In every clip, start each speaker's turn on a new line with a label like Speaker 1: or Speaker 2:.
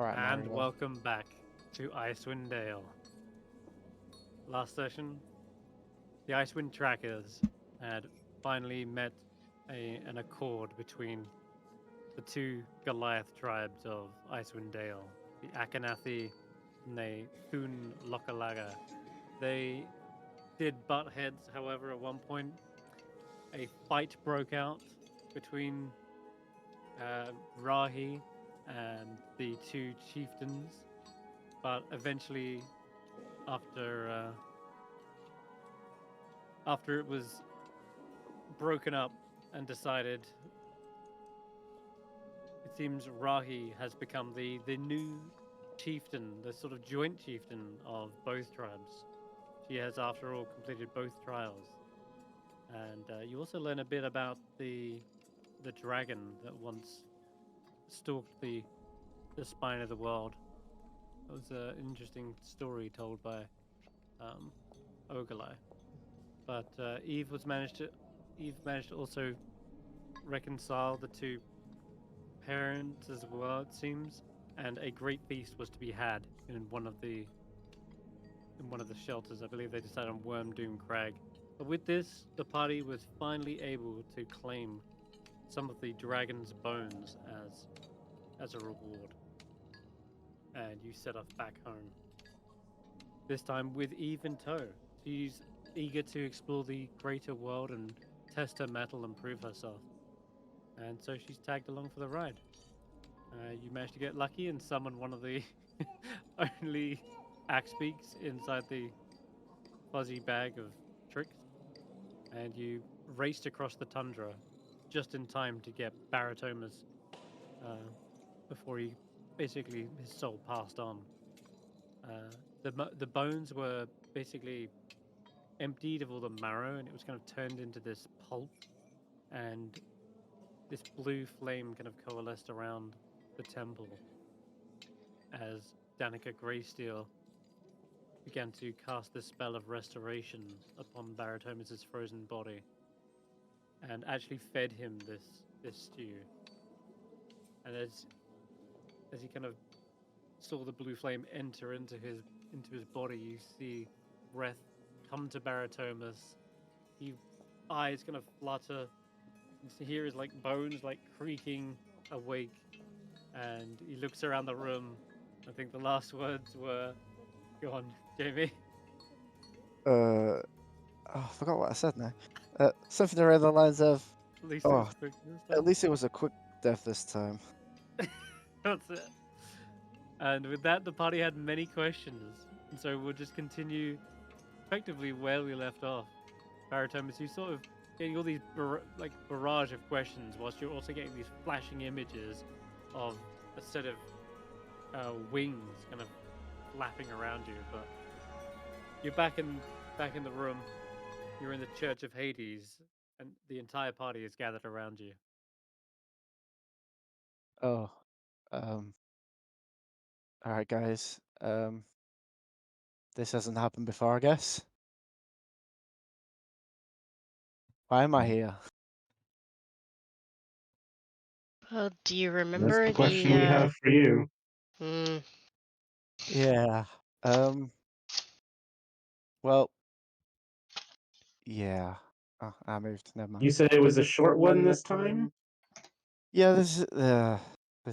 Speaker 1: Alright,
Speaker 2: And
Speaker 1: Mario.
Speaker 2: welcome back to Icewindale. Last session, the Icewind Trekkers had finally met an accord between the two Goliath tribes of Icewindale, the Akanathi and the Thun Lokalaga. They did butt heads, however, at one point. A fight broke out between Rahi and the two chieftains, but eventually, after after it was broken up and decided, it seems Rahi has become the new chieftain, the sort of joint chieftain of both tribes. She has, after all, completed both trials, and you also learn a bit about the dragon that once stalked the spine of the world. It was an interesting story told by Ogalai. But Eve managed to also reconcile the two parents as well, it seems, and a great feast was to be had in one of the shelters. I believe they decided on Wormdoom Crag. But with this, the party was finally able to claim some of the dragon's bones as a reward. And you set off back home. This time with Eve in tow. She's eager to explore the greater world and test her mettle and prove herself. And so she's tagged along for the ride. You managed to get lucky and summon one of the only axe beaks inside the fuzzy bag of tricks, and you raced across the tundra just in time to get Barritomus before he basically his soul passed on. The bones were basically emptied of all the marrow, and it was kind of turned into this pulp, and this blue flame kind of coalesced around the temple as Danica Greysteel began to cast the spell of restoration upon Barritomus' frozen body, and actually fed him this stew. And as he kind of saw the blue flame enter into his body, you see breath come to Barritomus. He eyes kind of flutter. You can hear his like bones like creaking awake, and he looks around the room. I think the last words were, "Go on, Jamey."
Speaker 1: Oh, I forgot what I said now. Something around the lines of,
Speaker 2: At least it was quick this time.
Speaker 1: at least it was a quick death this time.
Speaker 2: That's it. And with that, the party had many questions, and so we'll just continue effectively where we left off. Barritomus, you sort of getting all these barrage of questions, whilst you're also getting these flashing images of a set of wings kind of flapping around you. But you're back in the room. You're in the Church of Hades, and the entire party is gathered around you.
Speaker 1: Oh, um, alright, guys. This hasn't happened before, I guess. Why am I here?
Speaker 3: Do you
Speaker 4: That's
Speaker 3: remember
Speaker 4: the question we have for you.
Speaker 1: Yeah. Well, yeah. Oh, I moved. Never mind.
Speaker 4: You said it was a short one this time?
Speaker 1: Yeah, this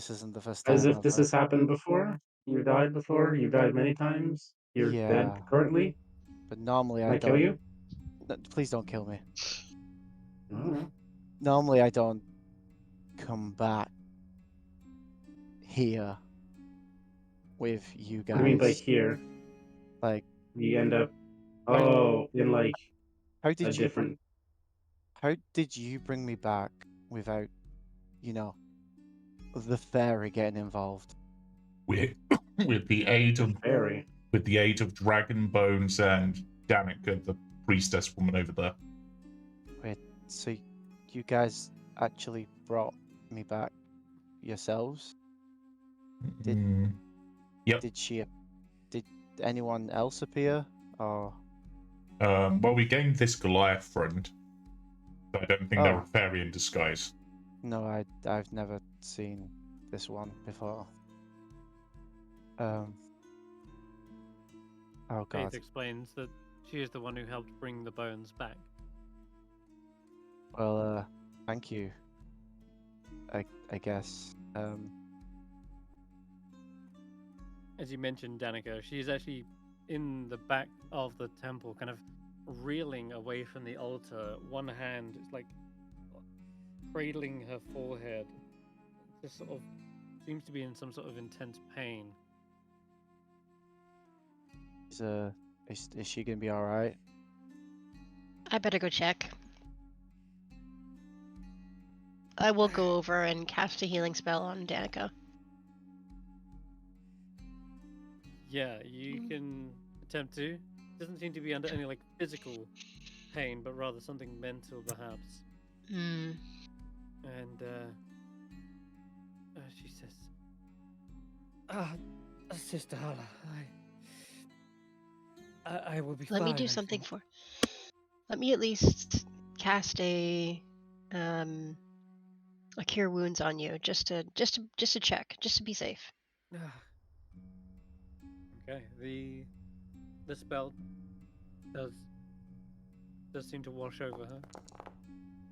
Speaker 1: isn't the first
Speaker 4: As
Speaker 1: time
Speaker 4: if this has happened before? You died before? You've died many times? You're dead
Speaker 1: Yeah,
Speaker 4: currently?
Speaker 1: but normally
Speaker 4: Can
Speaker 1: I
Speaker 4: I kill
Speaker 1: don't.
Speaker 4: you?
Speaker 1: Please don't kill me.
Speaker 4: No.
Speaker 1: Normally I don't come back here with you
Speaker 4: What do you mean by
Speaker 1: guys.
Speaker 4: here?
Speaker 1: Like,
Speaker 4: We end up, in like
Speaker 1: how
Speaker 4: a
Speaker 1: did you
Speaker 4: different.
Speaker 1: how did you bring me back without, you know, the fairy getting involved?
Speaker 5: With the aid of
Speaker 4: Fairy.
Speaker 5: with the aid of Dragon Bones and Danica, the priestess woman over there.
Speaker 1: Wait, so you guys actually brought me back yourselves?
Speaker 5: Yep.
Speaker 1: Did anyone else appear? Or
Speaker 5: Well, we gained this Goliath friend. But I don't think they're
Speaker 1: Oh.
Speaker 5: a fairy in disguise.
Speaker 1: no, I've never seen this one before. Oh God.
Speaker 2: Faith explains that she is the one who helped bring the bones back.
Speaker 1: Well, thank you. I guess.
Speaker 2: As you mentioned, Danica, she is actually in the back of the temple, kind of reeling away from the altar. One hand is like cradling her forehead. Just sort of seems to be in some sort of intense pain.
Speaker 1: Is she gonna be all right?
Speaker 3: I better go check. I will go over and cast a healing spell on Danica.
Speaker 2: Yeah, you can attempt to. Doesn't seem to be under any like physical pain, but rather something mental, perhaps.
Speaker 3: Hmm.
Speaker 2: And she says, Sister Hulla, I will be fine.
Speaker 3: Let me do something for. Let me at least cast a cure wounds on you, just to check, just to be safe.
Speaker 2: Okay, the spell does seem to wash over her.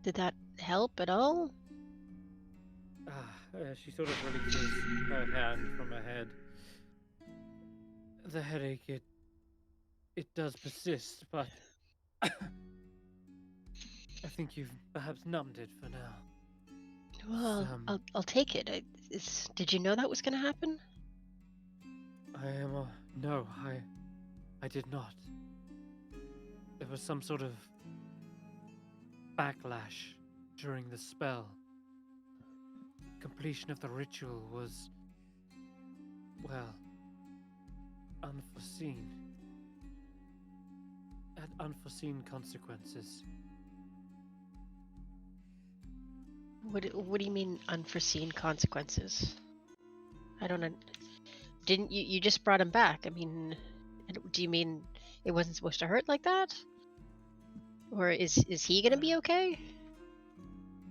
Speaker 3: Did that help at all?
Speaker 2: She sort of releases her hand from her head. The headache, it does persist, but I think you've perhaps numbed it for now.
Speaker 3: Well, I'll take it. Did you know that was going to happen?
Speaker 2: No, I did not. There was some sort of backlash during the spell. Completion of the ritual was, well, unforeseen. Had unforeseen consequences.
Speaker 3: What do you mean unforeseen consequences? I don't know. Didn't you just brought him back? I mean, do you mean it wasn't supposed to hurt like that? Or is he gonna be okay?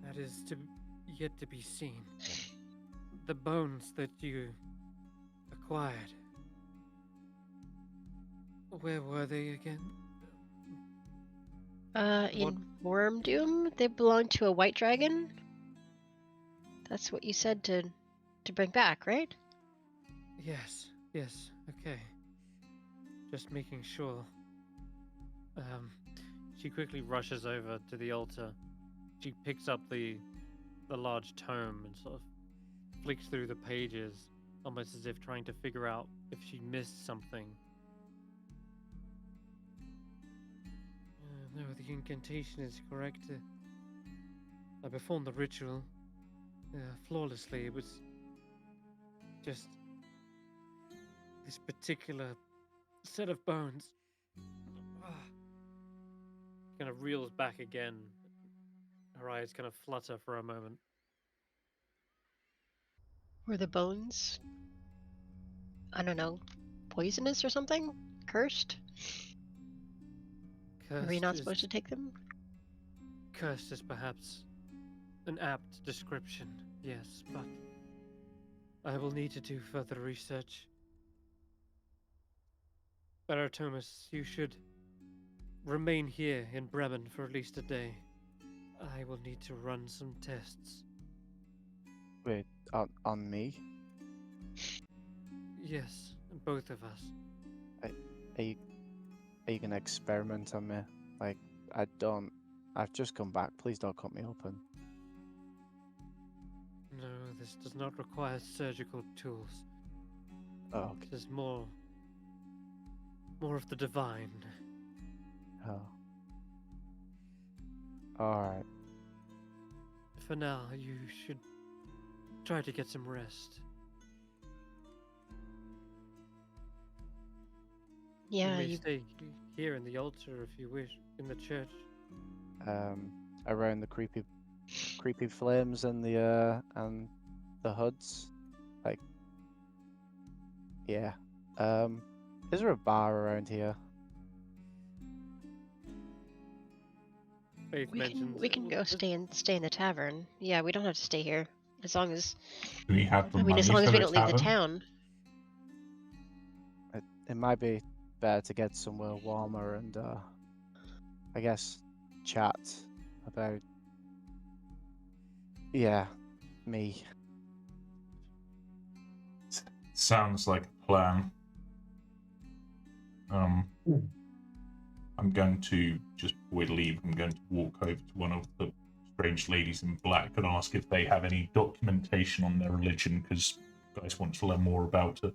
Speaker 2: That is yet to be seen. The bones that you acquired. Where were they again?
Speaker 3: In Wormdoom, they belong to a white dragon. That's what you said to bring back, right?
Speaker 2: Yes, okay. Just making sure. She quickly rushes over to the altar. She picks up the large tome and sort of flicks through the pages, almost as if trying to figure out if she missed something. No, the incantation is correct. I performed the ritual flawlessly. It was just this particular set of bones. Kind of reels back again. Her eyes kind of flutter for a moment.
Speaker 3: Were the bones, I don't know, poisonous or something? Cursed? Are we not supposed to take them?
Speaker 2: Cursed is perhaps an apt description, yes, but I will need to do further research. Barritomus, you should remain here in Bremen for at least a day. I will need to run some tests.
Speaker 1: Wait, on me?
Speaker 2: Yes, both of us.
Speaker 1: Are you gonna experiment on me? Like, I've just come back. Please don't cut me open.
Speaker 2: No, this does not require surgical tools.
Speaker 1: Oh, okay.
Speaker 2: This is more of the divine.
Speaker 1: Oh. Alright.
Speaker 2: For now, you should try to get some rest.
Speaker 3: Yeah,
Speaker 2: you may stay here in the altar if you wish, in the church.
Speaker 1: Around the creepy flames and the hoods. Like, yeah. Is there a bar around here?
Speaker 2: Faith mentions
Speaker 3: we can go stay in the tavern. Yeah, we don't have to stay here as long as
Speaker 5: Do we have the
Speaker 3: as
Speaker 5: money
Speaker 3: long as
Speaker 5: for
Speaker 3: we
Speaker 5: the
Speaker 3: don't leave the
Speaker 5: tavern?
Speaker 3: town.
Speaker 1: it might be better to get somewhere warmer and I guess chat about me.
Speaker 5: Sounds like a plan. I'm going to, just before we leave, I'm going to walk over to one of the strange ladies in black and ask if they have any documentation on their religion, because guys want to learn more about it.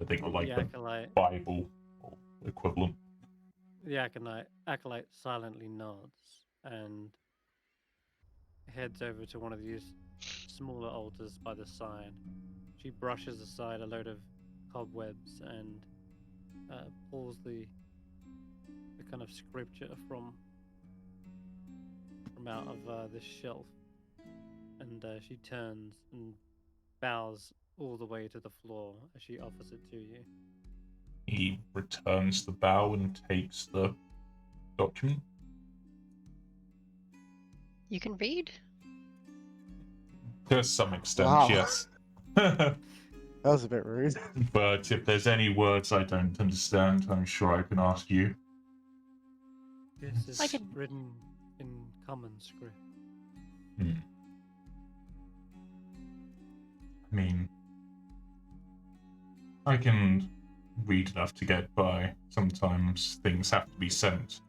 Speaker 5: I think I like the Bible or equivalent.
Speaker 2: The acolyte silently nods and heads over to one of these smaller altars by the side. She brushes aside a load of cobwebs and pulls the kind of scripture from out of this shelf, and she turns and bows all the way to the floor as she offers it to you.
Speaker 5: He returns the bow and takes the document.
Speaker 3: You can read?
Speaker 5: To some extent,
Speaker 1: Wow.
Speaker 5: yes.
Speaker 1: That was a bit rude.
Speaker 5: But if there's any words I don't understand, I'm sure I can ask you.
Speaker 2: This is
Speaker 3: I can-
Speaker 2: written in common script.
Speaker 5: I mean, I can read enough to get by. Sometimes things have to be sent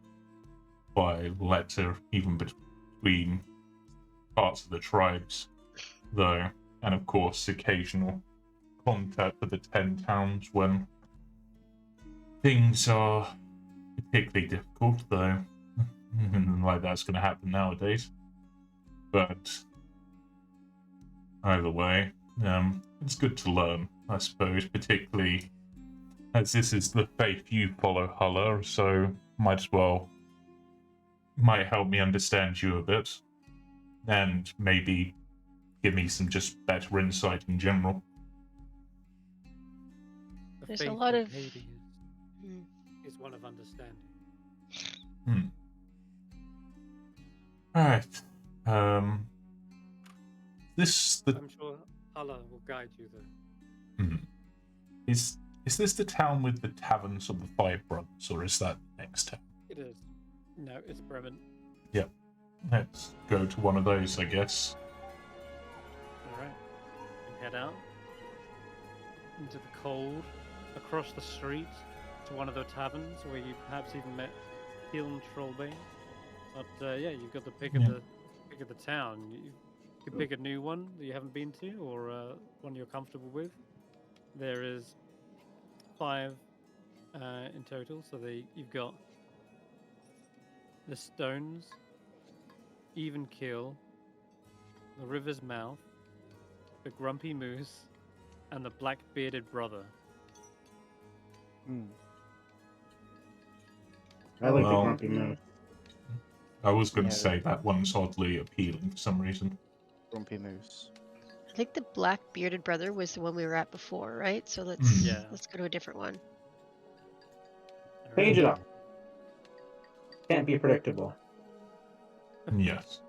Speaker 5: by letter, even between parts of the tribes, though, and of course occasional contact with the 10 towns when things are particularly difficult, though. Like that's going to happen nowadays. But either way, it's good to learn, I suppose, particularly as this is the faith you follow, Hulla, so might help me understand you a bit, and maybe give me some just better insight in general.
Speaker 2: The
Speaker 3: There's a
Speaker 2: faith
Speaker 3: lot of-
Speaker 2: Hades is one of understanding.
Speaker 5: Alright.
Speaker 2: I'm sure Allah will guide you there.
Speaker 5: Is this the town with the taverns of the Five Brothers, or is that the next town?
Speaker 2: It is. No, it's Bremen.
Speaker 5: Yep. Let's go to one of those, I guess.
Speaker 2: Alright. And head out into the cold, across the street to one of the taverns where you perhaps even met Hiln Trollbane. But yeah, you've got the pick of the town. You can pick a new one that you haven't been to, or one you're comfortable with. There is 5 in total, so you've got the Stones, Even Kill, the River's Mouth, the Grumpy Moose, and the Black Bearded Brother.
Speaker 4: I like the
Speaker 5: Well,
Speaker 4: grumpy moose.
Speaker 5: I was going to
Speaker 1: Yeah.
Speaker 5: say that one's oddly appealing for some reason.
Speaker 1: Grumpy Moose.
Speaker 3: I think the black bearded brother was the one we were at before, right? So let's
Speaker 2: Yeah.
Speaker 3: let's go to a different one.
Speaker 4: Change it up. Can't be predictable.
Speaker 5: Yes.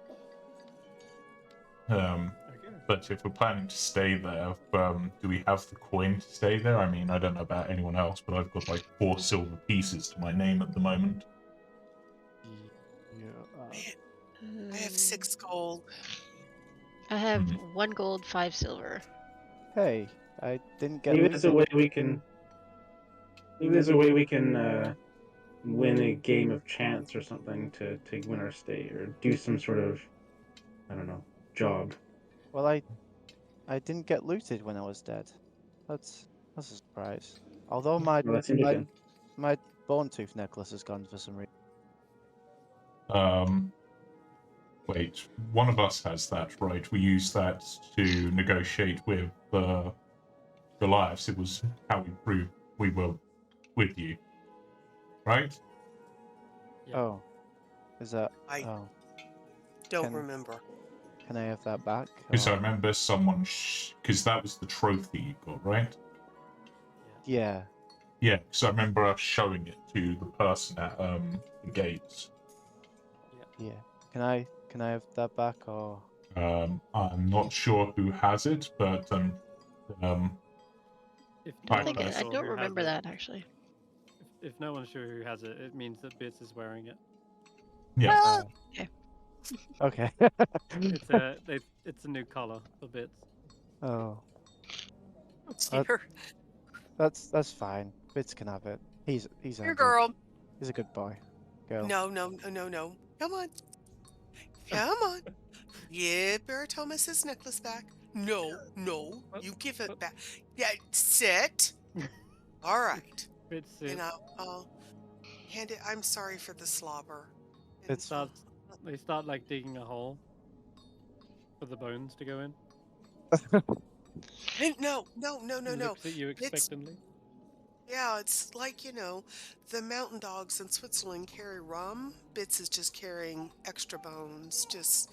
Speaker 2: Okay.
Speaker 5: But if we're planning to stay there, do we have the coin to stay there? I mean, I don't know about anyone else, but I've got like 4 silver pieces to my name at the moment.
Speaker 6: I have 6 gold.
Speaker 3: I have 1 gold, 5 silver.
Speaker 1: Hey, I didn't get
Speaker 4: Maybe there's a
Speaker 1: looted.
Speaker 4: way we can. Maybe there's a way we can win a game of chance or something to win our stay, or do some sort of, I don't know, job.
Speaker 1: Well, I didn't get looted when I was dead. That's a surprise. Although my
Speaker 4: Well, that's interesting.
Speaker 1: my bone tooth necklace is gone for some reason.
Speaker 5: Wait, one of us has that, right? We used that to negotiate with Goliaths. It was how we proved we were with you, right?
Speaker 2: Yeah.
Speaker 1: Oh, is that?
Speaker 6: I
Speaker 1: Oh,
Speaker 6: don't
Speaker 1: Can-
Speaker 6: remember.
Speaker 1: can I have that back?
Speaker 5: Because I
Speaker 1: or-
Speaker 5: remember someone, because that was the trophy you got, right?
Speaker 1: Yeah.
Speaker 5: Yeah, because I remember us showing it to the person at the gates.
Speaker 1: Yeah. Can I have that back or?
Speaker 5: I'm not sure who has it, but
Speaker 2: If
Speaker 3: I
Speaker 2: no
Speaker 3: don't think
Speaker 2: one's
Speaker 3: I
Speaker 2: sure
Speaker 3: don't
Speaker 2: who has
Speaker 3: remember
Speaker 2: it-
Speaker 3: that actually.
Speaker 2: If no one's sure who has it, it means that Bits is wearing it.
Speaker 5: Yeah.
Speaker 6: Ah,
Speaker 1: Okay.
Speaker 2: It's a new collar for Bits.
Speaker 1: Oh,
Speaker 6: oh dear.
Speaker 1: that's fine. Bits can have it. He's
Speaker 6: Here,
Speaker 1: earned it.
Speaker 6: girl.
Speaker 1: He's a good boy. Girl.
Speaker 6: No, no, no, no, no. Come on. Come on. Give Barritomus' necklace back. No, no.
Speaker 2: What?
Speaker 6: You give it
Speaker 2: What?
Speaker 6: back. Yeah, sit. All right.
Speaker 2: Bits
Speaker 6: And I'll hand it. I'm sorry for the slobber. And,
Speaker 1: It's
Speaker 2: starts. They start like digging a hole for the bones to go in.
Speaker 6: no, no, no, no,
Speaker 2: He
Speaker 6: no.
Speaker 2: looks at you
Speaker 6: It's
Speaker 2: expectantly.
Speaker 6: yeah, it's like, the mountain dogs in Switzerland carry rum. Bits is just carrying extra bones, just,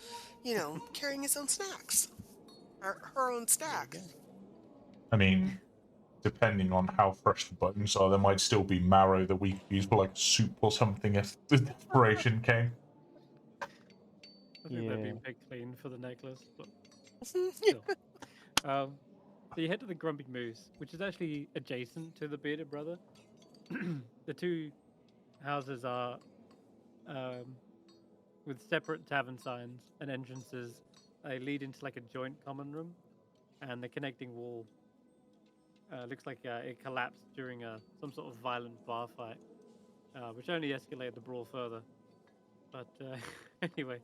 Speaker 6: carrying his own snacks. Or her own
Speaker 2: There you
Speaker 6: stack.
Speaker 2: go.
Speaker 5: I mean, depending on how fresh the bones are, there might still be marrow that we could use for like soup or something if the desperation came.
Speaker 2: I think they've
Speaker 1: Yeah.
Speaker 2: been picked clean for the necklace, but still. So you head to the Grumpy Moose, which is actually adjacent to the Bearded Brother. The two houses are with separate tavern signs and entrances. They lead into like a joint common room, and the connecting wall looks like it collapsed during some sort of violent bar fight, which only escalated the brawl further. But anyway,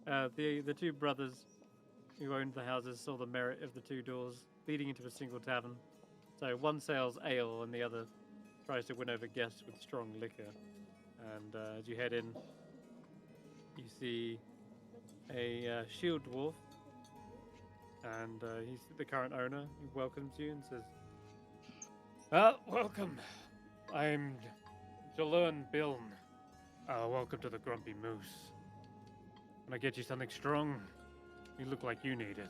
Speaker 2: the two brothers who owned the houses saw the merit of the two doors leading into a single tavern. So one sells ale and the other tries to win over guests with strong liquor. And as you head in, you see a shield dwarf, and he's the current owner. He welcomes you and says, welcome. I'm Julian Biln. Welcome to the Grumpy Moose. Can I get you something strong? You look like you need it.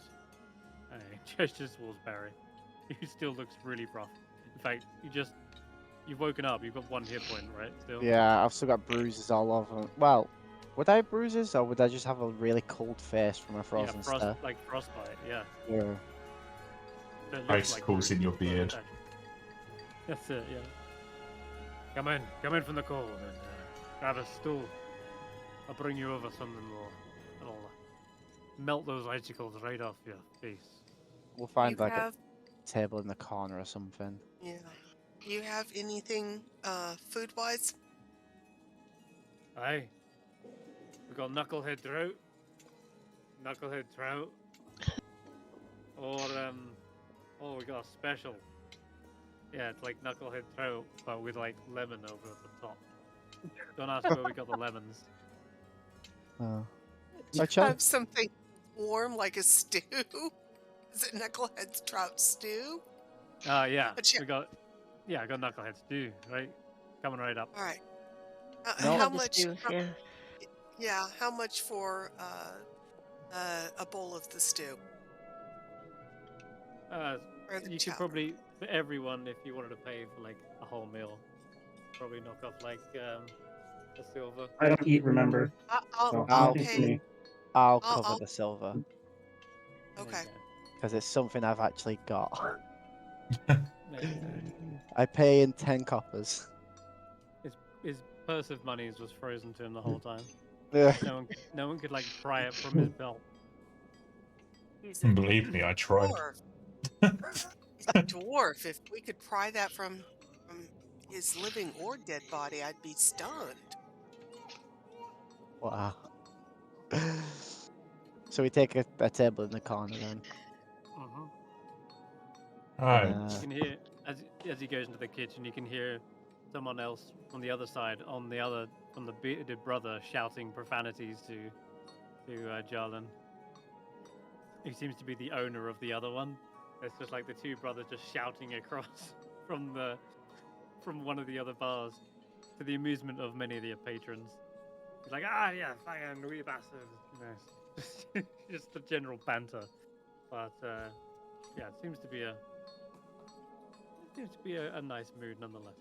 Speaker 2: He gestures towards Barri. He still looks really rough. In fact, you've woken up. You've got 1 hit point, right? Still.
Speaker 1: Yeah, I've still got bruises all over. Well, would I have bruises or would I just have a really cold face from a frozen stare?
Speaker 2: like frostbite. Yeah.
Speaker 1: Yeah.
Speaker 2: So it looks
Speaker 5: Icicles in your beard.
Speaker 2: That's it. Yeah. Come in from the cold and grab a stool. I'll bring you over something more. It'll melt those icicles right off your face.
Speaker 1: We'll find
Speaker 6: You
Speaker 1: like
Speaker 6: have,
Speaker 1: a table in the corner or something.
Speaker 6: yeah. You have anything, food-wise?
Speaker 2: Aye. We got knucklehead trout, or we got a special. Yeah, it's like knucklehead trout, but with like lemon over at the top. Don't ask where we got the lemons.
Speaker 1: Oh.
Speaker 6: Do
Speaker 1: I
Speaker 6: you
Speaker 1: tried-
Speaker 6: have something warm like a stew? Is it Knucklehead's trout stew?
Speaker 2: Yeah,
Speaker 6: But
Speaker 2: I got knucklehead stew, right? Coming right up.
Speaker 6: All right.
Speaker 1: No.
Speaker 6: How
Speaker 3: The
Speaker 6: much?
Speaker 3: stew, yeah.
Speaker 6: Yeah, how much for a bowl of the stew? Or the
Speaker 2: You could
Speaker 6: chowder?
Speaker 2: probably, for everyone, if you wanted to pay for like a whole meal, probably knock off like a silver.
Speaker 4: I don't eat, remember.
Speaker 6: I'll,
Speaker 4: So
Speaker 6: I'll
Speaker 4: nothing for
Speaker 6: pay.
Speaker 4: me.
Speaker 1: I'll
Speaker 6: I'll-
Speaker 1: cover
Speaker 6: I'll-
Speaker 1: the silver
Speaker 2: There you
Speaker 6: Okay.
Speaker 1: because it's something I've actually got.
Speaker 2: go. There you go.
Speaker 1: I pay in 10 coppers.
Speaker 2: His purse of monies was frozen to him the whole time.
Speaker 1: Yeah.
Speaker 2: No one could like pry it from his belt.
Speaker 6: He's a
Speaker 5: Believe me, I tried.
Speaker 6: dwarf. He's a dwarf. If we could pry that from his living or dead body, I'd be stunned.
Speaker 1: Wow. So we take a table in the corner then.
Speaker 2: Mm-hmm.
Speaker 5: Alright.
Speaker 2: You can hear as he goes into the kitchen. You can hear someone else on the other side, from the bearded brother, shouting profanities to Jarlan. He seems to be the owner of the other one. It's just like the two brothers just shouting across from one of the other bars, to the amusement of many of the patrons. He's like, yeah, fucking wee bastards. You know, just the general banter. But yeah, it seems to be a nice mood nonetheless.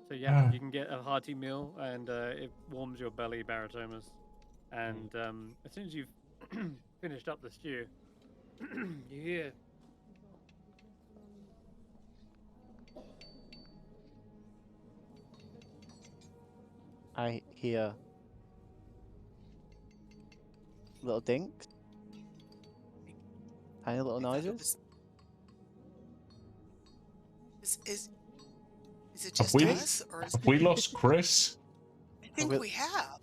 Speaker 2: So yeah, you can get a hearty meal, and it warms your belly, Barritomus. And as soon as you've finished up the stew, you hear
Speaker 1: I hear little dinks, tiny little
Speaker 6: I thought it
Speaker 1: noises.
Speaker 6: Is it
Speaker 5: Have
Speaker 6: just
Speaker 5: we
Speaker 6: us, or is
Speaker 5: have we lost Chris?
Speaker 6: I think we have.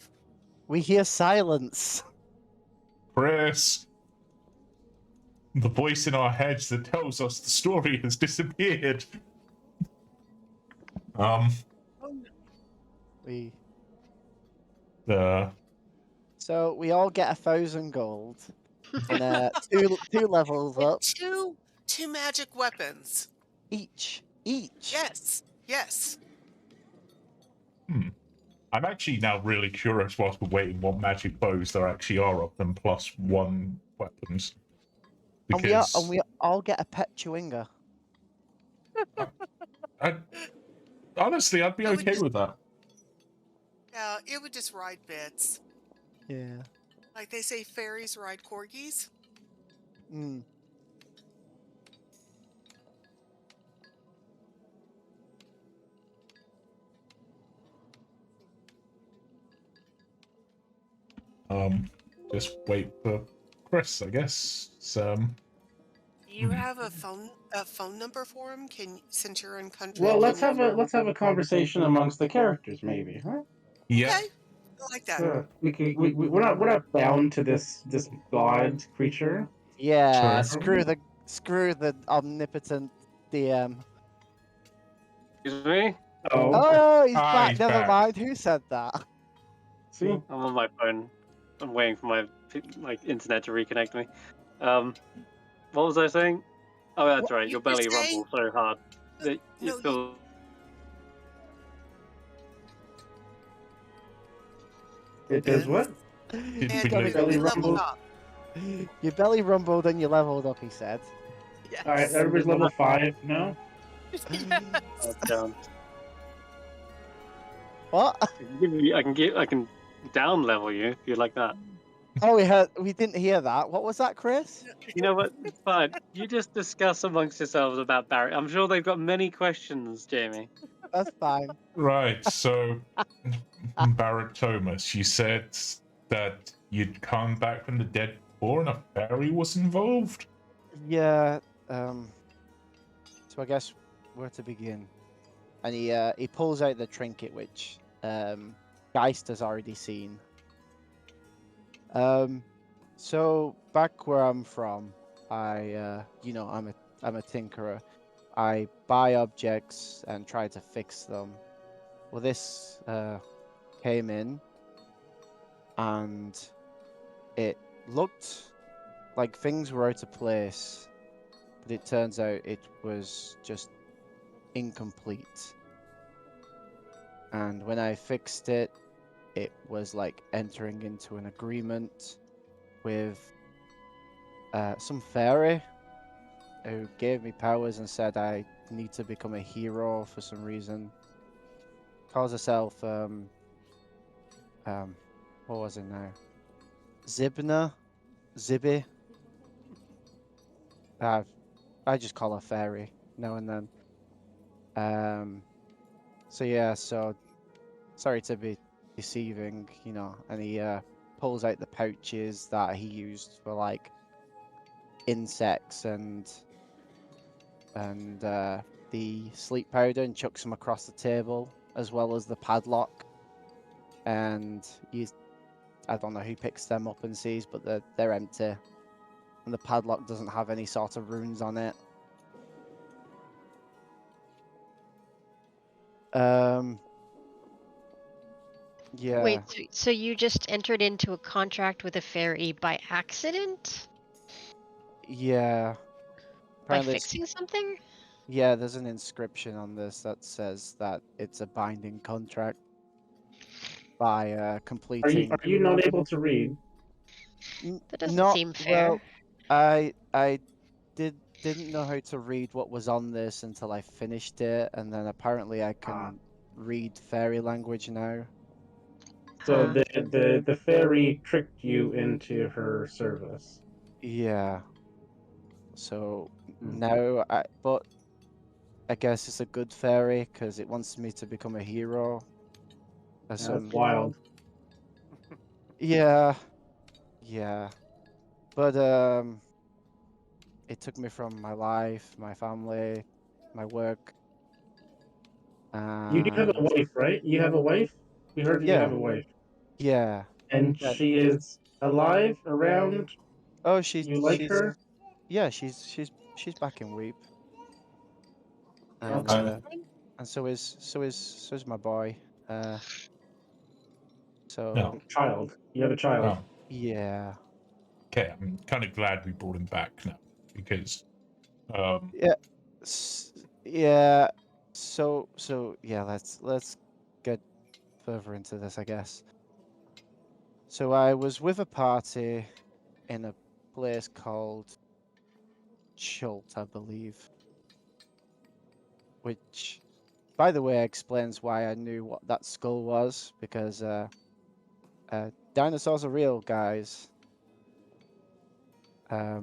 Speaker 1: We hear silence.
Speaker 5: Chris, the voice in our heads that tells us the story has disappeared.
Speaker 1: We
Speaker 5: The
Speaker 1: So we all get 1,000 gold and two levels
Speaker 6: And
Speaker 1: up
Speaker 6: two magic weapons.
Speaker 1: each.
Speaker 6: Yes. Yes.
Speaker 5: I'm actually now really curious whilst we're waiting what magic bows there actually are of them, plus one weapons. Because
Speaker 1: And we all get a pet chewinga.
Speaker 5: honestly, I'd be
Speaker 6: It would
Speaker 5: okay
Speaker 6: just-
Speaker 5: with that.
Speaker 6: Yeah, it would just ride bits.
Speaker 1: Yeah.
Speaker 6: Like they say fairies ride corgis.
Speaker 1: Mm.
Speaker 5: Just wait for Chris, I guess.
Speaker 6: Do you have a phone number for him? Since you're in country?
Speaker 4: Well, let's have a conversation amongst the characters, maybe, huh?
Speaker 5: Yeah.
Speaker 6: Okay, I like that.
Speaker 4: We're not bound to this god creature.
Speaker 1: Yeah.
Speaker 5: Sure.
Speaker 1: Screw the omnipotent DM.
Speaker 2: Excuse me?
Speaker 1: Oh, he's back.
Speaker 5: He's
Speaker 1: Never
Speaker 5: back.
Speaker 1: mind. Who said that?
Speaker 4: See,
Speaker 2: I'm on my phone. I'm waiting for my internet to reconnect me. What was I saying? Oh, that's right.
Speaker 6: You
Speaker 2: Your
Speaker 6: were
Speaker 2: belly
Speaker 6: saying-
Speaker 2: rumbles so hard that
Speaker 6: No,
Speaker 2: you feel.
Speaker 4: it does what?
Speaker 5: Did
Speaker 6: And
Speaker 5: we
Speaker 1: Got
Speaker 5: lose-
Speaker 1: a
Speaker 6: we
Speaker 4: belly
Speaker 6: leveled
Speaker 4: rumble?
Speaker 6: up.
Speaker 1: Your belly rumbled and you leveled up. He said.
Speaker 6: Yes.
Speaker 4: All right, everybody's level 5 now.
Speaker 2: Oh, down.
Speaker 1: What?
Speaker 2: I can down level you if you like that.
Speaker 1: Oh, we didn't hear that. What was that, Chris?
Speaker 2: You know what? Fine. You just discuss amongst yourselves about Barry. I'm sure they've got many questions, Jamie.
Speaker 1: That's fine.
Speaker 5: Right, so Barritomus, you said that you'd come back from the dead before and a fairy was involved?
Speaker 1: Yeah. So I guess where to begin? And he pulls out the trinket, which Geist has already seen. So back where I'm from, I'm a tinkerer. I buy objects and try to fix them. Well, this came in, and it looked like things were out of place, but it turns out it was just incomplete. And when I fixed it, it was like entering into an agreement with some fairy who gave me powers and said I need to become a hero for some reason. Calls herself what was it now? Zibby. I just call her fairy now and then. So yeah, so sorry to be deceiving, and he pulls out the pouches that he used for like insects and the sleep powder and chucks them across the table, as well as the padlock. And I don't know who picks them up and sees, but they're empty, and the padlock doesn't have any sort of runes on it. Yeah.
Speaker 3: Wait, so you just entered into a contract with a fairy by accident?
Speaker 1: Yeah.
Speaker 3: By
Speaker 1: Apparently it's-
Speaker 3: fixing something?
Speaker 1: Yeah, there's an inscription on this that says that it's a binding contract by completing.
Speaker 4: Are you not able to read?
Speaker 3: That doesn't
Speaker 1: Not
Speaker 3: seem fair.
Speaker 1: well. I didn't know how to read what was on this until I finished it, and then apparently I can read fairy language now.
Speaker 4: So
Speaker 3: Huh.
Speaker 4: the fairy tricked you into her service.
Speaker 1: Yeah. So
Speaker 4: Hmm.
Speaker 1: now but I guess it's a good fairy because it wants me to become a hero. As
Speaker 4: Yeah,
Speaker 1: some,
Speaker 4: that's wild.
Speaker 1: yeah, yeah. But it took me from my life, my family, my work,
Speaker 4: You do have a
Speaker 1: and
Speaker 4: wife, right? You have a wife? We heard that you have
Speaker 1: yeah,
Speaker 4: a wife.
Speaker 1: yeah.
Speaker 4: And
Speaker 1: Yeah.
Speaker 4: she is alive, around?
Speaker 1: Oh,
Speaker 4: You like her?
Speaker 1: yeah, she's back in Weep, and
Speaker 4: Okay.
Speaker 1: so is my boy. Uh,
Speaker 5: No.
Speaker 1: so
Speaker 4: Child. You have a child.
Speaker 5: Oh,
Speaker 1: yeah,
Speaker 5: okay. I'm kind of glad we brought him back now because
Speaker 1: yeah, yeah. So yeah, let's get further into this, I guess. So I was with a party in a place called Chult, I believe, which, by the way, explains why I knew what that skull was, because dinosaurs are real, guys. Yeah,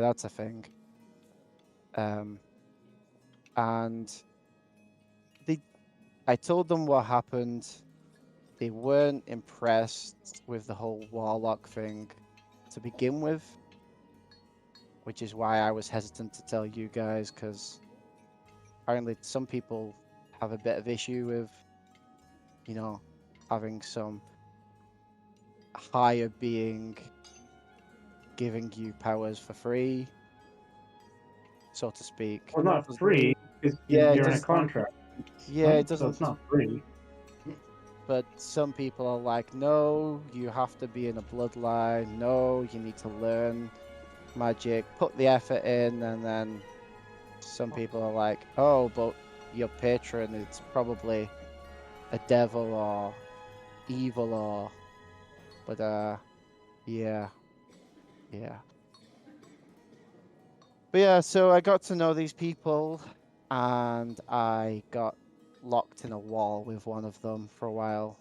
Speaker 1: that's a thing. And I told them what happened. They weren't impressed with the whole warlock thing to begin with, which is why I was hesitant to tell you guys, because apparently some people have a bit of issue with, having some higher being giving you powers for free, so to speak.
Speaker 4: Well, not free, because
Speaker 1: Yeah, it
Speaker 4: you're in a
Speaker 1: does.
Speaker 4: contract.
Speaker 1: Yeah, it
Speaker 4: So it's
Speaker 1: doesn't.
Speaker 4: not free.
Speaker 1: But some people are like, no, you have to be in a bloodline. No, you need to learn magic, put the effort in, and then some people are like, oh, but your patron is probably a devil or evil or, but yeah, yeah. But yeah, so I got to know these people, and I got locked in a wall with one of them for a while.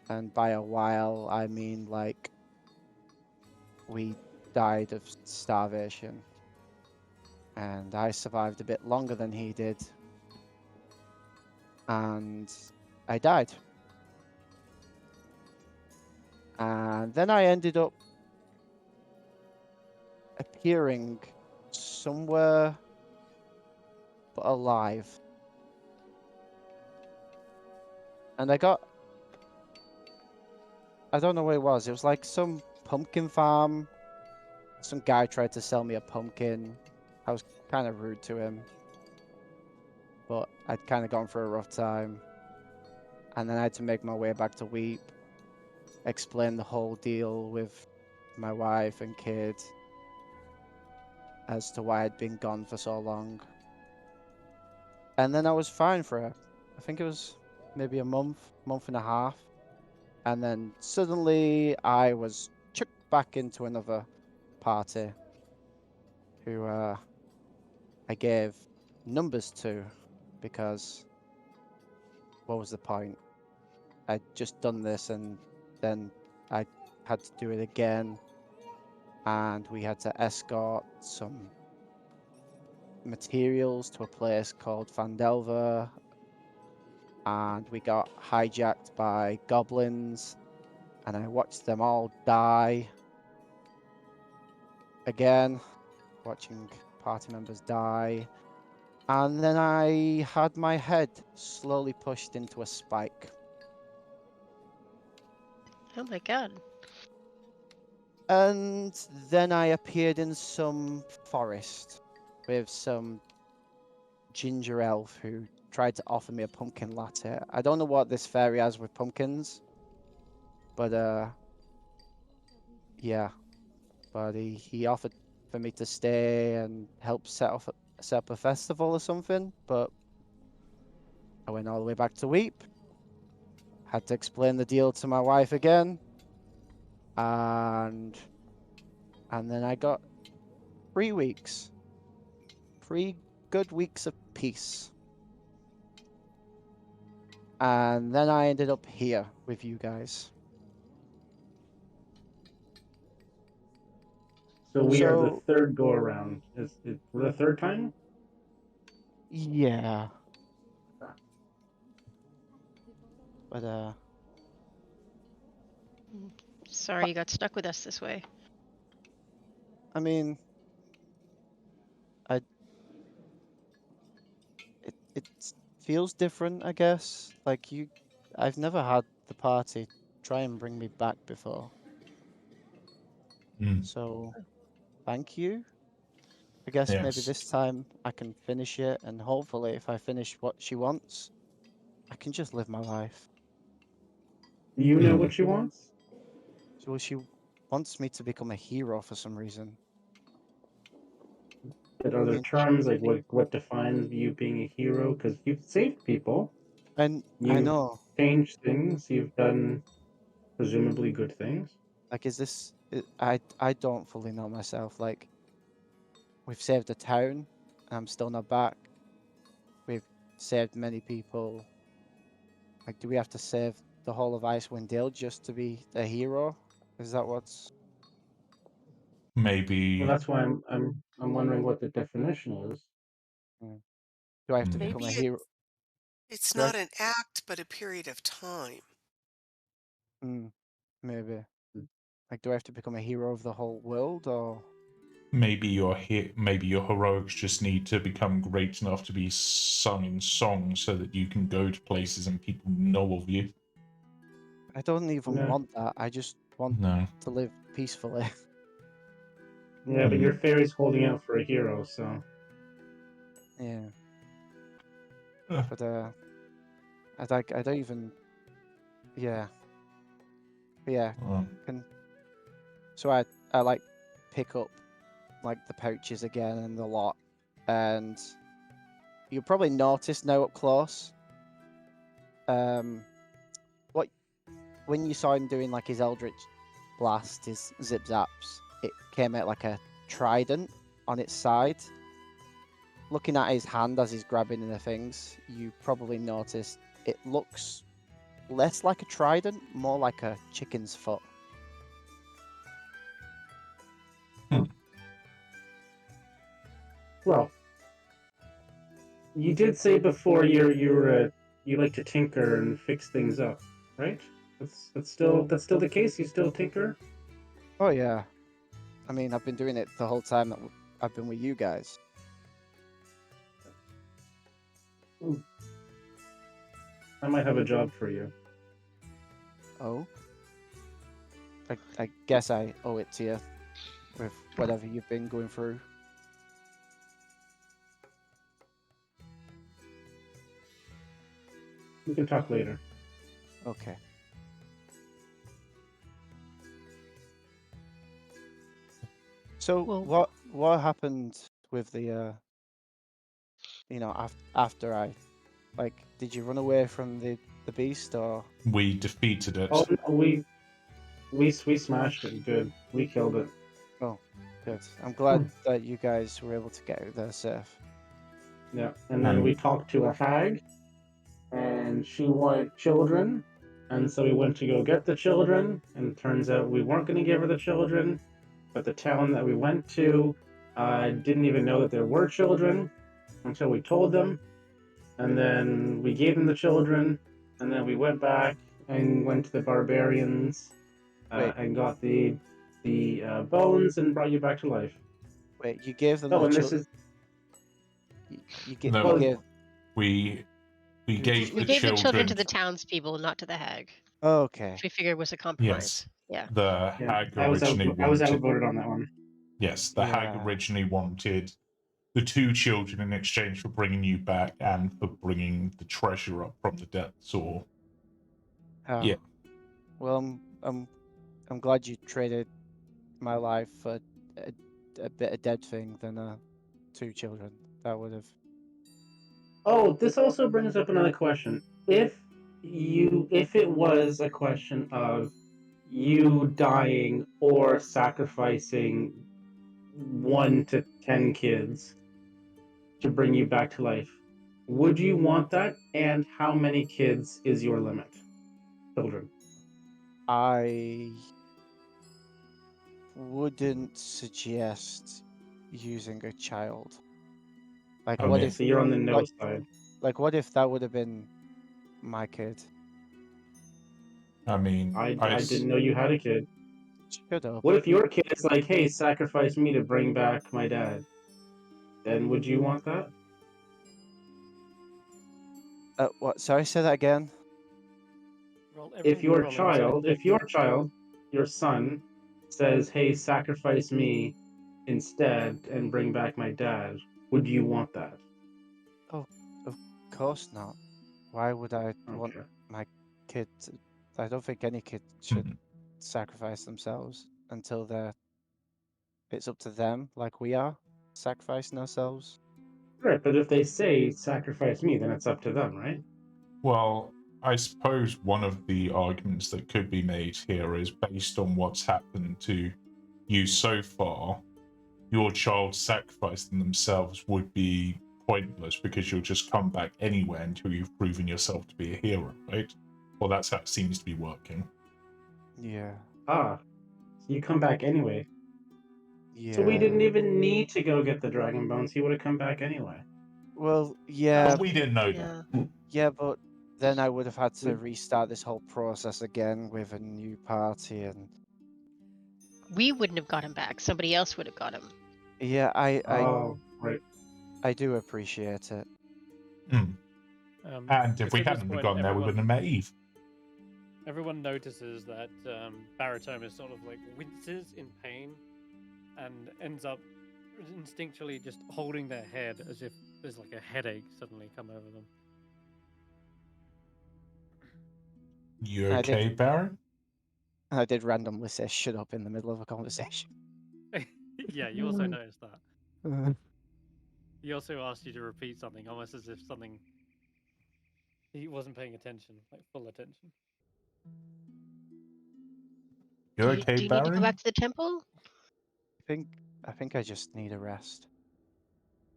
Speaker 1: And by a while, I mean like we died of starvation. And I survived a bit longer than he did. And I died. And then I ended up appearing somewhere but alive. And I don't know what it was. It was like some pumpkin farm. Some guy tried to sell me a pumpkin. I was kind of rude to him. But I'd kind of gone through a rough time. And then I had to make my way back to Weep. Explain the whole deal with my wife and kid as to why I'd been gone for so long. And then I was fine for I think it was maybe a month and a half. And then suddenly I was chucked back into another party who I gave numbers to, because what was the point? I'd just done this and then I had to do it again. And we had to escort some materials to a place called Fandelver, and we got hijacked by goblins, and I watched them all die again, watching party members die. And then I had my head slowly pushed into a spike.
Speaker 3: Oh my god.
Speaker 1: And then I appeared in some forest with some ginger elf who tried to offer me a pumpkin latte. I don't know what this fairy has with pumpkins, but yeah. But he offered for me to stay and help set up a festival or something. But I went all the way back to Weep. Had to explain the deal to my wife again, and then I got 3 weeks, 3 good weeks of peace. And then I ended up here with you guys.
Speaker 4: So we are the
Speaker 1: So
Speaker 4: third go around. Is it the third time?
Speaker 1: yeah. But
Speaker 3: Sorry you got stuck with us this way.
Speaker 1: I mean, it feels different, I guess. Like I've never had the party try and bring me back before.
Speaker 5: Mm.
Speaker 1: So, thank you. I guess maybe
Speaker 5: Yes.
Speaker 1: this time I can finish it, and hopefully, if I finish what she wants, I can just live my life.
Speaker 4: You know
Speaker 5: Hmm.
Speaker 4: what she wants?
Speaker 1: So she wants me to become a hero for some reason.
Speaker 4: But are
Speaker 1: I
Speaker 4: there
Speaker 1: mean,
Speaker 4: terms like what defines you being a hero? Because you've saved people,
Speaker 1: and I
Speaker 4: you've
Speaker 1: know,
Speaker 4: changed things, you've done presumably good things.
Speaker 1: like, is this? I don't fully know myself. Like, we've saved a town, and I'm still not back. We've saved many people. Like, do we have to save the whole of Icewindale just to be a hero? Is that what's?
Speaker 5: Maybe.
Speaker 4: Well, that's why I'm wondering what the definition is.
Speaker 1: Do I have to
Speaker 5: Hmm.
Speaker 1: become
Speaker 6: Maybe
Speaker 1: a hero?
Speaker 6: it's
Speaker 1: Do I?
Speaker 6: not an act, but a period of time.
Speaker 1: Maybe. Like, do I have to become a hero of the whole world, or?
Speaker 5: Maybe maybe your heroics just need to become great enough to be sung in songs so that you can go to places and people know of you.
Speaker 1: I don't even
Speaker 4: No.
Speaker 1: want that. I just want
Speaker 5: No.
Speaker 1: to live peacefully.
Speaker 4: Yeah, but
Speaker 5: Hmm.
Speaker 4: your fairy's holding out for a hero, so
Speaker 1: Yeah.
Speaker 5: Uh.
Speaker 1: But I don't even. Yeah. But yeah. Can so I like pick up like the pouches again and the lot, and you'll probably notice now up close. What when you saw him doing like his Eldritch Blast, his zip zaps, it came out like a trident on its side. Looking at his hand as he's grabbing the things, you probably noticed it looks less like a trident, more like a chicken's foot.
Speaker 4: well, you did say before you like to tinker and fix things up, right? That's still the case. You still tinker.
Speaker 1: Oh yeah, I mean I've been doing it the whole time that I've been with you guys.
Speaker 4: I might have a job for you.
Speaker 1: Oh, I guess I owe it to you with whatever you've been going through.
Speaker 4: We can talk later.
Speaker 1: Okay. So
Speaker 3: Well-
Speaker 1: what happened with the after I like did you run away from the beast or?
Speaker 5: We defeated it.
Speaker 4: Oh no, we smashed it. Good. We killed it.
Speaker 1: Oh, good. I'm glad that you guys were able to get out there safe.
Speaker 4: Yeah. And then we talked to a hag, and she wanted children, and so we went to go get the children, and it turns out we weren't going to give her the children, but the town that we went to didn't even know that there were children until we told them, and then we gave them the children, and then we went back and went to the barbarians
Speaker 1: Wait.
Speaker 4: and got the bones and brought you back to life.
Speaker 1: Wait, you gave them
Speaker 4: Oh,
Speaker 1: the
Speaker 4: and this
Speaker 1: children.
Speaker 4: is
Speaker 1: You
Speaker 5: No.
Speaker 1: gave.
Speaker 5: We gave
Speaker 3: We
Speaker 5: the
Speaker 3: gave the children to
Speaker 5: children.
Speaker 3: the townspeople, not to the hag,
Speaker 1: Okay.
Speaker 3: which we figured was a compromise.
Speaker 5: Yes.
Speaker 3: Yeah.
Speaker 5: The hag originally
Speaker 4: I was
Speaker 5: wanted.
Speaker 4: outvoted on that one.
Speaker 5: Yes, the hag
Speaker 1: Yeah.
Speaker 5: originally wanted the two children in exchange for bringing you back and for bringing the treasure up from the depths. Or
Speaker 1: Oh.
Speaker 5: yeah.
Speaker 1: Well, I'm glad you traded my life for a bit of dead thing than 2 children. That would have.
Speaker 4: Oh, this also brings up another question. If it was a question of you dying or sacrificing 1 to 10 kids to bring you back to life, would you want that? And how many kids is your limit? Children.
Speaker 1: I wouldn't suggest using a child. Like, what
Speaker 4: Okay,
Speaker 1: if
Speaker 4: so you're on the no
Speaker 1: like
Speaker 4: side.
Speaker 1: like what if that would have been my kid?
Speaker 5: I mean,
Speaker 4: I didn't know you had a kid.
Speaker 1: Shut up.
Speaker 4: What if your kid is like, hey, sacrifice me to bring back my dad? Then would you want that?
Speaker 1: What? Sorry, say that again.
Speaker 4: If your
Speaker 2: roll initiative.
Speaker 4: child, your son, says, hey, sacrifice me instead and bring back my dad, would you want that?
Speaker 1: Of course not. Why would I want
Speaker 4: Okay.
Speaker 1: my kid to... I don't think any kid should
Speaker 5: Mhm.
Speaker 1: sacrifice themselves until it's up to them, like we are, sacrificing ourselves.
Speaker 4: Right, but if they say sacrifice me, then it's up to them, right?
Speaker 5: Well, I suppose one of the arguments that could be made here is based on what's happened to you so far, your child sacrificing themselves would be pointless because you'll just come back anywhere until you've proven yourself to be a hero, right? Well, that's how it seems to be working.
Speaker 1: Yeah.
Speaker 4: Ah, so you come back anyway.
Speaker 1: Yeah.
Speaker 4: So we didn't even need to go get the dragon bones. He would have come back anyway.
Speaker 1: Well, yeah,
Speaker 5: But we didn't know
Speaker 3: Yeah.
Speaker 5: that.
Speaker 1: yeah, but then I would have had to restart this whole process again with a new party, and
Speaker 3: We wouldn't have got him back. Somebody else would have got him.
Speaker 1: yeah,
Speaker 4: Oh, right.
Speaker 1: I do appreciate it.
Speaker 5: Mm. And if
Speaker 2: just
Speaker 5: we
Speaker 2: at this
Speaker 5: hadn't
Speaker 2: point,
Speaker 5: gone there, we wouldn't have met Eve.
Speaker 2: Everyone notices that Barritomus sort of like winces in pain and ends up instinctually just holding their head as if there's like a headache suddenly come over them.
Speaker 5: You
Speaker 1: I
Speaker 5: okay, Baron?
Speaker 1: I did randomly say shut up in the middle of a conversation.
Speaker 2: Yeah, you also noticed that. He also asked you to repeat something, almost as if something he wasn't paying attention, like full attention.
Speaker 5: You okay,
Speaker 3: Do you need to go
Speaker 5: Baron?
Speaker 3: back to the temple?
Speaker 1: I think I just need a rest.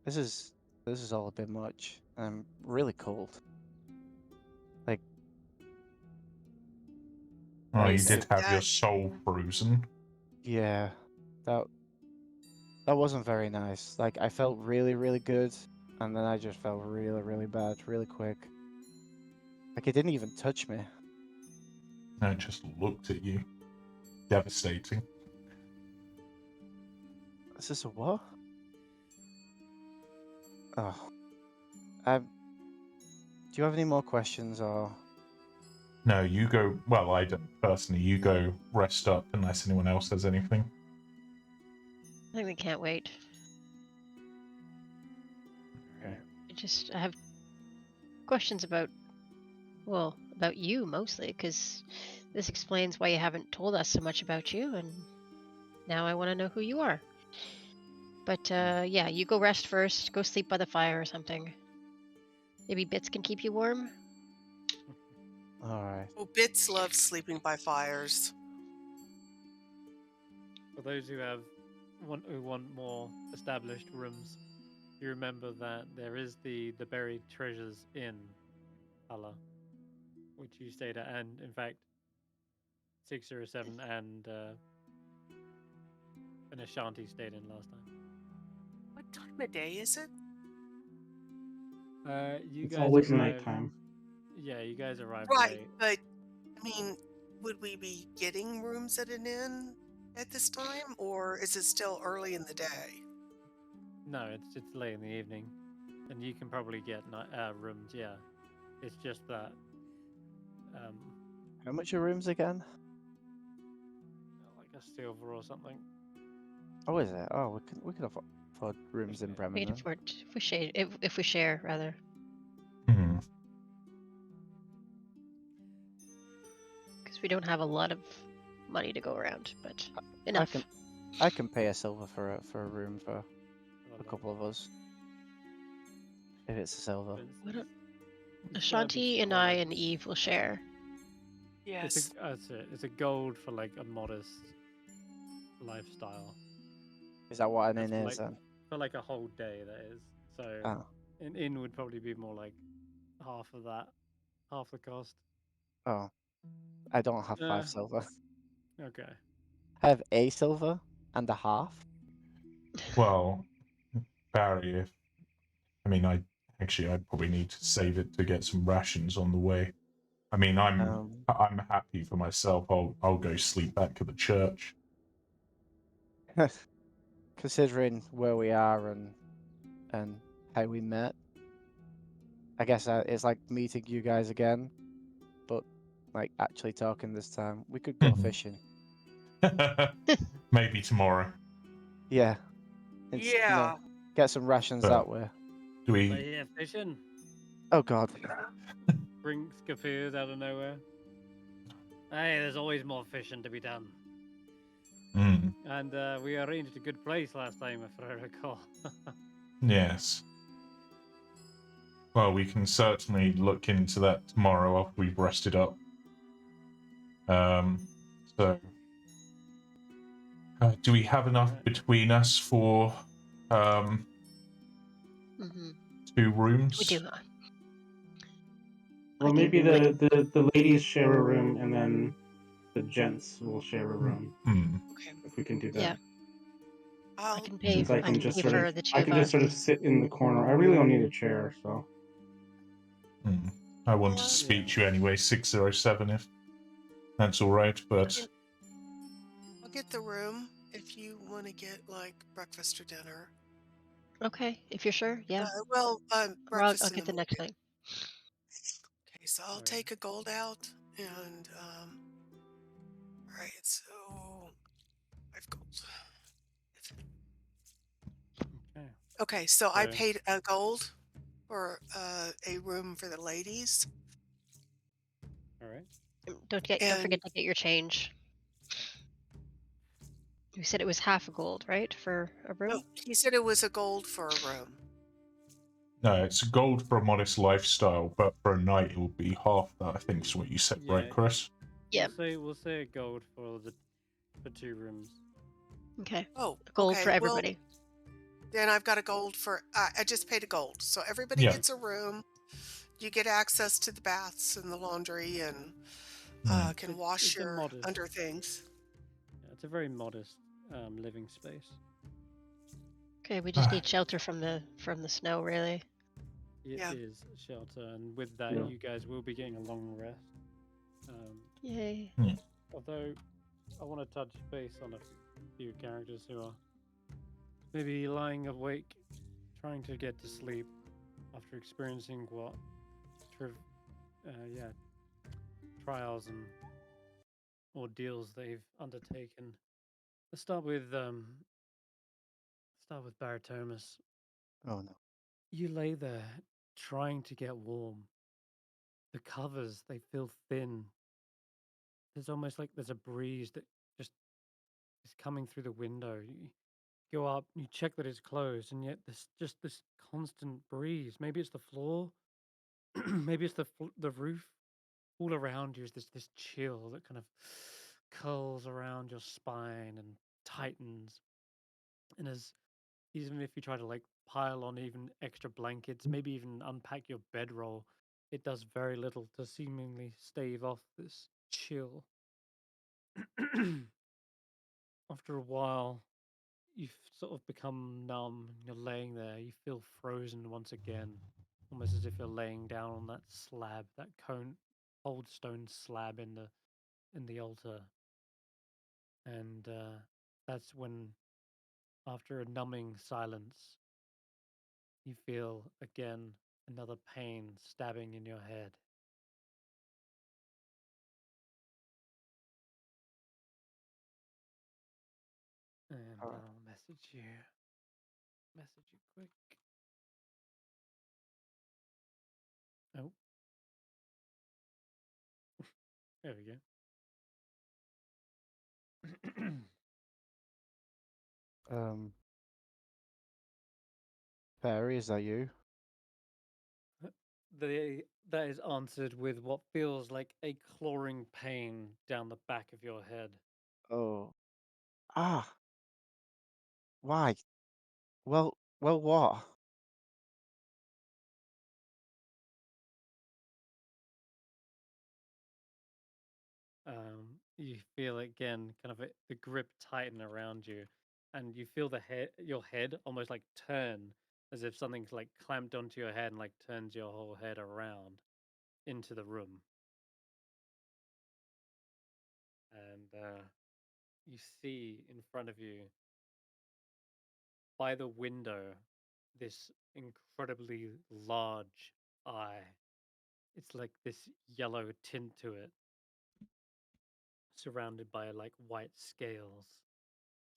Speaker 1: This is all a bit much. I'm really cold. Like,
Speaker 5: Oh, you
Speaker 6: Is
Speaker 5: did have your
Speaker 6: that
Speaker 5: soul frozen.
Speaker 1: yeah, that wasn't very nice. Like, I felt really, really good, and then I just felt really, really bad, really quick. Like, it didn't even touch me.
Speaker 5: No, it just looked at you. Devastating.
Speaker 1: Is this a what? Oh. Do you have any more questions, or?
Speaker 5: No, you go. Well, I don't personally. You go rest up unless anyone else has anything.
Speaker 3: I think we can't wait.
Speaker 2: Okay.
Speaker 3: I have questions about you mostly, because this explains why you haven't told us so much about you, and now I want to know who you are. But yeah, you go rest first. Go sleep by the fire or something. Maybe Bits can keep you warm.
Speaker 1: All right.
Speaker 6: Oh, Bits loves sleeping by fires.
Speaker 2: For those who want more established rooms, you remember that there is the buried treasures in Hulla, which you stayed at, and in fact, 607 and an Ashanti stayed in last time.
Speaker 6: What time of day is it?
Speaker 2: You
Speaker 4: It's
Speaker 2: guys
Speaker 4: always
Speaker 2: arrived.
Speaker 4: nighttime.
Speaker 2: Yeah, you guys arrived
Speaker 6: Right,
Speaker 2: late.
Speaker 6: but I mean, would we be getting rooms at an inn at this time, or is it still early in the day?
Speaker 2: No, it's late in the evening, and you can probably get rooms. Yeah, it's just that.
Speaker 1: How much are rooms again?
Speaker 2: Like a silver or something.
Speaker 1: Oh, is it? Oh, we can afford rooms in Bremen.
Speaker 3: We can
Speaker 1: then.
Speaker 3: afford if we share rather.
Speaker 5: Hmm.
Speaker 3: Because we don't have a lot of money to go around, but enough.
Speaker 1: I can pay a silver for a room for a couple of us. If it's a silver.
Speaker 3: Ashanti and I and Eve will share.
Speaker 6: Yes.
Speaker 2: It's a gold for like a modest lifestyle.
Speaker 1: Is that what an
Speaker 2: That's
Speaker 1: inn
Speaker 2: for
Speaker 1: is
Speaker 2: like,
Speaker 1: then?
Speaker 2: for like a whole day, that is. So
Speaker 1: Oh.
Speaker 2: an inn would probably be more like half of that, half the cost.
Speaker 1: Oh. I don't have 5 silver.
Speaker 2: Okay.
Speaker 1: I have a silver and a half.
Speaker 5: Well, Barry, I'd probably need to save it to get some rations on the way. I mean,
Speaker 1: Um,
Speaker 5: I'm happy for myself. I'll go sleep back at the church.
Speaker 1: considering where we are and how we met, I guess it's like meeting you guys again, but like actually talking this time. We could go
Speaker 5: Mhm.
Speaker 1: fishing.
Speaker 5: Maybe tomorrow.
Speaker 1: Yeah.
Speaker 6: Yeah.
Speaker 1: Get some rations
Speaker 5: But
Speaker 1: that way.
Speaker 5: do
Speaker 2: So
Speaker 5: we?
Speaker 2: yeah, fishing.
Speaker 1: Oh God.
Speaker 2: Brinks appears out of nowhere. Hey, there's always more fishing to be done.
Speaker 5: Mm,
Speaker 2: And we arranged a good place last time, if I recall.
Speaker 5: yes. Well, we can certainly look into that tomorrow after we've rested up. So, do we have enough
Speaker 2: Alright.
Speaker 5: between us for
Speaker 3: Mm-hmm.
Speaker 5: 2 rooms?
Speaker 3: We do.
Speaker 4: Well, maybe the ladies share a room, and then the gents will share a room. If we can do that.
Speaker 3: Yeah. I
Speaker 6: I'll
Speaker 3: can pay.
Speaker 4: Since I
Speaker 3: I
Speaker 4: can
Speaker 3: can
Speaker 4: just
Speaker 3: pay
Speaker 4: sort
Speaker 3: for
Speaker 4: of,
Speaker 3: the two
Speaker 4: I
Speaker 3: of
Speaker 4: can just
Speaker 3: us.
Speaker 4: sort of sit in the corner. I really don't need a chair, so.
Speaker 5: I wanted to
Speaker 6: Well,
Speaker 5: speak to you anyway, 607, if that's all right. But
Speaker 6: I'll get the room if you want to get like breakfast or dinner.
Speaker 3: Okay, if you're sure. Yeah.
Speaker 6: Well,
Speaker 3: Or I'll
Speaker 6: breakfast in
Speaker 3: get
Speaker 6: the
Speaker 3: the next
Speaker 6: morning.
Speaker 3: night.
Speaker 6: Okay, so I'll
Speaker 2: Right.
Speaker 6: take a gold out and right, so 5 gold.
Speaker 2: Okay.
Speaker 6: Okay, so I
Speaker 2: So-
Speaker 6: paid a gold for a room for the ladies.
Speaker 2: Alright.
Speaker 3: Don't
Speaker 6: And
Speaker 3: forget to get your change. You said it was half a gold, right, for a room?
Speaker 6: oh, he said it was a gold for a room.
Speaker 5: no, it's gold for a modest lifestyle, but for a night it will be half that, I think is what you said, right,
Speaker 2: Yeah.
Speaker 5: Chris?
Speaker 3: Yeah.
Speaker 2: We'll say a gold for the 2 rooms.
Speaker 3: Okay.
Speaker 6: Oh,
Speaker 3: A gold
Speaker 6: okay.
Speaker 3: for
Speaker 6: Well,
Speaker 3: everybody.
Speaker 6: then I've got a gold for. I just paid a gold, so everybody
Speaker 5: Yeah.
Speaker 6: gets a room. You get access to the baths and the laundry, and can wash
Speaker 2: It's a
Speaker 6: your
Speaker 2: modest.
Speaker 6: under things.
Speaker 2: Yeah, it's a very modest living space.
Speaker 3: Okay, we just need shelter from the snow, really.
Speaker 2: It
Speaker 6: Yeah.
Speaker 2: is shelter, and with that,
Speaker 4: Yeah.
Speaker 2: you guys will be getting a long rest.
Speaker 3: Yay.
Speaker 2: Although, I want to touch base on a few characters who are maybe lying awake, trying to get to sleep after experiencing what, trials and ordeals they've undertaken. Let's start with Barritomus.
Speaker 1: Oh no.
Speaker 2: You lay there trying to get warm. The covers, they feel thin. There's almost like there's a breeze that just is coming through the window. You go up, you check that it's closed, and yet there's just this constant breeze. Maybe it's the floor, maybe it's the roof. All around you is this chill that kind of curls around your spine and tightens. And as even if you try to like pile on even extra blankets, maybe even unpack your bedroll, it does very little to seemingly stave off this chill. After a while, you've sort of become numb. You're laying there. You feel frozen once again, almost as if you're laying down on that slab, that cold stone slab in the altar. And that's when, after a numbing silence, you feel again another pain stabbing in your head. And
Speaker 1: Alright.
Speaker 2: I'll message you quick. Oh, there we go.
Speaker 1: Barry, is that you?
Speaker 2: That is answered with what feels like a clawing pain down the back of your head.
Speaker 1: Oh. Ah. Why? Well, what?
Speaker 2: You feel again kind of the grip tighten around you, and you feel your head almost like turn as if something's like clamped onto your head and like turns your whole head around into the room. and you see in front of you, by the window, this incredibly large eye. It's like this yellow tint to it, surrounded by like white scales,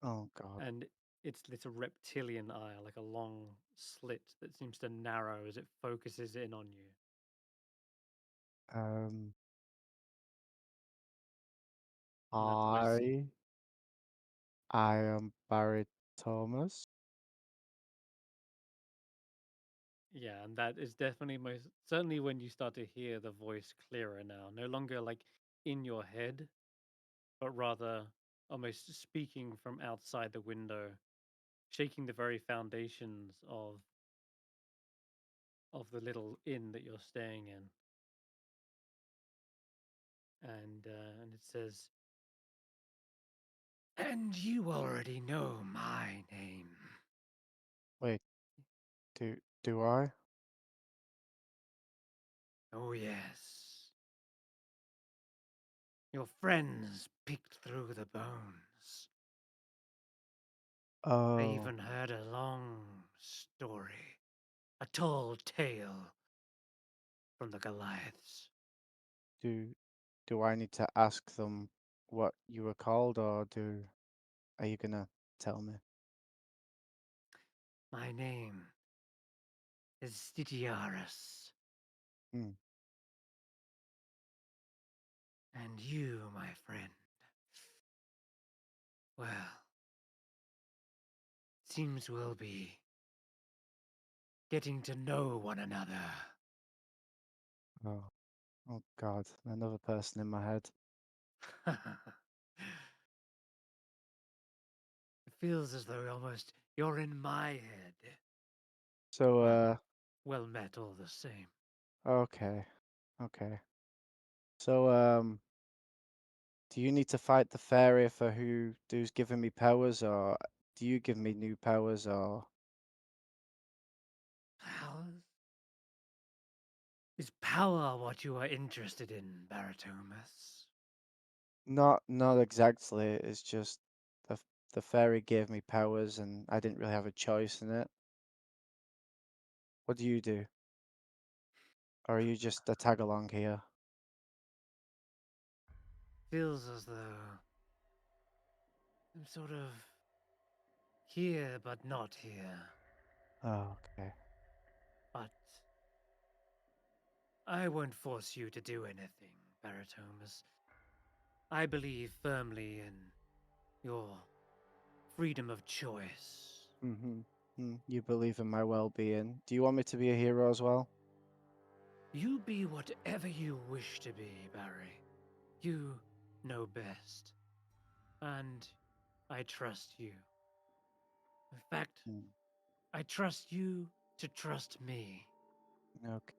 Speaker 1: Oh God.
Speaker 2: and it's a reptilian eye, like a long slit that seems to narrow as it focuses in on you.
Speaker 1: Um,
Speaker 2: And that voice,
Speaker 1: I I am Barritomus.
Speaker 2: yeah, and that is definitely most certainly when you start to hear the voice clearer now, no longer like in your head, but rather almost speaking from outside the window, shaking the very foundations of the little inn that you're staying in. And it says, "And you already know my name."
Speaker 1: Wait, do I?
Speaker 2: Oh yes, your friends picked through the bones. I
Speaker 1: Oh,
Speaker 2: even heard a long story, a tall tale from the Goliaths.
Speaker 1: do do I need to ask them what you were called, or are you gonna tell me?
Speaker 2: My name is Stygiaris,
Speaker 1: Hmm.
Speaker 2: and you, my friend, well, seems we'll be getting to know one another.
Speaker 1: Oh, oh God, another person in my head.
Speaker 2: It feels as though almost you're in my head.
Speaker 1: So,
Speaker 2: Well, well met all the same.
Speaker 1: okay, okay. So, do you need to fight the fairy for who's giving me powers, or do you give me new powers, or
Speaker 2: Powers? Is power what you are interested in, Barritomus?
Speaker 1: not exactly? It's just the fairy gave me powers, and I didn't really have a choice in it. What do you do? Or are you just a tag along here?
Speaker 2: Feels as though I'm sort of here but not here.
Speaker 1: Oh, okay.
Speaker 2: But I won't force you to do anything, Barritomus. I believe firmly in your freedom of choice.
Speaker 1: Mm-hmm. You believe in my well-being. Do you want me to be a hero as well?
Speaker 2: You be whatever you wish to be, Barry. You know best. And I trust you. In fact,
Speaker 1: Mm,
Speaker 2: I trust you to trust me.
Speaker 1: okay.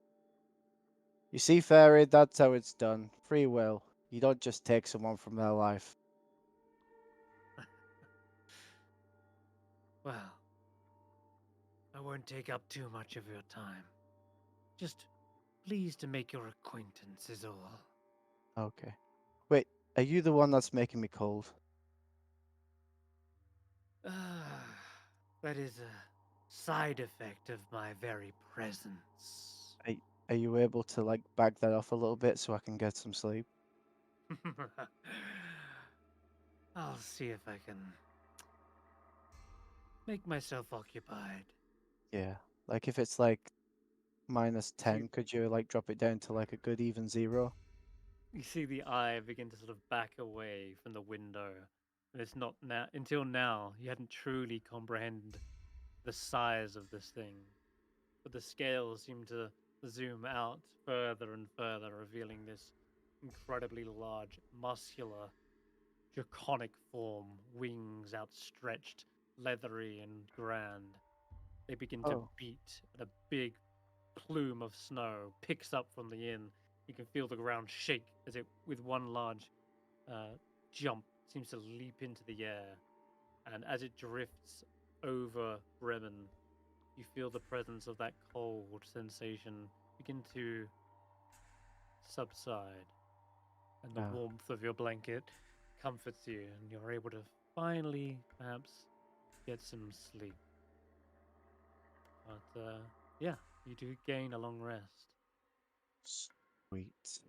Speaker 1: You see, fairy, that's how it's done. Free will. You don't just take someone from their life.
Speaker 2: Well, I won't take up too much of your time. Just pleased to make your acquaintance is all.
Speaker 1: Okay. Wait, are you the one that's making me cold?
Speaker 2: Ah, that is a side effect of my very presence.
Speaker 1: Are, are you able to like bag that off a little bit so I can get some sleep?
Speaker 2: I'll see if I can make myself occupied.
Speaker 1: Yeah. Like if it's like minus
Speaker 2: You see,
Speaker 1: 10, could you like drop it down to like a good even 0?
Speaker 2: you see the eye begin to sort of back away from the window. And it's not now, until now, you hadn't truly comprehended the size of this thing. But the scales seem to zoom out further and further, revealing this incredibly large, muscular, draconic form, wings outstretched, leathery and grand. They begin to
Speaker 1: Oh.
Speaker 2: beat, and a big plume of snow picks up from the inn. You can feel the ground shake as it, with one large uh, jump, seems to leap into the air. And as it drifts over Bremen, you feel the presence of that cold sensation begin to subside, and the
Speaker 1: Ah.
Speaker 2: warmth of your blanket comforts you, and you're able to finally, perhaps, get some sleep. But yeah, you do gain a long rest.
Speaker 1: Sweet.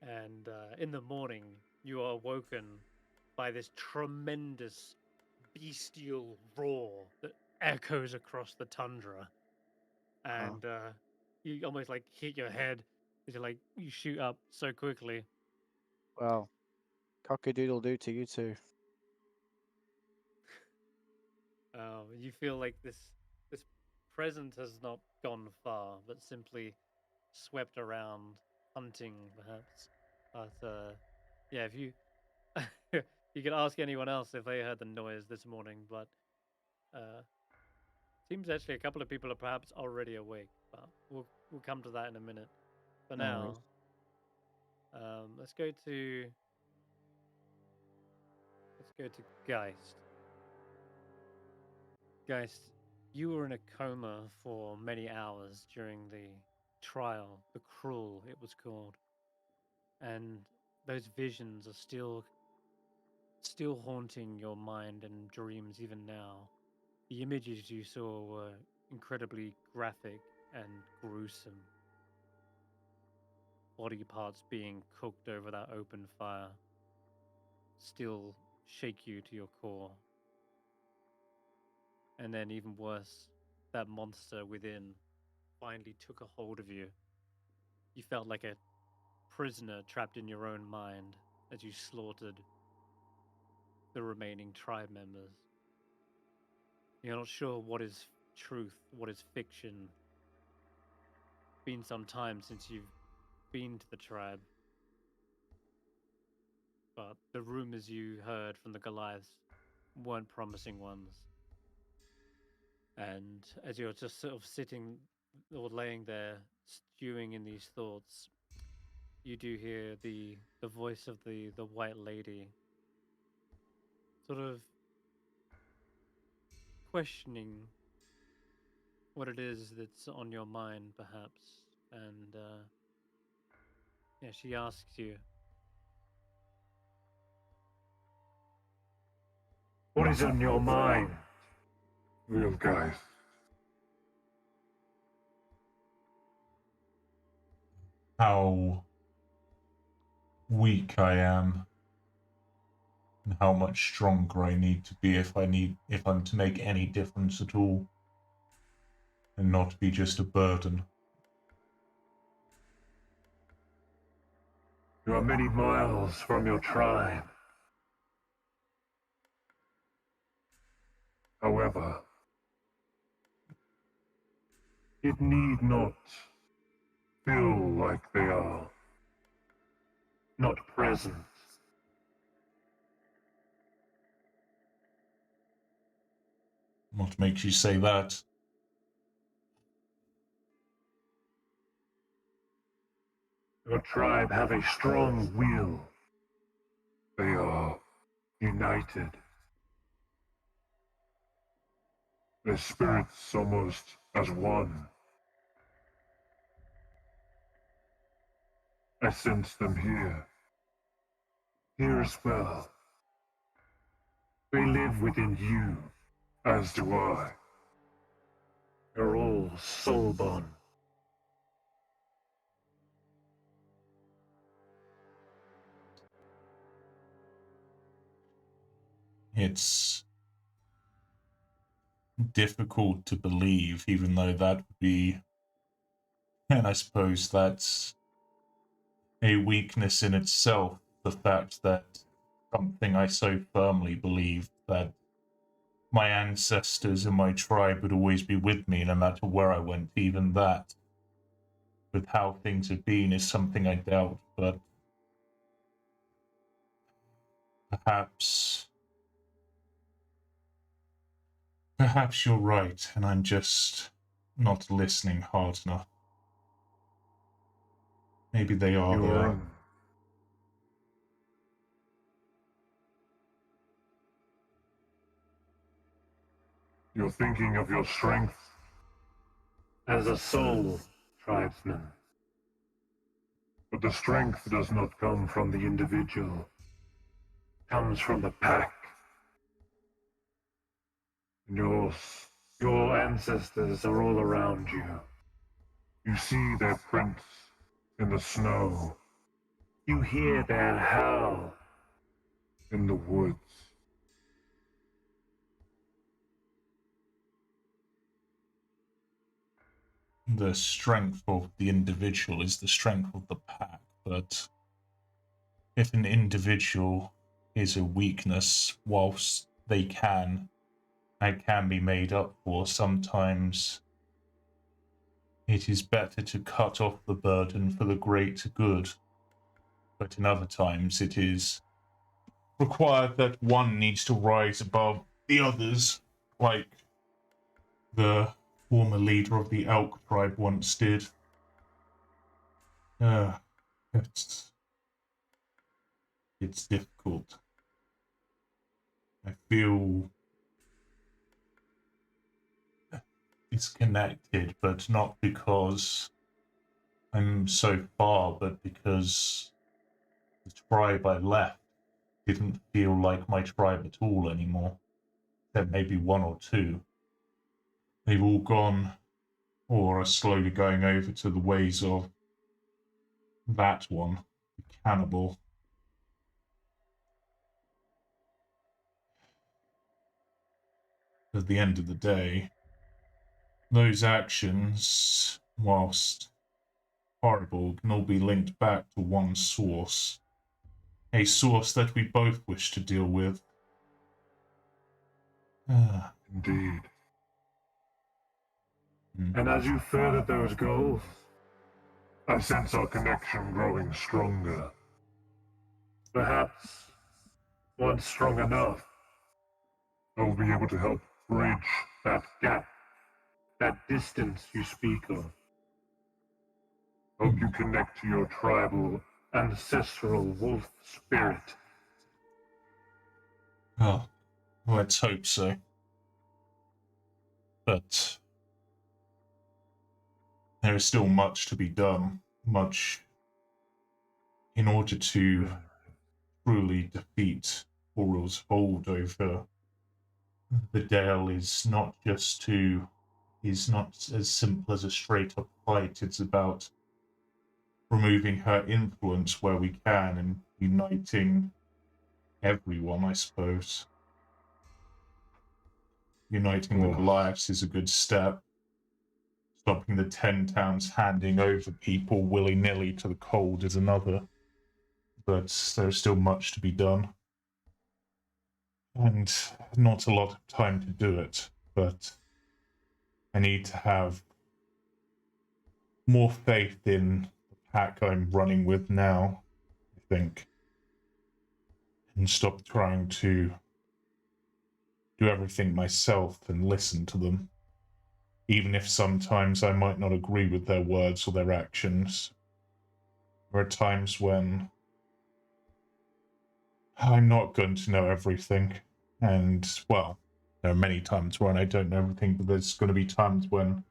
Speaker 2: And in the morning, you are awoken by this tremendous bestial roar that echoes across the tundra. And you almost like hit your head as you shoot up so quickly.
Speaker 1: Well, cock-a-doodle-doo to you too.
Speaker 2: You feel like this present has not gone far, but simply swept around hunting, perhaps. But yeah, if you you could ask anyone else if they heard the noise this morning, but seems actually a couple of people are perhaps already awake. But we'll come to that in a minute. For
Speaker 1: No
Speaker 2: now,
Speaker 1: worries.
Speaker 2: let's go to Geist. Geist, you were in a coma for many hours during the trial, the cruel it was called, and those visions are still haunting your mind and dreams even now. The images you saw were incredibly graphic and gruesome. Body parts being cooked over that open fire still shake you to your core. And then, even worse, that monster within finally took a hold of you. You felt like a prisoner trapped in your own mind as you slaughtered the remaining tribe members. You're not sure what is truth, what is fiction. It's been some time since you've been to the tribe. But the rumors you heard from the Goliaths weren't promising ones. And as you're just sort of sitting or laying there, stewing in these thoughts, you do hear the voice of the white lady sort of questioning what it is that's on your mind, perhaps. And yeah, she asks you,
Speaker 7: "What is on your mind?"
Speaker 8: Wealgeist.
Speaker 5: How weak I am, and how much stronger I need to be if I'm to make any difference at all, and not be just a burden.
Speaker 7: "You are many miles from your tribe. However, it need not feel like they are not present.
Speaker 5: What makes you say that?
Speaker 7: Your tribe have a strong will.
Speaker 8: They are
Speaker 7: United.
Speaker 8: their spirits almost as one. I sense them here.
Speaker 7: Here as well. They live within you.
Speaker 8: As do I.
Speaker 7: You're all soul-born.
Speaker 5: It's difficult to believe, even though that would be, and I suppose that's a weakness in itself, the fact that something I so firmly believed, that my ancestors and my tribe would always be with me no matter where I went, even that, with how things have been, is something I doubt, but perhaps you're right, and I'm just not listening hard enough. Maybe they are there.
Speaker 8: You're thinking of your strength.
Speaker 7: As a soul tribesman,
Speaker 8: the strength does not come from the individual. It comes from the pack. And your ancestors are all around you. You see their prints in the snow. You hear their howl in the woods.
Speaker 5: The strength of the individual is the strength of the pack, but if an individual is a weakness, whilst it can be made up for, sometimes it is better to cut off the burden for the greater good. But in other times, it is required that one needs to rise above the others, like the former leader of the Elk tribe once did. It's difficult. I feel disconnected, but not because I'm so far, but because the tribe I left didn't feel like my tribe at all anymore. Except maybe one or two. They've all gone, or are slowly going over to the ways of that one, the cannibal. At the end of the day, those actions, whilst horrible, can all be linked back to one source. A source that we both wish to deal with.
Speaker 8: Indeed. And as you further those goals, I sense our connection growing stronger. Perhaps, once strong enough, I will be able to help bridge that gap, that distance you speak of. Help you connect to your tribal, ancestral wolf spirit.
Speaker 5: Oh, let's hope so. But there is still much to be done, much in order to truly defeat Oral's hold over the Dale is not as simple as a straight up fight. It's about removing her influence where we can and uniting everyone, I suppose. Uniting the Goliaths is a good step. Stopping the 10 towns handing over people willy-nilly to the cold is another. But there's still much to be done. And not a lot of time to do it, but I need to have more faith in the pack I'm running with now, I think. And stop trying to do everything myself and listen to them. Even if sometimes I might not agree with their words or their actions. There are times when I'm not going to know everything. And, well, there are many times when I don't know everything, but there's going to be times when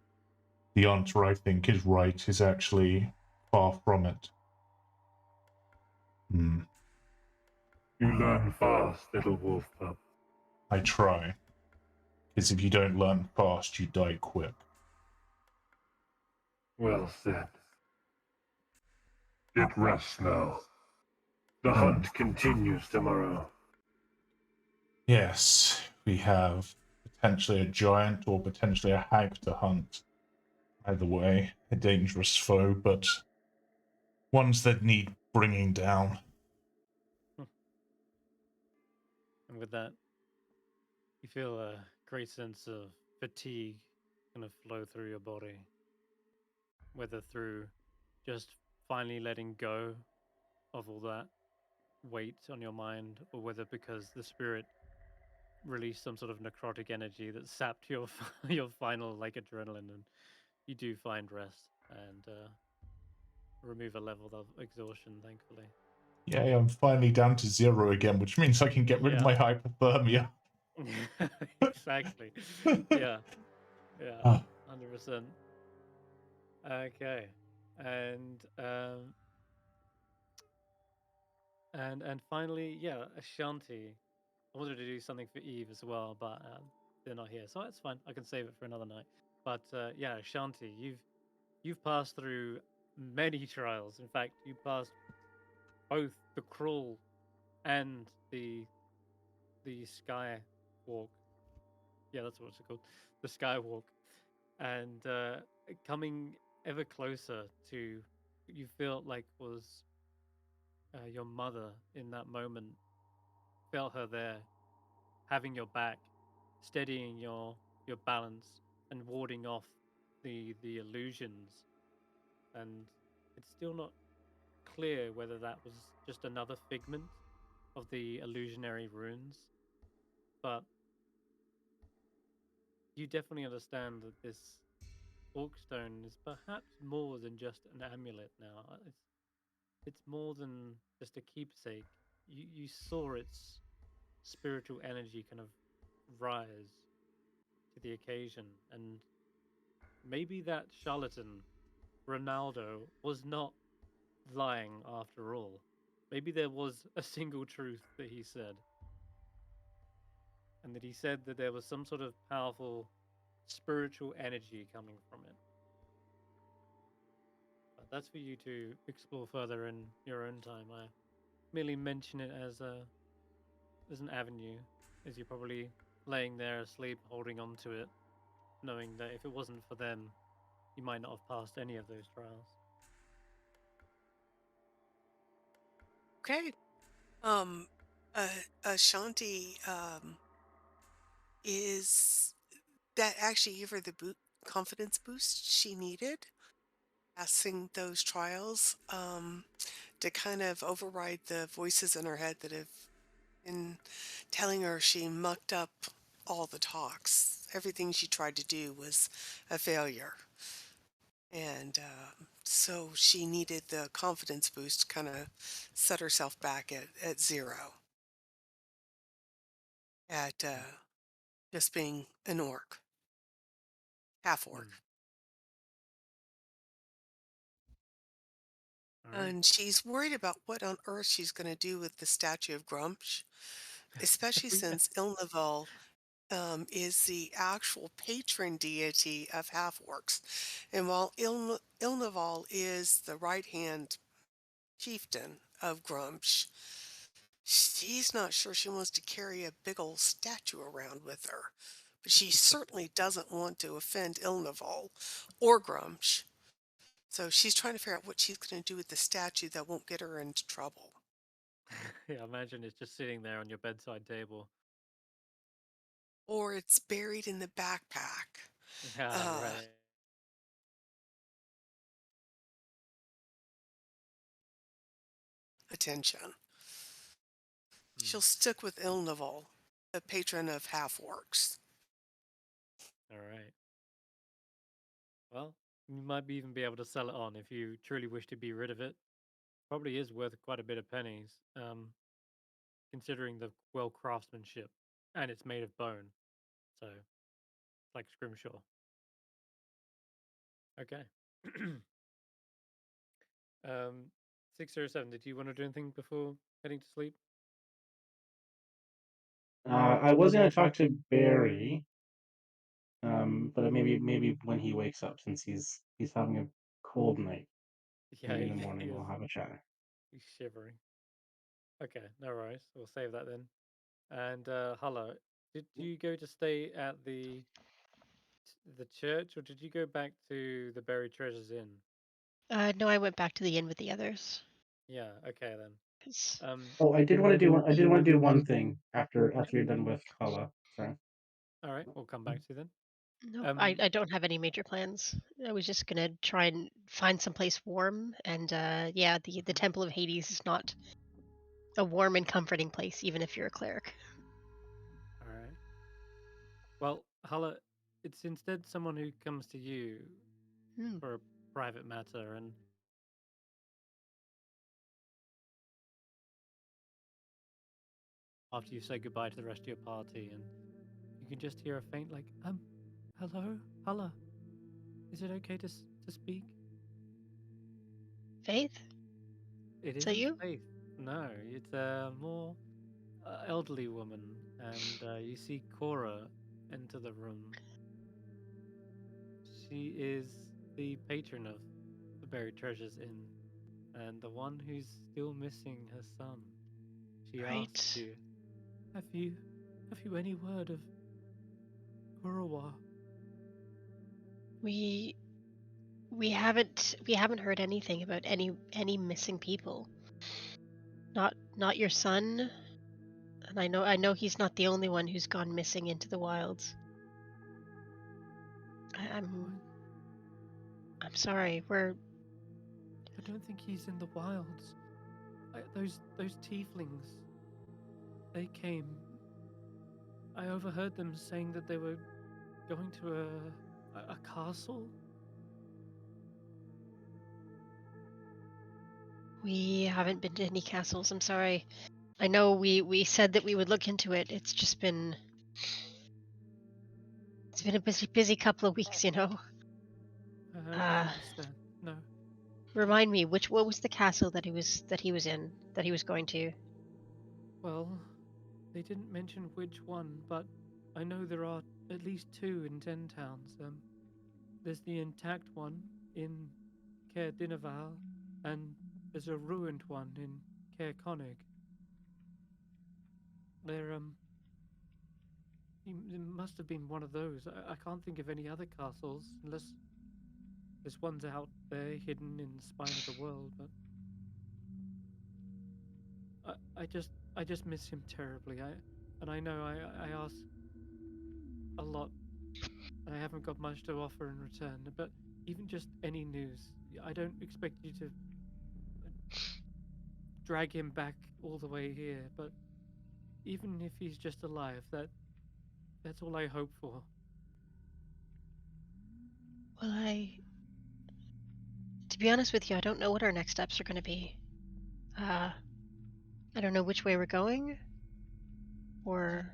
Speaker 5: the answer I think is right is actually far from it.
Speaker 8: You learn fast, little wolf pup.
Speaker 5: I try. Because if you don't learn fast, you die quick.
Speaker 8: Well said. Get rest now. The hunt continues tomorrow.
Speaker 5: Yes, we have potentially a giant or potentially a hag to hunt. Either way, a dangerous foe, but ones that need bringing down.
Speaker 2: And with that, you feel a great sense of fatigue kind of flow through your body. Whether through just finally letting go of all that weight on your mind, or whether because the spirit released some sort of necrotic energy that sapped your your final like adrenaline, and you do find rest and remove a level of exhaustion, thankfully.
Speaker 5: Yay, I'm finally down to 0 again, which means I can get rid of my hypothermia.
Speaker 2: Exactly. Yeah. 100%. Okay. And And finally, yeah, Ashanti. I wanted to do something for Eve as well, but they're not here, so that's fine. I can save it for another night. But yeah, Ashanti, you've passed through many trials. In fact, you passed both the crawl and the sky walk. Yeah, that's what it's called, the sky walk, and coming ever closer to you felt like was your mother in that moment. Felt her there, having your back, steadying your balance, and warding off the illusions. And it's still not clear whether that was just another figment of the illusionary runes, but you definitely understand that this orc stone is perhaps more than just an amulet now. It's more than just a keepsake. You saw its spiritual energy kind of rise to the occasion, and maybe that charlatan Ronaldo was not lying after all. Maybe there was a single truth that he said, and that he said that there was some sort of powerful spiritual energy coming from it. But that's for you to explore further in your own time. I merely mention it as an avenue, as you're probably laying there asleep, holding on to it, knowing that if it wasn't for them, you might not have passed any of those trials.
Speaker 6: Okay. Ashanti, is that actually give her the confidence boost she needed? Passing those trials, to kind of override the voices in her head that have been telling her she mucked up all the talks. Everything she tried to do was a failure. And so she needed the confidence boost to kind of set herself back at zero, at just being an orc, half orc.
Speaker 2: All right.
Speaker 6: And she's worried about what on earth she's going to do with the statue of Grumsh, especially
Speaker 2: Oh, yeah.
Speaker 6: since Ilnaval is the actual patron deity of half-orcs. And while Ilnaval is the right-hand chieftain of Grumsh, she's not sure she wants to carry a big old statue around with her. But she certainly doesn't want to offend Ilnaval or Grumsh. So she's trying to figure out what she's going to do with the statue that won't get her into trouble.
Speaker 2: Yeah, imagine it's just sitting there on your bedside table.
Speaker 6: Or it's buried in the backpack.
Speaker 2: Yeah,
Speaker 6: Uh,
Speaker 2: right.
Speaker 6: Attention. She'll
Speaker 2: Hmm.
Speaker 6: stick with Ilnaval, the patron of half-orcs.
Speaker 2: All right. Well, you might even be able to sell it on if you truly wish to be rid of it. Probably is worth quite a bit of pennies, considering the well craftsmanship, and it's made of bone, so it's like scrimshaw. Okay. 607. Did you want to do anything before heading to sleep?
Speaker 4: I was gonna talk to Barry, but maybe when he wakes up, since he's having a cold night.
Speaker 2: Yeah,
Speaker 4: Maybe in the
Speaker 2: he
Speaker 4: morning we'll
Speaker 2: is.
Speaker 4: have a chat.
Speaker 2: He's shivering. Okay, no worries. We'll save that then. And Hulla, did you go to stay at the church, or did you go back to the Buried Treasures Inn?
Speaker 3: No, I went back to the inn with the others.
Speaker 2: Yeah. Okay then.
Speaker 3: 'Cause-
Speaker 4: Oh, I did want to do one thing after you're done with Hulla. Sorry.
Speaker 2: All right, we'll come back to you then.
Speaker 3: Nope, I don't have any major plans. I was just gonna try and find someplace warm, and yeah, the Temple of Hades is not a warm and comforting place, even if you're a cleric.
Speaker 2: All right. Well, Hulla, it's instead someone who comes to you
Speaker 3: Hmm.
Speaker 2: for a private matter, and after you say goodbye to the rest of your party, and you can just hear a faint like, hello, Hulla. Is it okay to speak?
Speaker 3: Faith,
Speaker 2: It
Speaker 3: is that
Speaker 2: isn't
Speaker 3: you?
Speaker 2: Faith. No, it's a more elderly woman, and you see Cora enter the room. She is the patron of the Barri Treasures Inn, and the one who's still missing her son. She asks
Speaker 3: Right.
Speaker 2: you, have you any word of Urawa?
Speaker 3: We haven't heard anything about any missing people. Not your son, and I know he's not the only one who's gone missing into the wilds. I'm sorry.
Speaker 2: I don't think he's in the wilds. Those tieflings. They came. I overheard them saying that they were going to a castle.
Speaker 3: We haven't been to any castles. I'm sorry. I know we said that we would look into it. It's just been a busy couple of weeks, you know.
Speaker 2: I understand. No.
Speaker 3: Remind me, what was the castle that he was going to?
Speaker 2: Well, they didn't mention which one, but I know there are at least 2 in 10 towns. There's the intact one in Caer Dineval, and there's a ruined one in Caer Conig. There it must have been one of those. I can't think of any other castles unless there's ones out there hidden in the spine of the world. But I just miss him terribly. I know I ask a lot. I haven't got much to offer in return, but even just any news. I don't expect you to drag him back all the way here, but even if he's just alive, that's all I hope for.
Speaker 3: Well, to be honest with you, I don't know what our next steps are going to be. I don't know which way we're going, or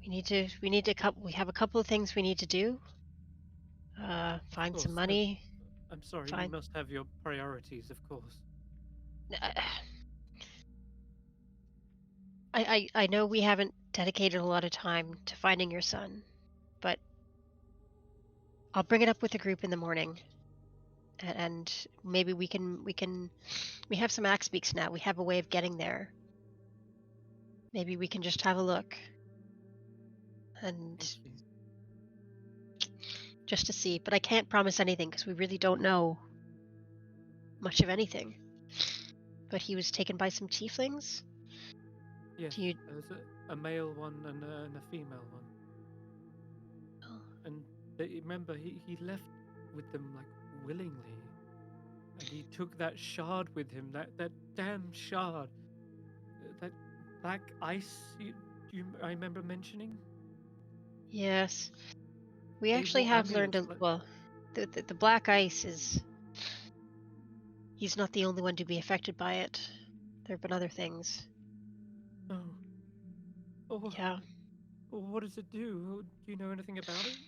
Speaker 3: we have a couple of things we need to do. Find some money.
Speaker 2: I'm sorry, you must have your priorities, of course.
Speaker 3: I know we haven't dedicated a lot of time to finding your son, but I'll bring it up with the group in the morning, and maybe we have some axe beaks now. We have a way of getting there. Maybe we can just have a look, and just to see. But I can't promise anything because we really don't know much of anything. But he was taken by some tieflings.
Speaker 2: Yes, there's a male one and a female one.
Speaker 3: Oh.
Speaker 2: And remember, he left with them like willingly, and he took that shard with him. That damn shard. That black ice. I remember mentioning.
Speaker 3: Yes, we actually have learned well. The black ice is. He's not the only one to be affected by it. There have been other things.
Speaker 2: Oh.
Speaker 3: Yeah.
Speaker 2: Well, what does it do? Do you know anything about it?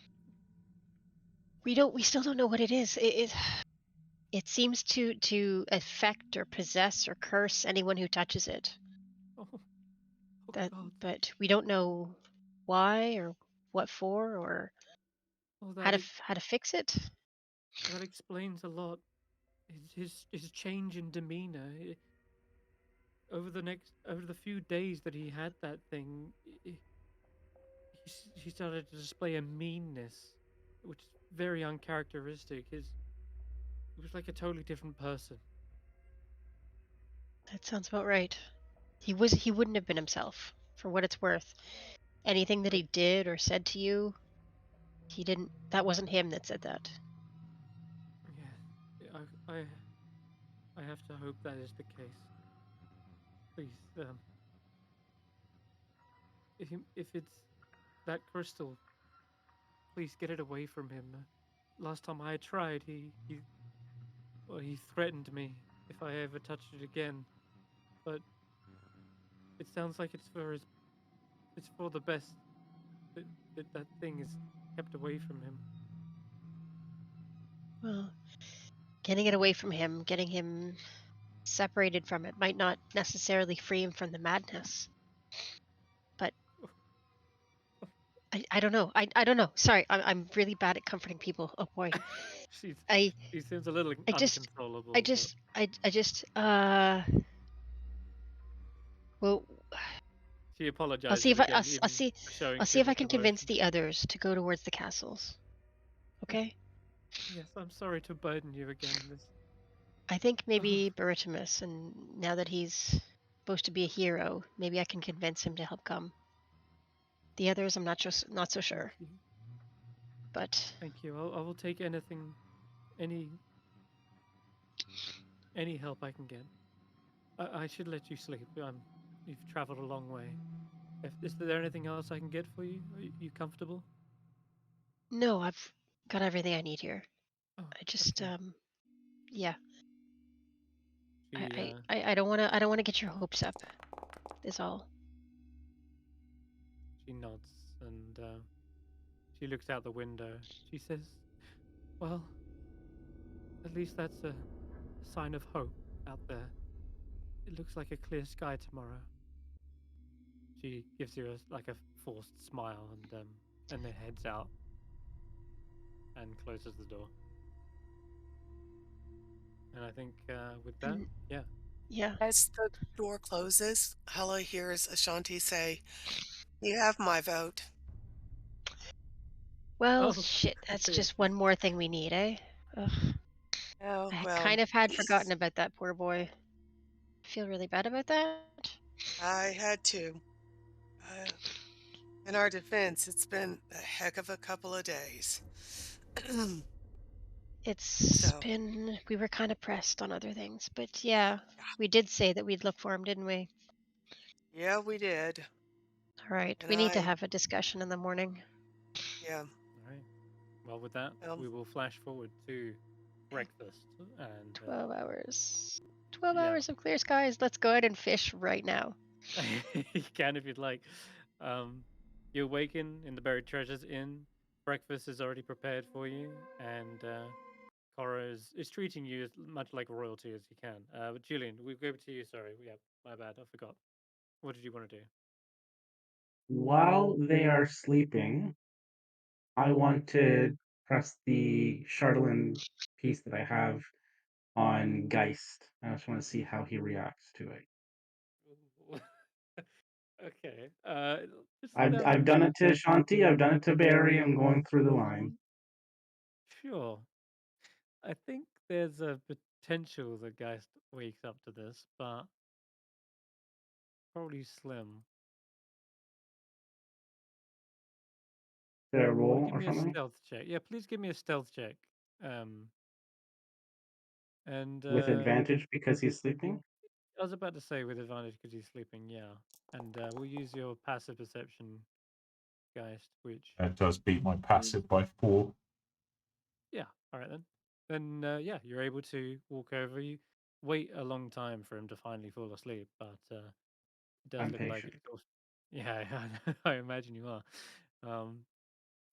Speaker 3: We still don't know what it is. It seems to affect or possess or curse anyone who touches it.
Speaker 2: Oh.
Speaker 3: God. But we don't know why or what for or how to fix it.
Speaker 2: That explains a lot. His change in demeanor. Over the few days that he had that thing, he started to display a meanness, which is very uncharacteristic. He was like a totally different person.
Speaker 3: That sounds about right. He wouldn't have been himself, for what it's worth. Anything that he did or said to you, he didn't. That wasn't him that said that.
Speaker 2: Yeah, I have to hope that is the case. Please, if it's that crystal, please get it away from him. Last time I tried, he threatened me if I ever touched it again. But it sounds like it's for the best that thing is kept away from him.
Speaker 3: Well, getting it away from him, getting him separated from it might not necessarily free him from the madness. But I don't know. I don't know. Sorry, I'm really bad at comforting people. Oh boy.
Speaker 2: She
Speaker 3: I
Speaker 2: seems a little
Speaker 3: I just
Speaker 2: uncontrollable.
Speaker 3: I just well,
Speaker 2: She apologizes
Speaker 3: I'll see if I
Speaker 2: again,
Speaker 3: I'll
Speaker 2: even
Speaker 3: see
Speaker 2: for showing
Speaker 3: I'll see
Speaker 2: too
Speaker 3: if I
Speaker 2: much
Speaker 3: can convince
Speaker 2: emotion.
Speaker 3: the others to go towards the castles. Okay?
Speaker 2: Yes, I'm sorry to burden you again, Miss.
Speaker 3: I think maybe Barritomus, and now that he's supposed to be a hero, maybe I can convince him to help come. The others, I'm not so sure. But
Speaker 2: Thank you. I will take anything, any help I can get. I should let you sleep. You've traveled a long way. Is there anything else I can get for you? Are you comfortable?
Speaker 3: no, I've got everything I need here.
Speaker 2: Oh,
Speaker 3: I just
Speaker 2: okay.
Speaker 3: yeah.
Speaker 2: She
Speaker 3: I don't wanna get your hopes up. Is all.
Speaker 2: she nods and she looks out the window. She says, "Well, at least that's a sign of hope out there. It looks like a clear sky tomorrow." She gives you like a forced smile and then heads out and closes the door. And I think with that,
Speaker 3: And
Speaker 2: yeah.
Speaker 3: yeah.
Speaker 6: As the door closes, Hulla hears Ashanti say, "You have my vote."
Speaker 3: Well,
Speaker 2: Oh,
Speaker 3: shit. That's
Speaker 2: okay.
Speaker 3: just one more thing we need, eh? Ugh.
Speaker 6: Oh,
Speaker 3: I
Speaker 6: well,
Speaker 3: kind of had forgotten about that poor boy. I feel really bad about that.
Speaker 6: I had to. Uh, in our defense, it's been a heck of a couple of days.
Speaker 3: It's
Speaker 6: So,
Speaker 3: been we were kind of pressed on other things, but yeah, we did say that we'd look for him, didn't we?
Speaker 6: yeah, we did.
Speaker 3: All right.
Speaker 6: And
Speaker 3: We need to have a discussion in the morning.
Speaker 6: yeah,
Speaker 2: All right. Well, with that,
Speaker 6: well,
Speaker 2: we will flash forward to breakfast and
Speaker 3: 12 hours. 12
Speaker 2: yeah,
Speaker 3: hours of clear skies. Let's go out and fish right now.
Speaker 2: you can if you'd like. Um, you awaken in the Buried Treasures Inn. Breakfast is already prepared for you, and Cora is treating you as much like royalty as you can. But Julian, we'll go to you. Sorry, yeah, my bad. I forgot. What did you want to do?
Speaker 4: While they are sleeping, I want to press the Charlatan piece that I have on Geist. I just want to see how he reacts to it.
Speaker 2: Ooh. Okay. Just
Speaker 4: I've done it to Ashanti. I've done it to Barri. I'm going through the line.
Speaker 2: sure. I think there's a potential that Geist wakes up to this, but probably slim.
Speaker 4: Did I roll
Speaker 2: Give
Speaker 4: or
Speaker 2: me a
Speaker 4: something?
Speaker 2: stealth check. Yeah, please give me a stealth check. Um, and
Speaker 4: With advantage because he's sleeping?
Speaker 2: I was about to say with advantage because he's sleeping. Yeah, and we'll use your passive perception, Geist, which
Speaker 5: It does beat my passive by 4.
Speaker 2: yeah. All right then. Then yeah, you're able to walk over. You wait a long time for him to finally fall asleep, but it does
Speaker 4: I'm
Speaker 2: look like
Speaker 4: patient.
Speaker 2: it's also yeah. I imagine you are. Um,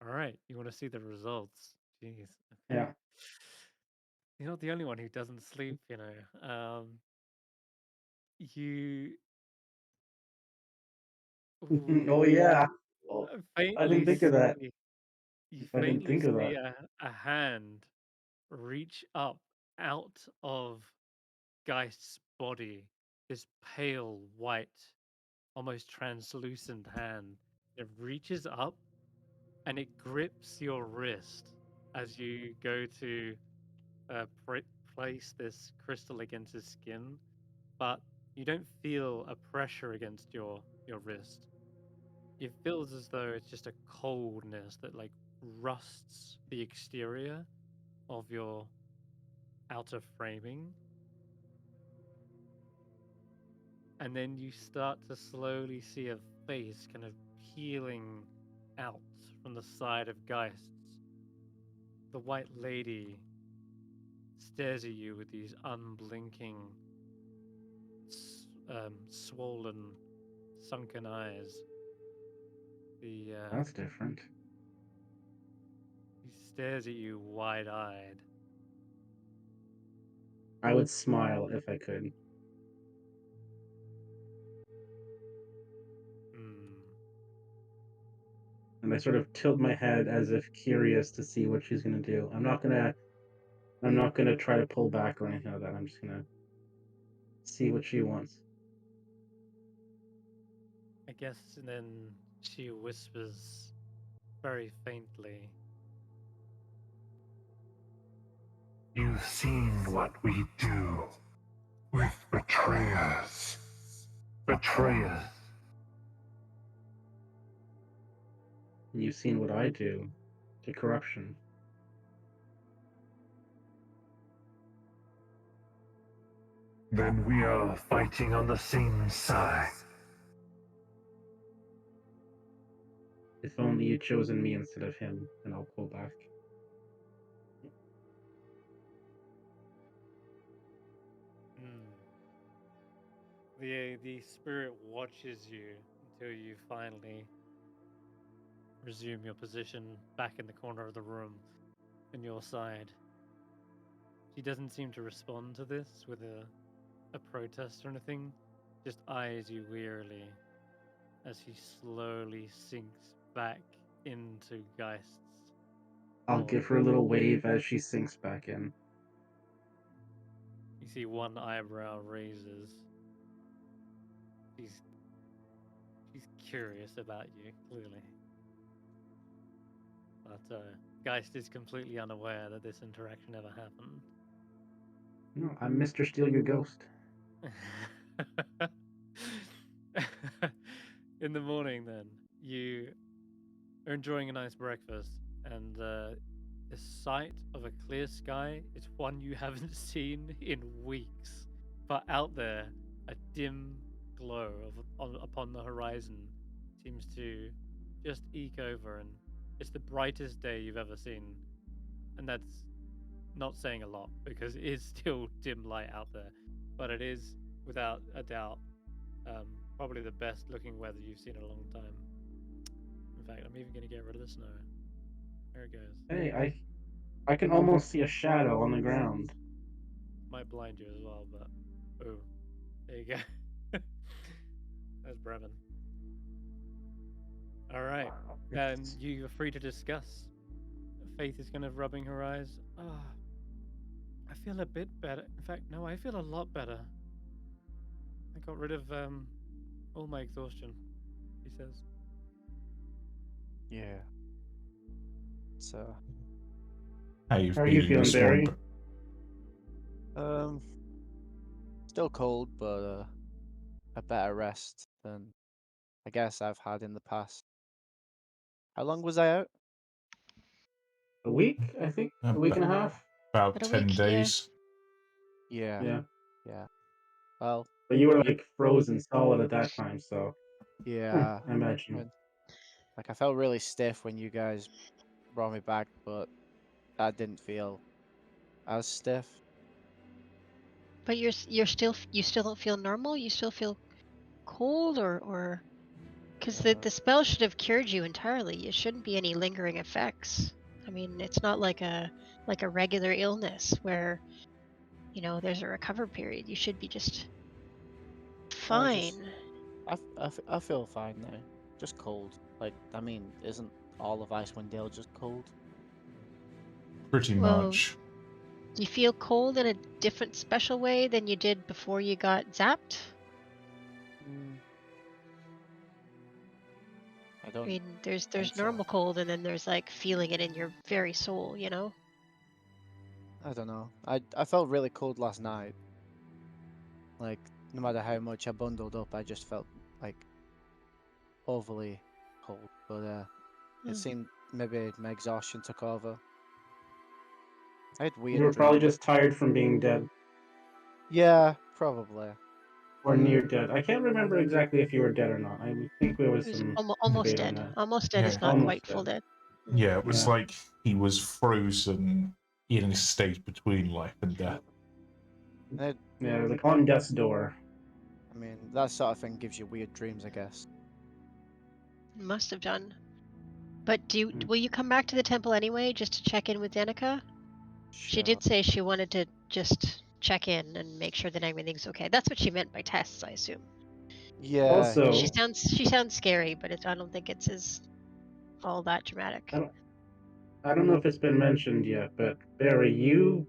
Speaker 2: all right, you want to see the results? Jeez. Okay.
Speaker 4: Yeah.
Speaker 2: You're not the only one who doesn't sleep, you know. You
Speaker 4: Oh yeah.
Speaker 2: ooh,
Speaker 4: Oh, I
Speaker 2: faintly
Speaker 4: didn't think of that.
Speaker 2: see you
Speaker 4: I didn't
Speaker 2: faintly
Speaker 4: think of
Speaker 2: see
Speaker 4: that.
Speaker 2: a hand reach up out of Geist's body. This pale white, almost translucent hand. It reaches up and it grips your wrist as you go to place this crystal against his skin, but you don't feel a pressure against your wrist. It feels as though it's just a coldness that like rusts the exterior of your outer framing, and then you start to slowly see a face kind of peeling out from the side of Geist's. The white lady stares at you with these unblinking, swollen, sunken eyes. The
Speaker 4: That's different.
Speaker 2: he stares at you wide-eyed.
Speaker 4: I would smile if I could. And I sort of tilt my head as if curious to see what she's gonna do. I'm not gonna try to pull back or anything like that. I'm just gonna see what she wants.
Speaker 2: I guess then she whispers very faintly.
Speaker 8: You've seen what we do with betrayers. Betrayers.
Speaker 4: And you've seen what I do to corruption.
Speaker 8: Then we are fighting on the same side.
Speaker 4: If only you'd chosen me instead of him, then I'll pull back.
Speaker 2: The spirit watches you until you finally resume your position back in the corner of the room on your side. She doesn't seem to respond to this with a protest or anything, just eyes you wearily as she slowly sinks back into Geist's.
Speaker 4: I'll give her a little wave as she sinks back in.
Speaker 2: You see one eyebrow raises. She's curious about you, clearly. But Geist is completely unaware that this interaction ever happened.
Speaker 4: No, I'm Mr. Steal Your Ghost.
Speaker 2: In the morning, then, you are enjoying a nice breakfast, and the sight of a clear sky is one you haven't seen in weeks. But out there, a dim glow upon the horizon seems to just eke over, and it's the brightest day you've ever seen. And that's not saying a lot, because it is still dim light out there, but it is, without a doubt, probably the best looking weather you've seen in a long time. In fact, I'm even going to get rid of the snow. There it goes.
Speaker 4: Hey, I can almost see a shadow on the ground.
Speaker 2: Might blind you as well, but oh, there you go. That's Bremen. All right, and you are free to discuss. Faith is kind of rubbing her eyes. I feel a bit better. In fact, no, I feel a lot better. I got rid of all my exhaustion, he says.
Speaker 1: Yeah. So.
Speaker 4: How are you feeling, Barry?
Speaker 1: Still cold, but a better rest than I guess I've had in the past. How long was I out?
Speaker 4: A week, I think. A week and a half.
Speaker 5: About
Speaker 3: About a
Speaker 5: 10
Speaker 3: week,
Speaker 5: days.
Speaker 1: Yeah. Well,
Speaker 4: But you were like frozen solid at that time, so
Speaker 1: yeah.
Speaker 4: I imagine.
Speaker 1: Like I felt really stiff when you guys brought me back, but I didn't feel as stiff.
Speaker 3: But you still don't feel normal. You still feel cold, or because the spell should have cured you entirely. It shouldn't be any lingering effects. I mean, it's not like a regular illness where there's a recovery period. You should be just fine.
Speaker 1: I feel fine now. Just cold. Like, I mean, isn't all of Icewindale just cold?
Speaker 5: Pretty
Speaker 3: Well,
Speaker 5: much.
Speaker 3: do you feel cold in a different special way than you did before you got zapped?
Speaker 1: I don't.
Speaker 3: I mean, there's
Speaker 1: so.
Speaker 3: normal cold, and then there's like feeling it in your very soul,
Speaker 1: I don't know. I felt really cold last night. Like, no matter how much I bundled up, I just felt like overly cold. But it seemed maybe my exhaustion took over. I had weird
Speaker 4: You were
Speaker 1: dreams.
Speaker 4: probably just tired from being dead.
Speaker 1: Yeah, probably.
Speaker 4: Or near dead. I can't remember exactly if you were dead or not. I think there was
Speaker 3: It was
Speaker 4: some
Speaker 3: almost
Speaker 4: debate on
Speaker 3: dead.
Speaker 4: that.
Speaker 3: Almost dead is
Speaker 5: Yeah.
Speaker 3: not
Speaker 4: Almost
Speaker 3: quite
Speaker 4: dead.
Speaker 3: full dead.
Speaker 5: Yeah, it was
Speaker 4: Yeah.
Speaker 5: like he was frozen in a state between life and death.
Speaker 4: Yeah, like on death's door.
Speaker 1: I mean, that sort of thing gives you weird dreams, I guess.
Speaker 3: Must have done. But will you come back to the temple anyway, just to check in with Danica?
Speaker 1: Sure.
Speaker 3: She did say she wanted to just check in and make sure that everything's okay. That's what she meant by tests, I assume.
Speaker 1: Yeah.
Speaker 4: Also-
Speaker 3: She sounds scary, but I don't think it's all that dramatic.
Speaker 4: I don't know if it's been mentioned yet, but Barry, you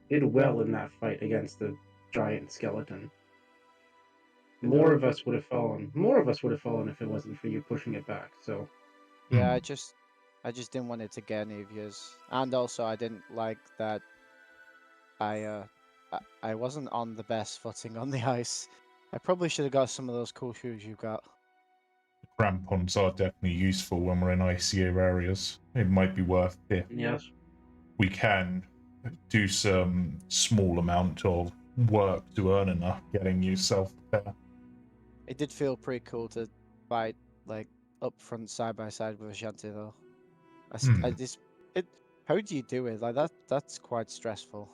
Speaker 4: did well in that fight against the giant skeleton. More of us would have fallen. More of us would have fallen if it wasn't for you pushing it back. So
Speaker 1: Yeah, I just didn't want it to get any of yours, and also I didn't like that I wasn't on the best footing on the ice. I probably should have got some of those cool shoes you got.
Speaker 5: Crampons are definitely useful when we're in icier areas. It might be worth it.
Speaker 4: yes,
Speaker 5: We can do some small amount of work to earn enough getting you self-repair.
Speaker 1: It did feel pretty cool to fight like up front side by side with Ashanti though. I just how do you do it? Like that's quite stressful.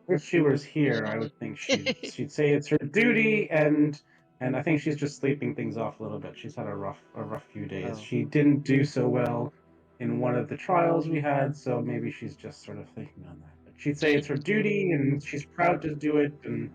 Speaker 4: if she was here, I would think she'd say it's her duty, and I think she's just sleeping things off a little bit. She's had a rough few days.
Speaker 1: Oh.
Speaker 4: She didn't do so well in one of the trials we had, so maybe she's just sort of thinking on that. But she'd say it's her duty, and she's proud to do it, and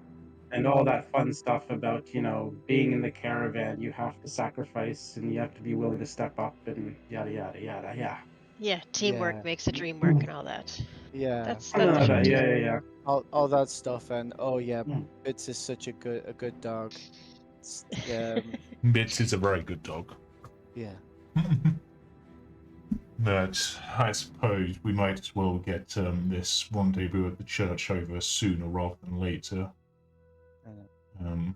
Speaker 4: all that fun stuff about, you know, being in the caravan. You have to sacrifice, and you have to be willing to step up, and yada yada yada. Yeah.
Speaker 3: Yeah, teamwork
Speaker 1: Yeah.
Speaker 3: makes the dream work and all that.
Speaker 1: Yeah.
Speaker 3: That's
Speaker 4: Something like that.
Speaker 3: Ashanti.
Speaker 4: Yeah.
Speaker 1: All that stuff, and oh yeah,
Speaker 4: Mm.
Speaker 1: Bits is such a good dog.
Speaker 5: Bits is a very good dog.
Speaker 1: Yeah.
Speaker 5: But I suppose we might as well get this rendezvous at the church over sooner rather than later.
Speaker 4: And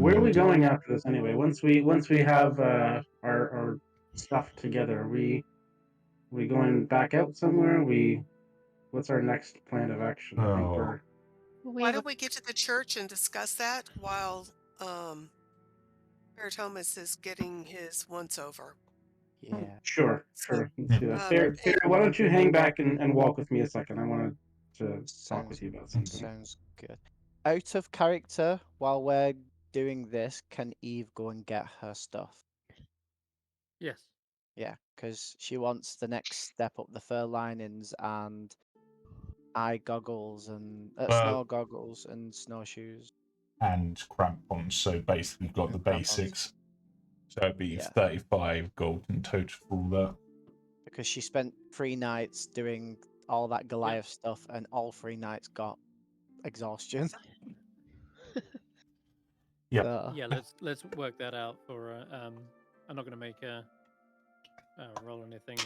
Speaker 4: where are we going after this anyway? Once we have our stuff together, we going back out somewhere? What's our next plan of action? I think we're
Speaker 6: Why don't we get to the church and discuss that while Barritomus is getting his once over?
Speaker 1: Yeah.
Speaker 4: sure.
Speaker 6: So,
Speaker 4: Let's do that. Fair, why don't you hang back and walk with me a second? I wanted to talk with you about something.
Speaker 1: Sounds good. Out of character, while we're doing this, can Eve go and get her stuff?
Speaker 2: Yes.
Speaker 1: Yeah, because she wants the next step up the fur linings and eye goggles and snow goggles and snowshoes.
Speaker 5: And crampons, so basically got
Speaker 1: And
Speaker 5: the
Speaker 1: crampons.
Speaker 5: basics. So it'd be
Speaker 1: Yeah.
Speaker 5: 35 gold in total for all that.
Speaker 1: Because she spent 3 nights doing all that Goliath stuff, and all 3 nights got exhaustion.
Speaker 5: Yep.
Speaker 2: Yeah, let's work that out for. I'm not going to make a roll anything.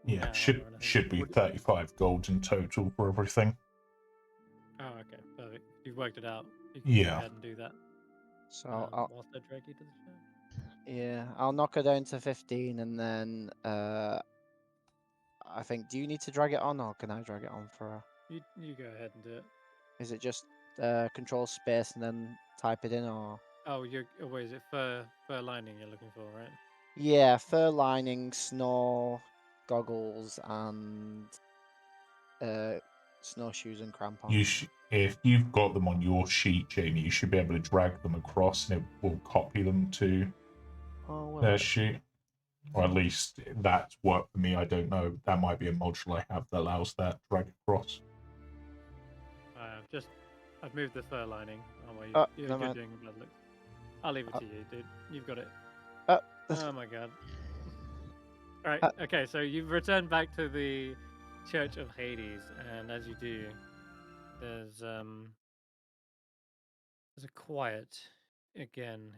Speaker 5: Yeah,
Speaker 2: now or
Speaker 5: should
Speaker 2: anything.
Speaker 5: be 35 gold in total for everything.
Speaker 2: Oh, okay, perfect. You've worked it out. You can
Speaker 5: Yeah.
Speaker 2: go ahead and do that.
Speaker 1: So
Speaker 2: Whilst I drag you to the show.
Speaker 1: yeah, I'll knock her down to 15, and then I think, do you need to drag it on, or can I drag it on for her?
Speaker 2: You go ahead and do it.
Speaker 1: Is it just control space and then type it in, or?
Speaker 2: Oh, wait, is it fur lining you're looking for, right?
Speaker 1: Yeah, fur lining, snow goggles, and snowshoes and crampons.
Speaker 5: If you've got them on your sheet, Jamie, you should be able to drag them across, and it will copy them to their sheet. Or at least that's worked for me. I don't know. That might be a module I have that allows that drag across.
Speaker 2: I've moved the fur lining. You're
Speaker 1: never mind.
Speaker 2: doing blood looks. I'll leave it to you, dude. You've got it. Oh my god. Alright, okay, so you've returned back to the Church of Hades, and as you do, there's a quiet again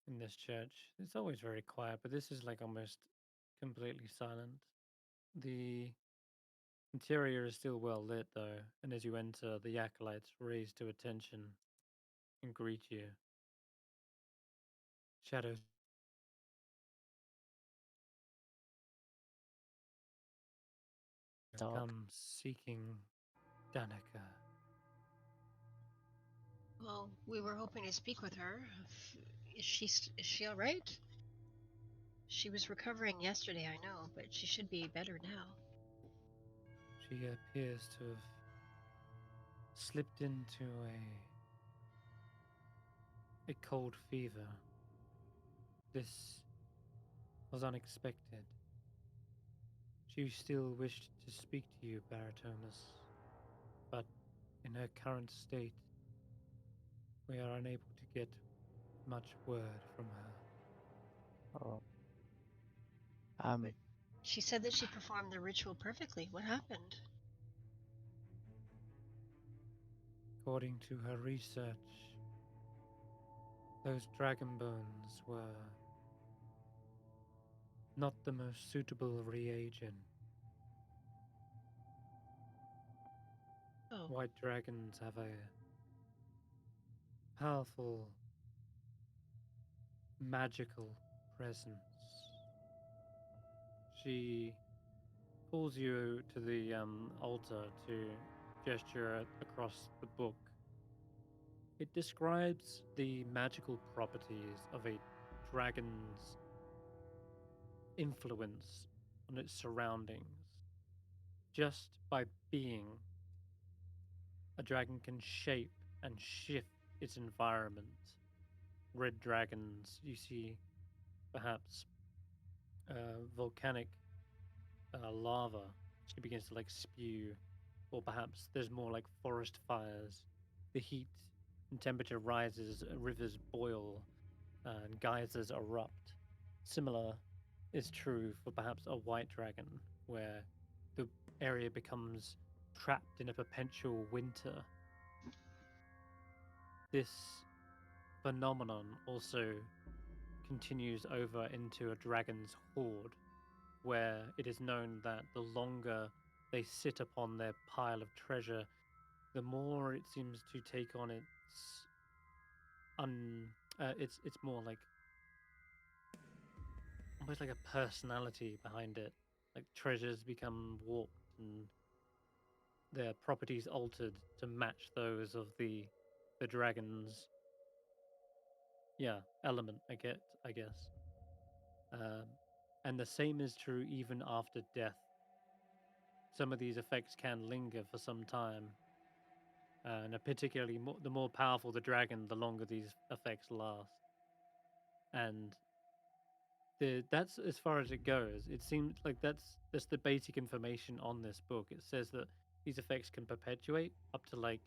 Speaker 2: in this church. It's always very quiet, but this is like almost completely silent. The interior is still well lit though, and as you enter, the acolytes raise to attention and greet you. Shadows come seeking Danica.
Speaker 3: Well, we were hoping to speak with her. Is she all right? She was recovering yesterday, I know, but she should be better now.
Speaker 2: She appears to have slipped into a cold fever. This was unexpected. She still wished to speak to you, Barritomus, but in her current state, we are unable to get much word from her.
Speaker 1: Oh.
Speaker 3: But she said that she performed the ritual perfectly. What happened?
Speaker 2: According to her research, those dragon bones were not the most suitable reagent.
Speaker 3: Oh,
Speaker 2: White dragons have a powerful magical presence. She pulls you to the altar to gesture across the book. It describes the magical properties of a dragon's influence on its surroundings. Just by being, a dragon can shape and shift its environment. Red dragons, you see perhaps volcanic lava. It begins to like spew, or perhaps there's more like forest fires. The heat and temperature rises, rivers boil, and geysers erupt. Similar is true for perhaps a white dragon, where the area becomes trapped in a perpetual winter. This phenomenon also continues over into a dragon's horde, where it is known that the longer they sit upon their pile of treasure, the more it seems to take on it's more like almost like a personality behind it. Like treasures become warped and their properties altered to match those of the dragon's element. I guess. And the same is true even after death. Some of these effects can linger for some time, and particularly the more powerful the dragon, the longer these effects last. And that's as far as it goes. It seems like that's the basic information on this book. It says that these effects can perpetuate up to like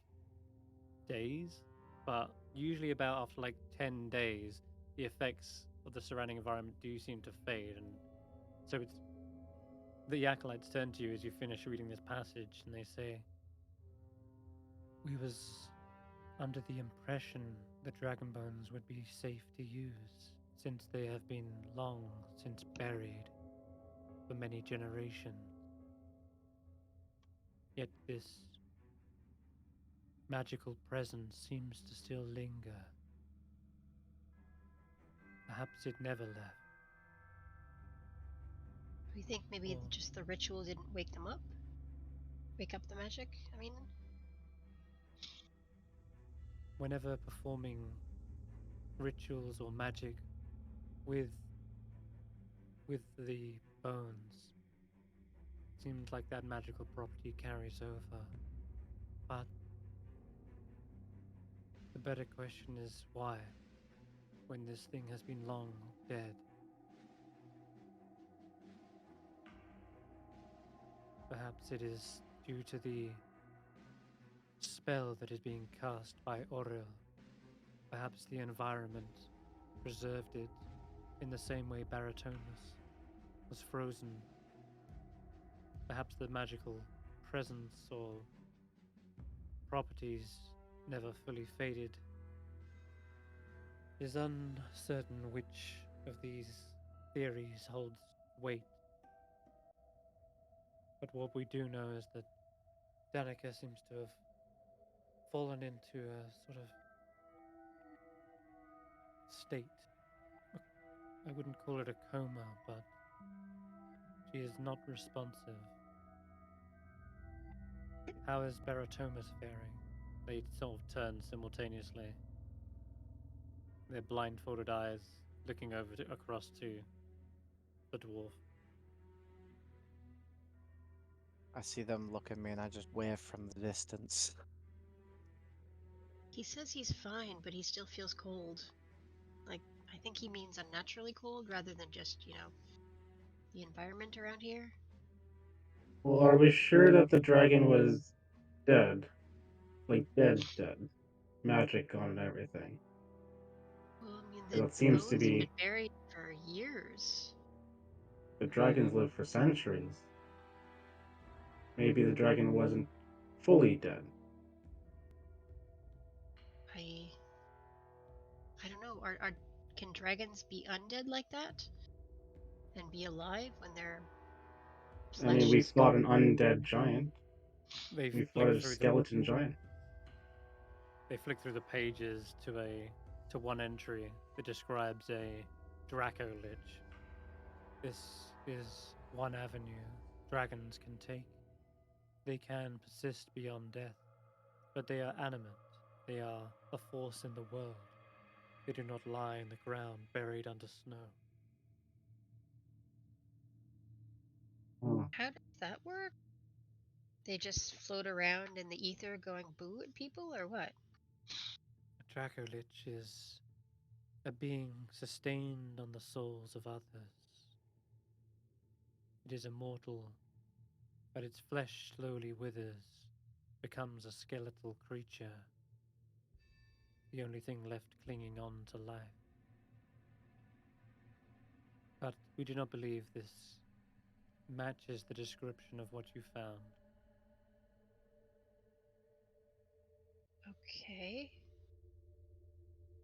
Speaker 2: days, but usually about after like 10 days, the effects of the surrounding environment do seem to fade. And so it's the acolytes turn to you as you finish reading this passage, and they say, "We was under the impression the dragon bones would be safe to use, since they have been long since buried for many generations. Yet this magical presence seems to still linger. Perhaps it never left."
Speaker 3: we think maybe
Speaker 2: Or
Speaker 3: just the ritual didn't wake them up? Wake up the magic? I mean,
Speaker 2: whenever performing rituals or magic with the bones, seems like that magical property carries over. But the better question is why, when this thing has been long dead? Perhaps it is due to the spell that is being cast by Auril. Perhaps the environment preserved it in the same way Barritomus was frozen. Perhaps the magical presence or properties never fully faded. It is uncertain which of these theories holds weight. But what we do know is that Danica seems to have fallen into a sort of state. I wouldn't call it a coma, but she is not responsive. How is Barritomus faring? They sort of turn simultaneously, their blindfolded eyes looking across to the dwarf.
Speaker 1: I see them look at me and I just wave from the distance.
Speaker 3: he says he's fine, but he still feels cold. Like, I think he means unnaturally cold rather than just, the environment around here.
Speaker 4: Well, are we sure that the dragon was dead? Like dead, dead. Magic on and everything.
Speaker 3: Well, I mean,
Speaker 4: Well,
Speaker 3: the
Speaker 4: it seems to
Speaker 3: bones have
Speaker 4: be
Speaker 3: been buried for years.
Speaker 4: the dragons live for centuries. Maybe the dragon wasn't fully dead.
Speaker 3: I don't know. Can dragons be undead like that? And be alive when their
Speaker 4: I mean,
Speaker 3: flesh
Speaker 4: we
Speaker 3: is
Speaker 4: fought
Speaker 3: gone?
Speaker 4: an undead giant.
Speaker 2: They
Speaker 4: We fought
Speaker 2: flick
Speaker 4: a
Speaker 2: through
Speaker 4: skeleton giant.
Speaker 2: they flick through the pages to one entry that describes a Draco Lich. This is one avenue dragons can take. They can persist beyond death, but they are animate. They are a force in the world. They do not lie in the ground buried under snow.
Speaker 4: Oh.
Speaker 3: How does that work? They just float around in the ether going boo at people, or what?
Speaker 2: A Draco Lich is a being sustained on the souls of others. It is immortal, but its flesh slowly withers, becomes a skeletal creature, the only thing left clinging on to life. But we do not believe this matches the description of what you found.
Speaker 3: Okay.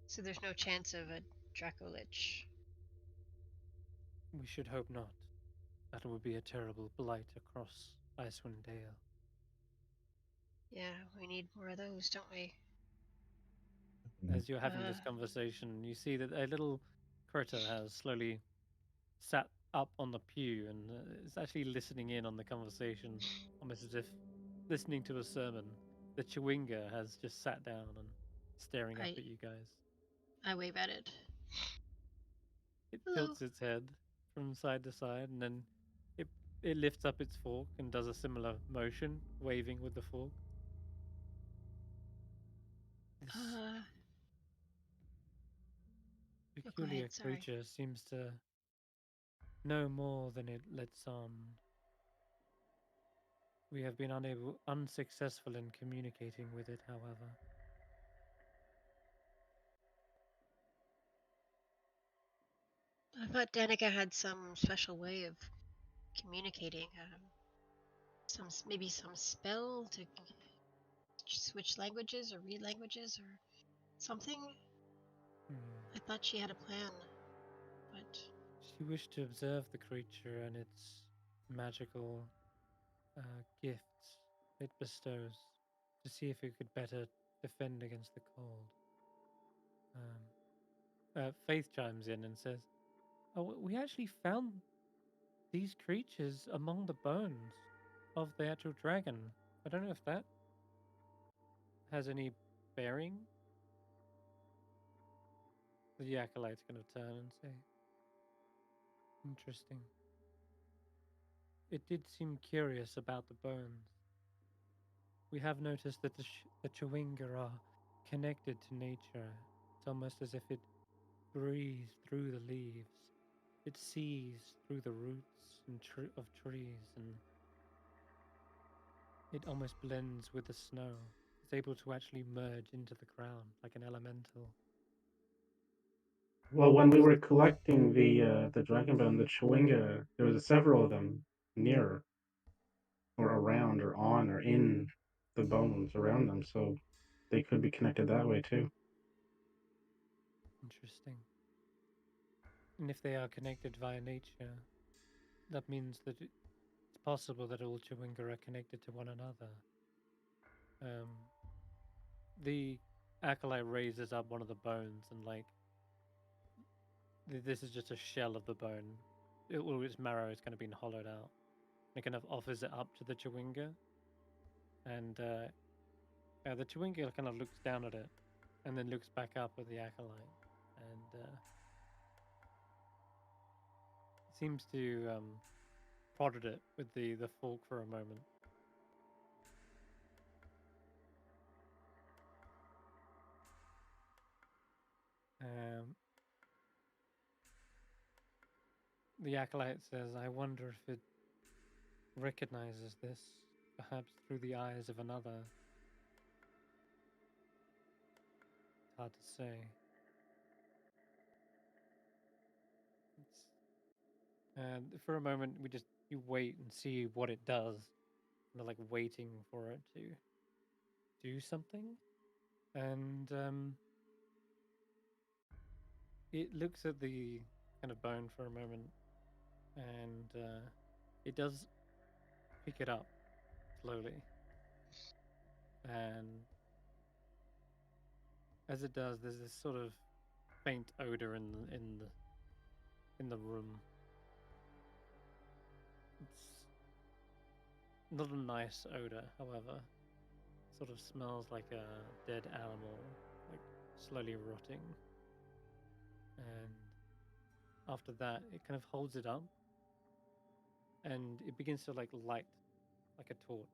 Speaker 3: So there's no chance of a Draco Lich.
Speaker 2: We should hope not. That would be a terrible blight across Icewindale.
Speaker 3: Yeah, we need more of those, don't we?
Speaker 2: As you're having this conversation, you see that a little critter has slowly sat up on the pew and is actually listening in on the conversation, almost as if listening to a sermon. The Chewinga has just sat down and staring up
Speaker 3: I
Speaker 2: at you guys.
Speaker 3: I wave at it.
Speaker 2: It
Speaker 3: Hello.
Speaker 2: tilts its head from side to side, and then it it lifts up its fork and does a similar motion, waving with the fork. This
Speaker 3: Oh, go
Speaker 2: peculiar
Speaker 3: ahead, sorry.
Speaker 2: creature seems to know more than it lets on. We have been unsuccessful in communicating with it, however.
Speaker 3: I thought Danica had some special way of communicating. Maybe some spell to switch languages or read languages or something. I thought she had a plan, but
Speaker 2: She wished to observe the creature and its magical gifts it bestows to see if it could better defend against the cold. Faith chimes in and says, "Oh, we actually found these creatures among the bones of the actual dragon. I don't know if that has any bearing." The acolyte's going to turn and say, "Interesting. It did seem curious about the bones. We have noticed that the Chewinga are connected to nature. It's almost as if it breathes through the leaves. It sees through the roots of trees, and it almost blends with the snow. It's able to actually merge into the ground like an elemental."
Speaker 4: Well, when we were collecting the dragon bone, the Chewinga, there was several of them near, or around, or on, or in the bones around them, so they could be connected that way too.
Speaker 2: Interesting. And if they are connected via nature, that means that it's possible that all Chewinga are connected to one another. The acolyte raises up one of the bones and this is just a shell of the bone. All its marrow is kind of been hollowed out. And it kind of offers it up to the Chewinga, and the Chewinga kind of looks down at it, and then looks back up at the acolyte, and seems to prod at it with the fork for a moment. The acolyte says, "I wonder if it recognizes this, perhaps through the eyes of another. It's hard to say. And for a moment, you wait and see what it does. And they're like waiting for it to do something. And it looks at the kind of bone for a moment, and it does pick it up slowly. And as it does, there's this sort of faint odor in the room. It's not a nice odor, however. Sort of smells like a dead animal, like slowly rotting. And after that, it kind of holds it up, and it begins to like light like a torch,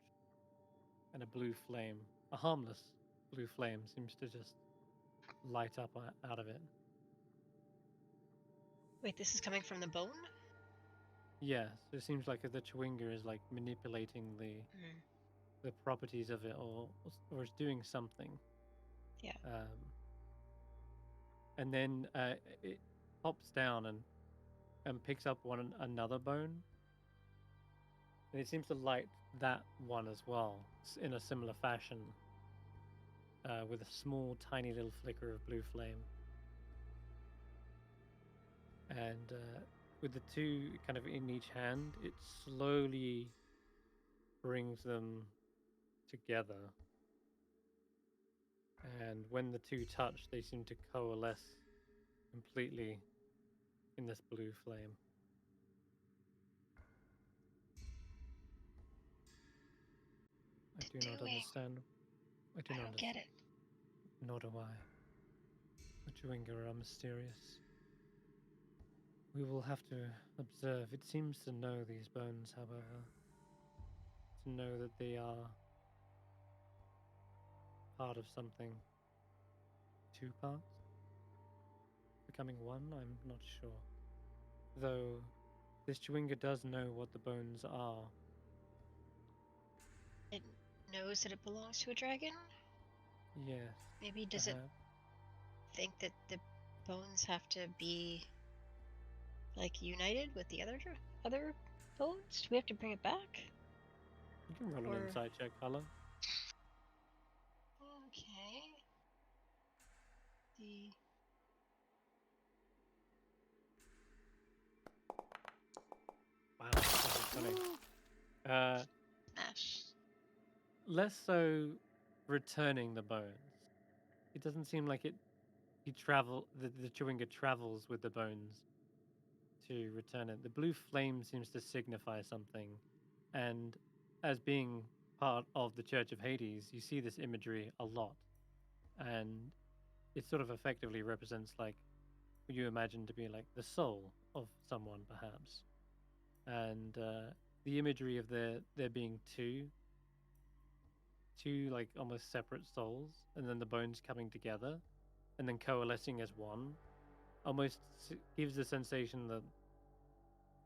Speaker 2: and a blue flame, a harmless blue flame, seems to just light up out of it.
Speaker 3: Wait, this is coming from the bone?
Speaker 2: Yes, it seems like the Chewinga is like manipulating the properties of it, or is doing something.
Speaker 3: Yeah.
Speaker 2: And then it hops down and picks up another bone, and it seems to light that one as well in a similar fashion, with a small, tiny little flicker of blue flame. And with the two kind of in each hand, it slowly brings them together. And when the two touch, they seem to coalesce completely in this blue flame. I do not understand. I
Speaker 3: don't get it.
Speaker 2: Nor do I. The Chewinga are mysterious. We will have to observe. It seems to know these bones, however. To know that they are part of something. Two parts? Becoming one? I'm not sure. Though, this Chewinga does know what the bones are.
Speaker 3: It knows that it belongs to a dragon?
Speaker 2: Yes.
Speaker 3: Maybe does it think that the bones have to be like united with the other bones? Do we have to bring it back?
Speaker 2: You can roll an insight check, Hulla.
Speaker 3: Okay.
Speaker 2: Wow, that's funny.
Speaker 3: Smash.
Speaker 2: Less so returning the bones. It doesn't seem like the Chewinga travels with the bones to return it. The blue flame seems to signify something, and as being part of the Church of Hades, you see this imagery a lot, and it sort of effectively represents like what you imagine to be like the soul of someone, perhaps. And the imagery of there being two like almost separate souls, and then the bones coming together and then coalescing as one, almost gives the sensation that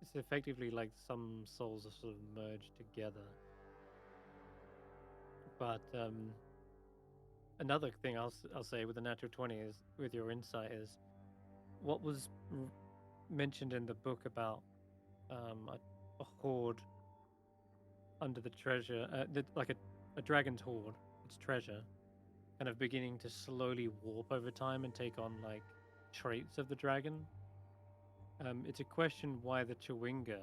Speaker 2: it's effectively like some souls are sort of merged together. But another thing I'll say with the natural 20 is, with your insight, is what was mentioned in the book about a hoard under the treasure, like a dragon's hoard, its treasure, kind of beginning to slowly warp over time and take on like traits of the dragon. It's a question why the Chewinga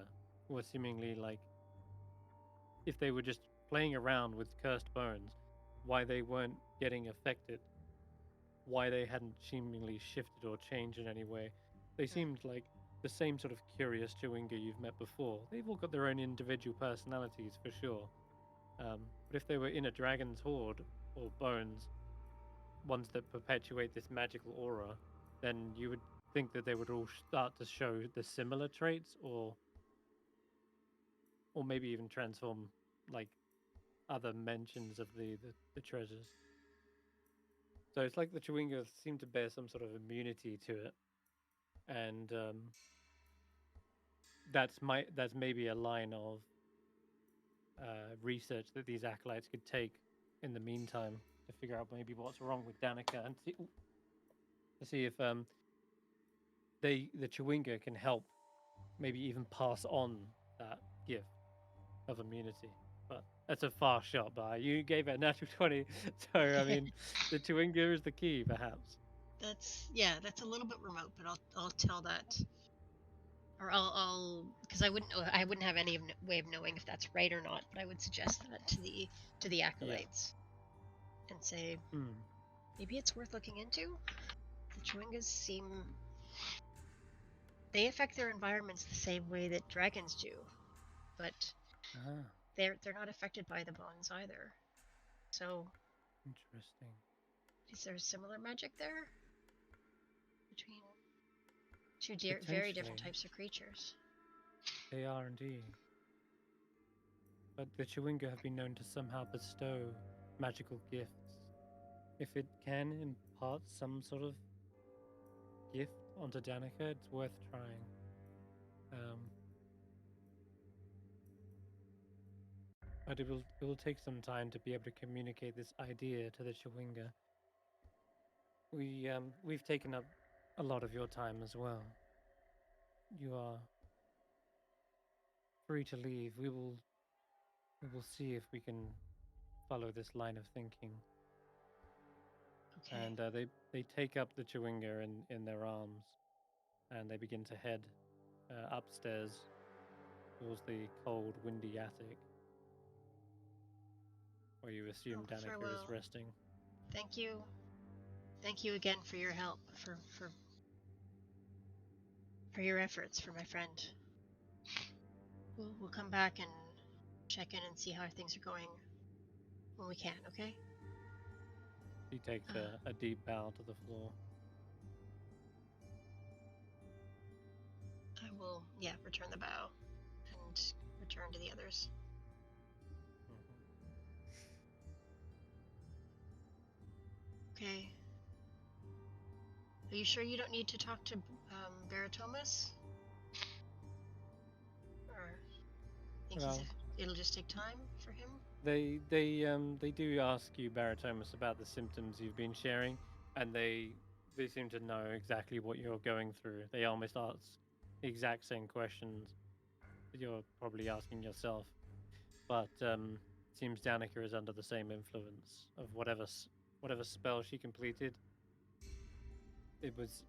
Speaker 2: were seemingly like, if they were just playing around with cursed bones, why they weren't getting affected, why they hadn't seemingly shifted or changed in any way. They seemed like the same sort of curious Chewinga you've met before. They've all got their own individual personalities for sure. But if they were in a dragon's hoard or bones, ones that perpetuate this magical aura, then you would think that they would all start to show the similar traits, or maybe even transform like other mentions of the treasures. So it's like the Chewinga seem to bear some sort of immunity to it, and that's maybe a line of research that these acolytes could take in the meantime to figure out maybe what's wrong with Danica and to see if the Chewinga can help, maybe even pass on that gift of immunity. But that's a far shot, but you gave it a natural 20, so I mean, the Chewinga is the key, perhaps.
Speaker 3: That's a little bit remote, but I'll tell that, or I'll because I wouldn't have any way of knowing if that's right or not, but I would suggest that to the acolytes and say maybe it's worth looking into. The Chewingas they affect their environments the same way that dragons do, but they're not affected by the bones either. So
Speaker 2: Interesting.
Speaker 3: is there similar magic there between two very different types of creatures?
Speaker 2: They are indeed. But the Chewinga have been known to somehow bestow magical gifts. If it can impart some sort of gift onto Danica, it's worth trying. But it will take some time to be able to communicate this idea to the Chewinga. We've taken up a lot of your time as well. You are free to leave. We will see if we can follow this line of thinking.
Speaker 3: Okay.
Speaker 2: And they take up the Chewinga in their arms, and they begin to head upstairs towards the cold, windy attic, where you assume Danica
Speaker 3: farewell.
Speaker 2: is resting.
Speaker 3: Thank you again for your help, for your efforts for my friend. We'll come back and check in and see how things are going when we can, okay?
Speaker 2: He takes a deep bow to the floor.
Speaker 3: I will, return the bow and return to the others. Okay. Are you sure you don't need to talk to Barritomus? Or think it'll just take time for him?
Speaker 2: They do ask you, Barritomus, about the symptoms you've been sharing, and they seem to know exactly what you're going through. They almost ask the exact same questions that you're probably asking yourself. But it seems Danica is under the same influence of whatever spell she completed. It was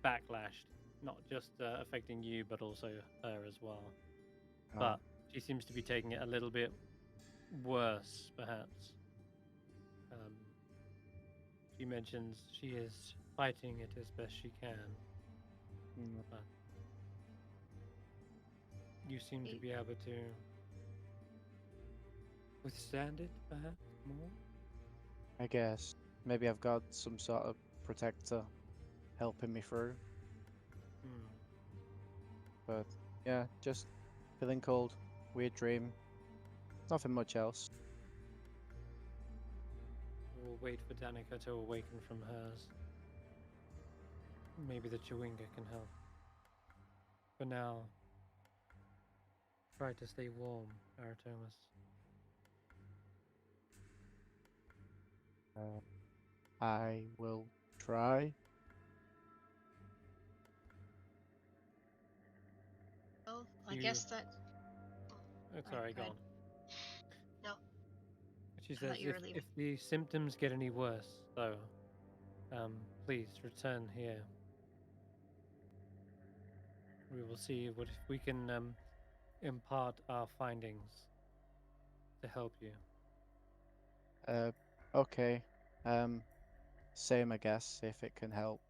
Speaker 2: backlashed, not just affecting you, but also her as well. But she seems to be taking it a little bit worse, perhaps. She mentions she is fighting it as best she can. But you seem to be able to withstand it, perhaps, more?
Speaker 1: I guess. Maybe I've got some sort of protector helping me through. But yeah, just feeling cold, weird dream. Nothing much else.
Speaker 2: We'll wait for Danica to awaken from hers. Maybe the Chewinga can help. For now, try to stay warm, Barritomus.
Speaker 1: I will try.
Speaker 3: Well, I guess that...
Speaker 2: Oh, sorry, go on.
Speaker 3: No.
Speaker 2: She says, if the symptoms get any worse, though, please return here. We will see if we can impart our findings to help you.
Speaker 1: Okay. Same, I guess, if it can help.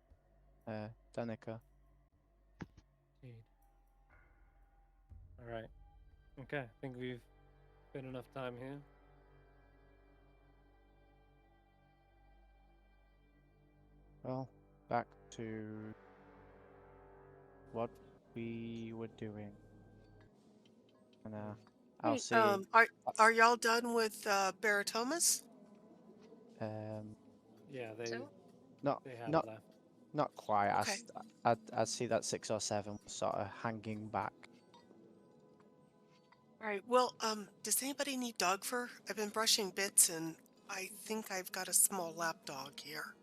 Speaker 1: Danica.
Speaker 2: Indeed. All right. Okay, I think we've spent enough time here.
Speaker 1: Well, back to what we were doing. And I'll see.
Speaker 6: Are y'all done with Barritomus?
Speaker 2: Yeah, they have left.
Speaker 1: Not quite.
Speaker 6: Okay.
Speaker 1: I see that 6 or 7 was sort of hanging back.
Speaker 6: All right. Well, does anybody need dog fur? I've been brushing bits, and I think I've got a small lap dog here.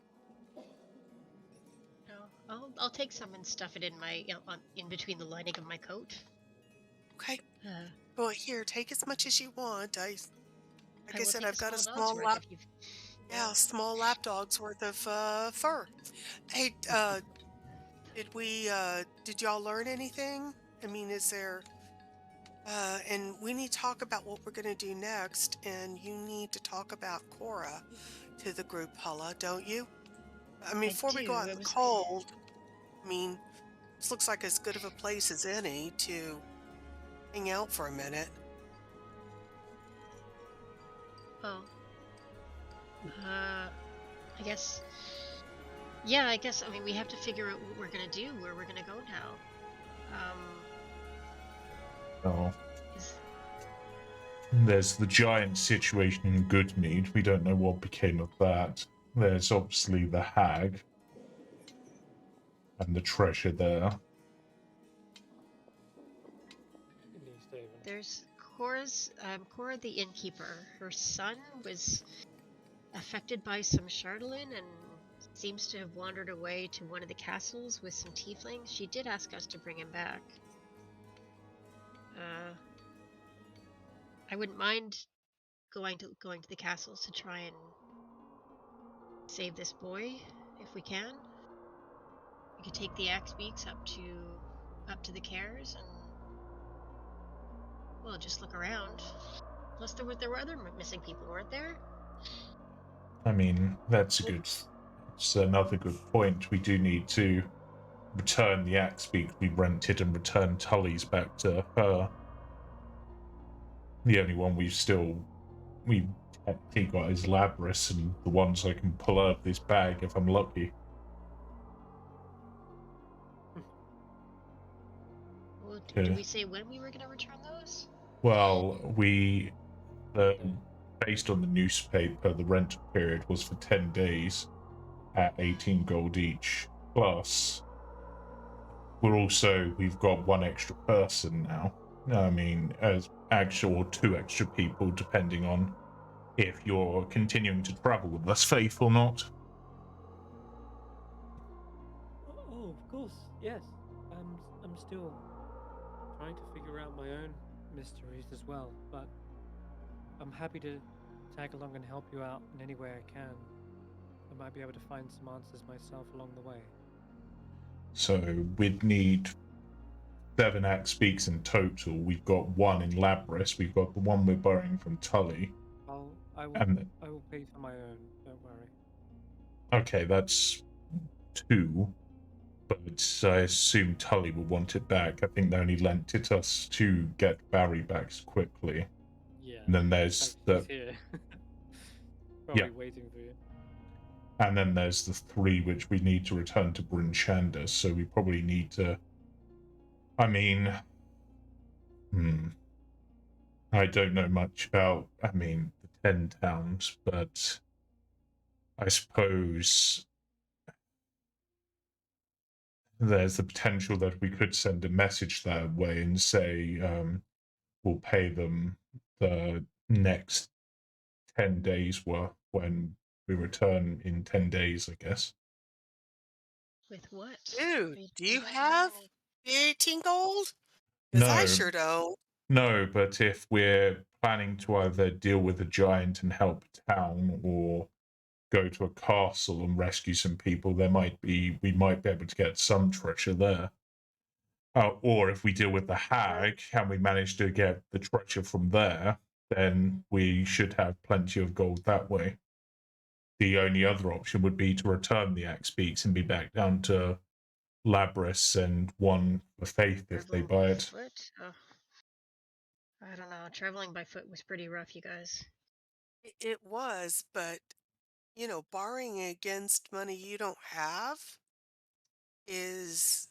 Speaker 3: No, I'll take some and stuff it in my in between the lining of my coat.
Speaker 6: Okay.
Speaker 3: Uh,
Speaker 6: Well, here, take as much as you want. Like I
Speaker 3: will
Speaker 6: said,
Speaker 3: take
Speaker 6: I've got a
Speaker 3: dog's
Speaker 6: small
Speaker 3: worth
Speaker 6: lap.
Speaker 3: if you've-
Speaker 6: Yeah, small lap dog's worth of fur. Hey, did y'all learn anything? I mean, is there? And we need to talk about what we're going to do next, and you need to talk about Cora to the group, Hulla, don't you? I mean,
Speaker 3: I
Speaker 6: before we go
Speaker 3: do.
Speaker 6: out in the cold, I mean, this looks like as good of a place as any to hang out for a minute.
Speaker 3: Oh. I guess. Yeah, I guess. I mean, we have to figure out what we're gonna do, where we're gonna go now.
Speaker 5: Oh.
Speaker 3: Is...
Speaker 5: There's the giant situation in Goodmead. We don't know what became of that. There's obviously the hag and the treasure there.
Speaker 3: There's Cora the innkeeper. Her son was affected by some Chardolin and seems to have wandered away to one of the castles with some tieflings. She did ask us to bring him back. I wouldn't mind going to the castles to try and save this boy if we can. We could take the axe beaks up to the cares and well, just look around. Plus, there were other missing people, weren't there?
Speaker 5: I mean, it's another good point. We do need to return the axe beak we rented and return Tully's back to her. The only one we've technically got is Labris, and the ones I can pull out of this bag if I'm lucky.
Speaker 3: Well, did we say when we were going to return those?
Speaker 5: Well, based on the newspaper, the rental period was for 10 days at 18 gold each. Plus, we've got one extra person now. I mean, or two extra people, depending on if you're continuing to travel with us, Faith, or not.
Speaker 2: Oh, of course, yes. I'm still trying to figure out my own mysteries as well, but I'm happy to tag along and help you out in any way I can. I might be able to find some answers myself along the way.
Speaker 5: So we'd need 7 axe beaks in total. We've got 1 in Labris. We've got the one we're borrowing from Tully.
Speaker 2: I will pay for my own. Don't worry.
Speaker 5: Okay, that's 2. But I assume Tully will want it back. I think they only lent it us to get Barri back quickly.
Speaker 2: Yeah.
Speaker 5: And then there's
Speaker 2: here. Probably waiting for you.
Speaker 5: And then there's the 3 which we need to return to Bryn Shander, so we probably need to... I mean... I don't know much about, the 10 towns, but I suppose there's the potential that we could send a message that way and say we'll pay them the next 10 days worth when we return in 10 days, I guess.
Speaker 3: With what?
Speaker 6: Dude, do you have 18 gold?
Speaker 5: No.
Speaker 6: I sure don't.
Speaker 5: No, but if we're planning to either deal with a giant and help a town or go to a castle and rescue some people, we might be able to get some treasure there. Or if we deal with the hag and we manage to get the treasure from there, then we should have plenty of gold that way. The only other option would be to return the axe beaks and be back down to Labris and 1 for Faith if they buy it.
Speaker 3: Oh. I don't know. Traveling by foot was pretty rough, you guys.
Speaker 6: It was, but, borrowing against money you don't have is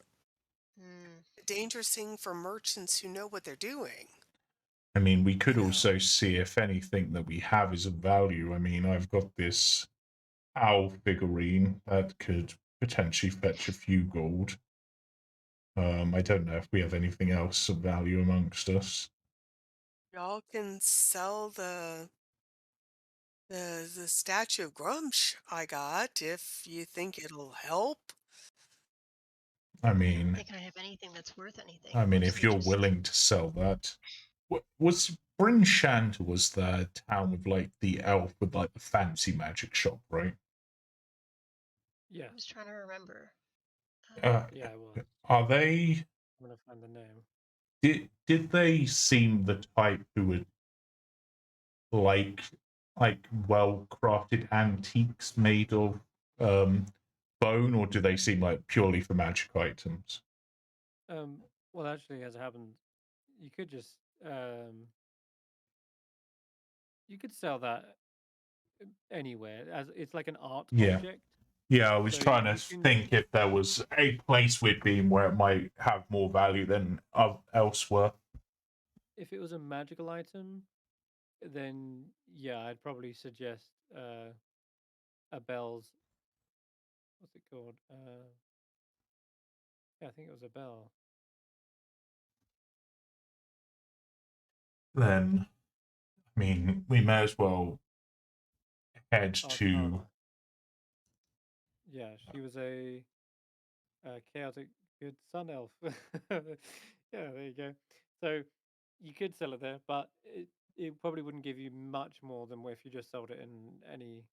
Speaker 6: a dangerous thing for merchants who know what they're doing.
Speaker 5: I mean, we could also see if anything that we have is of value. I mean, I've got this owl figurine that could potentially fetch a few gold. I don't know if we have anything else of value amongst us.
Speaker 6: Y'all can sell the statue of Grumsh I got if you think it'll help.
Speaker 5: I
Speaker 3: I don't
Speaker 5: mean,
Speaker 3: think I have anything that's worth anything.
Speaker 5: if
Speaker 3: mostly
Speaker 5: you're
Speaker 3: just-
Speaker 5: willing to sell that, was Bryn Shant was the town with like the elf with like the fancy magic shop, right?
Speaker 2: Yeah,
Speaker 3: I was trying to remember.
Speaker 2: yeah, it was.
Speaker 5: Are they?
Speaker 2: I'm gonna find the name.
Speaker 5: Did they seem the type who would like well crafted antiques made of bone, or do they seem like purely for magic items?
Speaker 2: Well, actually, as it happened, you could just you could sell that anywhere as it's like an art object.
Speaker 5: Yeah, I was
Speaker 2: So
Speaker 5: trying to
Speaker 2: you can-
Speaker 5: think if there was a place we'd be in where it might have more value than elsewhere.
Speaker 2: If it was a magical item, then yeah, I'd probably suggest a Bell's. What's it called? Yeah, I think it was a bell.
Speaker 5: Then, I mean, we may as well head to.
Speaker 2: Arcana. Yeah, she was a chaotic good sun elf. Yeah, there you go. So you could sell it there, but it probably wouldn't give you much more than if you just sold it in any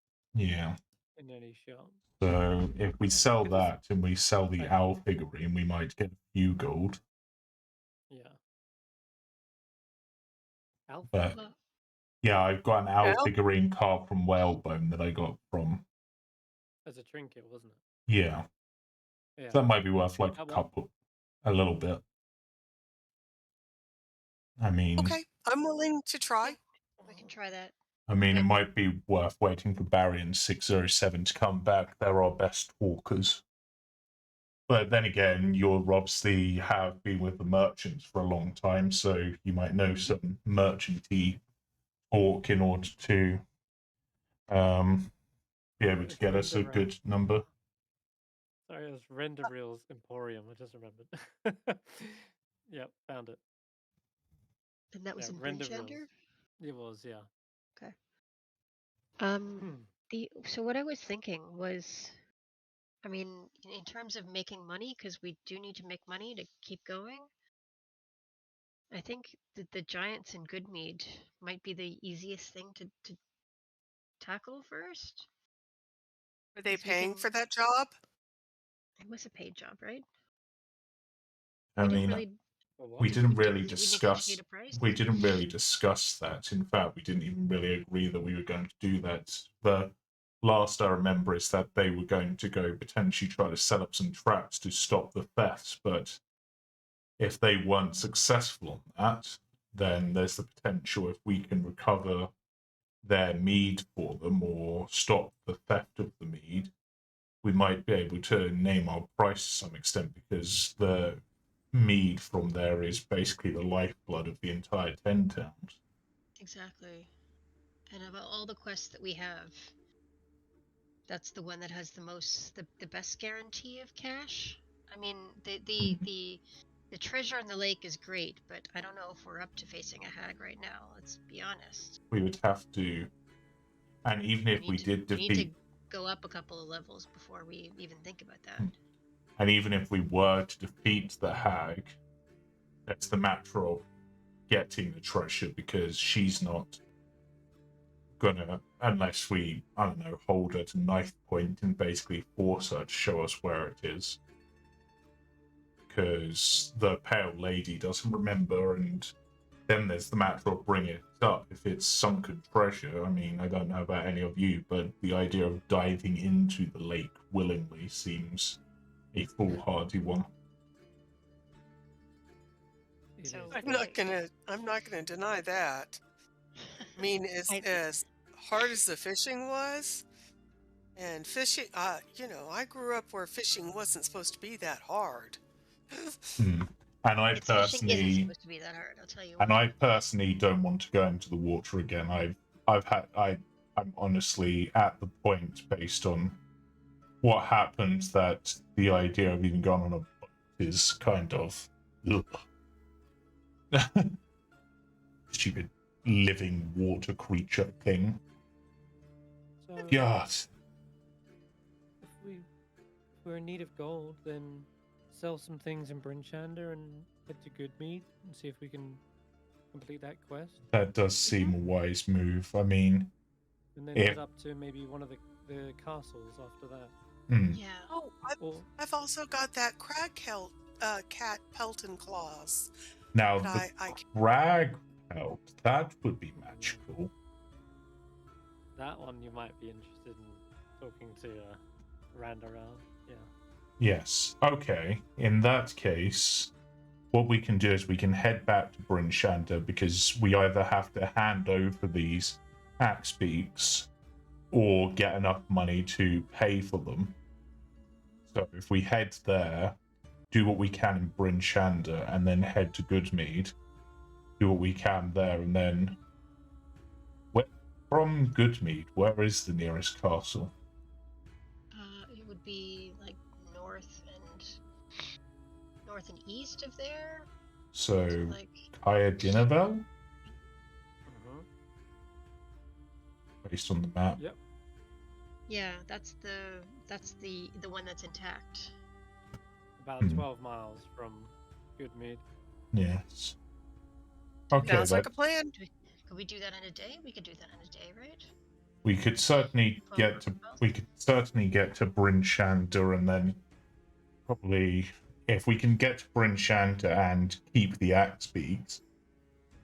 Speaker 2: shop.
Speaker 5: So if we sell
Speaker 2: 'Cause it's-
Speaker 5: that and we sell the
Speaker 2: like-
Speaker 5: owl figurine, we might get a few gold.
Speaker 2: Yeah. Alpha.
Speaker 5: But yeah, I've got an owl
Speaker 6: Yeah.
Speaker 5: figurine carved from whalebone that I got from.
Speaker 2: As a trinket, wasn't it?
Speaker 5: Yeah,
Speaker 2: Yeah.
Speaker 5: so that might be worth like
Speaker 2: That one.
Speaker 5: a little bit. I mean,
Speaker 6: Okay, I'm willing to try.
Speaker 3: We can try that.
Speaker 5: it might be worth waiting for Barri and 607 to come back. They're our best walkers. But then again, you're obviously have been with the merchants for a long time, so you might know some merchanty talk in order to be able to get us a good number.
Speaker 2: Sorry, it was Renderreal's Emporium. I just remembered. Yep, found it.
Speaker 3: And that was
Speaker 2: Yeah,
Speaker 3: in
Speaker 2: Renderreal's.
Speaker 3: Brinchender?
Speaker 2: It was, yeah.
Speaker 3: Okay. So what I was thinking was, I mean, in terms of making money, because we do need to make money to keep going. I think that the giants in Goodmead might be the easiest thing to tackle first.
Speaker 6: Are they
Speaker 3: 'Cause we
Speaker 6: paying
Speaker 3: can-
Speaker 6: for that job?
Speaker 3: It was a paid job, right?
Speaker 5: I
Speaker 3: We didn't
Speaker 5: mean,
Speaker 3: really.
Speaker 5: we didn't really
Speaker 3: Did we
Speaker 5: discuss.
Speaker 3: negotiate a price?
Speaker 5: We didn't really discuss that. In fact, we didn't even really agree that we were going to do that. The last I remember is that they were going to go potentially try to set up some traps to stop the thefts, but if they weren't successful on that, then there's the potential if we can recover their mead for them or stop the theft of the mead, we might be able to name our price to some extent because the mead from there is basically the lifeblood of the entire 10 towns.
Speaker 3: Exactly. And of all the quests that we have, that's the one that has the best guarantee of cash. I mean, the treasure in the lake is great, but I don't know if we're up to facing a hag right now. Let's be honest.
Speaker 5: We would have to, and even if we did
Speaker 3: we need to
Speaker 5: defeat,
Speaker 3: go up a couple of levels before we even think about that.
Speaker 5: and even if we were to defeat the hag, that's the matter of getting the treasure because she's not gonna, unless we, I don't know, hold her to knife point and basically force her to show us where it is. Because the Pale Lady doesn't remember, and then there's the matter of bringing it up. If it's sunken treasure, I mean, I don't know about any of you, but the idea of diving into the lake willingly seems a foolhardy one.
Speaker 3: So
Speaker 6: I'm not gonna deny that. I mean, as hard as the fishing was, and fishing, I grew up where fishing wasn't supposed to be that hard.
Speaker 5: And I
Speaker 3: fishing isn't
Speaker 5: personally,
Speaker 3: supposed to be that hard. I'll tell you.
Speaker 5: and I personally don't want to go into the water again. I'm honestly at the point based on what happened that the idea of even going on a boat is kind of stupid living water creature thing.
Speaker 2: So,
Speaker 5: God.
Speaker 2: if we're in need of gold, then sell some things in Brinchander and head to Goodmead and see if we can complete that quest.
Speaker 5: That does seem a wise move. I mean,
Speaker 2: And then
Speaker 5: if
Speaker 2: head up to maybe one of the castles after that.
Speaker 3: Yeah.
Speaker 6: Oh,
Speaker 2: Or
Speaker 6: I've also got that crag cat Pelton claws.
Speaker 5: now
Speaker 6: that
Speaker 5: the
Speaker 6: I
Speaker 5: crag pelt, that would be magical.
Speaker 2: that one you might be interested in talking to Randaral. Yeah.
Speaker 5: Yes. Okay. In that case, what we can do is we can head back to Bryn Shander because we either have to hand over these axe beaks or get enough money to pay for them. So if we head there, do what we can in Bryn Shander, and then head to Goodmead, do what we can there, and then from Goodmead, where is the nearest castle?
Speaker 3: It would be like north and east of there.
Speaker 5: So
Speaker 3: Like
Speaker 5: Kaya Dinavel,
Speaker 2: Mm-hmm.
Speaker 5: based on the map.
Speaker 2: Yep.
Speaker 3: yeah, that's the one that's intact.
Speaker 2: About 12 miles from Goodmead.
Speaker 5: Yes. Okay,
Speaker 6: sounds like a plan.
Speaker 3: Could we do that in a day? We could do that in a day, right?
Speaker 5: we could certainly get to Bryn Shander, and then probably if we can get to Bryn Shander and keep the axe beaks,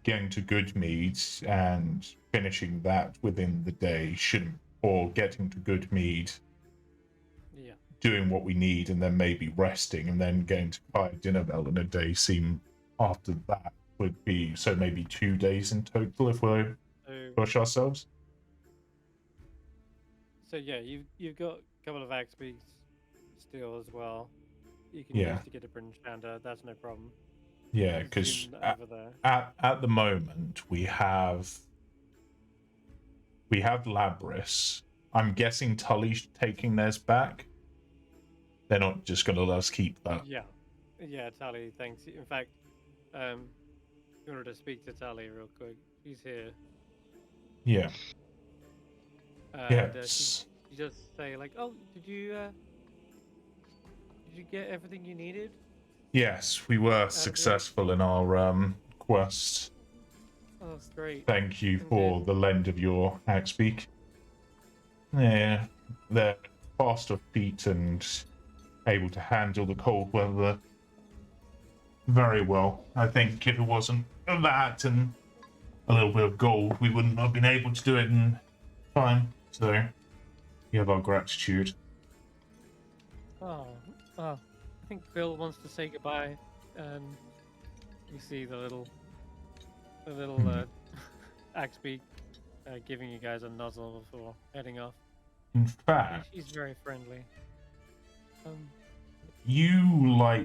Speaker 5: getting to Goodmead and finishing that within the day shouldn't, or getting to Goodmead,
Speaker 2: Yeah.
Speaker 5: doing what we need, and then maybe resting, and then getting to Kaya Dinavel in a day seem after that would be, so maybe 2 days in total if we push ourselves.
Speaker 2: So yeah, you've got a couple of axe beaks still as well. You can
Speaker 5: Yeah.
Speaker 2: use to get to Brinchander. That's no problem.
Speaker 5: Yeah, because
Speaker 2: over there.
Speaker 5: at the moment we have Labris. I'm guessing Tully's taking theirs back. They're not just going to let us keep that.
Speaker 2: Yeah, Tally, thanks. In fact, in order to speak to Tally real quick, she's here.
Speaker 5: Yeah.
Speaker 2: And
Speaker 5: Yes.
Speaker 2: she just say like, "Oh, did you get everything you needed?"
Speaker 5: Yes, we were successful in our quest.
Speaker 2: Oh, great.
Speaker 5: Thank you for the lend of your axe beak. Yeah, they're fast of feet and able to handle the cold weather very well. I think if it wasn't that and a little bit of gold, we wouldn't have been able to do it in time. So, you have our gratitude.
Speaker 2: Oh, I think Bill wants to say goodbye. You see the little axe beak giving you guys a nuzzle before heading off.
Speaker 5: In fact,
Speaker 2: she's very friendly.
Speaker 5: You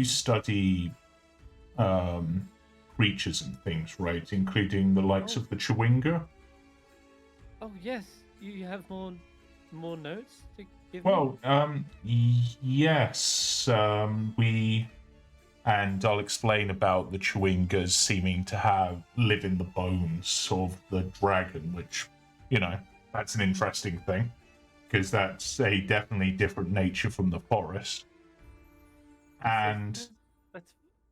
Speaker 5: study creatures and things, right? Including the likes of the Chewinga.
Speaker 2: Oh yes, you have more notes to give
Speaker 5: Well,
Speaker 2: me?
Speaker 5: yes, and I'll explain about the Chewingas seeming to live in the bones of the dragon, which, that's an interesting thing, because that's a definitely different nature from the forest. And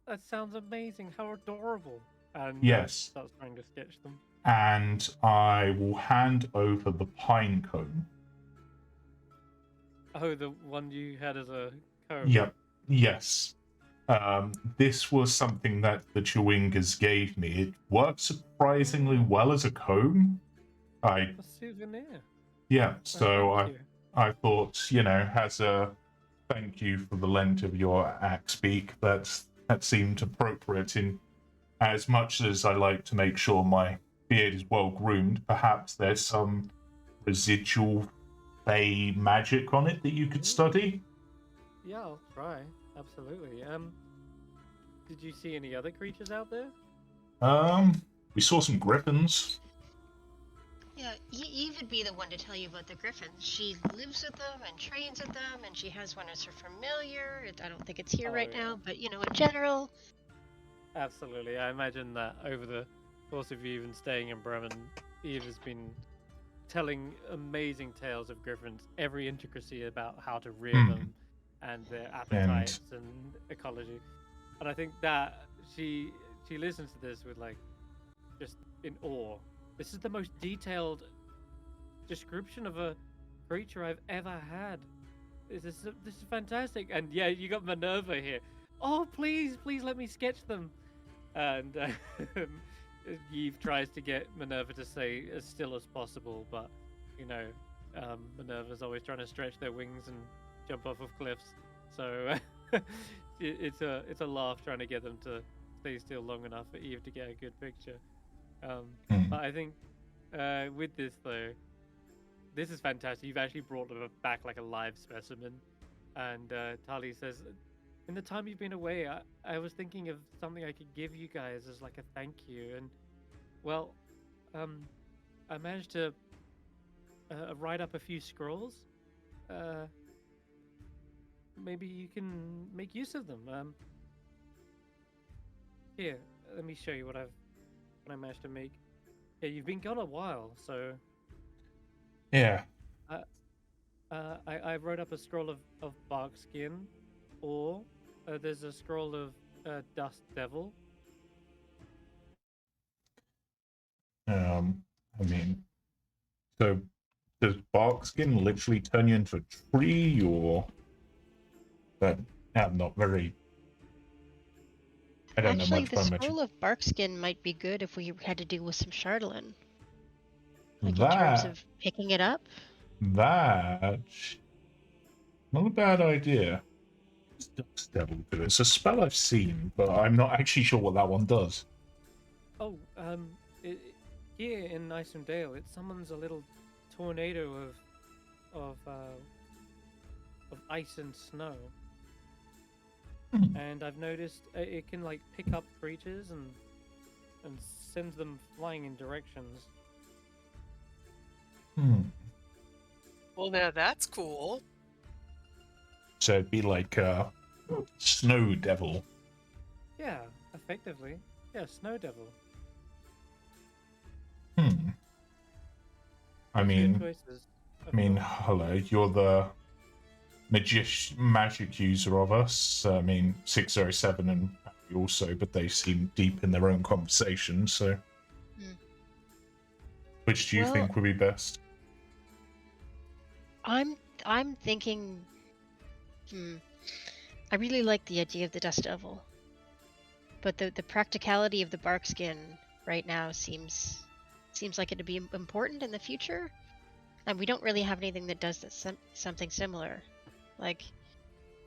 Speaker 2: that sounds amazing. How adorable! And
Speaker 5: yes,
Speaker 2: starts trying to sketch them.
Speaker 5: And I will hand over the pine cone.
Speaker 2: Oh, the one you had as a cone.
Speaker 5: Yep. Yes. This was something that the Chewingas gave me. It worked surprisingly well as a comb.
Speaker 2: A souvenir.
Speaker 5: Yeah, so I thought, as a thank you for the length of your axe beak, that seemed appropriate. In as much as I like to make sure my beard is well groomed, perhaps there's some residual fey magic on it that you could study.
Speaker 2: Yeah, I'll try. Absolutely. Did you see any other creatures out there?
Speaker 5: We saw some griffins.
Speaker 3: Yeah, Eve would be the one to tell you about the griffins. She lives with them and trains with them, and she has one as her familiar. I don't think it's here right now, but in general,
Speaker 2: Absolutely. I imagine that over the course of you even staying in Bremen, Eve has been telling amazing tales of griffins, every intricacy about how to rear them and their appetites and ecology. And I think that she listens to this with like just in awe. This is the most detailed description of a creature I've ever had. This is fantastic. And yeah, you got Minerva here. Oh, please let me sketch them. And Eve tries to get Minerva to say as still as possible, but you know, Minerva's always trying to stretch their wings and jump off of cliffs. So it's a laugh trying to get them to stay still long enough for Eve to get a good picture. But I think with this though, this is fantastic. You've actually brought them back like a live specimen. And Tali says, in the time you've been away, I was thinking of something I could give you guys as like a thank you. And, well, I managed to write up a few scrolls. Maybe you can make use of them. Here, let me show you what I managed to make. Yeah, you've been gone a while, so...
Speaker 5: Yeah.
Speaker 2: I wrote up a scroll of bark skin, or there's a scroll of dust devil.
Speaker 5: I mean, so does bark skin literally turn you into a tree, or that? I'm not very. I don't know
Speaker 3: Actually,
Speaker 5: much
Speaker 3: the
Speaker 5: about magic.
Speaker 3: scroll of bark skin might be good if we had to deal with some Chardalyn. Like in terms
Speaker 5: That
Speaker 3: of picking it up.
Speaker 5: not a bad idea. What's Dust Devil do? It's a spell I've seen, but I'm not actually sure what that one does.
Speaker 2: Oh, here in Icewindale, it summons a little tornado of ice and snow. And I've noticed it can like pick up creatures and sends them flying in directions.
Speaker 6: Well, now that's cool.
Speaker 5: So it'd be like a snow devil.
Speaker 2: Yeah, effectively. Yeah, snow devil.
Speaker 5: I mean,
Speaker 2: choices,
Speaker 5: Hulla, you're the magic user of us. I mean, 607 and Barri also, but they seem deep in their own conversation. So, which do you think would be best?
Speaker 3: I'm thinking. I really like the idea of the Dust Devil, but the practicality of the bark skin right now seems like it to be important in the future, and we don't really have anything that does something similar. Like,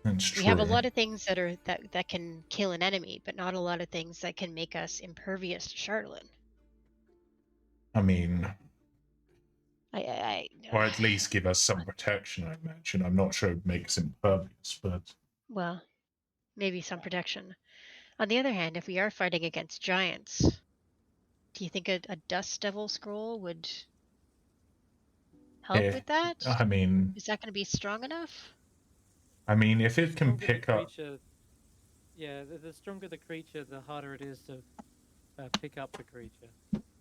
Speaker 3: we have a lot of things that can kill an enemy, but not a lot of things that can make us impervious to Chardalyn.
Speaker 5: I mean,
Speaker 3: or
Speaker 5: at least give us some protection, I imagine. I'm not sure it would make us impervious, but...
Speaker 3: Well, maybe some protection. On the other hand, if we are fighting against giants, do you think a Dust Devil scroll would help with that?
Speaker 5: I mean...
Speaker 3: Is that going to be strong enough?
Speaker 5: I mean, if it can pick up...
Speaker 2: Yeah, the stronger the creature, the harder it is to pick up the creature.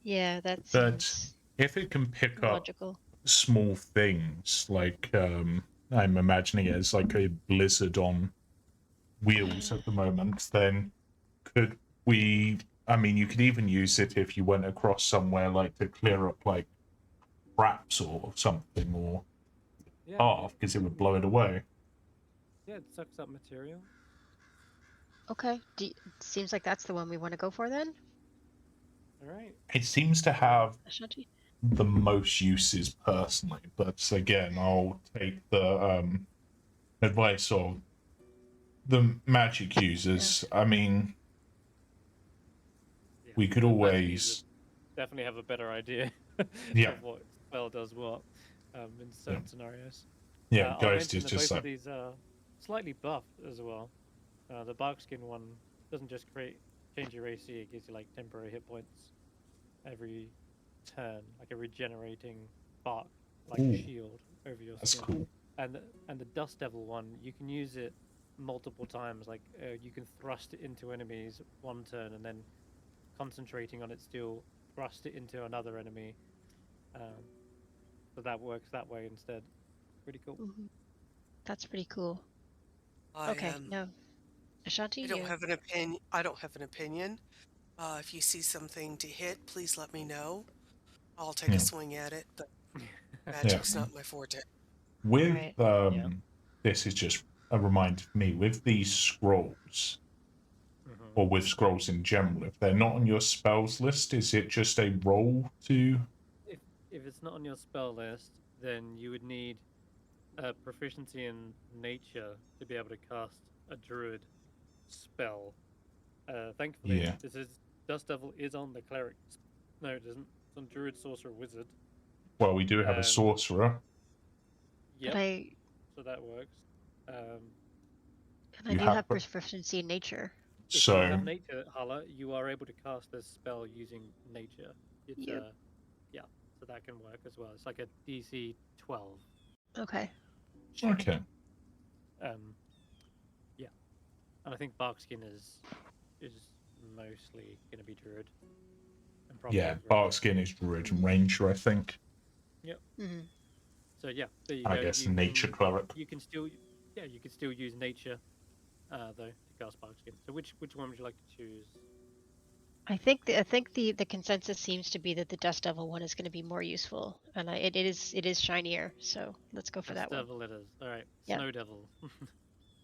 Speaker 3: Yeah, that
Speaker 5: seems... But if it can pick
Speaker 3: logical.
Speaker 5: Up small things, like, I'm imagining it as like a blizzard on wheels at the moment, then could we... I mean, you could even use it if you went across somewhere, like, to clear up, like, traps or something, or path, because it would blow it away.
Speaker 2: Yeah, it sucks up material.
Speaker 3: Okay, seems like that's the one we want to go for then.
Speaker 2: All right.
Speaker 5: It seems to have
Speaker 3: Ashanti?
Speaker 5: the most uses personally, but again, I'll take the advice of the magic users. I mean, we could always
Speaker 2: definitely have a better idea of what spell does what in certain scenarios.
Speaker 5: Yeah, Ghost is
Speaker 2: just
Speaker 5: just
Speaker 2: both
Speaker 5: like...
Speaker 2: of these are slightly buffed as well. The barkskin one doesn't just change your AC; it gives you like temporary hit points every turn, like a regenerating bark, like a shield over your skin.
Speaker 5: That's cool.
Speaker 2: And the Dust Devil one, you can use it multiple times. Like you can thrust it into enemies one turn, and then concentrating on it still thrust it into another enemy. Um, so that works that way instead. Pretty cool.
Speaker 3: Mhm. That's pretty cool.
Speaker 6: I
Speaker 3: Okay, no. Ashanti,
Speaker 6: I don't
Speaker 3: you.
Speaker 6: have an opinion. I don't have an opinion. If you see something to hit, please let me know. I'll take a
Speaker 5: Yeah.
Speaker 6: swing at it, but
Speaker 5: Yeah.
Speaker 6: magic's not my forte.
Speaker 5: With
Speaker 3: Right.
Speaker 2: Yeah.
Speaker 5: this is just a reminder for me. With these scrolls, or with scrolls in general, if they're not on your spells list, is it just a roll to?
Speaker 2: If it's not on your spell list, then you would need proficiency in nature to be able to cast a druid spell. Thankfully,
Speaker 5: Yeah.
Speaker 2: this is Dust Devil is on the cleric. No, it isn't. It's on druid, sorcerer, wizard.
Speaker 5: Well, we do have a
Speaker 2: And
Speaker 5: sorcerer.
Speaker 3: But
Speaker 2: yep, so that works.
Speaker 3: and I
Speaker 5: You
Speaker 3: do
Speaker 5: have
Speaker 3: have proficiency in nature.
Speaker 2: If you have
Speaker 5: so
Speaker 2: nature, Hulla, you are able to cast this spell using nature. It's
Speaker 3: Yep.
Speaker 2: yeah, so that can work as well. It's like a DC 12.
Speaker 3: Okay.
Speaker 5: okay.
Speaker 2: Yeah, and I think Barkskin is mostly going to be druid, and probably
Speaker 5: Yeah,
Speaker 2: a ranger.
Speaker 5: Barkskin is druid and ranger, I think.
Speaker 2: Yep.
Speaker 3: Mm-hmm.
Speaker 2: So yeah, there you
Speaker 5: I
Speaker 2: go.
Speaker 5: guess nature cleric.
Speaker 2: You can still you can still use nature though to cast Barkskin. So which one would you like to choose?
Speaker 3: I think the consensus seems to be that the Dust Devil one is going to be more useful, and it is shinier. So let's go for
Speaker 2: Dust
Speaker 3: that one.
Speaker 2: Devil it is. All right,
Speaker 3: Yeah.
Speaker 2: Snow Devil.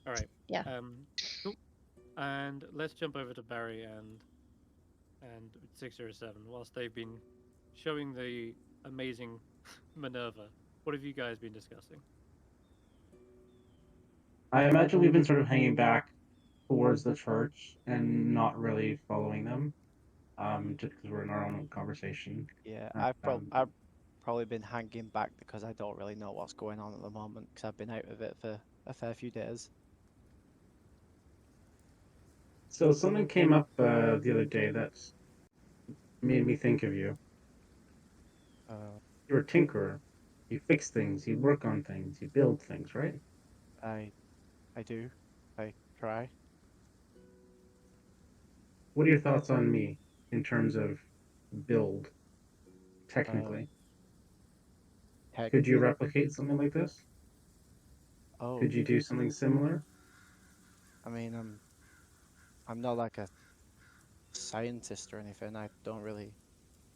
Speaker 2: All right.
Speaker 3: Yeah.
Speaker 2: Cool. And let's jump over to Barry and 607. Whilst they've been showing the amazing Minerva, what have you guys been discussing?
Speaker 4: I imagine we've been sort of hanging back towards the church and not really following them, just because we're in our own conversation.
Speaker 1: Yeah,
Speaker 4: Um,
Speaker 1: I've probably been hanging back because I don't really know what's going on at the moment because I've been out of it for a fair few days.
Speaker 4: so something came up the other day that made me think of you.
Speaker 1: Uh,
Speaker 4: You're a tinkerer. You fix things. You work on things. You build things, right?
Speaker 1: I I do. I try.
Speaker 4: What are your thoughts on me in terms of build,
Speaker 1: Uh,
Speaker 4: technically? Could you
Speaker 1: Technically,
Speaker 4: replicate something like this? Could
Speaker 1: oh,
Speaker 4: you do something similar?
Speaker 1: I mean, I'm not like a scientist or anything. I don't really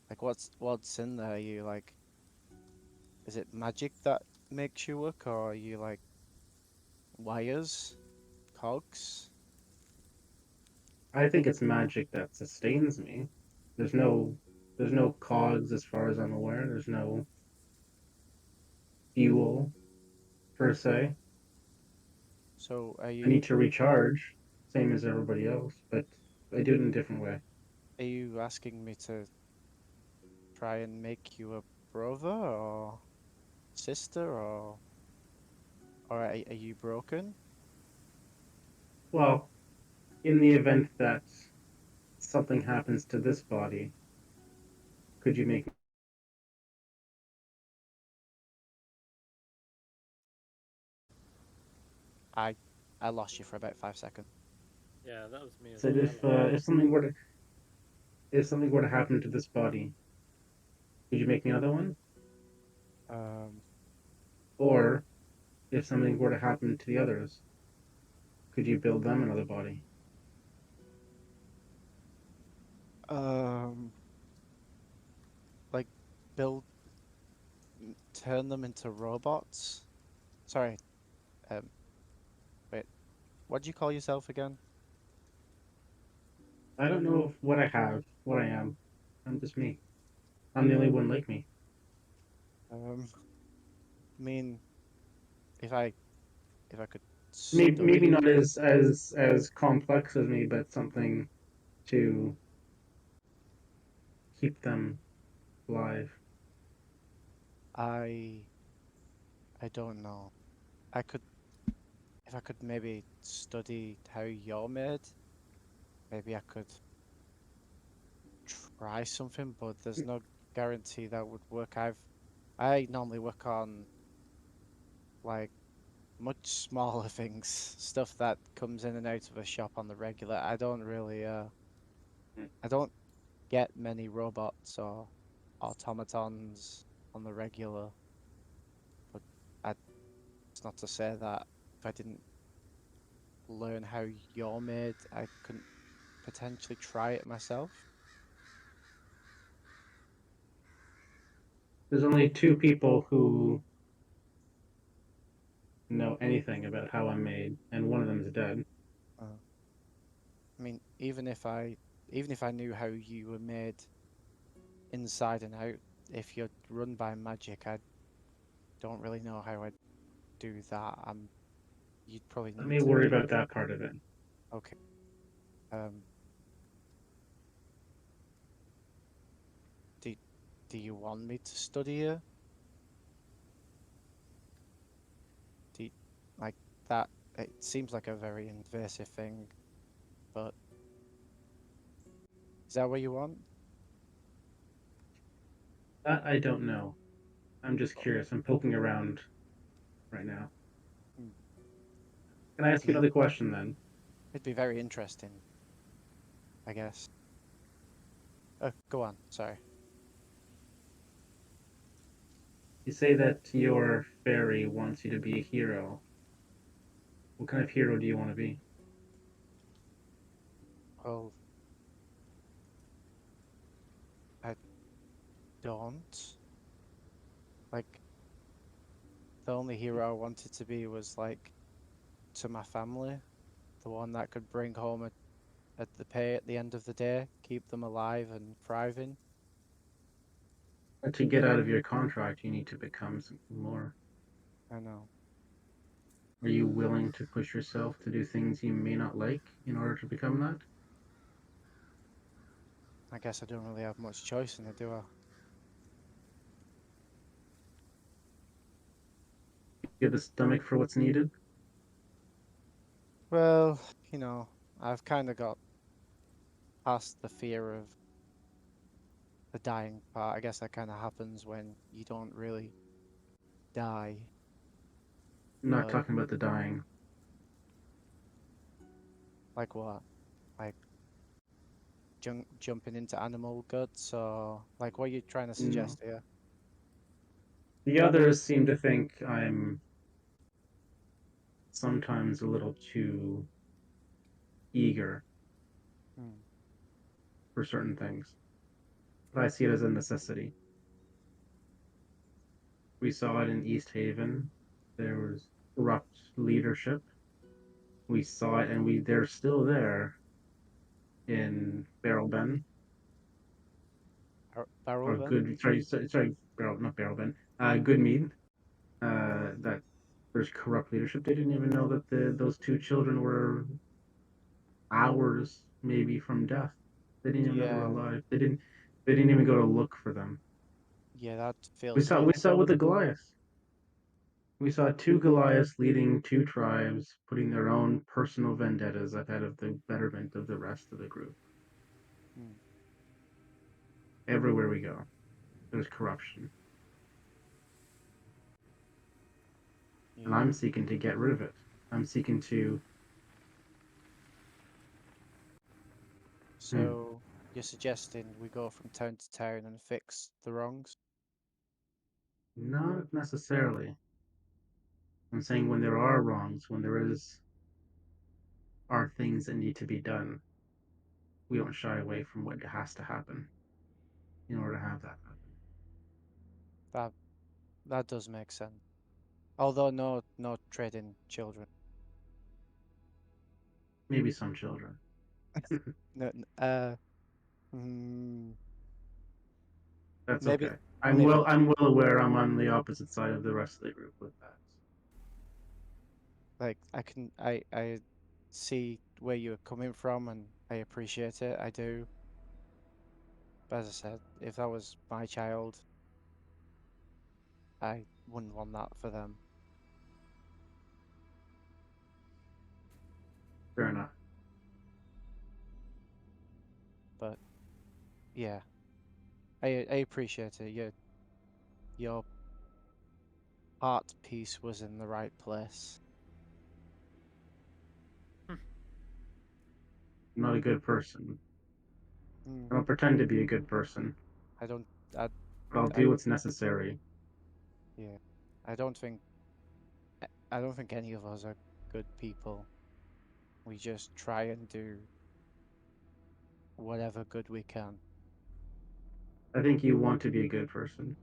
Speaker 1: like what's in there. Are you like, is it magic that makes you work, or are you like wires, cogs?
Speaker 4: I think it's magic that sustains me. There's no there's no cogs as far as I'm aware. There's no fuel per se.
Speaker 1: So
Speaker 4: I need to recharge, same as everybody else, but I do it in a different way.
Speaker 1: are you asking me to try and make you a brother or sister or are you broken?
Speaker 4: Well, in the event that something happens to this body, could you make
Speaker 1: I I lost you for about 5 seconds.
Speaker 2: Yeah, that was me as
Speaker 4: said
Speaker 2: well. Hello.
Speaker 4: if something were to happen to this body, could you make me another one?
Speaker 1: Um
Speaker 4: Or if something were to happen to the others, could you build them another body?
Speaker 1: um like build turn them into robots. Sorry. Um wait. What do you call yourself again?
Speaker 4: I don't know what I have, what I am. I'm just me. I'm the only one like me.
Speaker 1: I mean if I if I could
Speaker 4: Maybe
Speaker 1: study
Speaker 4: not as complex as me, but something to keep them alive.
Speaker 1: I I don't know. I could if I could maybe study how you're made, maybe I could try something, but there's no guarantee that would work. I normally work on like much smaller things, stuff that comes in and out of a shop on the regular. I don't really I don't get many robots or automatons on the regular, but it's not to say that if I didn't learn how you're made, I couldn't potentially try it myself.
Speaker 4: There's only two people who know anything about how I'm made, and one of them is dead.
Speaker 1: I mean, even if I knew how you were made inside and out, if you're run by magic, I don't really know how I'd do that. You'd probably
Speaker 4: Let
Speaker 1: need
Speaker 4: me
Speaker 1: to.
Speaker 4: worry about that part of it.
Speaker 1: Okay. Um. Do Do you want me to study here? Do you, like that? It seems like a very invasive thing, but is that what you want?
Speaker 4: That I don't know. I'm just curious. I'm poking around right now.
Speaker 1: Hmm.
Speaker 4: Can I ask
Speaker 1: I
Speaker 4: you
Speaker 1: mean,
Speaker 4: another question then?
Speaker 1: it'd be very interesting, I guess. Go on. Sorry.
Speaker 4: You say that your fairy wants you to be a hero. What kind of hero do you want to be?
Speaker 1: Well, I don't. Like, the only hero I wanted to be was like to my family, the one that could bring home at the pay at the end of the day, keep them alive and thriving.
Speaker 4: To get out of your contract, you need to become something more.
Speaker 1: I know.
Speaker 4: Are you willing to push yourself to do things you may not like in order to become that?
Speaker 1: I guess I don't really have much choice in it, do I?
Speaker 4: You have the stomach for what's needed?
Speaker 1: Well, I've kind of got past the fear of the dying part. I guess that kind of happens when you don't really die.
Speaker 4: I'm not
Speaker 1: But
Speaker 4: talking about the dying.
Speaker 1: like what? Like jumping into animal guts, or like what are you trying to
Speaker 4: No.
Speaker 1: suggest here?
Speaker 4: The others seem to think I'm sometimes a little too eager
Speaker 1: Hmm.
Speaker 4: for certain things, but I see it as a necessity. We saw it in East Haven. There was corrupt leadership. We saw it, and they're still there in Barrel Bend
Speaker 1: Barrel
Speaker 4: or
Speaker 1: then?
Speaker 4: Good. Sorry, Barrel, not Barrel Bend. Good Mead. That there's corrupt leadership. They didn't even know that those two children were hours maybe from death. They didn't even know they were
Speaker 1: Yeah,
Speaker 4: alive. They didn't even go to look for them.
Speaker 1: yeah, that
Speaker 4: We
Speaker 1: feels a
Speaker 4: saw
Speaker 1: bit.
Speaker 4: we saw with the Goliath. We saw two Goliaths leading two tribes, putting their own personal vendettas ahead of the betterment of the rest of the group.
Speaker 1: Hmm.
Speaker 4: Everywhere we go, there's corruption. And
Speaker 1: Yeah.
Speaker 4: I'm seeking to get rid of it. I'm seeking to. Hmm,
Speaker 1: So you're suggesting we go from town to town and fix the wrongs?
Speaker 4: not necessarily. I'm saying when there are wrongs, when there are things that need to be done, we don't shy away from what has to happen in order to have that happen.
Speaker 1: That that does make sense. Although no trading children.
Speaker 4: Maybe some children.
Speaker 1: No, mm,
Speaker 4: That's
Speaker 1: maybe
Speaker 4: okay.
Speaker 1: maybe
Speaker 4: I'm well aware I'm on the opposite side of the rest of the group with that.
Speaker 1: like I see where you're coming from and I appreciate it. I do. But as I said, if that was my child, I wouldn't want that for them.
Speaker 4: Fair enough.
Speaker 1: But yeah, I appreciate it. Your heart piece was in the right place.
Speaker 4: not a good person.
Speaker 1: Hmm,
Speaker 4: I don't pretend to be a good person,
Speaker 1: I don't. I,
Speaker 4: but I'll
Speaker 1: I
Speaker 4: do what's necessary.
Speaker 1: yeah. I don't think. I don't think any of us are good people. We just try and do whatever good we can.
Speaker 4: I think you want to be a good person.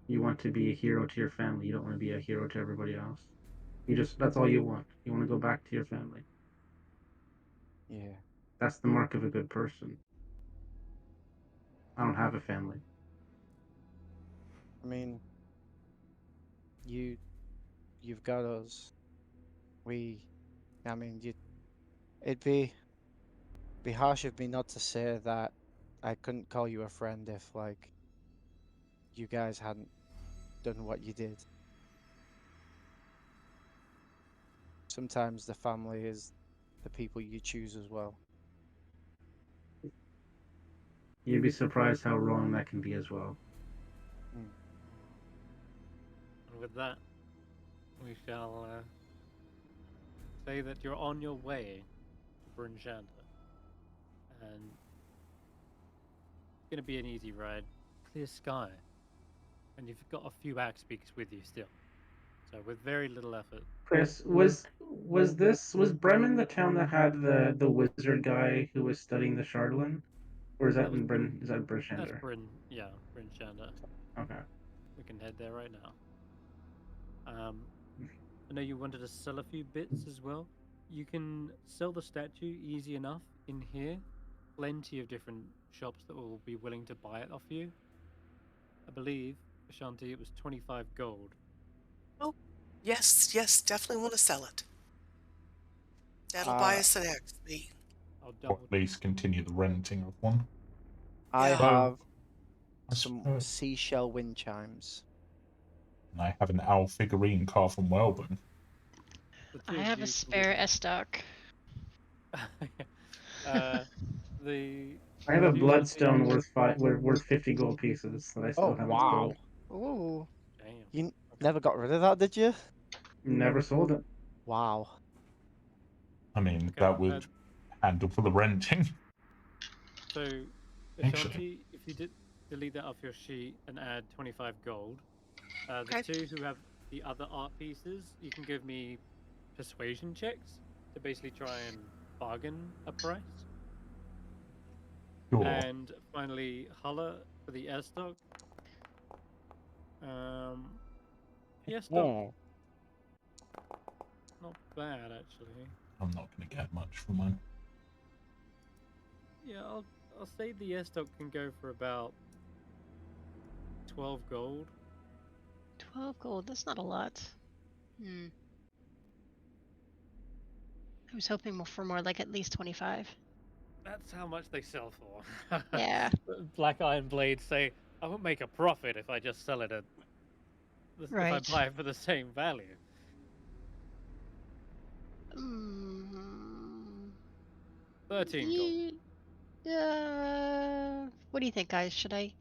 Speaker 4: You want to be a hero to your family. You don't want to be a hero to everybody else. That's all you want. You want to go back to your family.
Speaker 1: Yeah.
Speaker 4: That's the mark of a good person. I don't have a family.
Speaker 1: I mean, you you've got us. We. I mean, you. It'd be harsh of me not to say that I couldn't call you a friend if like you guys hadn't done what you did. Sometimes the family is the people you choose as well.
Speaker 4: You'd be surprised how wrong that can be as well.
Speaker 1: Mm.
Speaker 2: And with that, we shall say that you're on your way to Brunshanda. And it's going to be an easy ride. Clear sky. And you've got a few axe speakers with you still. So with very little effort.
Speaker 4: Chris, was Bremen the town that had the wizard guy who was studying the Shardlin? Or is that
Speaker 2: That was
Speaker 4: is that
Speaker 2: That's
Speaker 4: Brishander?
Speaker 2: Brunshanda.
Speaker 4: Okay.
Speaker 2: We can head there right now. I know you wanted to sell a few bits as well. You can sell the statue easy enough in here. Plenty of different shops that will be willing to buy it off you. I believe, Ashanti, it was 25 gold.
Speaker 6: Oh, yes, yes, definitely want to sell it. That'll buy
Speaker 1: Uh,
Speaker 6: us an axe meat.
Speaker 2: I'll
Speaker 5: Or
Speaker 2: double.
Speaker 5: at least continue the renting of one.
Speaker 1: I
Speaker 6: Yeah.
Speaker 1: have
Speaker 5: I
Speaker 1: some
Speaker 5: suppose-
Speaker 1: seashell wind chimes.
Speaker 5: And I have an owl figurine carved from Whalebone.
Speaker 2: The
Speaker 3: I
Speaker 2: two of
Speaker 3: have a
Speaker 2: you can
Speaker 3: spare
Speaker 2: get-
Speaker 3: S-Dock.
Speaker 2: the
Speaker 4: I have a
Speaker 2: two of you
Speaker 4: bloodstone worth 50 gold pieces that I still
Speaker 1: Oh
Speaker 4: haven't
Speaker 1: wow!
Speaker 4: sold.
Speaker 3: Ooh.
Speaker 2: Damn.
Speaker 1: You
Speaker 2: Okay.
Speaker 1: never got rid of that, did you?
Speaker 4: Never sold it.
Speaker 1: Wow.
Speaker 5: I mean,
Speaker 2: Okay,
Speaker 5: that would handle for the renting.
Speaker 2: So,
Speaker 5: Actually.
Speaker 2: Ashanti, if you did delete that off your sheet and add 25 gold, the
Speaker 6: Okay.
Speaker 2: two who have the other art pieces, you can give me persuasion checks to basically try and bargain a price.
Speaker 5: Sure.
Speaker 2: And finally, Hulla for the air stock. The air stock,
Speaker 1: Oh.
Speaker 2: not bad actually.
Speaker 5: I'm not going to get much for mine.
Speaker 2: Yeah, I'll say the air stock can go for about 12 gold.
Speaker 3: 12 gold, that's not a lot. I was hoping for more, like at least 25.
Speaker 2: That's how much they sell for.
Speaker 3: Yeah.
Speaker 2: Black Iron Blades say, I won't make a profit if I just sell it at. If I
Speaker 3: Right.
Speaker 2: buy it for the same value.
Speaker 3: Mm,
Speaker 2: 13 gold.
Speaker 3: what do you think, guys? Should I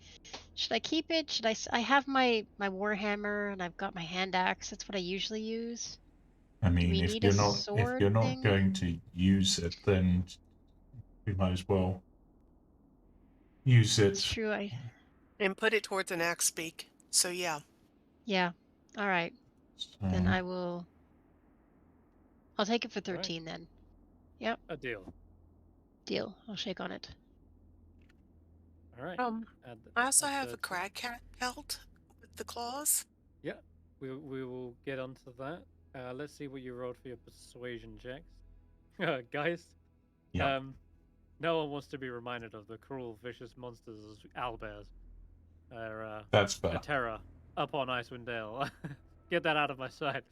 Speaker 3: keep it? I have my warhammer and I've got my hand axe. That's what I usually use.
Speaker 5: I
Speaker 3: Do
Speaker 5: mean,
Speaker 3: we
Speaker 5: if
Speaker 3: need
Speaker 5: you're
Speaker 3: a
Speaker 5: not
Speaker 3: sword thing?
Speaker 5: going to use it, then we might as well use
Speaker 3: It's
Speaker 5: it.
Speaker 3: true.
Speaker 6: And put it towards an axe beak. So yeah.
Speaker 3: Yeah. All right. Then
Speaker 5: So,
Speaker 3: I will. I'll take it for
Speaker 2: All right.
Speaker 3: 13 then. Yep.
Speaker 2: A deal.
Speaker 3: Deal. I'll shake on it.
Speaker 2: All right.
Speaker 6: I also
Speaker 2: add
Speaker 6: have a
Speaker 2: 13.
Speaker 6: crag cat pelt with the claws.
Speaker 2: Yeah, we will get onto that. Let's see what you rolled for your persuasion checks. Guys,
Speaker 5: yeah.
Speaker 2: no one wants to be reminded of the cruel, vicious monsters as owlbears. They're
Speaker 5: That's
Speaker 2: a
Speaker 5: fair.
Speaker 2: terror up on Icewindale. Get that out of my sight.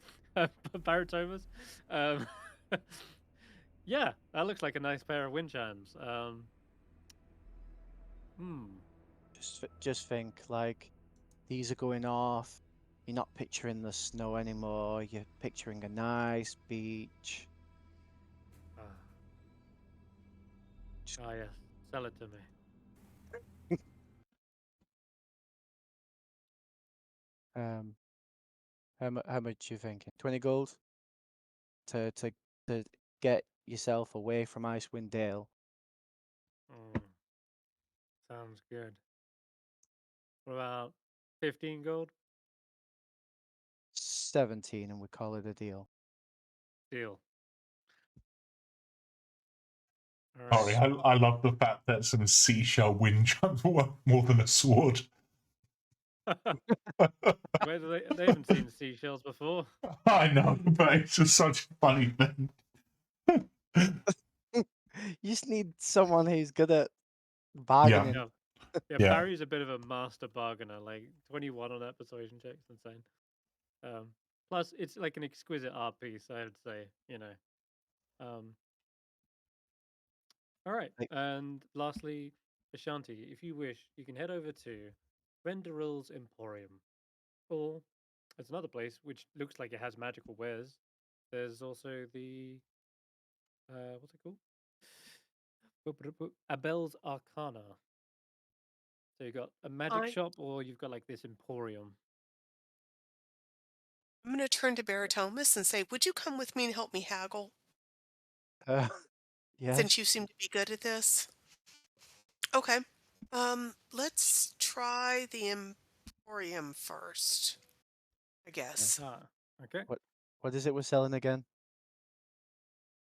Speaker 2: Barritomus. Yeah, that looks like a nice pair of wind chimes.
Speaker 1: Just think like these are going off. You're not picturing the snow anymore. You're picturing a nice beach.
Speaker 2: Oh yes, sell it to me.
Speaker 1: How much you thinking? 20 gold to get yourself away from Icewindale
Speaker 2: Sounds good. What about 15 gold?
Speaker 1: 17, and we call it a deal.
Speaker 2: Deal. All
Speaker 5: Sorry,
Speaker 2: right.
Speaker 5: I love the fact that some seashell wind jump worth more than a sword.
Speaker 2: Where do they haven't seen seashells before.
Speaker 5: I know, but it's just such a funny thing.
Speaker 1: You just need someone who's good at bargaining.
Speaker 2: Yeah. Yeah,
Speaker 5: Yeah.
Speaker 2: Barry's a bit of a master bargainer. Like 21 on that persuasion check. It's insane. Plus, it's like an exquisite art piece, I would say. All right.
Speaker 1: Like-
Speaker 2: And lastly, Ashanti, if you wish, you can head over to Renderil's Emporium. Or it's another place which looks like it has magical wares. There's also the what's it called? Abel's Arcana. So you've got a magic shop, or you've got like this emporium.
Speaker 6: I'm going to turn to Barritomus and say, would you come with me and help me haggle?
Speaker 1: Yeah.
Speaker 6: Since you seem to be good at this. Okay. Let's try the Emporium first, I guess.
Speaker 2: Okay.
Speaker 1: What is it we're selling again?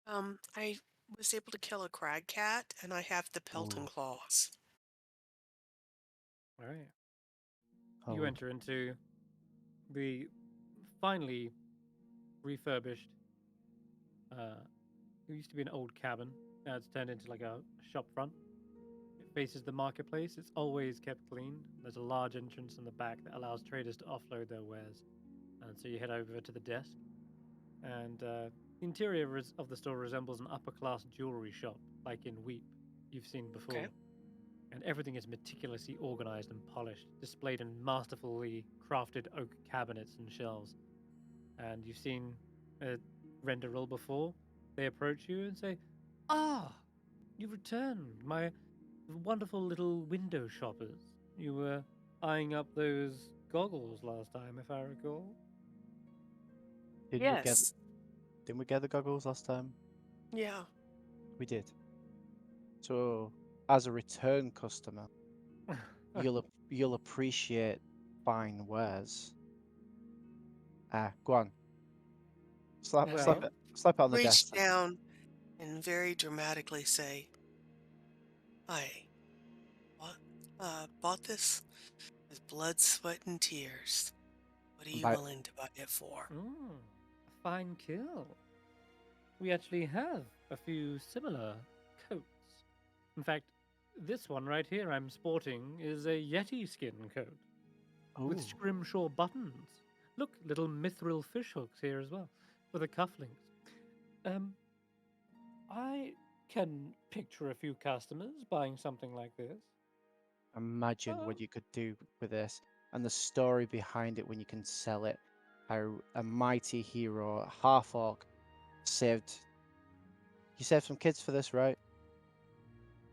Speaker 6: I was able to kill a crag cat, and I have the Pelton
Speaker 1: Ooh.
Speaker 6: claws.
Speaker 2: All right.
Speaker 1: Oh,
Speaker 2: You enter into the finely refurbished. It used to be an old cabin. Now it's turned into like a shop front. It faces the marketplace. It's always kept clean. There's a large entrance in the back that allows traders to offload their wares. And so you head over to the desk. And the interior of the store resembles an upper class jewelry shop, like in Weep, you've seen before.
Speaker 6: Okay.
Speaker 2: And everything is meticulously organized and polished, displayed in masterfully crafted oak cabinets and shelves. And you've seen a Renderil before. They approach you and say, "Ah, you've returned, my wonderful little window shoppers. You were eyeing up those goggles last time, if I recall."
Speaker 6: Yes.
Speaker 1: Didn't we get the goggles last time?
Speaker 6: Yeah.
Speaker 1: We did. So, as a return customer, you'll appreciate fine wares. Go on. Slap
Speaker 2: Well,
Speaker 1: it on the
Speaker 6: Reach
Speaker 1: desk.
Speaker 6: down and very dramatically say, I bought this with blood, sweat, and tears. What are you
Speaker 1: By-
Speaker 6: willing to buy it for?
Speaker 2: a fine kill. We actually have a few similar coats. In fact, this one right here I'm sporting is a Yeti skin coat with
Speaker 1: Ooh.
Speaker 2: scrimshaw buttons. Look, little mithril fishhooks here as well, for the cufflinks. I can picture a few customers buying something like this.
Speaker 1: Imagine
Speaker 2: Oh.
Speaker 1: what you could do with this and the story behind it when you can sell it. How a mighty hero, half-orc, saved. You saved some kids for this, right?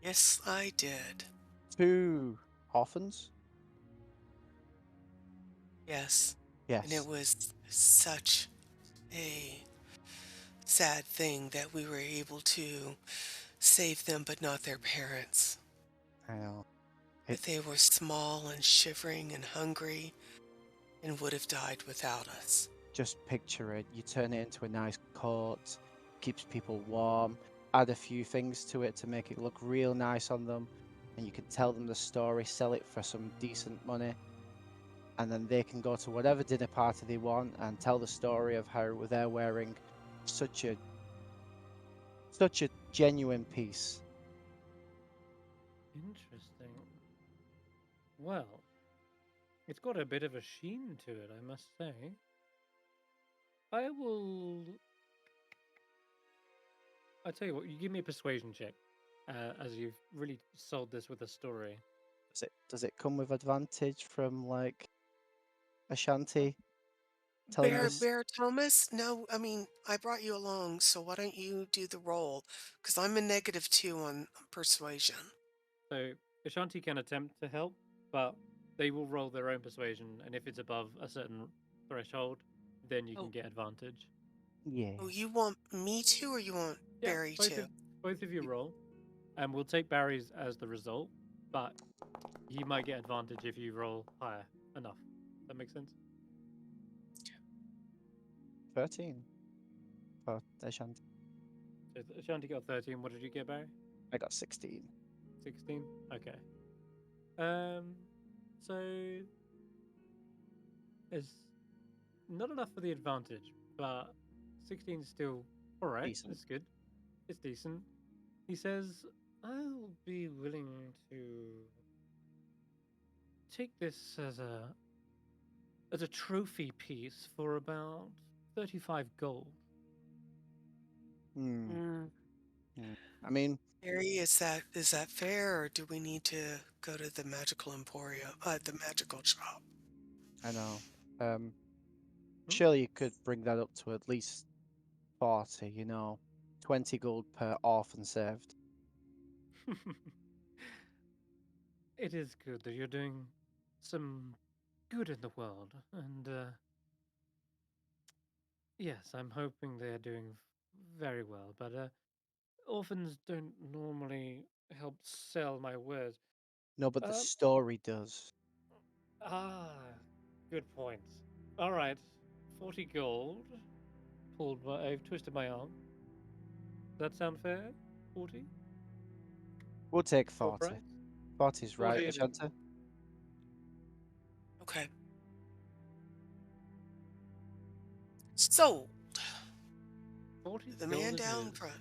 Speaker 6: Yes, I did.
Speaker 1: 2 orphans?
Speaker 6: Yes.
Speaker 1: Yes.
Speaker 6: And it was such a sad thing that we were able to save them, but not their parents.
Speaker 1: I know.
Speaker 6: But they were small and shivering and hungry and would have died without us.
Speaker 1: Just picture it. You turn it into a nice coat, keeps people warm, add a few things to it to make it look real nice on them, and you can tell them the story, sell it for some decent money, and then they can go to whatever dinner party they want and tell the story of how they're wearing such a genuine piece.
Speaker 2: Interesting. Well, it's got a bit of a sheen to it, I must say. I tell you what, you give me a persuasion check, as you've really sold this with a story.
Speaker 1: Does it come with advantage from like Ashanti telling us?
Speaker 6: Barritomus? No, I mean, I brought you along, so why don't you do the roll? Because I'm a -2 on persuasion.
Speaker 2: So Ashanti can attempt to help, but they will roll their own persuasion, and if it's above a certain threshold, then you
Speaker 6: Oh.
Speaker 2: can get advantage.
Speaker 1: Yeah.
Speaker 6: Oh, you want me to, or you want Barry
Speaker 2: both
Speaker 6: to?
Speaker 2: both of you roll, and we'll take Barry's as the result. but he might get advantage if you roll higher enough. That makes sense?
Speaker 1: 13 for Ashanti.
Speaker 2: So Ashanti got 13. What did you get, Barry?
Speaker 1: I got 16.
Speaker 2: 16? Okay. So it's not enough for the advantage, but 16 is still alright.
Speaker 1: Decent.
Speaker 2: It's good. It's decent. He says, I'll be willing to take this as a trophy piece for about 35 gold.
Speaker 1: I mean,
Speaker 6: Harry, is that fair, or do we need to go to the magical emporium, the magical shop?
Speaker 1: I know. Surely you could bring that up to at least 40, 20 gold per orphan saved.
Speaker 2: It is good that you're doing some good in the world, and yes, I'm hoping they're doing very well, but orphans don't normally help sell my wares.
Speaker 1: No, but the story does.
Speaker 2: Good point. All right, 40 gold. Pulled by, I've twisted my arm. Does that sound fair? 40?
Speaker 1: We'll take
Speaker 2: Full
Speaker 1: 40.
Speaker 2: price?
Speaker 1: 40's
Speaker 2: 40
Speaker 1: right,
Speaker 2: it is.
Speaker 1: Ashanti.
Speaker 6: Okay. Sold.
Speaker 2: 40
Speaker 6: The
Speaker 2: gold
Speaker 6: man
Speaker 2: it
Speaker 6: down
Speaker 2: is.
Speaker 6: front.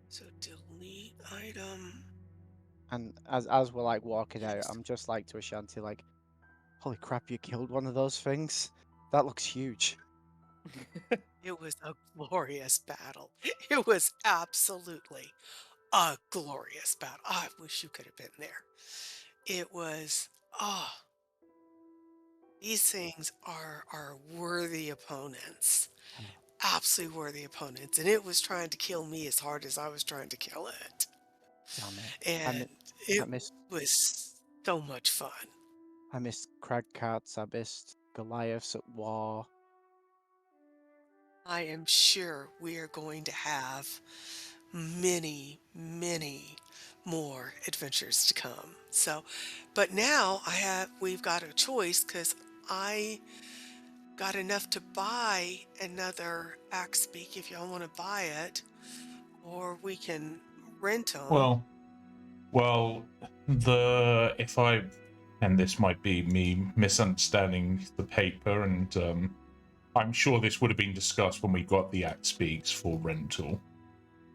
Speaker 6: So delete item.
Speaker 1: And as we're like walking out,
Speaker 6: Yes.
Speaker 1: I'm just like to Ashanti, like, holy crap, you killed one of those things? That looks huge.
Speaker 6: It was a glorious battle. It was absolutely a glorious battle. I wish you could have been there. It was, these things are worthy opponents. Absolutely worthy opponents. And it was trying to kill me as hard as I was trying to kill it.
Speaker 1: Damn it.
Speaker 6: And it was so much fun.
Speaker 1: I missed Cragcats, I missed Goliaths at war.
Speaker 6: I am sure we are going to have many, many more adventures to come. So, but now we've got a choice, because I got enough to buy another axe beak if y'all want to buy it, or we can rent them.
Speaker 5: And this might be me misunderstanding the paper, and I'm sure this would have been discussed when we got the axe beaks for rental.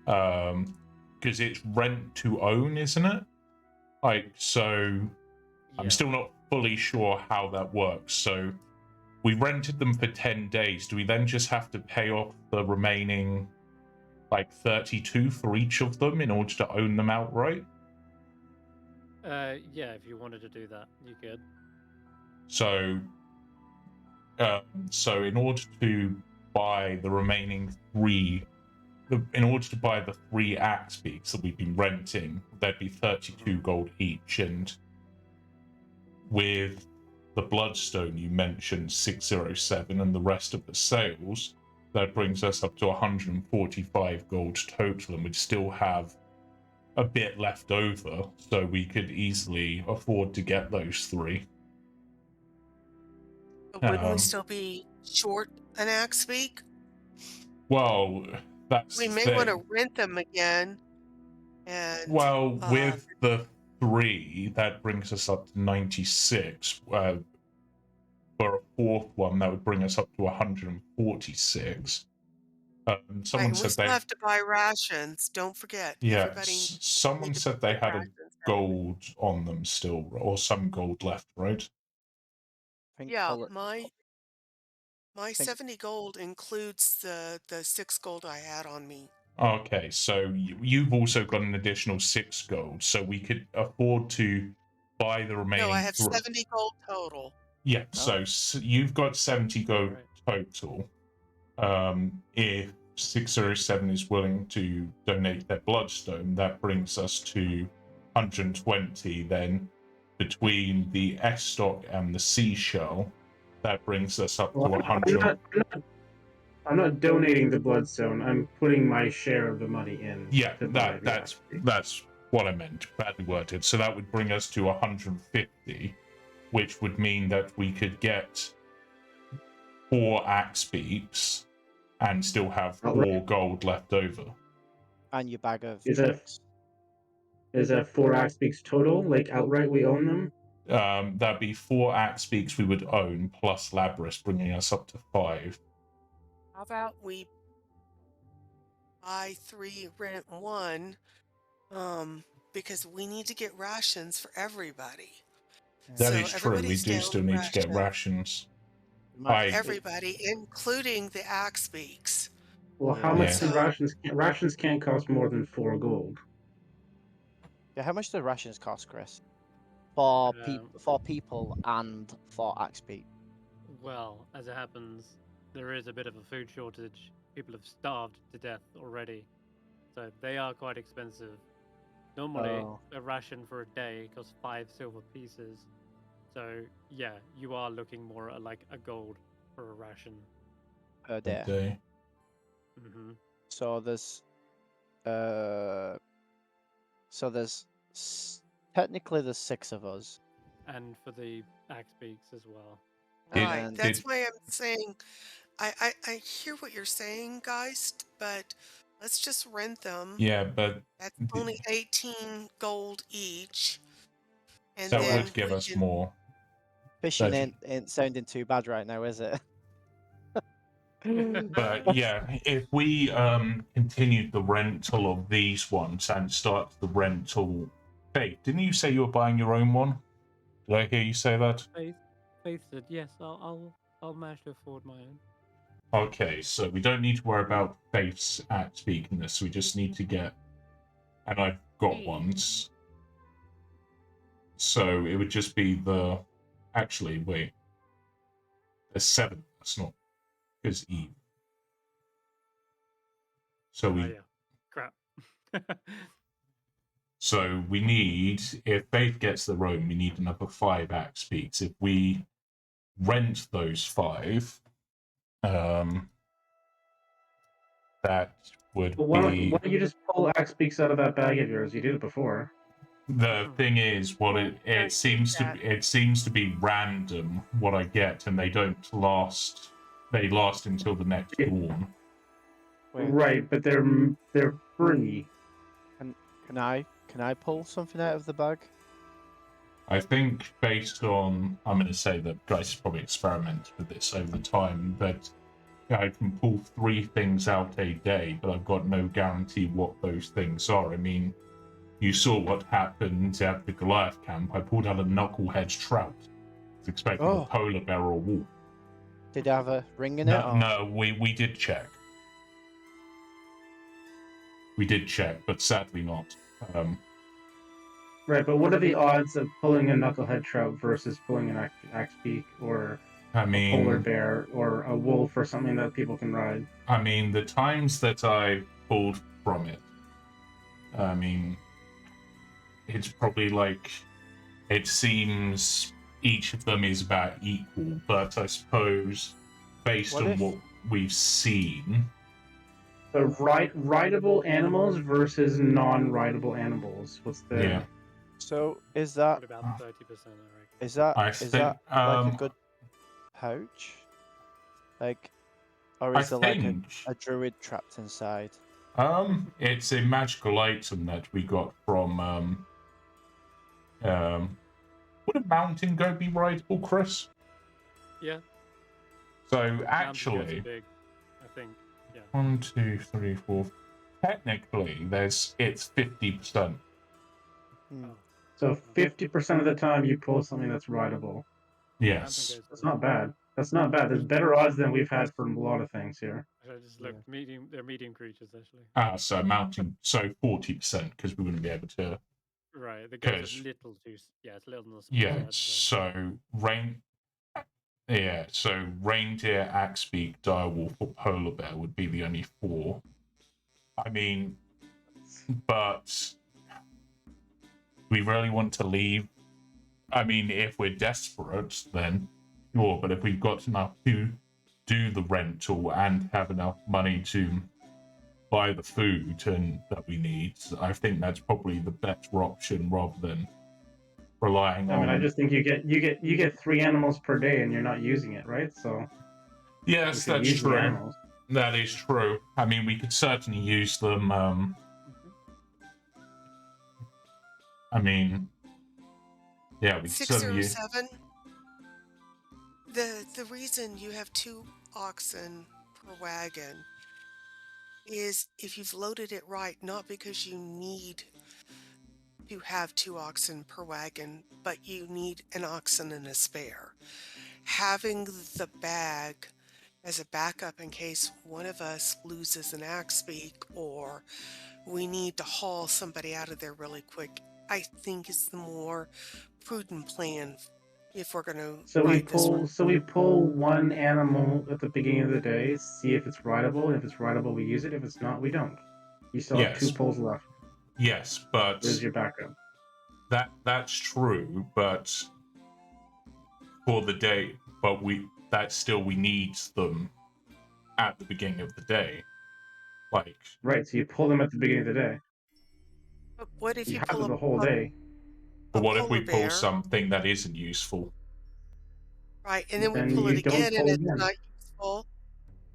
Speaker 5: Because it's rent to own, isn't it? I'm still not fully sure how that works. So we rented them for 10 days. Do we then just have to pay off the remaining 32 for each of them in order to own them outright?
Speaker 2: Yeah, if you wanted to do that, you could.
Speaker 5: So in order to buy the remaining three, in order to buy the 3 axe beaks that we've been renting, there'd be 32 gold each, and with the bloodstone you mentioned 607 and the rest of the sales, that brings us up to 145 gold total, and we'd still have a bit left over, so we could easily afford to get those 3.
Speaker 6: But wouldn't we still be short an axe beak?
Speaker 5: Well, that's
Speaker 6: we may want to rent them again. And
Speaker 5: with the 3, that brings us up to 96. For a 4th one, that would bring us up to 146. Someone said
Speaker 6: we still have to buy rations. Don't forget.
Speaker 5: Yeah, someone said they had a gold on them still, or some gold left, right?
Speaker 6: Yeah, my 70 gold includes the 6 gold I had on me.
Speaker 5: Okay, so you've also got an additional 6 gold, so we could afford to buy the remaining.
Speaker 6: No, I have 70 gold total.
Speaker 5: Yeah, so you've got 70 gold total. If 607 is willing to donate their bloodstone, that brings us to 120. Then between the S stock and the seashell, that brings us up to 100.
Speaker 4: I'm not donating the bloodstone. I'm putting my share of the money in.
Speaker 5: Yeah, that's what I meant, badly worded. So that would bring us to 150, which would mean that we could get 4 axe beaks and still have 4 gold left over.
Speaker 1: And your bag of
Speaker 4: Is
Speaker 1: tricks.
Speaker 4: that 4 axe beaks total? Like outright we own them?
Speaker 5: That'd be 4 axe beaks we would own plus Labrys, bringing us up to 5.
Speaker 6: How about we buy 3, rent 1, because we need to get rations for everybody.
Speaker 5: That
Speaker 6: So
Speaker 5: is true. We
Speaker 6: everybody's
Speaker 5: do
Speaker 6: down
Speaker 5: still need to get
Speaker 6: rations.
Speaker 5: rations.
Speaker 6: Everybody, including the axe beaks.
Speaker 4: Well, how much do rations can't cost more than 4 gold?
Speaker 1: Yeah, how much do rations cost, Chris? For people and for axe beak.
Speaker 2: Well, as it happens, there is a bit of a food shortage. People have starved to death already, so they are quite expensive. Normally, a ration for a day costs 5 silver pieces. So yeah, you are looking more at like a gold for a ration
Speaker 1: Per day.
Speaker 2: Mm-hmm.
Speaker 1: So technically there's 6 of us.
Speaker 2: And for the axe beaks as well.
Speaker 6: Right. That's why I'm saying I hear what you're saying, Geist, but let's just rent them.
Speaker 5: Yeah, but
Speaker 6: that's only 18 gold each. And
Speaker 5: that
Speaker 6: then
Speaker 5: would give us more.
Speaker 1: Fishing ain't sounding too bad right now, is it?
Speaker 5: But yeah, if we continued the rental of these ones and start the rental, Faith, didn't you say you were buying your own one? Did I hear you say that?
Speaker 2: Faith said yes. I'll manage to afford my own.
Speaker 5: Okay, so we don't need to worry about Faith's act speaking this. We just need to get, and I've got ones. So it would just be the. Actually, wait. There's 7. That's not. Because Eve. So we.
Speaker 2: Yeah. Crap.
Speaker 5: So we need, if Faith gets the roam, we need another 5 axe speaks. If we rent those 5, that would be.
Speaker 4: Why don't you just pull axe beaks out of that bag of yours? You did it before.
Speaker 5: The thing is, what it seems to be random what I get, and they don't last. They last until the next dawn.
Speaker 4: Right, but they're free.
Speaker 1: Can I pull something out of the bag?
Speaker 5: I think based on, I'm going to say that guys probably experiment with this over time, but I can pull 3 things out a day, but I've got no guarantee what those things are. I mean, you saw what happened at the Goliath camp. I pulled out a knucklehead trout. I was expecting a polar bear or a wolf.
Speaker 1: Did it have a ring in it?
Speaker 5: No, we did check. We did check, but sadly not.
Speaker 4: Right, but what are the odds of pulling a knucklehead trout versus pulling an axe beak or a polar bear or a wolf or something that people can ride?
Speaker 5: I mean, the times that I pulled from it, I mean, it's probably like, it seems each of them is about equal, but I suppose based on what we've seen.
Speaker 4: The rideable animals versus non-rideable animals. What's the?
Speaker 5: Yeah.
Speaker 1: So is that
Speaker 2: about 30%? I reckon.
Speaker 1: Is that like a good pouch? Like, or is there like a druid trapped inside?
Speaker 5: It's a magical item that we got from would a mountain goat be rideable, Chris?
Speaker 2: Yeah.
Speaker 5: So actually,
Speaker 2: big, I think. Yeah.
Speaker 5: 1, 2, 3, 4. Technically, it's 50%.
Speaker 4: So 50% of the time you pull something that's rideable.
Speaker 5: Yes.
Speaker 4: That's not bad. That's not bad. There's better odds than we've had for a lot of things here.
Speaker 2: I just looked medium. They're medium creatures actually.
Speaker 5: So mountain. So 40% because we wouldn't be able to.
Speaker 2: Right. The goat is little too. Yeah, it's little on the small
Speaker 5: Yeah.
Speaker 2: side,
Speaker 5: So Yeah. So reindeer, axebeak, direwolf, or polar bear would be the only 4. I mean, but we really want to leave. I mean, if we're desperate, then sure. But if we've got enough to do the rental and have enough money to buy the food and that we need, I think that's probably the better option rather than relying on.
Speaker 4: I mean, I just think you get 3 animals per day, and you're not using it, right? So
Speaker 5: yes, that's true. That is true. I mean, we could certainly use them. I mean, yeah, we could
Speaker 6: 6
Speaker 5: certainly
Speaker 6: or
Speaker 5: use.
Speaker 6: 7. The reason you have 2 oxen per wagon is if you've loaded it right, not because you need to have 2 oxen per wagon, but you need an oxen and a spare. Having the bag as a backup in case one of us loses an axe beak or we need to haul somebody out of there really quick, I think is the more prudent plan if we're going to
Speaker 4: So we
Speaker 6: ride this one.
Speaker 4: pull 1 animal at the beginning of the day, see if it's rideable. If it's rideable, we use it. If it's not, we don't. You still have 2 pulls left.
Speaker 5: Yes, but
Speaker 4: Where's your backup?
Speaker 5: That's true, but for the day, but we need them at the beginning of the day. Like,
Speaker 4: right, so you pull them at the beginning of the day.
Speaker 6: But what if you
Speaker 4: have
Speaker 6: pull
Speaker 4: them the whole day?
Speaker 5: But what if we
Speaker 6: polar bear?
Speaker 5: pull something that isn't useful?
Speaker 6: Right, and then we
Speaker 4: Then
Speaker 6: pull
Speaker 4: you
Speaker 6: it
Speaker 4: don't
Speaker 6: again and
Speaker 4: pull
Speaker 6: it's
Speaker 4: again.
Speaker 6: not useful.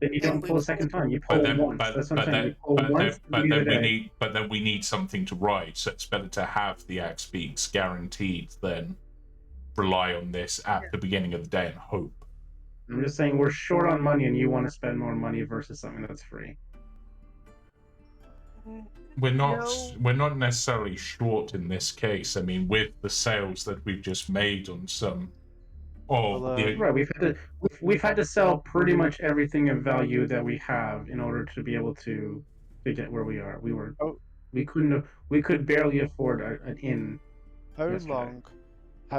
Speaker 4: Then you don't pull a second time. You pull once. That's what I'm saying. You pull once at the beginning of the day.
Speaker 5: But then we need something to ride, so it's better to have the axe beaks guaranteed than rely on this at the beginning of the day and hope.
Speaker 4: I'm just saying we're short on money, and you want to spend more money versus something that's free.
Speaker 5: We're not necessarily short in this case. I mean, with the sales that we've just made on some.
Speaker 4: Right, we've had to sell pretty much everything of value that we have in order to be able to get where we are. We could barely afford an inn.
Speaker 1: How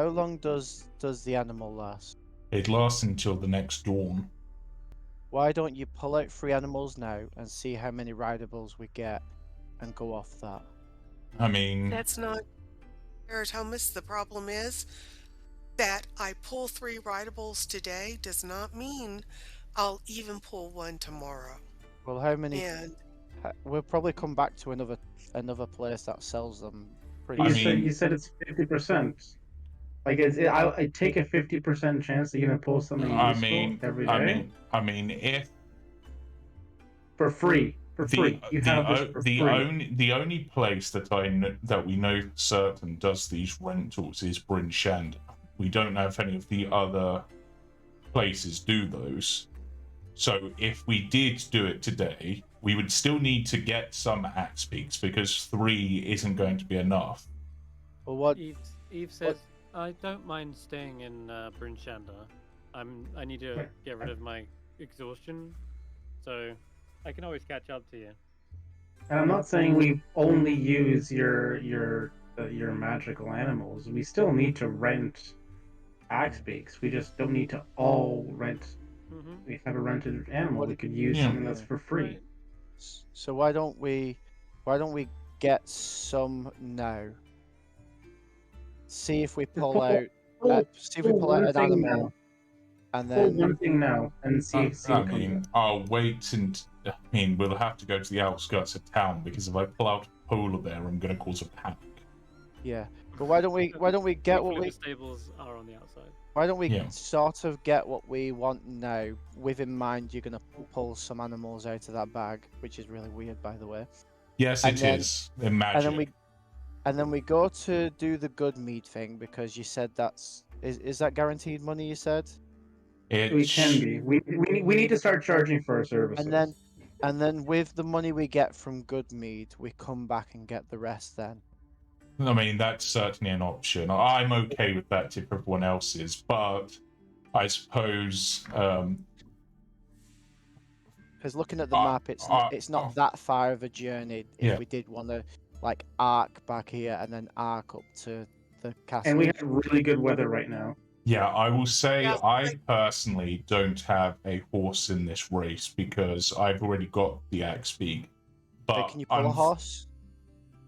Speaker 1: long does the animal last?
Speaker 5: It lasts until the next dawn.
Speaker 1: Why don't you pull out 3 animals now and see how many rideables we get and go off that?
Speaker 5: I mean,
Speaker 6: that's not Barritomus. The problem is that I pull 3 rideables today does not mean I'll even pull 1 tomorrow.
Speaker 1: Well, how many?
Speaker 6: And
Speaker 1: we'll probably come back to another place that sells them.
Speaker 4: You said it's 50%. Like I take a 50% chance that you're gonna pull something useful every day.
Speaker 5: I mean, if
Speaker 4: for free, you have this for free.
Speaker 5: The only place that we know certain does these rentals is Brandee. We don't know if any of the other places do those. So if we did do it today, we would still need to get some axe beaks because 3 isn't going to be enough.
Speaker 1: Well, what
Speaker 2: Eve says, I don't mind staying in Brandee. I need to get rid of my exhaustion, so I can always catch up to you.
Speaker 4: And I'm not saying we only use your magical animals. We still need to rent axe beaks. We just don't need to all rent. We have a rented animal. We could use something that's for free.
Speaker 1: So why don't we get some now? See if we pull out. See if we pull out an animal,
Speaker 4: now.
Speaker 1: And then
Speaker 4: pull one thing now and see.
Speaker 5: I'll wait and. I mean, we'll have to go to the outskirts of town because if I pull out a polar bear, I'm going to cause a panic.
Speaker 1: Yeah, but why don't we get what we?
Speaker 2: The stables are on the outside.
Speaker 1: Why don't we sort of get what we want now, with in mind you're going to pull some animals out of that bag, which is really weird, by the way.
Speaker 5: Yes, it is. Imagine.
Speaker 1: And then we go to do the good mead thing because you said is that guaranteed money? You said.
Speaker 4: We can be. We need to start charging for our services.
Speaker 1: And then with the money we get from good mead, we come back and get the rest then.
Speaker 5: I mean, that's certainly an option. I'm okay with that if everyone else is, but I suppose...
Speaker 1: Because looking at the map, it's not that far of a journey if we did want to arc back here and then arc up to the castle.
Speaker 4: And we have really good weather right now.
Speaker 5: Yeah, I will say I personally don't have a horse in this race because I've already got the axe beak. But
Speaker 1: can you pull a horse?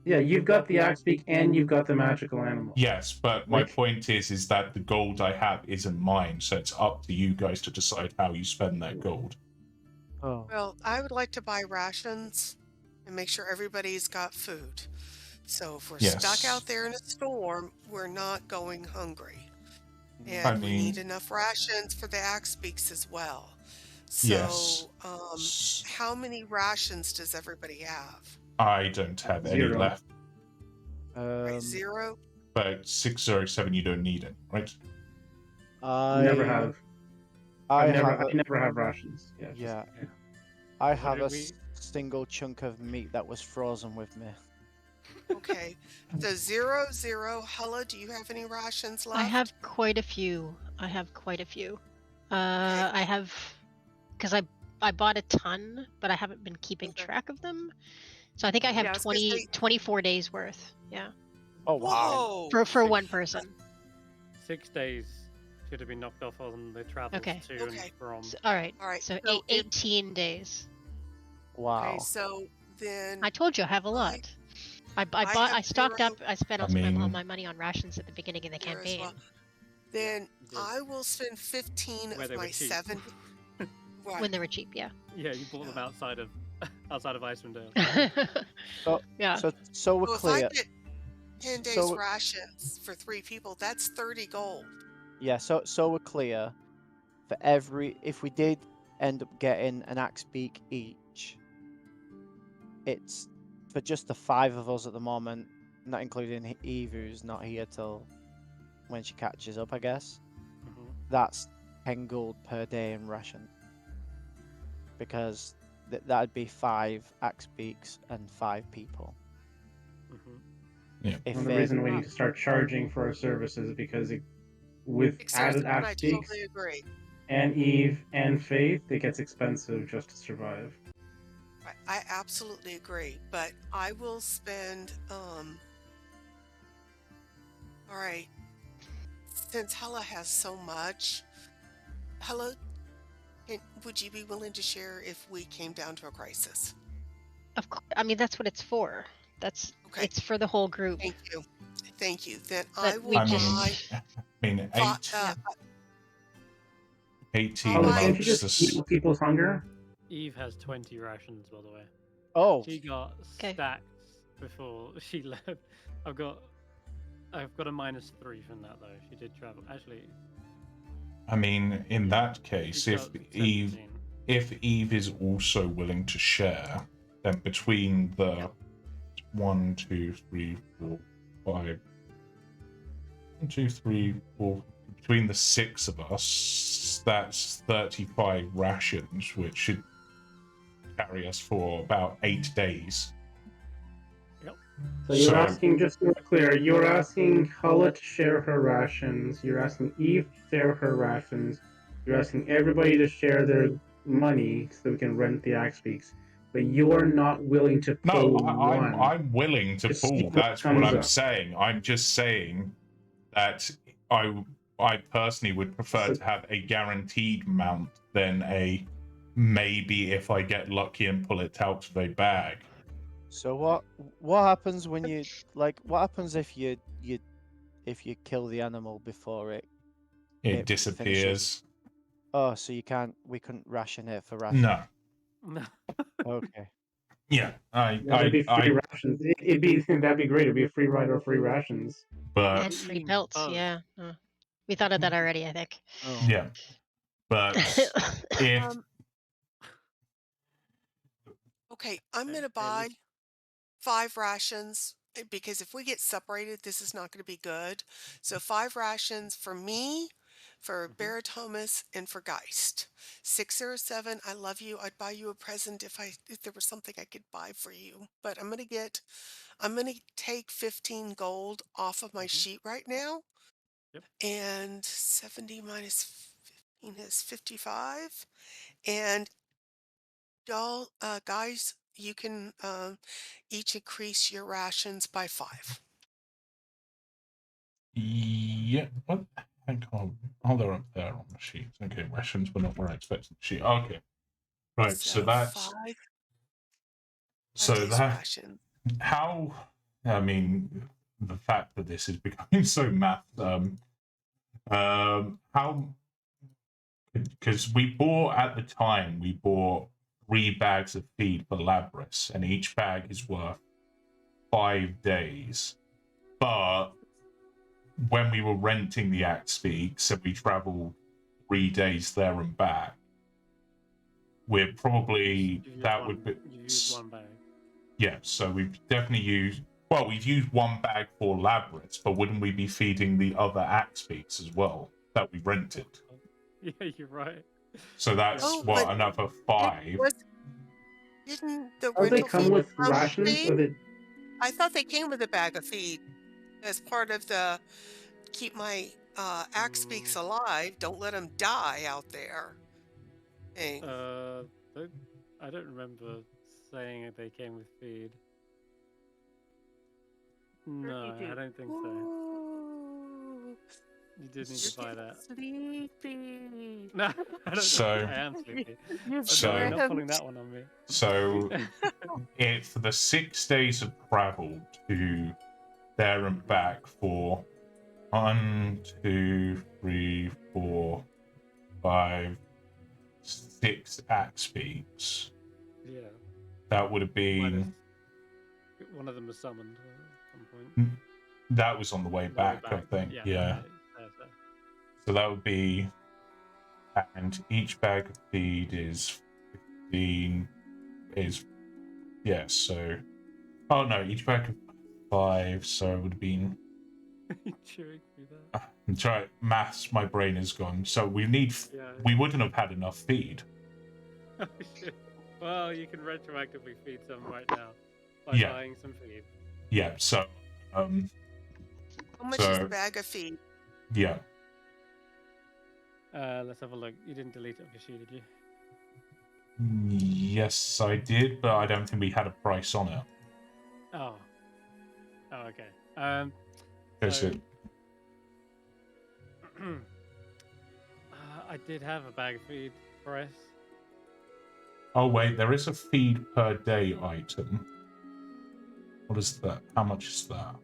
Speaker 4: Yeah, you've got the axe beak and you've got the magical animal.
Speaker 5: Yes, but my point is that the gold I have isn't mine, so it's up to you guys to decide how you spend that gold.
Speaker 1: Oh.
Speaker 6: Well, I would like to buy rations and make sure everybody's got food. So if we're
Speaker 5: Yes.
Speaker 6: stuck out there in a storm, we're not going hungry.
Speaker 1: Mm.
Speaker 6: And
Speaker 5: I
Speaker 6: we need
Speaker 5: mean-
Speaker 6: enough rations for the axe beaks as well.
Speaker 5: Yes.
Speaker 6: So, how many rations does everybody have?
Speaker 5: I don't have any
Speaker 4: 0.
Speaker 5: left.
Speaker 6: Right, 0?
Speaker 5: But 607, you don't need it, right?
Speaker 1: I
Speaker 4: Never have.
Speaker 1: I
Speaker 4: I never,
Speaker 1: have.
Speaker 4: I never have rations. Yeah.
Speaker 1: Yeah.
Speaker 2: Yeah.
Speaker 1: I
Speaker 2: What
Speaker 1: have
Speaker 2: did
Speaker 1: a single chunk of meat that was frozen with me.
Speaker 6: Okay. So 0. Hulla, do you have any rations left?
Speaker 3: I have quite a few. I have, because I bought a ton, but I haven't been keeping
Speaker 6: Okay.
Speaker 3: track of them. So I think I have
Speaker 6: Yeah, I was gonna say-
Speaker 3: 24 days worth. Yeah.
Speaker 1: Oh wow!
Speaker 6: Whoa!
Speaker 3: For one person.
Speaker 2: 6 days should have been knocked off on the travels
Speaker 3: Okay.
Speaker 2: to
Speaker 6: Okay.
Speaker 2: and from.
Speaker 3: All right.
Speaker 6: All right.
Speaker 3: So,
Speaker 6: so if-
Speaker 3: 18 days.
Speaker 1: Wow!
Speaker 6: Okay, so then
Speaker 3: I told you I have a lot. I stocked
Speaker 6: 0.
Speaker 3: up. I spent
Speaker 5: I
Speaker 3: all
Speaker 5: mean-
Speaker 3: my money on rations at the beginning of the
Speaker 6: There as
Speaker 3: campaign.
Speaker 6: well. Then
Speaker 2: you did.
Speaker 6: I will spend 15
Speaker 2: Where
Speaker 6: of
Speaker 2: they were
Speaker 6: my
Speaker 2: cheap.
Speaker 6: 7. Right.
Speaker 3: When they were cheap, yeah.
Speaker 2: Yeah, you bought them outside of Icewindale.
Speaker 3: yeah.
Speaker 1: So we're
Speaker 6: Well, if I
Speaker 1: clear.
Speaker 6: get 10 days
Speaker 1: So-
Speaker 6: rations for 3 people, that's 30 gold.
Speaker 1: Yeah. So we're clear. For if we did end up getting an axe beak each, it's for just the 5 of us at the moment, not including Eve, who's not here till when she catches up, I guess.
Speaker 2: Mhm.
Speaker 1: That's 10 gold per day in ration. Because that'd be 5 axe beaks and 5 people.
Speaker 2: Mhm.
Speaker 1: If
Speaker 4: One of the
Speaker 1: it-
Speaker 4: reasons we need to start charging for our services is because with added
Speaker 6: I
Speaker 4: axe beaks
Speaker 6: totally agree.
Speaker 4: and Eve and Faith, it gets expensive just to survive.
Speaker 6: I absolutely agree, but I will spend all right. Since Hulla has so much, Hulla, would you be willing to share if we came down to a crisis?
Speaker 3: Of course. I mean, that's what it's for.
Speaker 6: Okay.
Speaker 3: It's for the whole group.
Speaker 6: Thank you. Thank you. Then
Speaker 3: But
Speaker 6: I
Speaker 3: we
Speaker 6: will
Speaker 5: I mean,
Speaker 6: buy
Speaker 5: I mean,
Speaker 6: fi-
Speaker 5: 18
Speaker 6: I'll
Speaker 4: Paula,
Speaker 6: buy-
Speaker 4: can't you
Speaker 5: months.
Speaker 4: just
Speaker 5: is-
Speaker 4: eat people's hunger?
Speaker 2: Eve has 20 rations, by the way.
Speaker 1: Oh,
Speaker 2: She got
Speaker 3: Okay.
Speaker 2: stacks before she left. I've got a -3 from that though. She did travel. Actually,
Speaker 5: I mean, in that case,
Speaker 2: she's
Speaker 5: if
Speaker 2: got
Speaker 5: Eve
Speaker 2: 17.
Speaker 5: if Eve is also willing to share, then between the 1, 2, 3, 4, 5, 1, 2, 3, 4, between the 6 of us, that's 35 rations, which should carry us for about 8 days.
Speaker 4: So you're
Speaker 5: So-
Speaker 4: asking, just to be clear, you're asking Hulla to share her rations, you're asking Eve to share her rations, you're asking everybody to share their money so we can rent the axe beaks, but you're not willing to
Speaker 5: No,
Speaker 4: pull one.
Speaker 5: I'm willing to
Speaker 4: Just see
Speaker 5: pull.
Speaker 4: what
Speaker 5: That's what
Speaker 4: comes
Speaker 5: I'm
Speaker 4: up.
Speaker 5: saying. I'm just saying that I personally would prefer to have a guaranteed amount than a maybe if I get lucky and pull it out of a bag.
Speaker 1: so what happens when you what happens if you kill the animal before it?
Speaker 5: It
Speaker 1: It
Speaker 5: disappears.
Speaker 1: finishes. Oh, so we couldn't ration it for ration.
Speaker 5: No.
Speaker 2: No.
Speaker 1: Okay.
Speaker 5: Yeah.
Speaker 4: That'd be free rations. That'd be great. It'd be a free ride or free rations.
Speaker 5: but
Speaker 3: And free
Speaker 2: mean
Speaker 3: pelts,
Speaker 2: both.
Speaker 3: yeah. We thought of that already, I think.
Speaker 1: Oh.
Speaker 5: yeah. But if
Speaker 6: Um, okay, I'm
Speaker 2: Okay,
Speaker 6: going to
Speaker 2: at
Speaker 6: buy
Speaker 2: least-
Speaker 6: 5 rations because if we get separated, this is not going to be good. So 5 rations for me, for
Speaker 2: Mhm.
Speaker 6: Barritomus, and for Geist. 607, I love you. I'd buy you a present if there was something I could buy for you. But I'm going to take 15 gold off of my
Speaker 2: Mhm.
Speaker 6: sheet right now.
Speaker 2: Yep.
Speaker 6: And 70 minus 15 is 55. And y'all, guys, you can each increase your rations by 5.
Speaker 5: yeah, what the heck? Oh, they're up there on the sheet. Okay, rations were not where I expected the sheet. Okay. Right, so that's
Speaker 6: 5
Speaker 5: so
Speaker 6: days
Speaker 5: that
Speaker 6: ration.
Speaker 5: how I mean the fact that this is becoming so math how because we bought 3 bags of feed for Labris, and each bag is worth 5 days. But when we were renting the Axe Peak, so we travelled 3 days there and back, we're probably would be.
Speaker 2: You use 1 bag.
Speaker 5: Yeah, so we've definitely used. Well, we've used 1 bag for Labris, but wouldn't we be feeding the other Axe Peaks as well that we rented?
Speaker 2: Yeah, you're right.
Speaker 5: So that's another 5.
Speaker 6: Didn't the
Speaker 4: Oh, they
Speaker 6: rental
Speaker 4: come
Speaker 6: feed
Speaker 4: with
Speaker 6: come
Speaker 4: rations?
Speaker 6: feed?
Speaker 4: Or they...
Speaker 6: I thought they came with a bag of feed as part of the keep my Axe Peaks alive. Don't let them die out there. Hey.
Speaker 2: I don't remember saying they came with feed. No, I don't think so.
Speaker 6: Ooh,
Speaker 2: You did need to buy that.
Speaker 6: sleepy.
Speaker 2: No, I don't
Speaker 5: So-
Speaker 2: know. I am sleepy.
Speaker 6: You've
Speaker 5: So-
Speaker 2: You're not
Speaker 6: dreamt.
Speaker 2: pulling that one on me.
Speaker 5: So, for the 6 days of travel to there and back for 1, 2, 3, 4, 5, 6 Axe Peaks,
Speaker 2: Yeah.
Speaker 5: that would have been.
Speaker 2: One of them was summoned at some point.
Speaker 5: That was on the way
Speaker 2: On the way
Speaker 5: back, I
Speaker 2: back.
Speaker 5: think. Yeah.
Speaker 2: Fair.
Speaker 5: So that would be. And each bag of feed is 15. So. Oh no, each bag of 5, so it would have been.
Speaker 2: Chewing through that.
Speaker 5: I'm trying maths. My brain is gone. So we
Speaker 2: Yeah.
Speaker 5: we wouldn't have had enough feed.
Speaker 2: Oh, shit. Well, you can retroactively feed some right now by
Speaker 5: Yeah.
Speaker 2: buying some feed.
Speaker 5: Yeah. So.
Speaker 6: How much is
Speaker 5: So-
Speaker 6: a bag of feed?
Speaker 5: Yeah.
Speaker 2: Let's have a look. You didn't delete it off your sheet, did you?
Speaker 5: Yes, I did, but I don't think we had a price on it.
Speaker 2: Oh. Oh, okay.
Speaker 5: Is
Speaker 2: So-
Speaker 5: it?
Speaker 2: I did have a bag of feed price.
Speaker 5: Oh wait, there is a feed per day item. What is that? How much is that?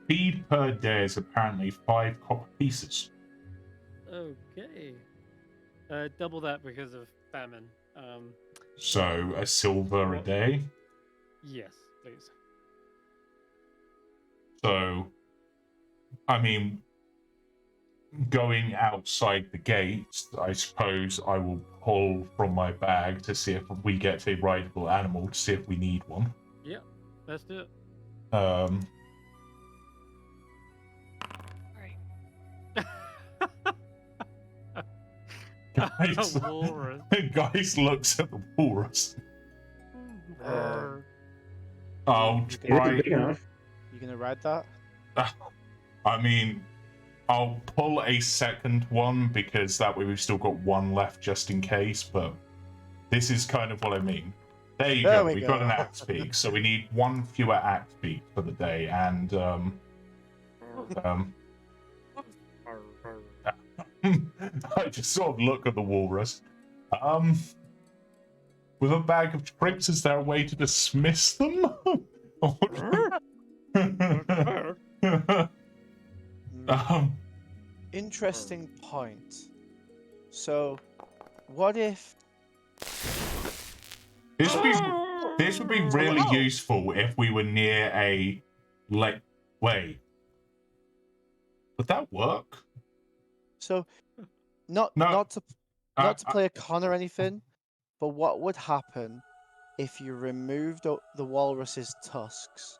Speaker 5: Feed per day is apparently 5 copper pieces.
Speaker 2: Okay. Double that because of famine.
Speaker 5: So a silver a day.
Speaker 2: Yes, please.
Speaker 5: So, I mean, going outside the gates, I suppose I will pull from my bag to see if we get a rideable animal, to see if we need one.
Speaker 2: Yep, let's do it.
Speaker 5: Guys,
Speaker 2: Walrus.
Speaker 5: guys looks at the walrus.
Speaker 2: Brr.
Speaker 5: I'll
Speaker 4: It's
Speaker 5: try.
Speaker 4: big enough.
Speaker 1: You gonna ride that?
Speaker 5: I mean, I'll pull a second one because that way we've still got one left just in case. But this is kind of what I mean. There you
Speaker 1: There
Speaker 5: go.
Speaker 1: we
Speaker 5: We've
Speaker 1: go.
Speaker 5: got an axe peak, so we need 1 fewer axe peak for the day, and I just sort of look at the walrus. With a bag of tricks, is there a way to dismiss them?
Speaker 1: Interesting point. So, what if?
Speaker 5: This would be really
Speaker 1: Oh.
Speaker 5: useful if we were near a lake. Wait, would that work?
Speaker 1: So, not
Speaker 5: No.
Speaker 1: not to
Speaker 5: Uh,
Speaker 1: play a con or anything, but what would happen if you removed the walrus's tusks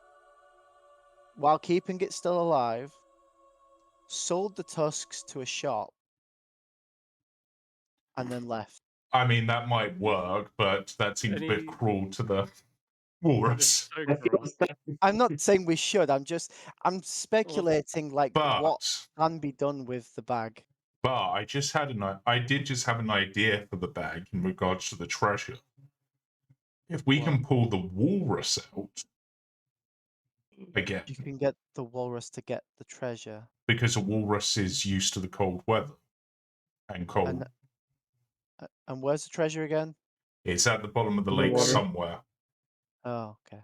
Speaker 1: while keeping it still alive, sold the tusks to a shop, and then left?
Speaker 5: I mean, that might work, but that seems a bit
Speaker 2: Any-
Speaker 5: cruel to the walrus.
Speaker 2: So
Speaker 4: I feel
Speaker 2: cruel.
Speaker 1: I'm not saying we should. I'm speculating like what
Speaker 5: But
Speaker 1: can be done with the bag.
Speaker 5: I just had I did just have an idea for the bag in regards to the treasure. If we can pull the walrus out again,
Speaker 1: You can get the walrus to get the treasure.
Speaker 5: because a walrus is used to the cold weather and cold.
Speaker 1: And where's the treasure again?
Speaker 5: It's at the bottom of the
Speaker 4: The
Speaker 5: lake
Speaker 4: water.
Speaker 5: somewhere.
Speaker 1: Oh, okay.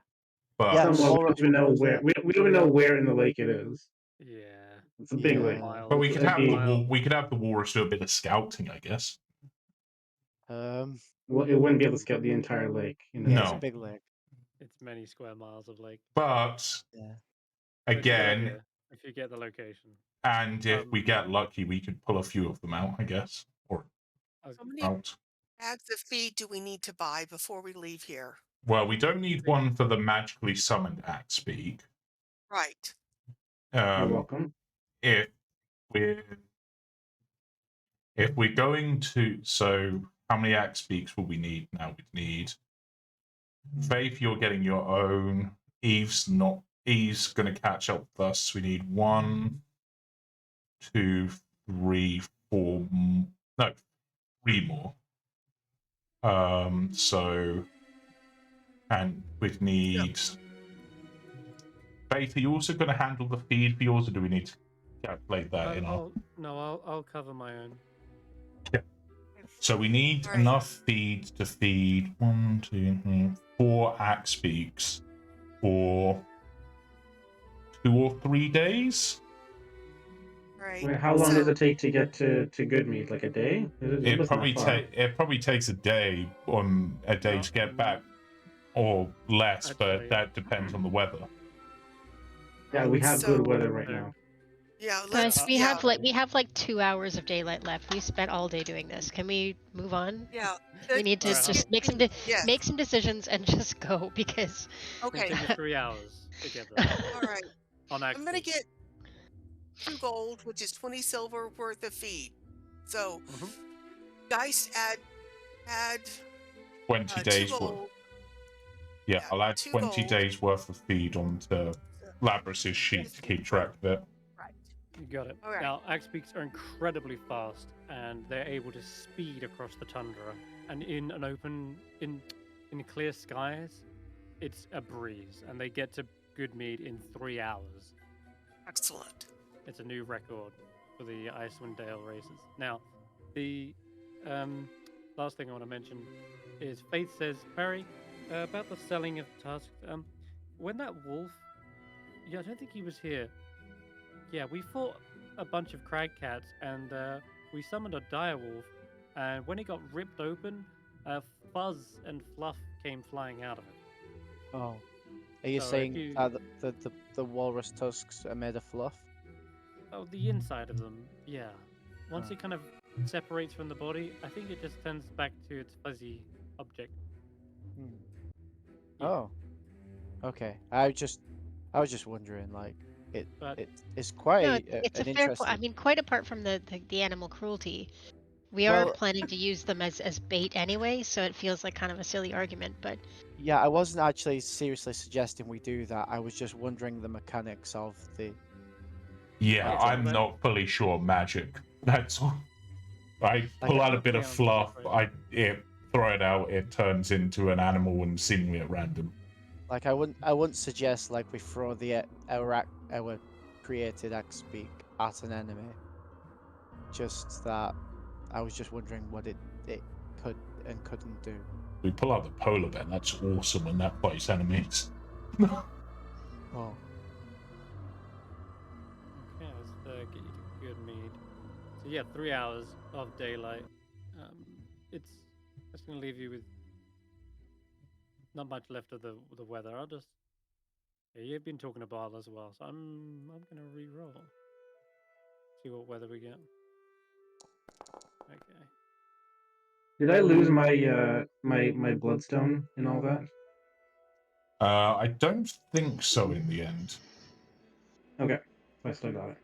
Speaker 5: But
Speaker 1: Yeah,
Speaker 4: Somewhere we
Speaker 1: walrus
Speaker 4: don't even know
Speaker 1: was
Speaker 4: where.
Speaker 1: there.
Speaker 4: We don't even know where in the lake it is.
Speaker 2: Yeah.
Speaker 4: It's a big
Speaker 1: Yeah.
Speaker 4: lake.
Speaker 5: but we could
Speaker 4: That'd
Speaker 5: have
Speaker 4: be-
Speaker 5: we could have the walrus do a bit of scouting, I guess.
Speaker 4: Well, it wouldn't be able to scout the entire lake.
Speaker 1: Yeah, it's a
Speaker 5: No.
Speaker 1: big lake.
Speaker 2: It's many square miles of lake.
Speaker 5: But
Speaker 1: Yeah.
Speaker 2: But it's a good
Speaker 5: again,
Speaker 2: idea if you get the location.
Speaker 5: and if we get lucky, we could pull a few of them out, I guess, or
Speaker 6: How many
Speaker 5: out.
Speaker 6: bags of feed do we need to buy before we leave here?
Speaker 5: Well, we don't need one for the magically summoned axe speak.
Speaker 6: Right.
Speaker 4: You're welcome.
Speaker 5: If we're going to, so how many axe speaks will we need now? We'd need Faith, you're getting your own. Eve's gonna catch up with us. We need 1, 2, 3, 4 no, 3 more. So and we'd need Faith, are you also gonna handle the feed for yours, or do we need to calculate that in our
Speaker 2: I'll cover my own.
Speaker 5: Yeah. So we need
Speaker 6: All right.
Speaker 5: enough feed to feed 1, 2, 3, 4 axe speaks for 2 or 3 days.
Speaker 6: Right.
Speaker 4: Wait, how long does it take to get to good meat? Like a day?
Speaker 5: It
Speaker 4: wasn't
Speaker 5: probably
Speaker 4: that far.
Speaker 5: probably takes a day to get back, or less,
Speaker 2: Actually,
Speaker 5: but that depends on the weather.
Speaker 4: Yeah, we have
Speaker 6: So-
Speaker 4: good weather right now.
Speaker 6: Yeah,
Speaker 3: Guys,
Speaker 6: let's.
Speaker 3: we have like 2 hours of daylight left. We spent all day doing this. Can we move on?
Speaker 6: Yeah.
Speaker 3: We need to
Speaker 2: Alright,
Speaker 3: just make some
Speaker 6: Yes.
Speaker 3: make some decisions and just go because
Speaker 2: It'll
Speaker 6: Okay.
Speaker 2: take us 3 hours to get
Speaker 6: All
Speaker 2: there.
Speaker 6: right.
Speaker 2: On
Speaker 6: I'm gonna
Speaker 2: Axis.
Speaker 6: get 2 gold, which is 20 silver worth of feed. So, Geist add
Speaker 5: 20
Speaker 6: 2
Speaker 5: days worth.
Speaker 6: gold.
Speaker 5: Yeah,
Speaker 6: yeah,
Speaker 5: I'll add
Speaker 6: 2
Speaker 5: 20
Speaker 6: gold.
Speaker 5: days worth of feed onto Labrys's sheet to keep track of it.
Speaker 6: Right.
Speaker 2: You got it.
Speaker 6: All right.
Speaker 2: Now, axe beaks are incredibly fast, and they're able to speed across the tundra. And in an open, in clear skies, it's a breeze, and they get to Goodmead in 3 hours.
Speaker 6: Excellent.
Speaker 2: It's a new record for the Icewindale races. Now, the last thing I want to mention is Faith says, Barry, about the selling of tasks. When that wolf, I don't think he was here. Yeah, we fought a bunch of crag cats, and we summoned a dire wolf. And when it got ripped open, Fuzz and Fluff came flying out of it.
Speaker 1: Oh. Are you
Speaker 2: So if
Speaker 1: saying
Speaker 2: you-
Speaker 1: the walrus tusks are made of fluff?
Speaker 2: Oh, the inside of them, yeah. Once it kind of separates from the body, I think it just turns back to its fuzzy object. Yeah.
Speaker 1: Oh. Okay. I was just wondering, like,
Speaker 2: But
Speaker 1: it's quite
Speaker 3: no, it's
Speaker 1: an
Speaker 3: a fair point.
Speaker 1: interesting.
Speaker 3: I mean, quite apart from the animal cruelty, we are
Speaker 1: Well-
Speaker 3: planning to use them as bait anyway, so it feels like kind of a silly argument. But
Speaker 1: Yeah, I wasn't actually seriously suggesting we do that. I was just wondering the mechanics of the.
Speaker 5: Yeah,
Speaker 2: Yeah,
Speaker 5: I'm
Speaker 2: but-
Speaker 5: not fully sure magic. That's all. I
Speaker 1: Like,
Speaker 5: pull out a bit of
Speaker 2: Okay,
Speaker 5: fluff,
Speaker 2: right.
Speaker 5: throw it out, it turns into an animal and seemingly at random.
Speaker 1: Like I wouldn't suggest like we throw our created axe speak at an enemy. Just that I was just wondering what it could and couldn't do.
Speaker 5: We pull out the polar bear. That's awesome when that fights enemies.
Speaker 1: Oh.
Speaker 2: Okay, let's get you to Goodmead. So yeah, 3 hours of daylight. It's gonna leave you with not much left of the weather. You've been talking about as well, so I'm gonna re-roll. See what weather we get. Okay.
Speaker 4: Did I lose my my bloodstone and all that?
Speaker 5: I don't think so in the end.
Speaker 4: Okay, I still got it.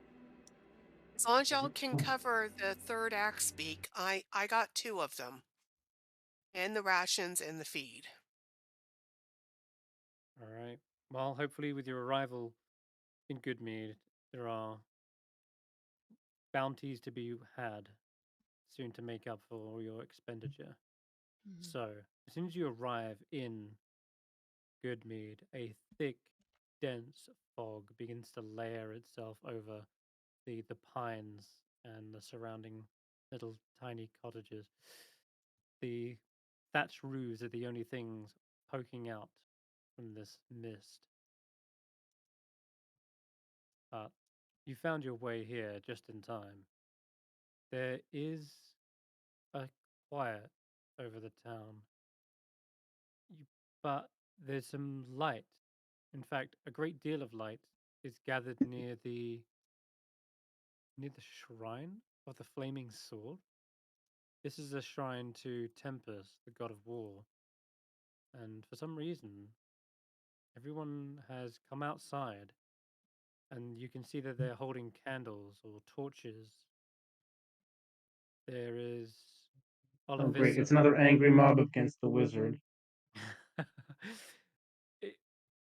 Speaker 6: As long as y'all can cover the 3rd axe beak, I got 2 of them. And the rations and the feed.
Speaker 2: All right. Well, hopefully with your arrival in Goodmead, there are bounties to be had soon to make up for all your expenditure. So, as soon as you arrive in Goodmead, a thick, dense fog begins to layer itself over the pines and the surrounding little tiny cottages. The thatched roofs are the only things poking out from this mist. But you found your way here just in time. There is a quiet over the town. But there's some light. In fact, a great deal of light is gathered near the shrine of the flaming sword. This is a shrine to Tempest, the god of war. And for some reason, everyone has come outside, and you can see that they're holding candles or torches. There is
Speaker 4: Oh, great.
Speaker 2: Olivissa.
Speaker 4: It's another angry mob against the wizard.
Speaker 2: It-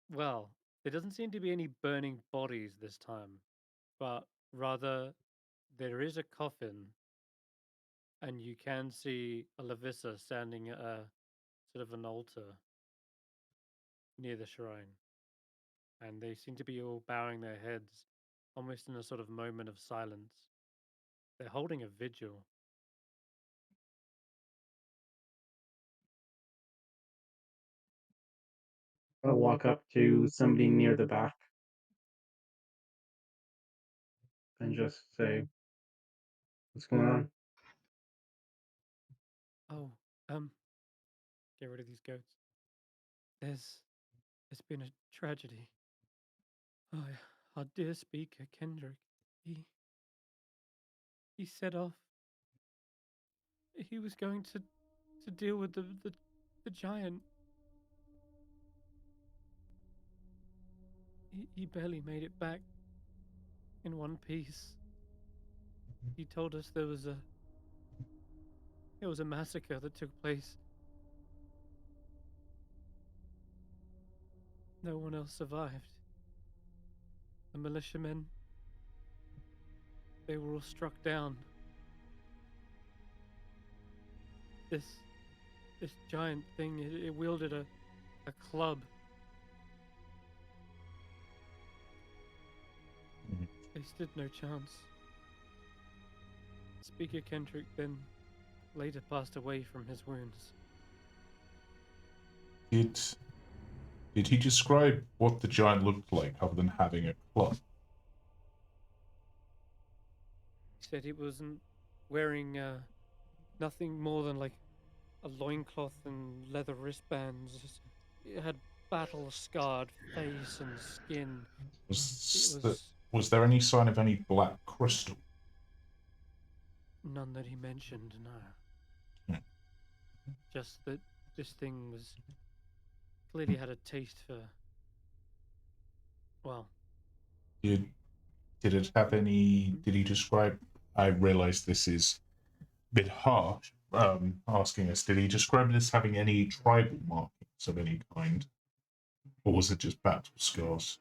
Speaker 2: well, there doesn't seem to be any burning bodies this time, but rather there is a coffin, and you can see Olivissa standing at a sort of an altar near the shrine. And they seem to be all bowing their heads, almost in a sort of moment of silence. They're holding a vigil.
Speaker 4: I'll walk up to somebody near the back and just say, "What's going on?"
Speaker 2: Oh, get rid of these goats. There's been a tragedy. Our dear speaker, Kendrick, he set off. He was going to deal with the giant. He barely made it back in one piece. He told us there was a massacre that took place. No one else survived. The militiamen, they were all struck down. This giant thing, it wielded a club. They stood no chance. Speaker Kendrick then later passed away from his wounds.
Speaker 5: Did he describe what the giant looked like other than having a club?
Speaker 2: He said he wasn't wearing nothing more than like a loincloth and leather wristbands. It had battle-scarred face and skin.
Speaker 5: Was there any sign of any black crystal?
Speaker 2: None that he mentioned, no. Just that this thing was clearly had a taste for, well.
Speaker 5: Did it have any? Did he describe? I realize this is a bit harsh. Asking us, did he describe it as having any tribal markings of any kind, or was it just battle scars?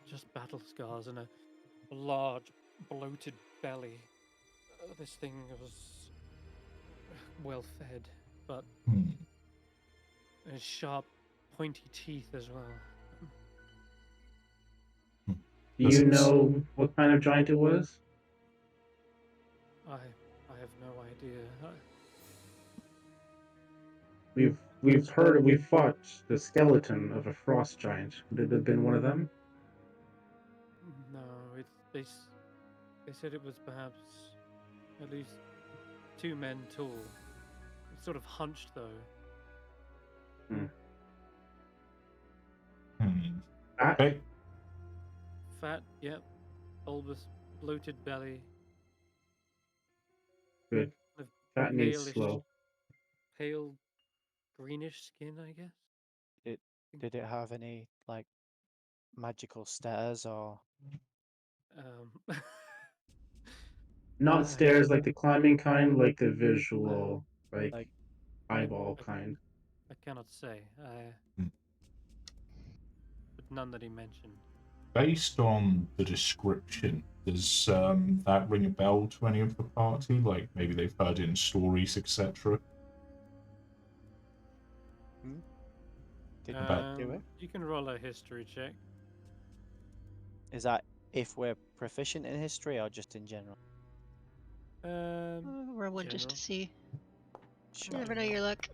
Speaker 2: Just battle scars and a large, bloated belly. This thing was well fed, but sharp, pointy teeth as well.
Speaker 4: Do you know what kind of giant it was?
Speaker 2: I have no idea.
Speaker 4: We've fought the skeleton of a frost giant. Would it have been one of them?
Speaker 2: No, they said it was perhaps at least 2 men tall. It's sort of hunched though.
Speaker 5: Okay.
Speaker 2: Fat, yep. Bulbous, bloated belly.
Speaker 4: Good. Fat means slow.
Speaker 2: Pale, greenish skin, I guess.
Speaker 1: Did it have any like magical stairs or?
Speaker 4: Not stairs like the climbing kind, like the visual, like eyeball kind.
Speaker 2: I cannot say. But none that he mentioned.
Speaker 5: Based on the description, does that ring a bell to any of the party? Like maybe they've heard it in stories, etc.
Speaker 1: Did that do it?
Speaker 2: You can roll a history check.
Speaker 1: Is that if we're proficient in history or just in general?
Speaker 3: Roll one just to see.
Speaker 1: Sure.
Speaker 3: You never know your luck.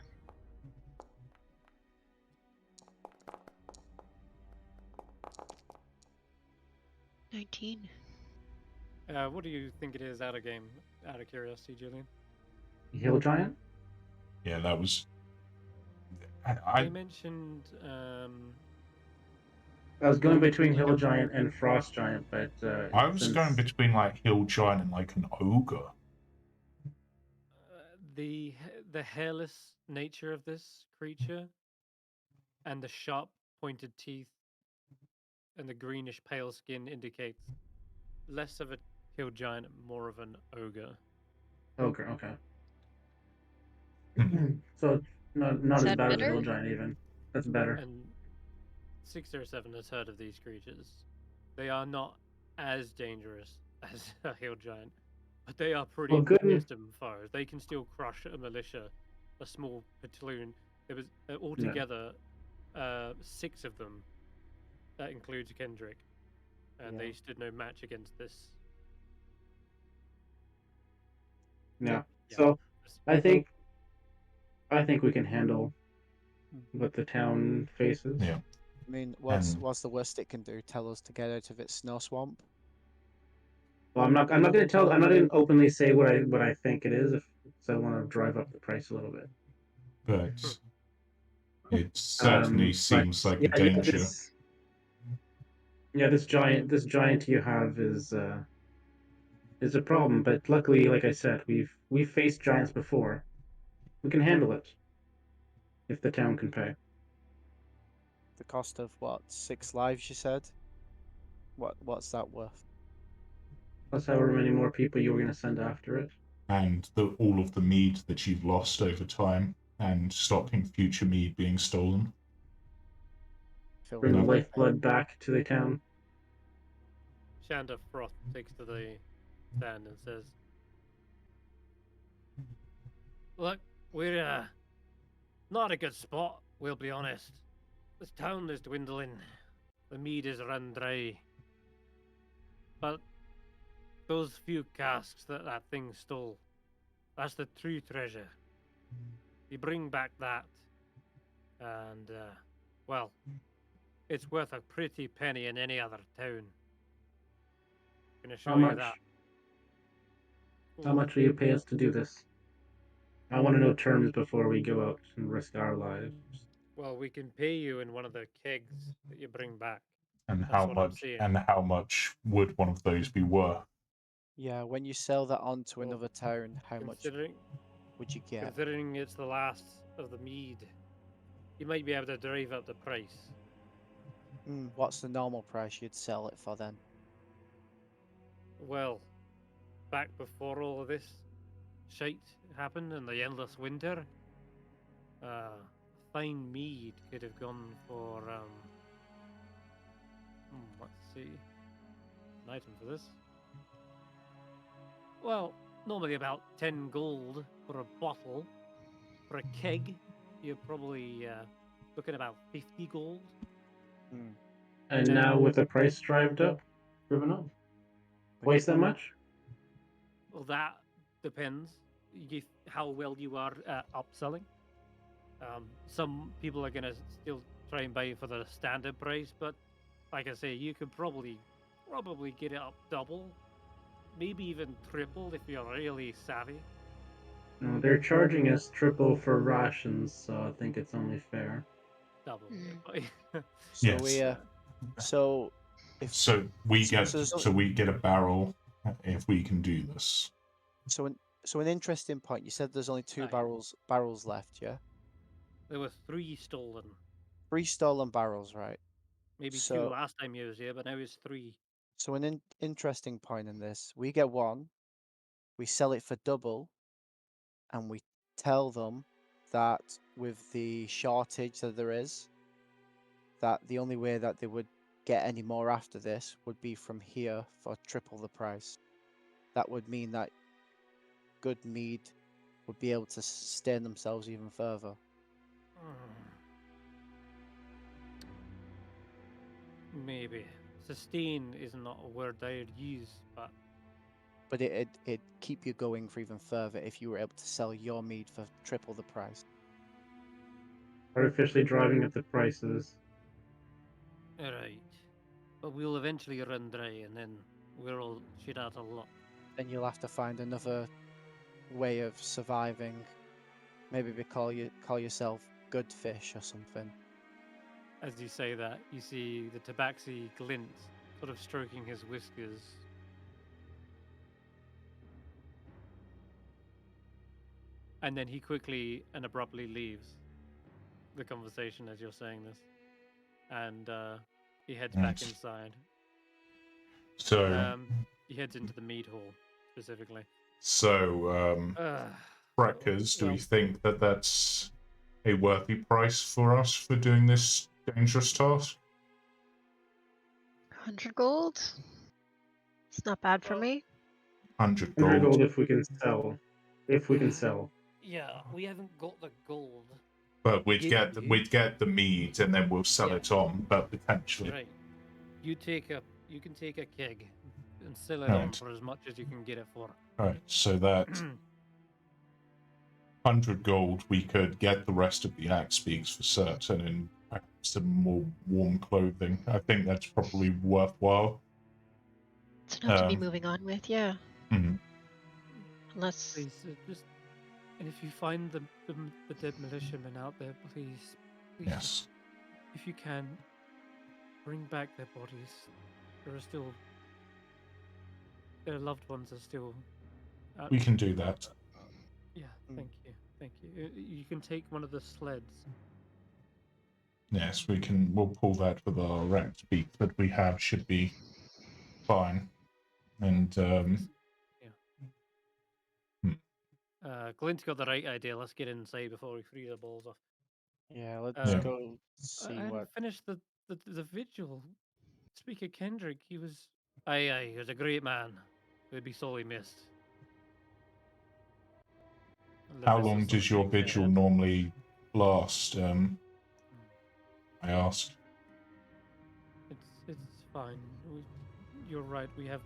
Speaker 3: $19.
Speaker 2: What do you think it is out of game? Out of curiosity, Julian.
Speaker 4: Hill Giant?
Speaker 5: Yeah, that was.
Speaker 2: They
Speaker 5: I
Speaker 2: mentioned
Speaker 4: I was going between Hill Giant and Frost Giant, but
Speaker 5: I was
Speaker 4: since
Speaker 5: going between like Hill Giant and like an ogre.
Speaker 2: the hairless nature of this creature and the sharp pointed teeth and the greenish pale skin indicates less of a hill giant, more of an ogre.
Speaker 4: Ogre, okay.
Speaker 5: Hmm.
Speaker 4: So not
Speaker 3: Is
Speaker 4: as
Speaker 3: that
Speaker 4: bad as a
Speaker 3: better?
Speaker 4: Hill Giant even. That's better.
Speaker 2: And 607 has heard of these creatures. They are not as dangerous as a hill giant, but they are pretty
Speaker 4: Well, good.
Speaker 2: fearsome foes. They can still crush a militia, a small platoon. There was altogether 6 of them. That includes Kendrick, and they stood no match against this.
Speaker 4: Yeah.
Speaker 2: Yeah.
Speaker 4: So I think we can handle what the town faces.
Speaker 5: Yeah.
Speaker 1: I mean,
Speaker 5: And-
Speaker 1: what's the worst it can do? Tell us to get out of its snow swamp.
Speaker 4: Well, I'm not going to tell. I'm not going to openly say what I think it is, if so I want to drive up the price a little bit.
Speaker 5: But it certainly seems like a danger.
Speaker 4: This giant you have is a problem. But luckily, like I said, we've faced giants before. We can handle it if the town can pay.
Speaker 1: The cost of what? 6 lives, you said? What's that worth?
Speaker 4: Plus, however many more people you were going to send after it.
Speaker 5: And all of the mead that you've lost over time, and stopping future mead being stolen.
Speaker 4: Bring the lifeblood back to the town.
Speaker 2: Shanda Froth takes to the stand and says, "Look, we're not a good spot, we'll be honest. This town is dwindling. The mead is run dry. But those few casks that thing stole, that's the true treasure. You bring back that, and, well, it's worth a pretty penny in any other town. I'm gonna show
Speaker 4: How
Speaker 2: you
Speaker 4: much?
Speaker 2: that.
Speaker 4: How much will you pay us to do this? I want to know terms before we go out and risk our lives.
Speaker 2: Well, we can pay you in one of the kegs that you bring back.
Speaker 5: And
Speaker 2: That's
Speaker 5: how
Speaker 2: what I'm
Speaker 5: much?
Speaker 2: saying.
Speaker 5: And how much would one of those be worth?
Speaker 1: Yeah, when you sell that on to
Speaker 2: Well,
Speaker 1: another town, how much
Speaker 2: Considering
Speaker 1: would you get?
Speaker 2: considering it's the last of the mead, you might be able to drive up the price.
Speaker 1: What's the normal price you'd sell it for then?
Speaker 2: Well, back before all of this shite happened in the endless winter, fine mead could have gone for let's see, an item for this. Well, normally about 10 gold for a bottle. For a keg, you're probably looking about 50 gold.
Speaker 4: And now with the price driven up, twice that much?
Speaker 2: Well, that depends how well you are at upselling. Some people are going to still try and buy for the standard price, but like I say, you could probably get it up double, maybe even triple if you're really savvy.
Speaker 4: No, they're charging us triple for rations, so I think it's only fair.
Speaker 2: Double.
Speaker 1: So
Speaker 5: Yes.
Speaker 1: we so if
Speaker 5: So we get
Speaker 1: so
Speaker 5: we get a barrel if we can do this.
Speaker 1: so an interesting point. You said there's only 2
Speaker 2: Aye.
Speaker 1: barrels left, yeah?
Speaker 2: There were 3 stolen.
Speaker 1: 3 stolen barrels, right?
Speaker 2: Maybe 2
Speaker 1: So
Speaker 2: last time you was here, but now it's 3.
Speaker 1: so an interesting point in this, we get 1, we sell it for double, and we tell them that with the shortage that there is, that the only way that they would get any more after this would be from here for triple the price. That would mean that good mead would be able to sustain themselves even further.
Speaker 2: Maybe. Sustain is not a word I'd use, but
Speaker 1: it'd keep you going for even further if you were able to sell your mead for triple the price.
Speaker 4: Artificially driving up the prices.
Speaker 2: Right. But we'll eventually run dry and then we're all shit out of luck.
Speaker 1: Then you'll have to find another way of surviving. Maybe call yourself good fish or something.
Speaker 2: As you say that, you see the tabaxi glint, sort of stroking his whiskers. And then he quickly and abruptly leaves the conversation as you're saying this. And he heads back
Speaker 5: Right.
Speaker 2: inside.
Speaker 5: So,
Speaker 2: He heads into the mead hall, specifically.
Speaker 5: Trekkers, do we
Speaker 2: well-
Speaker 5: think that that's a worthy price for us for doing this dangerous task?
Speaker 3: 100 gold? It's not bad for me.
Speaker 5: 100
Speaker 4: 100
Speaker 5: gold.
Speaker 4: gold if we can sell. If we can sell.
Speaker 2: Yeah, we haven't got the gold.
Speaker 5: But we'd
Speaker 2: Yeah,
Speaker 5: get the mead and then we'll sell
Speaker 2: Yeah.
Speaker 5: it on, but potentially.
Speaker 2: Right. You can take a keg and sell it on
Speaker 5: Right.
Speaker 2: for as much as you can get it for.
Speaker 5: Right, so that 100 gold, we could get the rest of the axe beaks for certain and perhaps some more warm clothing. I think that's probably worthwhile.
Speaker 3: It's enough to be moving on with, yeah.
Speaker 5: Mhm.
Speaker 3: Unless
Speaker 2: Please, and if you find the dead militiamen out there, please,
Speaker 5: Yes.
Speaker 2: if you can, bring back their bodies. There are still their loved ones are still.
Speaker 5: We can do that.
Speaker 2: Yeah, thank you. You can take one of the sleds.
Speaker 5: Yes, we can. We'll pull that with our axe beak that we have. Should be fine. And
Speaker 2: Glint's got the right idea. Let's get inside before we free the balls off.
Speaker 1: Yeah, let's
Speaker 5: Yeah.
Speaker 1: go see
Speaker 2: And
Speaker 1: what.
Speaker 2: finish the vigil. Speaker Kendrick, he was. Aye, he was a great man. He'd be sorely missed.
Speaker 5: how
Speaker 2: Larissa
Speaker 5: long
Speaker 2: sort
Speaker 5: does
Speaker 2: of
Speaker 5: your
Speaker 2: shakes her
Speaker 5: vigil
Speaker 2: head.
Speaker 5: normally last? I asked.
Speaker 2: It's fine. You're right. We have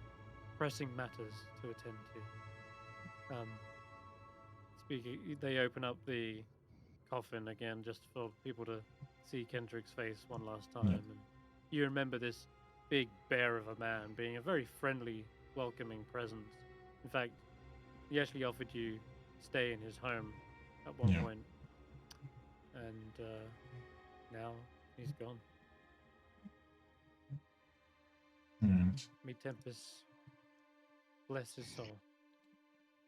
Speaker 2: pressing matters to attend to. Speaking, they open up the coffin again just for people to see Kendrick's face one last time, and you remember this big bear of a man being a very friendly, welcoming presence. In fact, he actually offered you stay in his home at one point, and now he's gone. May Tempest bless his soul.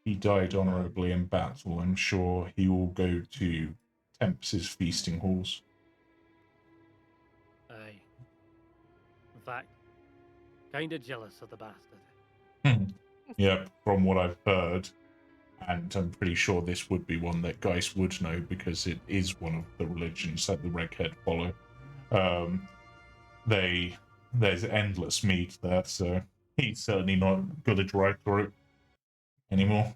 Speaker 5: He died honorably in battle. I'm sure he will go to Tempest's feasting halls.
Speaker 2: Aye. In fact, kinda jealous of the bastard.
Speaker 5: Yeah, from what I've heard, and I'm pretty sure this would be one that Geist would know because it is one of the religions that the Redhead follow. There's endless meat there, so he's certainly not got a dry throat anymore.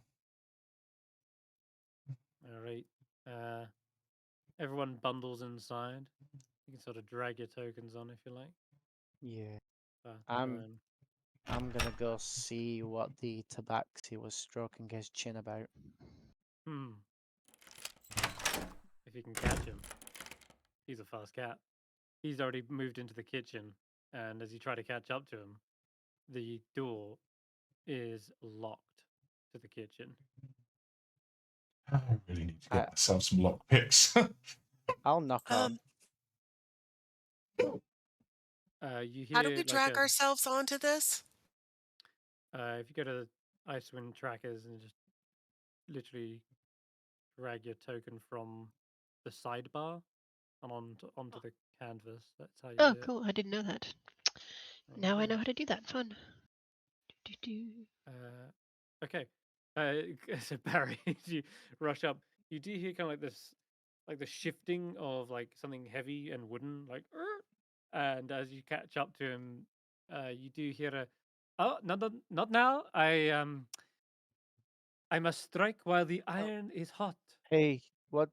Speaker 2: All right. Everyone bundles inside. You can sort of drag your tokens on if you like.
Speaker 1: Yeah.
Speaker 2: But,
Speaker 1: I'm gonna go see what the tabaxi was stroking his chin about.
Speaker 2: If you can catch him. He's a fast cat. He's already moved into the kitchen, and as you try to catch up to him, the door is locked to the kitchen.
Speaker 5: I really need to get myself some lockpicks.
Speaker 1: I'll knock on.
Speaker 2: You hear
Speaker 6: How do we drag ourselves onto this?
Speaker 2: If you go to Icewind Trekkers and just literally drag your token from the sidebar and onto the canvas, that's how you do it.
Speaker 3: cool. I didn't know that. Now I know how to do that. Fun.
Speaker 2: Okay. So Barry, as you rush up, you do hear kind of like this, like the shifting of like something heavy and wooden, like, and as you catch up to him, you do hear a, oh, not now. I must strike while the iron is hot.
Speaker 1: Hey, what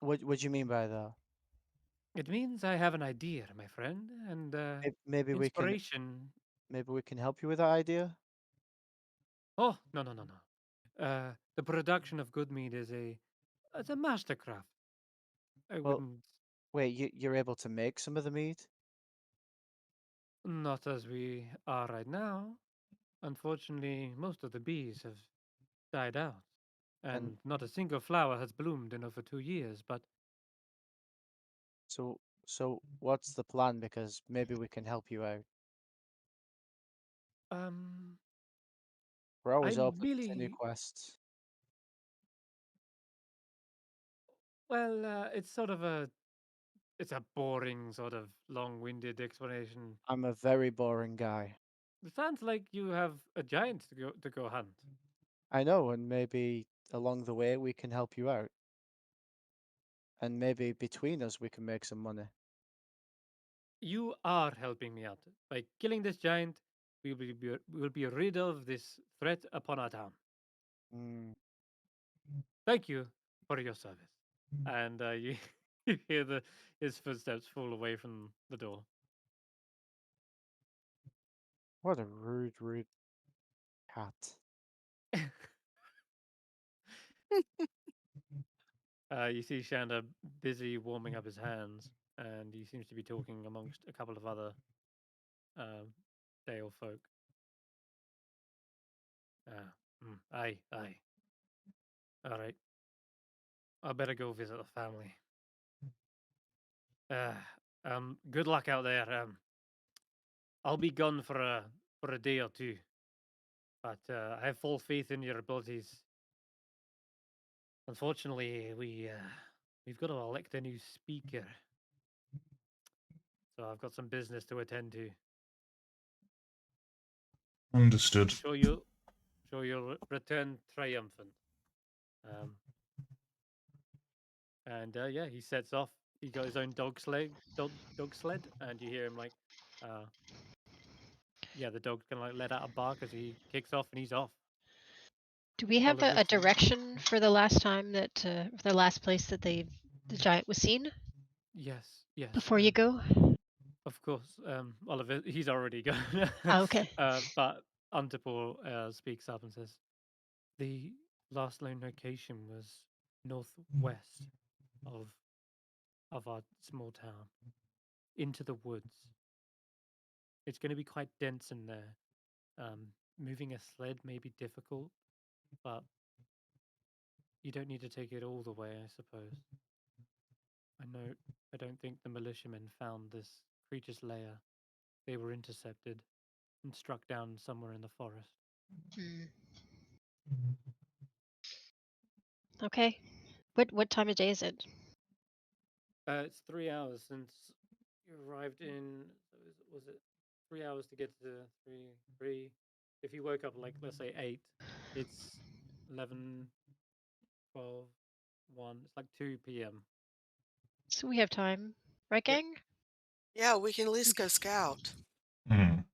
Speaker 1: do you mean by that?
Speaker 2: It means I have an idea, my friend, and
Speaker 1: Maybe
Speaker 2: inspiration.
Speaker 1: we can help you with that idea.
Speaker 2: Oh, no. The production of good meat is it's a mastercraft. I
Speaker 1: Well,
Speaker 2: wouldn't.
Speaker 1: wait, you're able to make some of the meat?
Speaker 2: Not as we are right now. Unfortunately, most of the bees have died out. and not a single flower has bloomed in over 2 years. But
Speaker 1: So what's the plan? Because maybe we can help you out. We're
Speaker 2: I
Speaker 1: always open to new
Speaker 2: really
Speaker 1: quests.
Speaker 2: it's it's a boring sort of long-winded explanation.
Speaker 1: I'm a very boring guy.
Speaker 2: It sounds like you have a giant to go hunt.
Speaker 1: I know, and maybe along the way we can help you out. And maybe between us we can make some money.
Speaker 2: You are helping me out by killing this giant. We will be rid of this threat upon our town.
Speaker 1: Mm,
Speaker 2: Thank you for your service. And you you hear his footsteps fall away from the door.
Speaker 1: what a rude cat.
Speaker 2: You see Shanda busy warming up his hands, and he seems to be talking amongst a couple of other Dale folk. Aye. All right. I better go visit the family. Good luck out there. I'll be gone for a day or two, but I have full faith in your abilities. Unfortunately, we've got to elect a new speaker, so I've got some business to attend to.
Speaker 5: Understood.
Speaker 2: I'm sure you'll return triumphant. And yeah, he sets off. He got his own dog sled, and you hear him like, yeah, the dog's gonna like let out a bark as he kicks off, and he's off.
Speaker 3: Do we have
Speaker 2: Well,
Speaker 3: a direction for the last time that the last place that the giant was seen
Speaker 2: Yes.
Speaker 3: before you go?
Speaker 2: Of course, Oliver, he's already gone.
Speaker 3: Oh, okay.
Speaker 2: But Unterpool speaks up and says, the last known location was northwest of our small town, into the woods. It's going to be quite dense in there. Moving a sled may be difficult, but you don't need to take it all the way, I suppose. I don't think the militiamen found this creature's lair. They were intercepted and struck down somewhere in the forest.
Speaker 3: Okay. What time of day is it?
Speaker 2: It's 3 hours since you arrived in. Was it 3 hours to get to three? If you woke up like let's say 8, it's 11, 12, 1. It's like 2 p.m.
Speaker 3: So we have time, right,
Speaker 2: Yep.
Speaker 3: gang?
Speaker 6: Yeah, we can at least go scout.
Speaker 5: Mm.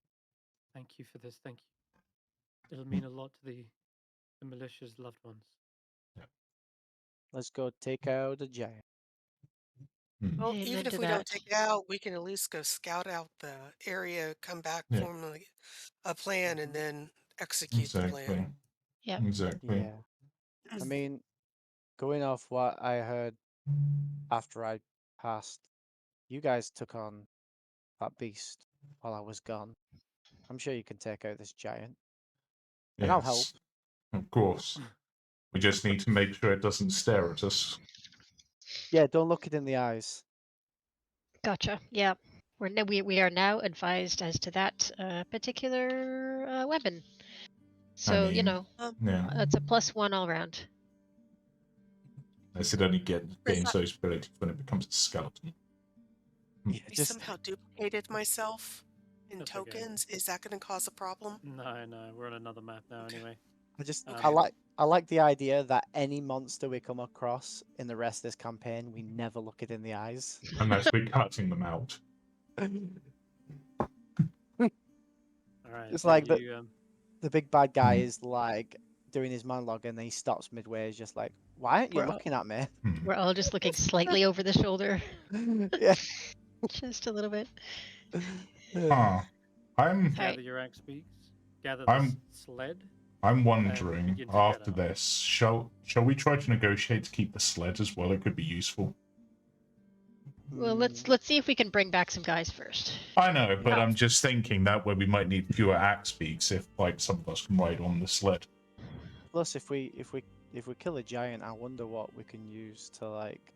Speaker 2: Thank you for this. Thank you. It'll mean a lot to the militia's loved ones.
Speaker 1: Let's go take out the giant.
Speaker 6: Well,
Speaker 3: Amen
Speaker 6: even
Speaker 3: to
Speaker 6: if we don't
Speaker 3: that.
Speaker 6: take it out, we can at least go scout out the area, come back,
Speaker 5: Yeah.
Speaker 6: formulate a plan, and then execute the
Speaker 5: Exactly.
Speaker 6: plan.
Speaker 3: Yeah.
Speaker 5: Exactly.
Speaker 1: Yeah. I mean, going off what I heard after I passed, you guys took on that beast while I was gone. I'm sure you can take out this giant. And I'll help.
Speaker 5: Yes. Of course. We just need to make sure it doesn't stare at us.
Speaker 1: Yeah, don't look it in the eyes.
Speaker 3: Gotcha. Yeah. We are now advised as to that particular weapon. So,
Speaker 5: mean, yeah.
Speaker 3: it's a +1 all around.
Speaker 5: Unless it only gains those abilities when it becomes a skeleton.
Speaker 1: Yeah,
Speaker 6: I somehow duplicated myself in
Speaker 2: That's okay.
Speaker 6: tokens. Is that going to cause a problem?
Speaker 2: No, we're on another map now anyway.
Speaker 1: I like the idea that any monster we come across in the rest of this campaign, we never look it in the eyes.
Speaker 5: Unless we're cutting them out.
Speaker 2: Alright.
Speaker 1: It's
Speaker 2: so
Speaker 1: like
Speaker 2: you,
Speaker 1: the big bad guy is like doing his monologue and then he stops midway. Is just like, why aren't you looking at me?
Speaker 3: We're all just looking slightly over the shoulder.
Speaker 1: Yeah.
Speaker 3: Just a little bit.
Speaker 2: gather your axe beaks, gather
Speaker 5: I'm-
Speaker 2: the sled.
Speaker 5: I'm
Speaker 2: and
Speaker 5: wondering,
Speaker 2: begin to
Speaker 5: after
Speaker 2: jet out.
Speaker 5: this, shall we try to negotiate to keep the sled as well? It could be useful.
Speaker 3: Well, let's see if we can bring back some guys first.
Speaker 5: I know, but I'm just thinking that way we might need fewer axe beaks if, like, some of us can ride on the sled.
Speaker 1: Plus, if we if we kill a giant, I wonder what we can use to, like,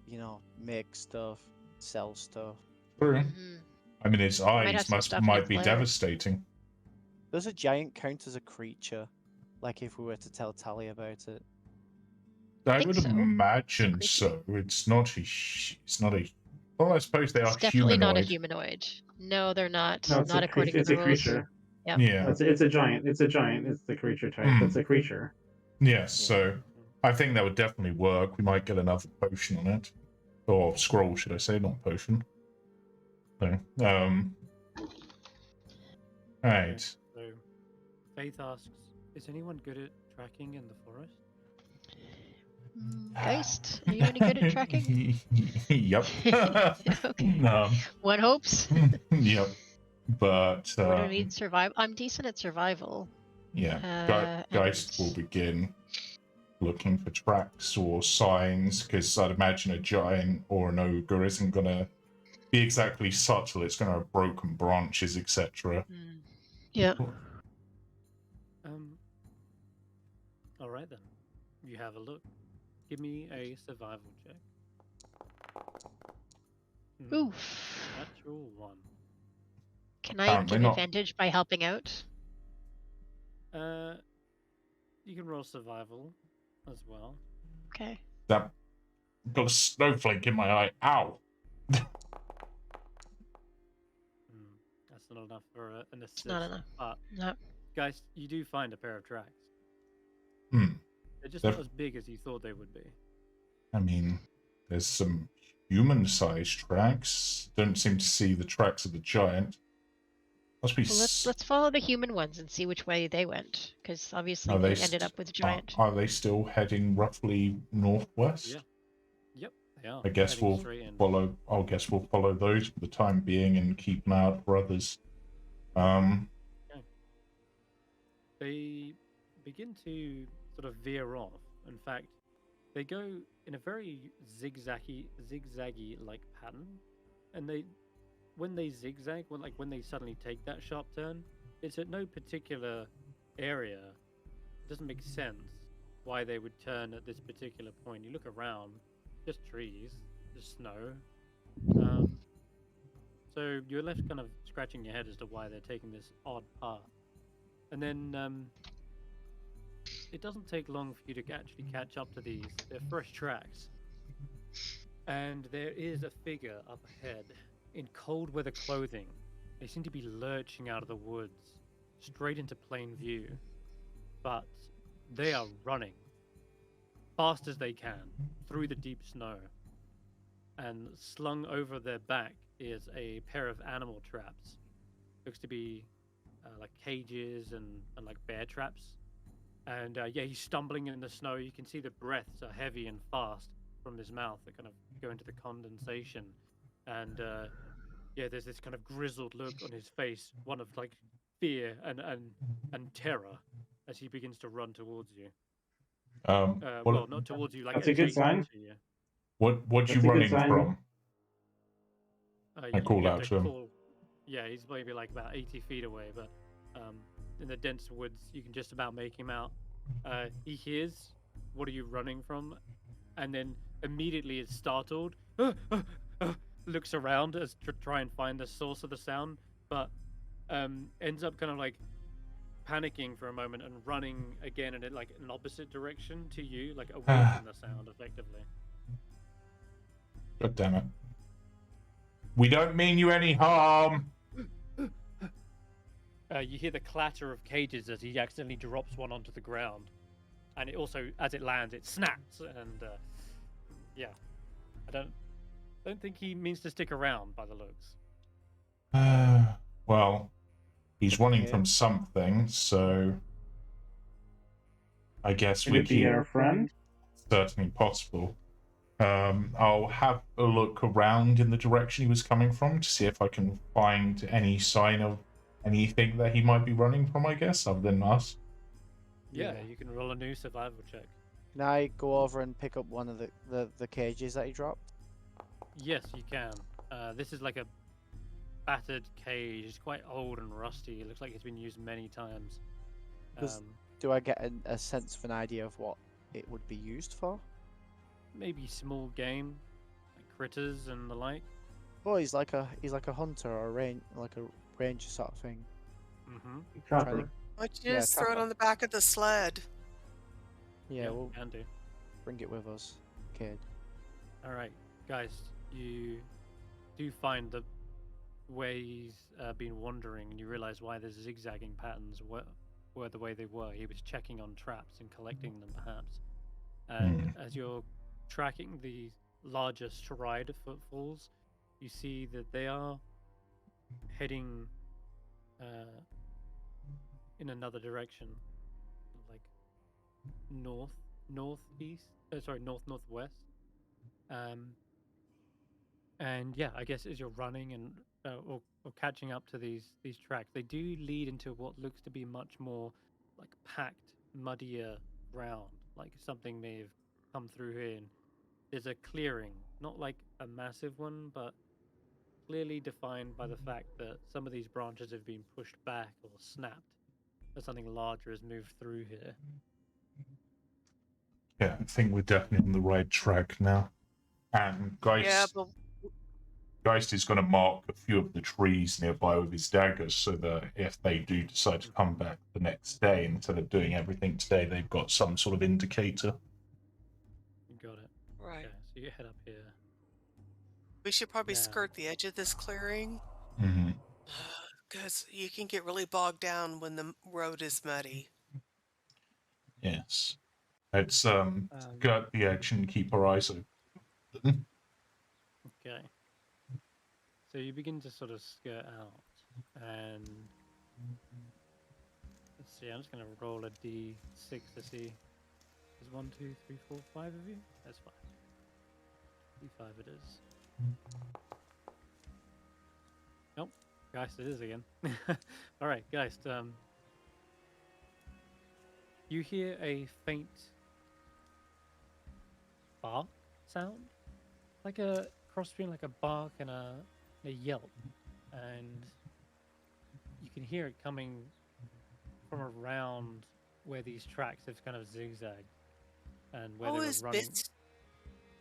Speaker 1: you know, make stuff, sell stuff.
Speaker 5: True.
Speaker 3: Mhm.
Speaker 5: I mean, its
Speaker 3: Might have
Speaker 5: eyes
Speaker 3: some stuff in
Speaker 5: might
Speaker 3: its
Speaker 5: be
Speaker 3: lair.
Speaker 5: devastating.
Speaker 1: Does a giant count as a creature? Like, if we were to tell Tally about it?
Speaker 5: I
Speaker 3: think
Speaker 5: would
Speaker 3: so.
Speaker 5: imagine
Speaker 3: Creature.
Speaker 5: so. It's not a. It's not a. Well, I suppose they
Speaker 3: It's
Speaker 5: are
Speaker 3: definitely not a
Speaker 5: humanoid.
Speaker 3: humanoid. No, they're not.
Speaker 4: No, it's
Speaker 3: Not
Speaker 4: a,
Speaker 3: according
Speaker 4: it's
Speaker 3: to
Speaker 4: a
Speaker 3: the rules.
Speaker 4: creature.
Speaker 3: Yeah.
Speaker 5: Yeah.
Speaker 4: It's a giant. It's a giant. It's the creature type. It's a creature.
Speaker 5: Yes. So I think that would definitely work. We might get another potion on it, or scroll, should I say, not potion. So, Right.
Speaker 2: So, Faith asks, is anyone good at tracking in the forest?
Speaker 3: Geist, are you any good at tracking?
Speaker 5: Yep.
Speaker 3: Okay. One hopes.
Speaker 5: Yep. But
Speaker 3: What do I need? Survival. I'm decent at survival.
Speaker 5: yeah, Geist will begin looking for tracks or signs, because I'd imagine a giant or an ogre isn't gonna be exactly subtle. It's gonna have broken branches, etc.
Speaker 3: Yeah.
Speaker 2: All right then. You have a look. Give me a survival check.
Speaker 3: Oof.
Speaker 2: Natural 1.
Speaker 3: Can I
Speaker 5: Apparently
Speaker 3: get
Speaker 5: not.
Speaker 3: advantage by helping out?
Speaker 2: You can roll survival as well.
Speaker 3: Okay.
Speaker 5: That got a snowflake in my eye. Ow.
Speaker 2: That's not enough for an assist.
Speaker 3: It's not enough.
Speaker 2: But
Speaker 3: No.
Speaker 2: guys, you do find a pair of tracks. They're just not as big as you thought they would be.
Speaker 5: I mean, there's some human-sized tracks. Don't seem to see the tracks of the giant. Must be.
Speaker 3: Well, let's follow the human ones and see which way they went, because obviously
Speaker 5: Are
Speaker 3: they
Speaker 5: they
Speaker 3: ended up with a giant.
Speaker 5: Are they still heading roughly northwest?
Speaker 2: Yeah. Yep, they are.
Speaker 5: I guess
Speaker 2: heading
Speaker 5: we'll
Speaker 2: straight in.
Speaker 5: follow. I guess we'll follow those for the time being and keep an eye out for others.
Speaker 2: Okay. They begin to sort of veer off. In fact, they go in a very zigzaggy like pattern, and when they zigzag, when they suddenly take that sharp turn, it's at no particular area. It doesn't make sense why they would turn at this particular point. You look around, just trees, just snow. So you're left kind of scratching your head as to why they're taking this odd path. And then it doesn't take long for you to actually catch up to these. They're fresh tracks. And there is a figure up ahead in cold weather clothing. They seem to be lurching out of the woods, straight into plain view. But they are running, fast as they can, through the deep snow. And slung over their back is a pair of animal traps. Looks to be like cages and like bear traps. And yeah, he's stumbling in the snow. You can see the breaths are heavy and fast from his mouth that kind of go into the condensation. And yeah, there's this kind of grizzled look on his face, one of like fear and terror as he begins to run towards you. Well, not towards you, like
Speaker 4: that's a good sign.
Speaker 2: To you.
Speaker 5: What you running from? I call
Speaker 2: you
Speaker 5: out to him.
Speaker 2: Yeah, he's maybe like about 80 feet away, but in the dense woods, you can just about make him out. He hears, "What are you running from?" And then immediately is startled, looks around as to try and find the source of the sound, but ends up kind of like panicking for a moment and running again in like an opposite direction to you, like away from the sound, effectively.
Speaker 5: God damn it. We don't mean you any harm.
Speaker 2: You hear the clatter of cages as he accidentally drops one onto the ground, and it also, as it lands, it snaps. And yeah, I don't think he means to stick around by the looks.
Speaker 5: Well, he's running from something, so I guess we
Speaker 4: be our friend.
Speaker 5: Certainly possible. I'll have a look around in the direction he was coming from to see if I can find any sign of anything that he might be running from, I guess, other than us.
Speaker 2: Yeah, you can roll a new survival check.
Speaker 1: Can I go over and pick up one of the cages that he dropped?
Speaker 2: Yes, you can. This is like a battered cage. It's quite old and rusty. It looks like it's been used many times.
Speaker 1: do I get a sense of an idea of what it would be used for?
Speaker 2: Maybe small game, like critters and the like.
Speaker 1: Oh, he's like a hunter or like a ranger sort of thing.
Speaker 2: Mm-hmm.
Speaker 4: Chopper.
Speaker 6: Why don't you
Speaker 1: Yeah,
Speaker 6: just throw it
Speaker 1: trapper.
Speaker 6: on the back of the sled?
Speaker 1: Yeah, we'll
Speaker 2: can do.
Speaker 1: bring it with us, kid.
Speaker 2: All right, guys, you do find the where he's been wandering, and you realize why the zigzagging patterns were the way they were. He was checking on traps and collecting them, perhaps. And as you're tracking the larger stride footfalls, you see that they are heading in another direction, like northeast. Northwest. And yeah, I guess as you're running and or catching up to these tracks, they do lead into what looks to be much more like packed, muddier ground. Like something may have come through here. And there's a clearing, not like a massive one, but clearly defined by the fact that some of these branches have been pushed back or snapped, as something larger has moved through here.
Speaker 5: Yeah, I think we're definitely on the right track now. And
Speaker 6: Yeah, but
Speaker 5: Geist is going to mark a few of the trees nearby with his daggers so that if they do decide to come back the next day, instead of doing everything today, they've got some sort of indicator.
Speaker 2: You got it.
Speaker 6: right.
Speaker 2: Okay, so you head up here.
Speaker 6: We should probably
Speaker 2: Now-
Speaker 6: skirt the edge of this clearing.
Speaker 5: Mm-hmm.
Speaker 6: Because you can get really bogged down when the road is muddy.
Speaker 5: Yes. Let's skirt the edge and keep our eyes open.
Speaker 2: Okay. So you begin to sort of skirt out, and let's see. I'm just gonna roll a d6 to see. There's 1, 2, 3, 4, 5 of you. That's 5. D5 it is. Nope. Geist it is again. All right, Geist. You hear a faint bark sound, like a cross between like a bark and a yelp, and you can hear it coming from around where these tracks have kind of zigzagged and where they were
Speaker 6: is
Speaker 2: running.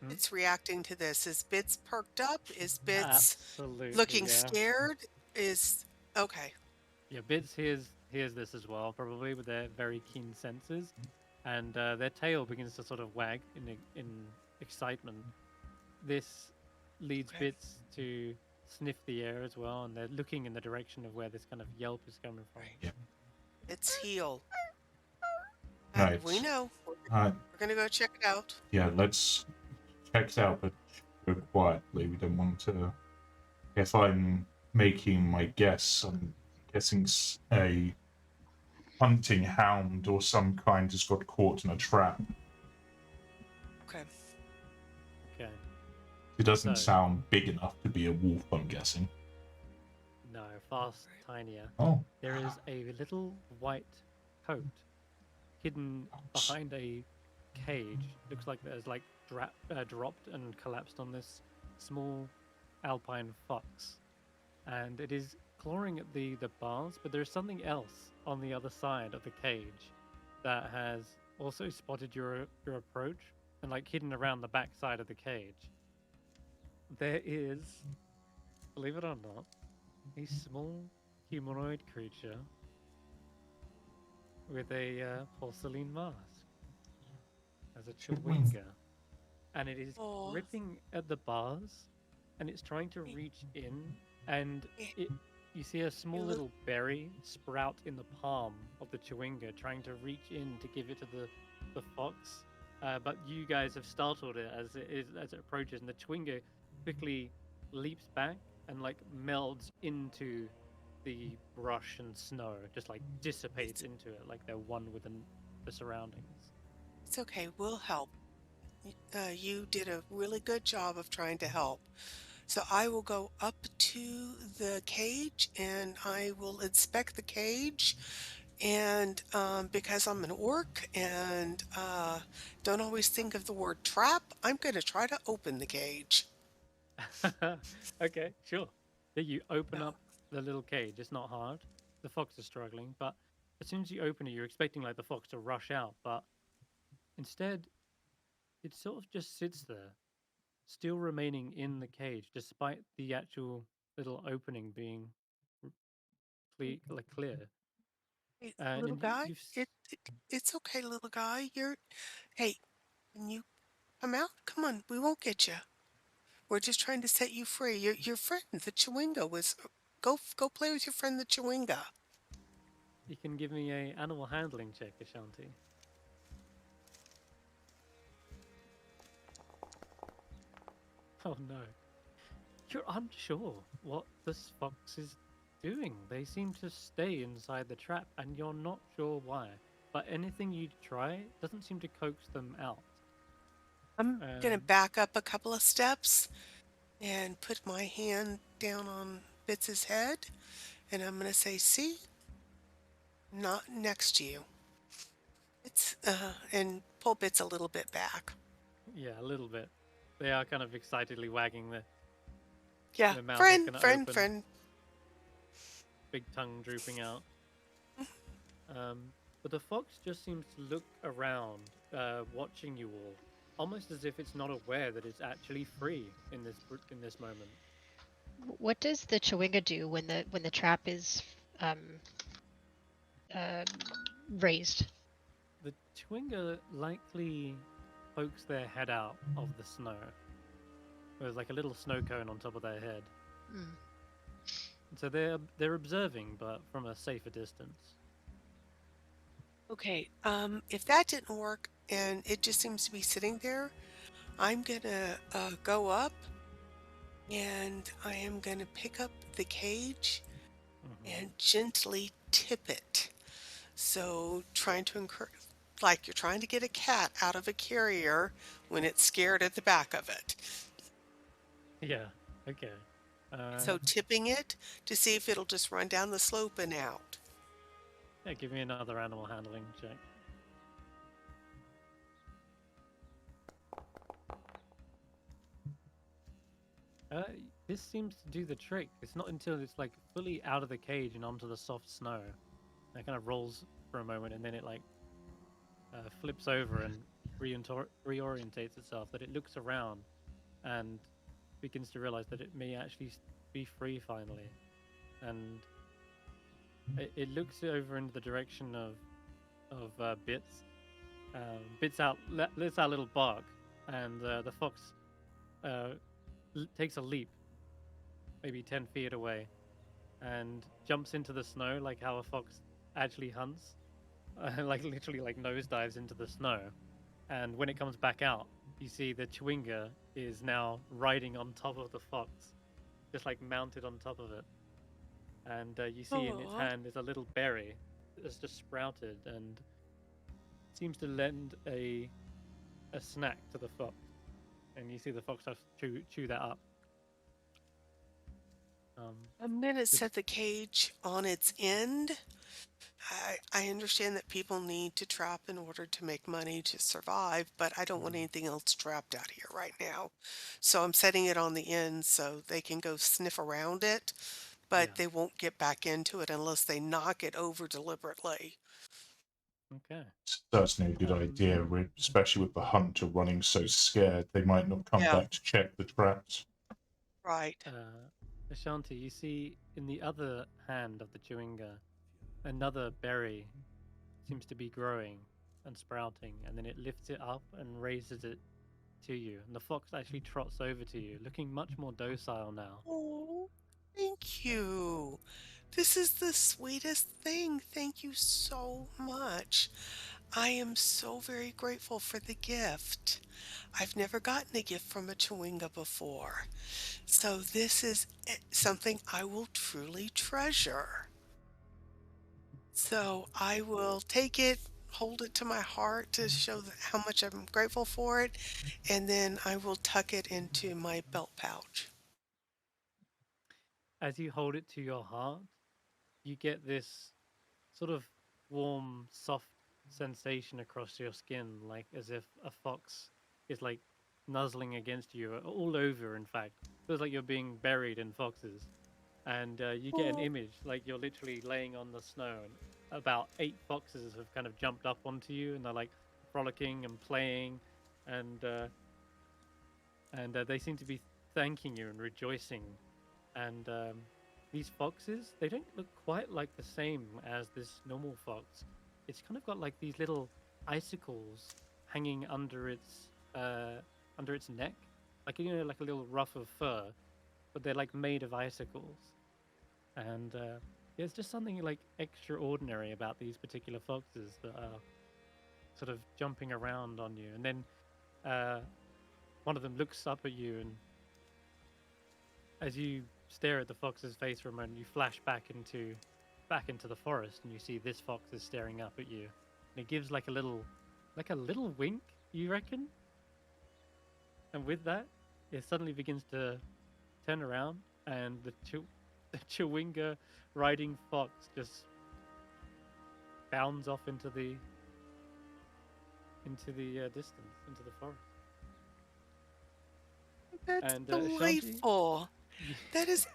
Speaker 6: Bits reacting to this? Is Bits perked up? Is Bits
Speaker 2: Absolutely
Speaker 6: looking
Speaker 2: yeah.
Speaker 6: scared? Is okay.
Speaker 2: Yeah, Bits hears this as well, probably with their very keen senses, and their tail begins to sort of wag in excitement. This leads
Speaker 6: Okay.
Speaker 2: Bits to sniff the air as well, and they're looking in the direction of where this kind of yelp is coming from.
Speaker 6: Right.
Speaker 5: Yep.
Speaker 6: It's heal.
Speaker 5: Right.
Speaker 6: We know.
Speaker 5: Uh,
Speaker 6: We're gonna go check it out.
Speaker 5: yeah, let's check it out, but go quietly. We don't want to. If I'm making my guess, I'm guessing a hunting hound or some kind has got caught in a trap.
Speaker 6: Okay.
Speaker 2: Okay.
Speaker 5: It doesn't
Speaker 2: So-
Speaker 5: sound big enough to be a wolf, I'm guessing.
Speaker 2: No, far tinier.
Speaker 5: Oh.
Speaker 2: There is a little white coat hidden behind a cage. Looks like there's like dropped and collapsed on this small alpine fox, and it is clawing at the bars. But there's something else on the other side of the cage that has also spotted your approach and like hidden around the back side of the cage. There is, believe it or not, a small humanoid creature with a porcelain mask as a chewinga, and it is
Speaker 6: Aw.
Speaker 2: ripping at the bars, and it's trying to reach in, and you see a small
Speaker 6: You
Speaker 2: little berry sprout in the palm of the chewinga, trying to reach in to give it to the fox, but you guys have startled it as it approaches, and the chewinga quickly leaps back and like melds into the brush and snow, just like dissipates into it, like they're one with the surroundings.
Speaker 6: It's okay. We'll help. You did a really good job of trying to help. So I will go up to the cage and I will inspect the cage. And because I'm an orc and don't always think of the word trap, I'm going to try to open the cage.
Speaker 2: Okay, sure. Yeah, you open
Speaker 6: Yeah.
Speaker 2: up the little cage. It's not hard. The fox is struggling, but as soon as you open it, you're expecting like the fox to rush out, but instead, it sort of just sits there, still remaining in the cage, despite the actual little opening being clear.
Speaker 6: Hey,
Speaker 2: And
Speaker 6: little
Speaker 2: then
Speaker 6: guy,
Speaker 2: you've
Speaker 6: it's okay, little guy. Hey, can you come out? Come on, we won't get you. We're just trying to set you free. Your friend, the Chewinga, was. Go play with your friend, the Chewinga.
Speaker 2: you can give me a animal handling check, Ashanti. Oh no. You're unsure what this fox is doing. They seem to stay inside the trap, and you're not sure why. But anything you try doesn't seem to coax them out.
Speaker 6: I'm gonna back up a couple of steps and put my hand down on Bits's head, and I'm gonna say, "See, not next to you." It's and pull Bits a little bit back.
Speaker 2: Yeah, a little bit. They are kind of excitedly wagging their
Speaker 6: Yeah,
Speaker 2: mouth is
Speaker 6: friend,
Speaker 2: gonna
Speaker 6: friend,
Speaker 2: open,
Speaker 6: friend.
Speaker 2: big tongue drooping out. But the fox just seems to look around, watching you all, almost as if it's not aware that it's actually free in this moment.
Speaker 3: What does the Chewinga do when the trap is um, um raised?
Speaker 2: The Chewinga likely pokes their head out of the snow. There's like a little snow cone on top of their head.
Speaker 3: Mm.
Speaker 2: And so they're observing, but from a safer distance.
Speaker 6: Okay, if that didn't work and it just seems to be sitting there, I'm gonna go up and I am gonna pick up the cage and gently tip it. So trying to encourage, like you're trying to get a cat out of a carrier when it's scared at the back of it.
Speaker 2: Yeah. Okay.
Speaker 6: So tipping it to see if it'll just run down the slope and out.
Speaker 2: Yeah. Give me another animal handling check. This seems to do the trick. It's not until it's like fully out of the cage and onto the soft snow. It kind of rolls for a moment and then it like flips over and reorientates itself. That it looks around and begins to realize that it may actually be free finally. And it looks over into the direction of Bits. Bits lets out a little bark, and the fox takes a leap, maybe 10 feet away, and jumps into the snow like how a fox actually hunts, like literally like nosedives into the snow. And when it comes back out, you see the Chewinga is now riding on top of the fox, just like mounted on top of it. And you see in its
Speaker 6: Aw.
Speaker 2: hand is a little berry that's just sprouted and seems to lend a snack to the fox. And you see the fox has to chew that up.
Speaker 6: I'm gonna set the cage on its end. I understand that people need to trap in order to make money to survive, but I don't want anything else trapped out here right now. So I'm setting it on the end so they can go sniff around it, but
Speaker 2: Yeah.
Speaker 6: they won't get back into it unless they knock it over deliberately.
Speaker 2: Okay.
Speaker 5: Certainly a good idea, especially with the hunter running so scared. They might not come
Speaker 6: Yeah.
Speaker 5: back to check the traps.
Speaker 6: Right.
Speaker 2: Ashanti, you see in the other hand of the Chewinga, another berry seems to be growing and sprouting, and then it lifts it up and raises it to you. And the fox actually trots over to you, looking much more docile now.
Speaker 6: Oh, thank you. This is the sweetest thing. Thank you so much. I am so very grateful for the gift. I've never gotten a gift from a Chewinga before. So this is something I will truly treasure. So I will take it, hold it to my heart to show how much I'm grateful for it, and then I will tuck it into my belt pouch.
Speaker 2: As you hold it to your heart, you get this sort of warm, soft sensation across your skin, like as if a fox is like nuzzling against you, all over, in fact. Feels like you're being buried in foxes. And you get an
Speaker 6: Oh,
Speaker 2: image, like you're literally laying on the snow, and about 8 foxes have kind of jumped up onto you, and they're like frolicking and playing, and they seem to be thanking you and rejoicing. And these foxes, they don't look quite like the same as this normal fox. It's kind of got like these little icicles hanging under its neck, like like a little ruff of fur, but they're like made of icicles. And there's just something like extraordinary about these particular foxes that are sort of jumping around on you. And then one of them looks up at you, and as you stare at the fox's face for a moment, you flash back into the forest, and you see this fox is staring up at you, and it gives like a little wink, you reckon? And with that, it suddenly begins to turn around, and the Chewinga riding fox just bounds off into the distance, into the forest.
Speaker 6: That's
Speaker 2: And Ashanti?
Speaker 6: delightful. That is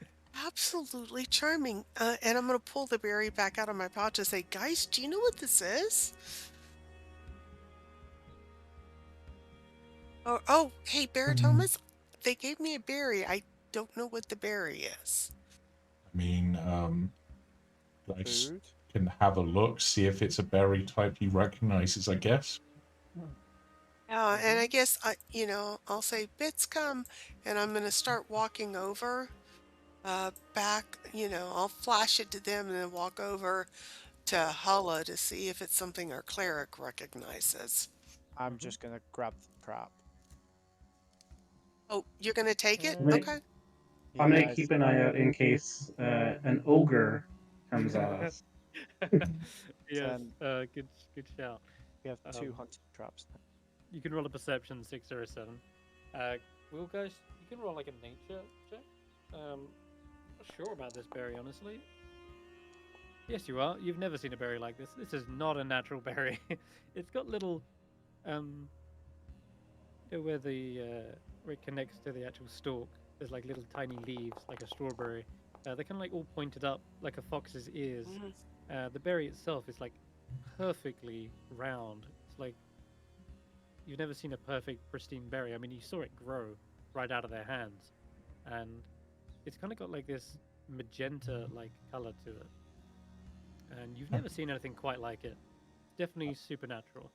Speaker 6: absolutely charming. And I'm going to pull the berry back out of my pouch and say, guys, do you know what this is? Oh, hey, Barritomus, they gave me a berry. I don't know what the berry is.
Speaker 5: I mean,
Speaker 1: Food?
Speaker 5: can have a look, see if it's a berry type he recognizes, I guess.
Speaker 6: And I guess, I'll say, Bits, come, and I'm going to start walking over back, I'll flash it to them and then walk over to Hulla to see if it's something our cleric recognizes.
Speaker 1: I'm just gonna grab the trap.
Speaker 6: Oh, you're going to take it?
Speaker 4: Right.
Speaker 6: Okay.
Speaker 4: I'm gonna keep an eye out in case an ogre comes at us.
Speaker 2: Yes, good shout.
Speaker 1: We have 2
Speaker 2: Um,
Speaker 1: hunting traps now.
Speaker 2: You can roll a perception 6 or a 7. Wealgeist, you can roll like a nature check. Not sure about this berry, honestly. Yes, you are. You've never seen a berry like this. This is not a natural berry. It's got little, where it connects to the actual stalk. There's like little tiny leaves, like a strawberry. They're kind of like all pointed up, like a fox's ears. The berry itself is like perfectly round. It's like you've never seen a perfect, pristine berry. I mean, you saw it grow right out of their hands, and it's kind of got like this magenta-like color to it. And you've never seen anything quite like it. Definitely supernatural.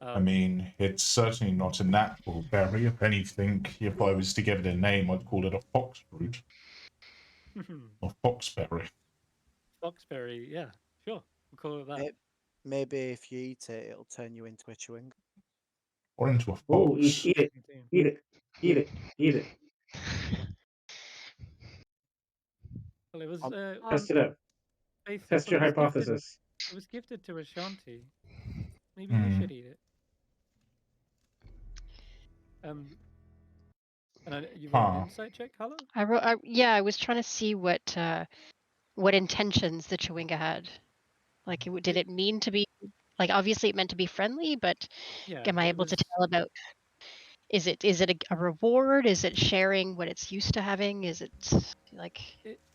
Speaker 5: I mean, it's certainly not a natural berry. If anything, if I was to give it a name, I'd call it a foxfruit. Or foxberry.
Speaker 2: Foxberry, yeah, sure. We'll call it that.
Speaker 1: Maybe if you eat it, it'll turn you into a chewing.
Speaker 5: Or into a fox.
Speaker 4: Oh, eat it, eat it, eat it, eat it.
Speaker 2: Well, it was
Speaker 4: Test it out. Test your hypothesis.
Speaker 2: It was gifted to Ashanti. Maybe you should eat it. And you rolled an insight check, Hulla?
Speaker 3: I was trying to see what intentions the Chewinga had. Like, did it mean to be, like, obviously it meant to be friendly, but am I able to tell about? Is it a reward? Is it sharing what it's used to having? Is it like?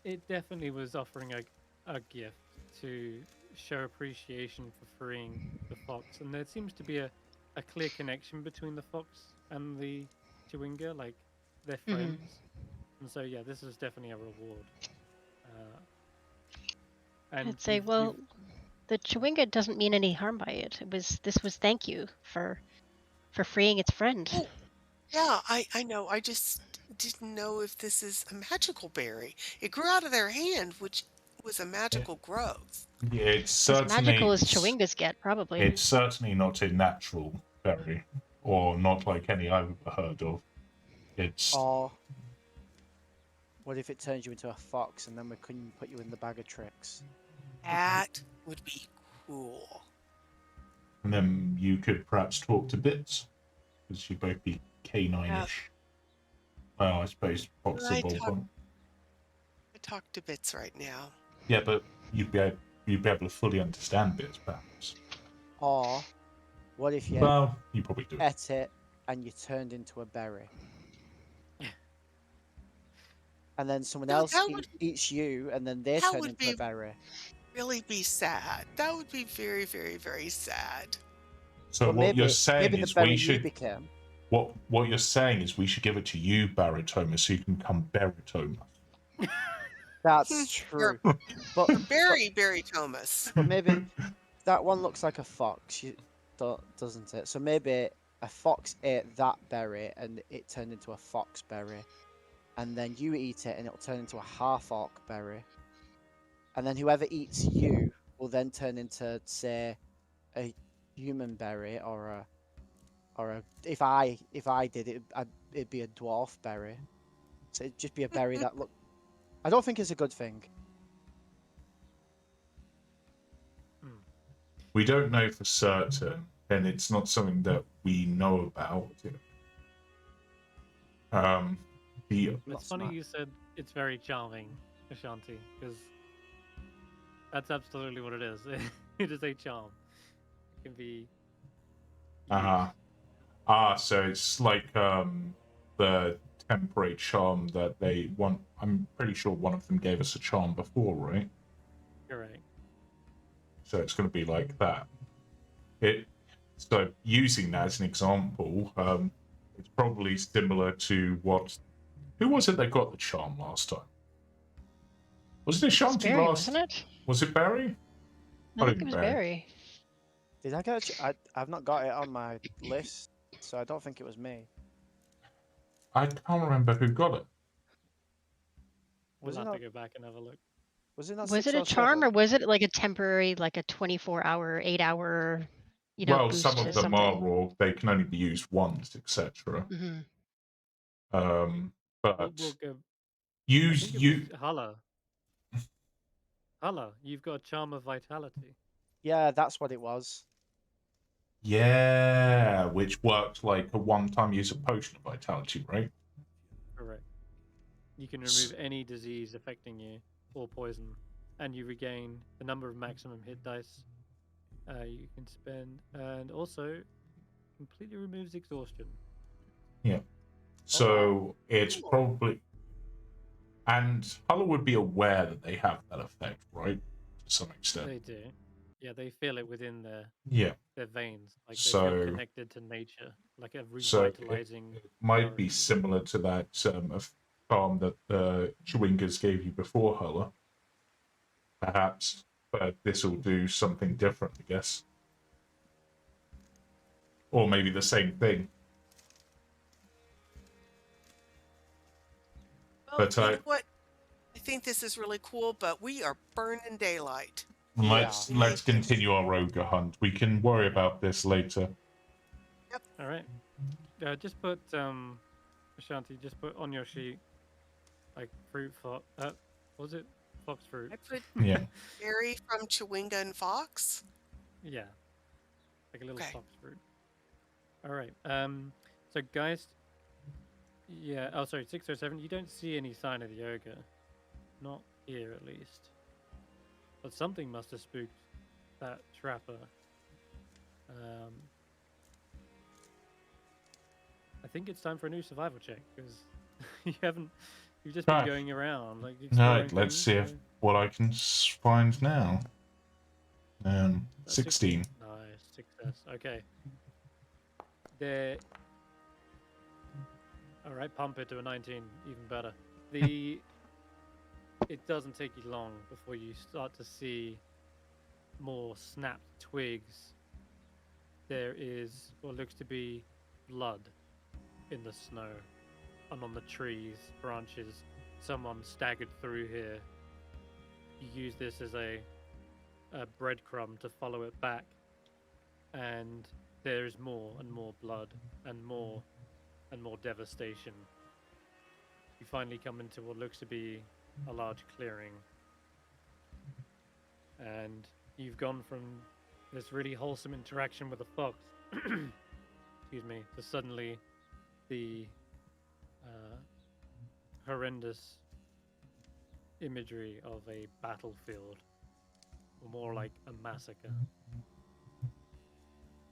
Speaker 2: It definitely was offering a gift to show appreciation for freeing the fox, and there seems to be a clear connection between the fox and the Chewinga, like they're friends. And so yeah, this is definitely a reward. And
Speaker 3: I'd say, the Chewinga doesn't mean any harm by it. This was thank you for freeing its friend.
Speaker 6: Oh, yeah, I know. I just didn't know if this is a magical berry. It grew out of their hand, which was a magical growth.
Speaker 5: Yeah, it's certainly
Speaker 3: as magical as Chewingas get, probably.
Speaker 5: It's certainly not a natural berry, or not like any I've heard of. It's.
Speaker 1: Or what if it turns you into a fox and then we couldn't put you in the bag of tricks?
Speaker 6: That would be cool.
Speaker 5: And then you could perhaps talk to Bits, because you'd both be canine-ish. Well, I suppose Fox are both on.
Speaker 6: I talk to Bits right now.
Speaker 5: Yeah, but you'd be able to fully understand Bits, perhaps.
Speaker 1: Or what if you
Speaker 5: you probably do.
Speaker 1: ate it and you turned into a berry? And then someone else eats you, and then they turn into a berry.
Speaker 6: really be sad. That would be very, very, very sad.
Speaker 5: So
Speaker 1: Well,
Speaker 5: what you're
Speaker 1: maybe
Speaker 5: saying
Speaker 1: the
Speaker 5: is
Speaker 1: berry
Speaker 5: we
Speaker 1: you
Speaker 5: should
Speaker 1: became.
Speaker 5: what you're saying is we should give it to you, Barritomus, so you can become Barritomus.
Speaker 1: That's
Speaker 6: You're,
Speaker 1: true. But
Speaker 6: you're Barry Thomas.
Speaker 1: but maybe that one looks like a fox, doesn't it? So maybe a fox ate that berry and it turned into a fox berry, and then you eat it and it'll turn into a half-orc berry, and then whoever eats you will then turn into, say, a human berry or a. If I did it, it'd be a dwarf berry. So it'd just be a berry that look. I don't think it's a good thing.
Speaker 5: We don't know for certain, and it's not something that we know about. The
Speaker 2: It's funny you said it's very charming, Ashanti, because that's absolutely what it is. It is a charm. It can be.
Speaker 5: So it's like the temporary charm that they want. I'm pretty sure one of them gave us a charm before, right?
Speaker 2: Correct.
Speaker 5: So it's going to be like that. So using that as an example, it's probably similar to what. Who was it that got the charm last time? Was it Ashanti
Speaker 3: Barri,
Speaker 5: last?
Speaker 3: wasn't it?
Speaker 5: Was it Barri?
Speaker 3: I think it was Barri.
Speaker 1: Did I get I've not got it on my list, so I don't think it was me.
Speaker 5: I can't remember who got it.
Speaker 2: We'll have to go back and have a look.
Speaker 1: Was it not?
Speaker 3: Was it a charm or was it like a temporary, like a 24-hour, 8-hour,
Speaker 5: Well,
Speaker 3: boost
Speaker 5: some
Speaker 3: to
Speaker 5: of them
Speaker 3: something?
Speaker 5: are raw. They can only be used once, etc. But
Speaker 2: We'll go.
Speaker 5: you
Speaker 2: Hulla. Hulla, you've got a charm of vitality.
Speaker 1: Yeah, that's what it was.
Speaker 5: Yeah, which worked like a one-time use of potion of vitality, right?
Speaker 2: Correct. You can remove any disease affecting you or poison, and you regain the number of maximum hit dice you can spend, and also completely removes exhaustion.
Speaker 5: Yeah. So it's probably, and Hulla would be aware that they have that effect, right? To some extent.
Speaker 2: They do. Yeah, they feel it within their veins, like they feel connected to nature, like a revitalizing.
Speaker 5: It might be similar to that farm that the Chewingas gave you before, Hulla. Perhaps, but this will do something different, I guess. Or maybe the same thing.
Speaker 6: Well, you know what? I think this is really cool, but we are burning daylight.
Speaker 5: Let's continue our ogre hunt. We can worry about this later.
Speaker 6: Yep.
Speaker 2: All right. Just put Ashanti. Just put on your sheet, like fruit fox. Was it fox fruit?
Speaker 6: I put
Speaker 5: Yeah.
Speaker 6: berry from Chewinga and Fox.
Speaker 2: Yeah. Like a little fox fruit. All right. So Geist. Yeah. Oh, sorry. 607. You don't see any sign of the ogre. Not here, at least. But something must have spooked that trapper. I think it's time for a new survival check because you've just been going around like.
Speaker 5: Alright, let's see what I can find now. 16.
Speaker 2: Nice success. Okay. There. All right, pump it to a 19, even better. It doesn't take you long before you start to see more snapped twigs. There is what looks to be blood in the snow and on the trees, branches. Someone staggered through here. You use this as a breadcrumb to follow it back, and there is more and more blood and more devastation. You finally come into what looks to be a large clearing, and you've gone from this really wholesome interaction with a fox excuse me, to suddenly the horrendous imagery of a battlefield, or more like a massacre.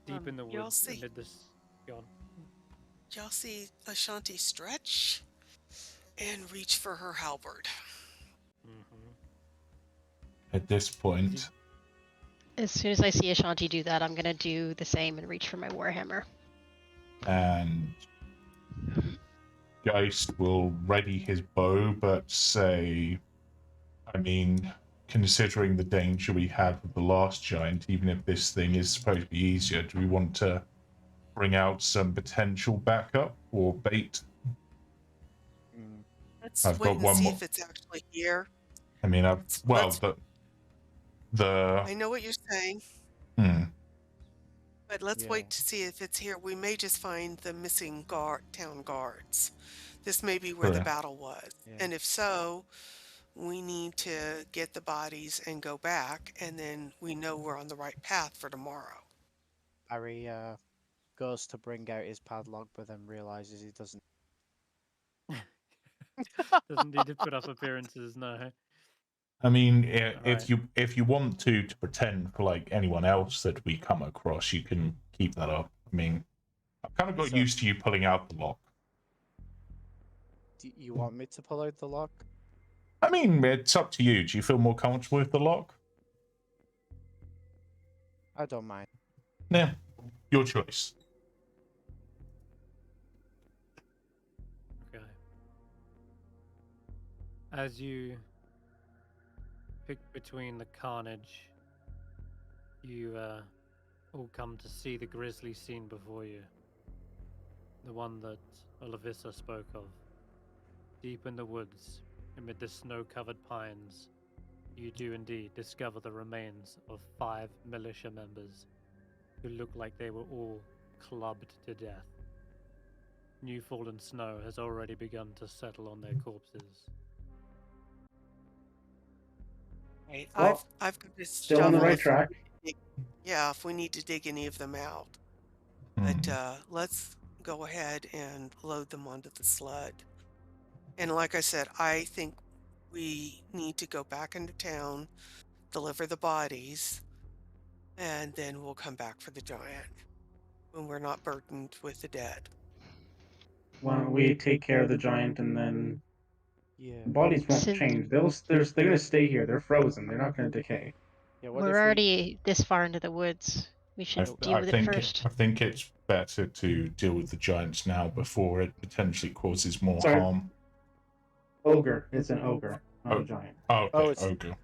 Speaker 2: Deep in the woods, amid this. Gone.
Speaker 6: Y'all see Ashanti stretch and reach for her halberd.
Speaker 5: at this point.
Speaker 3: As soon as I see Ashanti do that, I'm gonna do the same and reach for my warhammer.
Speaker 5: And Geist will ready his bow, but say, I mean, considering the danger we had with the last giant, even if this thing is supposed to be easier, do we want to bring out some potential backup or bait?
Speaker 6: Let's
Speaker 5: I've
Speaker 6: wait
Speaker 5: got
Speaker 6: and
Speaker 5: one
Speaker 6: see
Speaker 5: more.
Speaker 6: if it's actually here.
Speaker 5: I mean, I
Speaker 6: know what you're saying, but let's
Speaker 1: Yeah.
Speaker 6: wait to see if it's here. We may just find the missing town guards. This may be where the
Speaker 5: Sure.
Speaker 6: battle was.
Speaker 1: Yeah.
Speaker 6: And if so, we need to get the bodies and go back, and then we know we're on the right path for tomorrow.
Speaker 1: Barry goes to bring out his padlock, but then realizes he doesn't.
Speaker 2: Doesn't need to put up appearances, no.
Speaker 5: I mean,
Speaker 2: Alright.
Speaker 5: if you want to pretend for like anyone else that we come across, you can keep that up. I mean, I've kind of got
Speaker 1: So-
Speaker 5: used to you pulling out the lock.
Speaker 1: Do you want me to pull out the lock?
Speaker 5: I mean, it's up to you. Do you feel more comfortable with the lock?
Speaker 1: I don't mind.
Speaker 5: Yeah, your choice.
Speaker 2: Okay. As you pick between the carnage, you all come to see the grisly scene before you. The one that Olavissa spoke of. Deep in the woods, amid the snow-covered pines, you do indeed discover the remains of 5 militia members who look like they were all clubbed to death. New fallen snow has already begun to settle on their corpses.
Speaker 6: Right.
Speaker 4: Well,
Speaker 6: I've got this
Speaker 4: Still on the
Speaker 6: shovel
Speaker 4: right
Speaker 6: if-
Speaker 4: track.
Speaker 6: Yeah, if we need to dig any of them out. But let's go ahead and load them onto the sled. And like I said, I think we need to go back into town, deliver the bodies, and then we'll come back for the giant when we're not burdened with the dead.
Speaker 4: Why don't we take care of the giant and then
Speaker 1: Yeah.
Speaker 4: the bodies won't
Speaker 3: Sin-
Speaker 4: change. They're gonna stay here. They're frozen. They're not gonna decay.
Speaker 1: Yeah. What
Speaker 3: We're
Speaker 1: if we...
Speaker 3: already this far into the woods. We should deal with it first.
Speaker 5: I think it's better to deal with the giants now before it potentially causes more
Speaker 4: Sorry.
Speaker 5: harm.
Speaker 4: Ogre. It's an ogre, not a giant.
Speaker 5: Oh, okay.
Speaker 1: Oh, it's-
Speaker 5: Okay.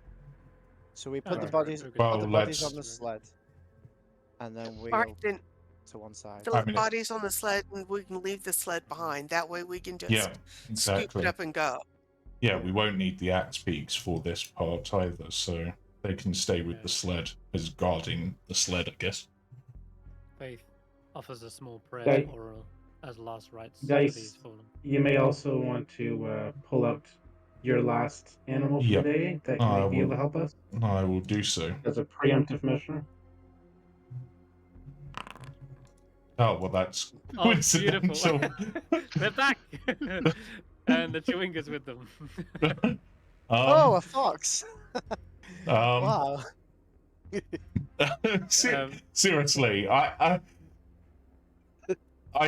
Speaker 1: So we put the
Speaker 2: Alright,
Speaker 1: bodies,
Speaker 2: okay.
Speaker 1: put
Speaker 5: Well,
Speaker 1: the bodies
Speaker 5: let's-
Speaker 1: on the sled, and then we
Speaker 6: All
Speaker 1: go
Speaker 6: right, then
Speaker 1: to one side.
Speaker 6: the
Speaker 5: I mean,
Speaker 6: bodies on the sled, and we can leave the sled behind. That way we can just
Speaker 5: Yeah,
Speaker 6: scoop
Speaker 5: exactly.
Speaker 6: it up and go.
Speaker 5: Yeah, we won't need the axe beaks for this part either, so they can stay with the sled as guarding the sled, I guess.
Speaker 2: Faith offers a small prayer
Speaker 4: Guy-
Speaker 2: to Auril as last rites for
Speaker 4: Guys-
Speaker 2: these fallen.
Speaker 4: You may also want to pull out your last animal for
Speaker 5: Yep.
Speaker 4: the day that
Speaker 5: I
Speaker 4: may be able
Speaker 5: will.
Speaker 4: to help us
Speaker 5: I will do so.
Speaker 4: as a preemptive measure.
Speaker 5: Oh, well, that's
Speaker 2: Oh,
Speaker 5: coincidental.
Speaker 2: beautiful. They're back! And the Chewinga's with them.
Speaker 1: Oh, a fox!
Speaker 5: um,
Speaker 1: Wow.
Speaker 5: seriously, I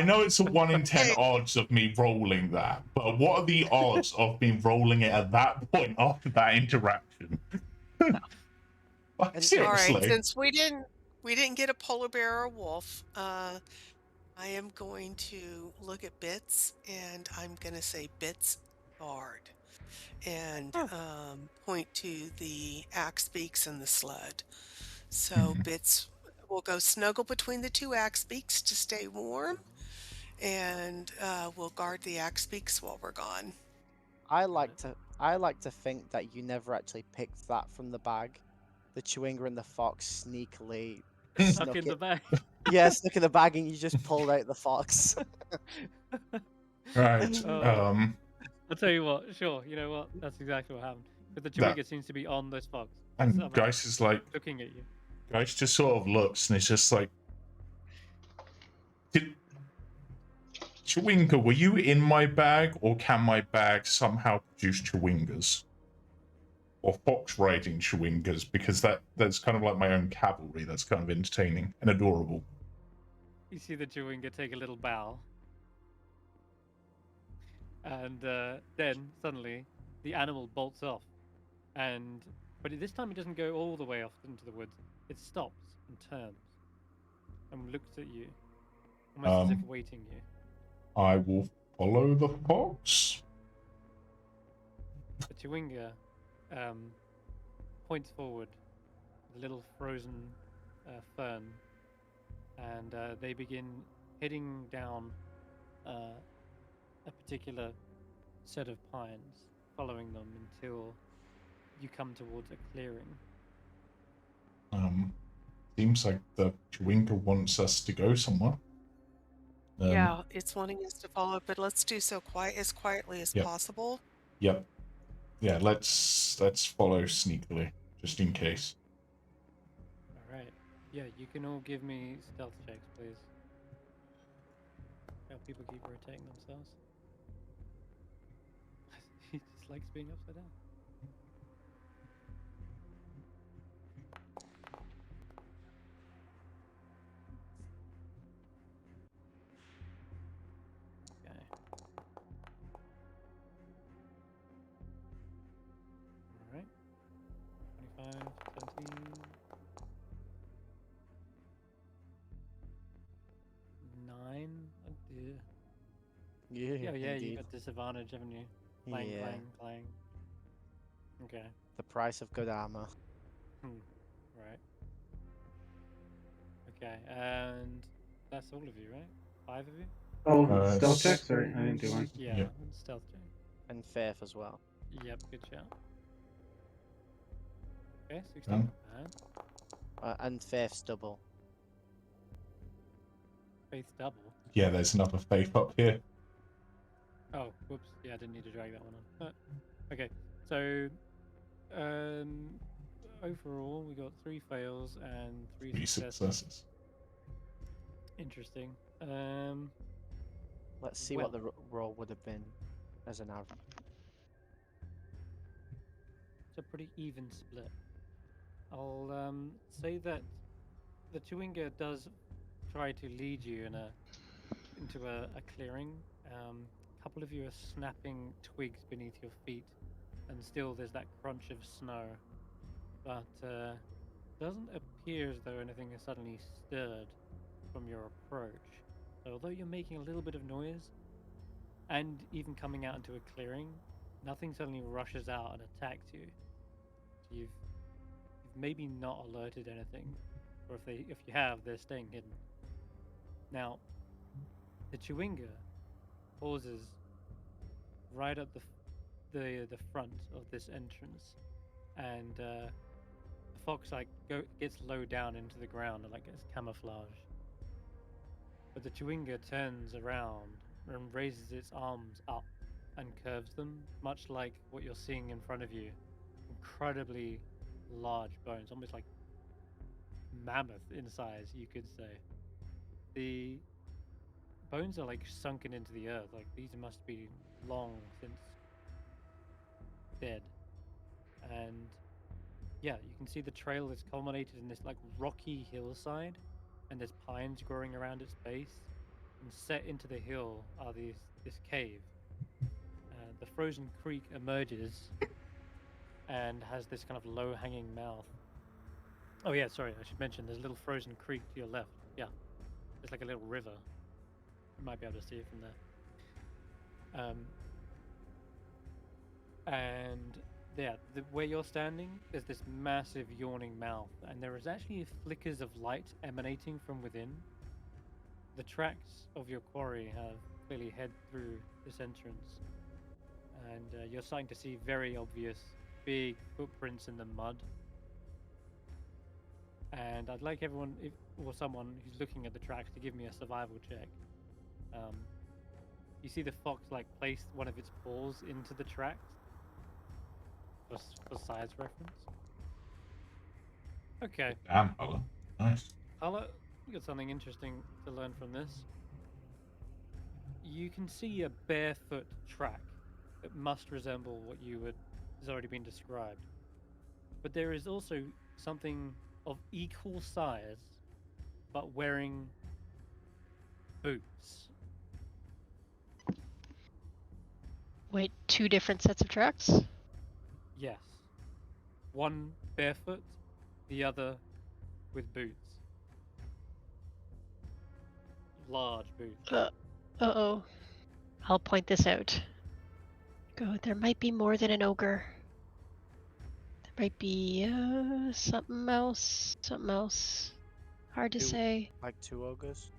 Speaker 5: know it's a 1 in 10 odds of me rolling that, but what are the odds of me rolling it at that point after that interaction? Like, seriously.
Speaker 6: All right, since we didn't get a polar bear or a wolf, I am going to look at Bits, and I'm going to say Bits guard, and point to the axe beaks and the sled. So Bits will go snuggle between the 2 axe beaks to stay warm, and we'll guard the axe beaks while we're gone.
Speaker 1: I like to think that you never actually picked that from the bag. The Chewinga and the fox sneakily
Speaker 2: Stuck in the bag.
Speaker 1: Yeah, snuck in the bag, and you just pulled out the fox.
Speaker 5: Right.
Speaker 2: Oh. I'll tell you what, sure, you know what? That's exactly what happened. But the Chewinga seems to be on this fox.
Speaker 5: And
Speaker 2: somehow
Speaker 5: Geist is like,
Speaker 2: looking at you.
Speaker 5: Geist just sort of looks and it's just like, Chewinga, were you in my bag, or can my bag somehow produce Chewingas? Or fox riding Chewingas, because that's kind of like my own cavalry. That's kind of entertaining and adorable.
Speaker 2: You see the Chewinga take a little bow. And then, suddenly, the animal bolts off. And But this time it doesn't go all the way off into the woods. It stops and turns and looks at you, almost as if awaiting you.
Speaker 5: I will follow the fox.
Speaker 2: The Chewinga points forward with a little frozen fern, and they begin heading down a particular set of pines, following them until you come towards a clearing.
Speaker 5: Seems like the Chewinga wants us to go somewhere.
Speaker 6: Yeah, it's wanting us to follow it, but let's do so as quietly as
Speaker 5: Yep.
Speaker 6: possible.
Speaker 5: Yep. Yeah, let's follow sneakily, just in case.
Speaker 2: Alright. Yeah, you can all give me stealth checks, please. How people keep rotating themselves. He just likes being upside down. Okay. Alright. 25, 17. 9. Oh dear.
Speaker 1: Yeah,
Speaker 2: Yeah, you
Speaker 1: indeed.
Speaker 2: got disadvantage, haven't you? Clang,
Speaker 1: Yeah.
Speaker 2: clang, clang. Okay.
Speaker 1: The price of good armor.
Speaker 2: Right. Okay, and that's all of you, right? 5 of you?
Speaker 4: Oh, stealth check? Sorry, I didn't do one.
Speaker 2: Yeah,
Speaker 5: Yep.
Speaker 2: and stealth check.
Speaker 1: And faith as well.
Speaker 2: Yep, good shout. Okay, 16.
Speaker 1: And faith's double.
Speaker 2: Faith's double.
Speaker 5: Yeah, there's another faith up here.
Speaker 2: Oh, whoops. Yeah, I didn't need to drag that one on. Okay, so overall we got 3 fails and 3 successes. Interesting.
Speaker 1: Let's see what the roll would have been as an average.
Speaker 2: It's a pretty even split. I'll say that the Chewinga does try to lead you into a clearing. A couple of you are snapping twigs beneath your feet, and still there's that crunch of snow. But doesn't appear as though anything has suddenly stirred from your approach. So although you're making a little bit of noise, and even coming out into a clearing, nothing suddenly rushes out and attacks you. So you've maybe not alerted anything, or if you have, they're staying hidden. Now, the Chewinga pauses right at the front of this entrance, and the fox gets low down into the ground and gets camouflaged. But the Chewinga turns around and raises its arms up and curves them, much like what you're seeing in front of you. Incredibly large bones, almost like mammoth in size, you could say. The bones are sunken into the earth, these must be long since dead. And yeah, you can see the trail that's culminated in this rocky hillside, and there's pines growing around its base, and set into the hill are this cave. The frozen creek emerges and has this kind of low-hanging mouth. Oh yeah, sorry, I should mention there's a little frozen creek to your left. Yeah, it's like a little river. You might be able to see it from there. And yeah, where you're standing, there's this massive yawning mouth, and there is actually flickers of light emanating from within. The tracks of your quarry have clearly head through this entrance, and you're starting to see very obvious big footprints in the mud. And I'd like everyone, or someone who's looking at the tracks, to give me a survival check. You see the fox place one of its paws into the tracks for size reference. Okay.
Speaker 5: Damn, Hulla. Nice.
Speaker 2: Hulla, you got something interesting to learn from this. You can see a barefoot track that must resemble what has already been described. But there is also something of equal size, but wearing boots.
Speaker 3: Wait, 2 different sets of tracks?
Speaker 2: Yes. one barefoot, the other with boots. Large boots.
Speaker 3: Uh-oh. I'll point this out. Go, there might be more than an ogre. There might be something else. Something else. Hard to say.
Speaker 1: Like 2 ogres.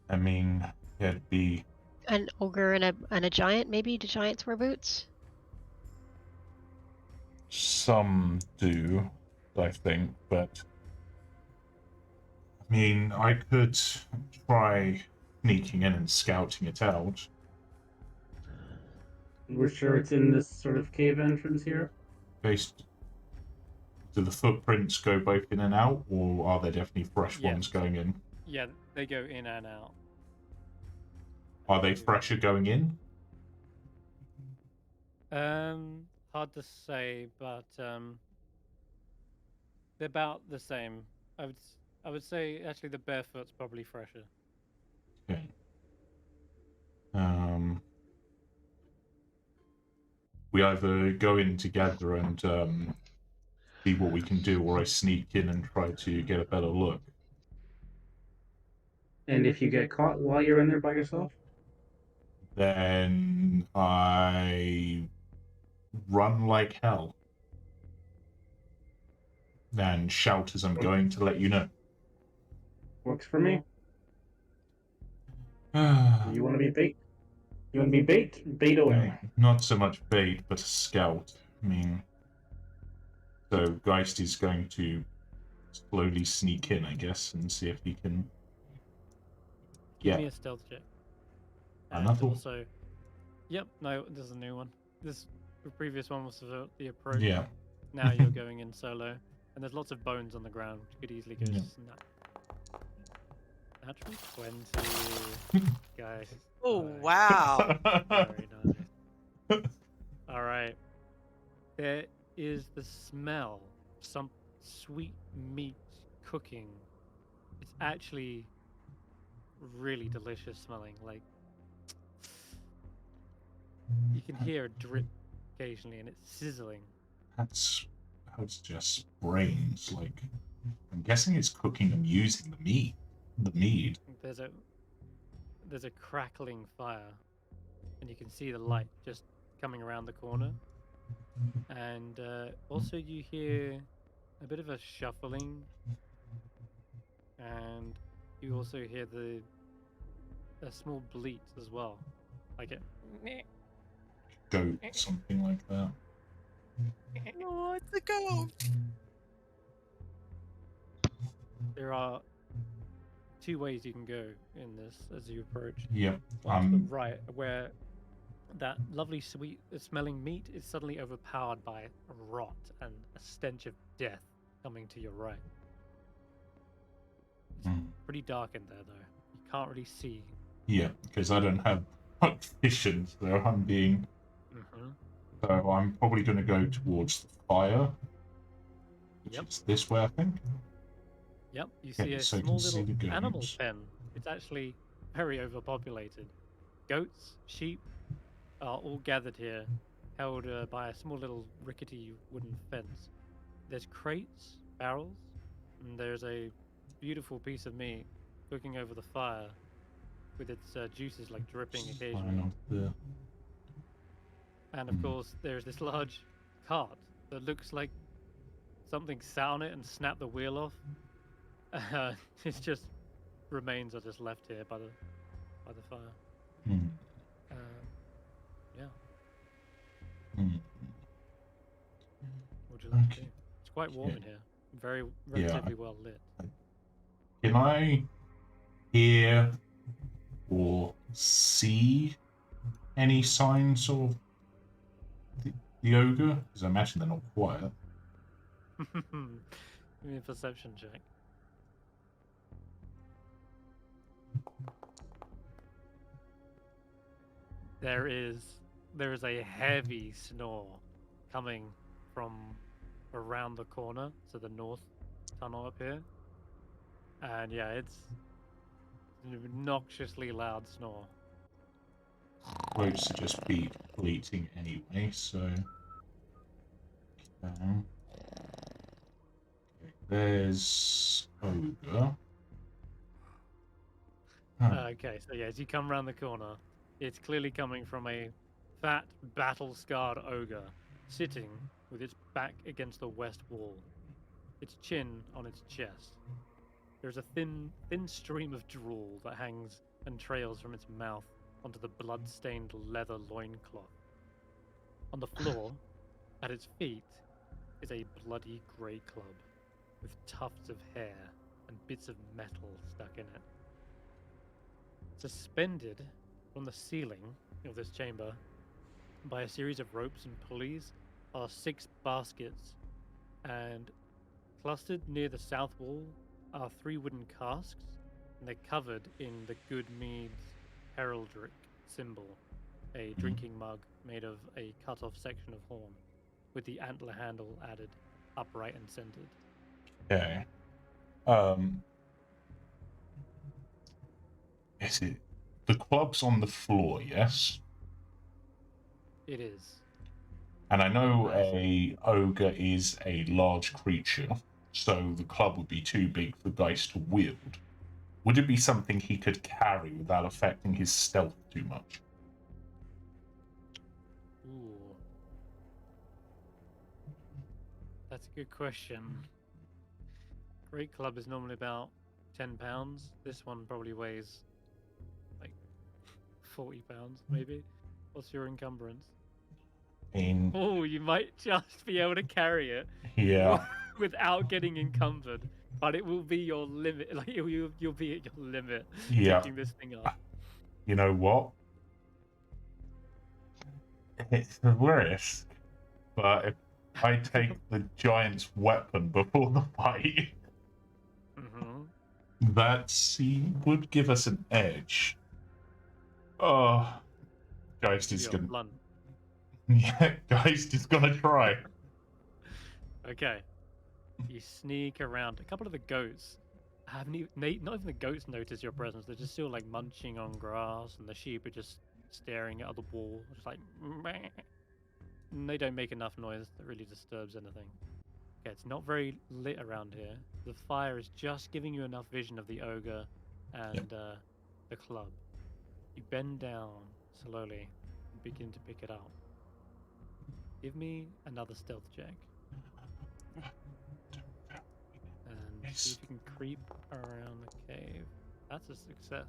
Speaker 5: I mean, it'd be
Speaker 3: An ogre and a giant, maybe? Do giants wear boots?
Speaker 5: some do, I think, but I mean, I could try sneaking in and scouting it out.
Speaker 4: We're sure it's in this sort of cave entrance here.
Speaker 5: Based, do the footprints go both in and out, or are there definitely fresh
Speaker 2: Yeah.
Speaker 5: ones going in?
Speaker 2: Yeah, they go in and out.
Speaker 5: Are they fresher going in?
Speaker 2: Hard to say, but they're about the same. I would say actually the barefoot's probably fresher.
Speaker 5: Okay. We either go in together and see what we can do, or I sneak in and try to get a better look.
Speaker 4: And if you get caught while you're in there by yourself?
Speaker 5: Then I run like hell and shout as I'm going to let you know.
Speaker 4: Works for me. You want to be bait? You want to be bait? Bait away.
Speaker 5: Not so much bait, but a scout. I mean, so Geist is going to slowly sneak in, I guess, and see if he can
Speaker 2: Give
Speaker 5: get
Speaker 2: me a stealth check. And
Speaker 5: another.
Speaker 2: also, yep, no, there's a new one. The previous one was the approach.
Speaker 5: Yeah.
Speaker 2: Now you're going in solo, and there's lots of bones on the ground. You could easily go
Speaker 5: Yeah.
Speaker 2: snap. Natural 20, guys.
Speaker 6: Oh,
Speaker 2: Nice.
Speaker 6: wow.
Speaker 2: Very nice. All right. There is the smell of some sweet meat cooking. It's actually really delicious smelling. Like, you can hear a drip occasionally, and it's sizzling.
Speaker 5: That's just brains. Like, I'm guessing it's cooking them using the meat. The meat.
Speaker 2: There's a crackling fire, and you can see the light just coming around the corner. And also you hear a bit of a shuffling, and you also hear a small bleat as well, like it.
Speaker 5: Goat, something like that.
Speaker 6: Oh, it's a goat.
Speaker 2: There are two ways you can go in this as you approach.
Speaker 5: Yep.
Speaker 2: One to the right, where that lovely sweet smelling meat is suddenly overpowered by rot and a stench of death coming to your right. It's pretty dark in there, though. You can't really see.
Speaker 5: Yeah, because I don't have much vision, so I'm being. So I'm probably going to go towards the fire, which is this way, I think.
Speaker 2: Yep, you see a
Speaker 5: so I
Speaker 2: small
Speaker 5: can see
Speaker 2: little
Speaker 5: the
Speaker 2: animal
Speaker 5: goats.
Speaker 2: pen. It's actually very overpopulated. Goats, sheep are all gathered here, held by a small little rickety wooden fence. There's crates, barrels, and there's a beautiful piece of meat cooking over the fire with its juices like dripping occasionally. And of course, there's this large cart that looks like something sat on it and snapped the wheel off. It's just remains are just left here by the fire. Yeah. What would you like to do? It's quite warm in here. Very relatively well lit.
Speaker 5: Can I hear or see any signs of the ogre? Because I imagine they're not quiet.
Speaker 2: Give me a perception check. There is a heavy snore coming from around the corner, so the north tunnel up here. And yeah, it's an obnoxiously loud snore.
Speaker 5: Close to just be bleating anyway, so There's Ogre. Huh.
Speaker 2: Okay, so yeah, as you come around the corner, it's clearly coming from a fat, battle-scarred ogre, sitting with its back against the west wall, its chin on its chest. There's a thin stream of drool that hangs and trails from its mouth onto the blood-stained leather loincloth. On the floor, at its feet, is a bloody grey club with tufts of hair and bits of metal stuck in it. Suspended from the ceiling of this chamber by a series of ropes and pulleys are 6 baskets, and clustered near the south wall are 3 wooden casks, and they're covered in the Good Mead's heraldric symbol, a drinking mug made of a cut-off section of horn, with the antler handle added, upright and centered.
Speaker 5: Okay. Is it the club's on the floor? Yes.
Speaker 2: It is.
Speaker 5: And I know a ogre is a large creature, so the club would be too big for Geist to wield. Would it be something he could carry without affecting his stealth too much?
Speaker 2: Ooh. That's a good question. Great club is normally about 10 pounds. This one probably weighs like 40 pounds, maybe. What's your encumbrance? Oh, you might just be able to carry it.
Speaker 5: Yeah.
Speaker 2: Without getting encumbered, but it will be your limit. Like you'll be at your limit.
Speaker 5: Yeah.
Speaker 2: Picking this thing up.
Speaker 5: You know what? It's a risk, but if I take the giant's weapon before the fight, that would give us an edge. Oh, Geist is gonna.
Speaker 2: Blunt.
Speaker 5: Yeah, Geist is gonna try.
Speaker 2: Okay. You sneak around. A couple of the goats haven't even, not even the goats notice your presence. They're just still like munching on grass, and the sheep are just staring at the wall, just like. Meh. And they don't make enough noise that really disturbs anything. Okay, it's not very lit around here. The fire is just giving you enough vision of the ogre and the club. You bend down slowly and begin to pick it up. Give me another stealth check. And see if you can creep around the cave. That's a success.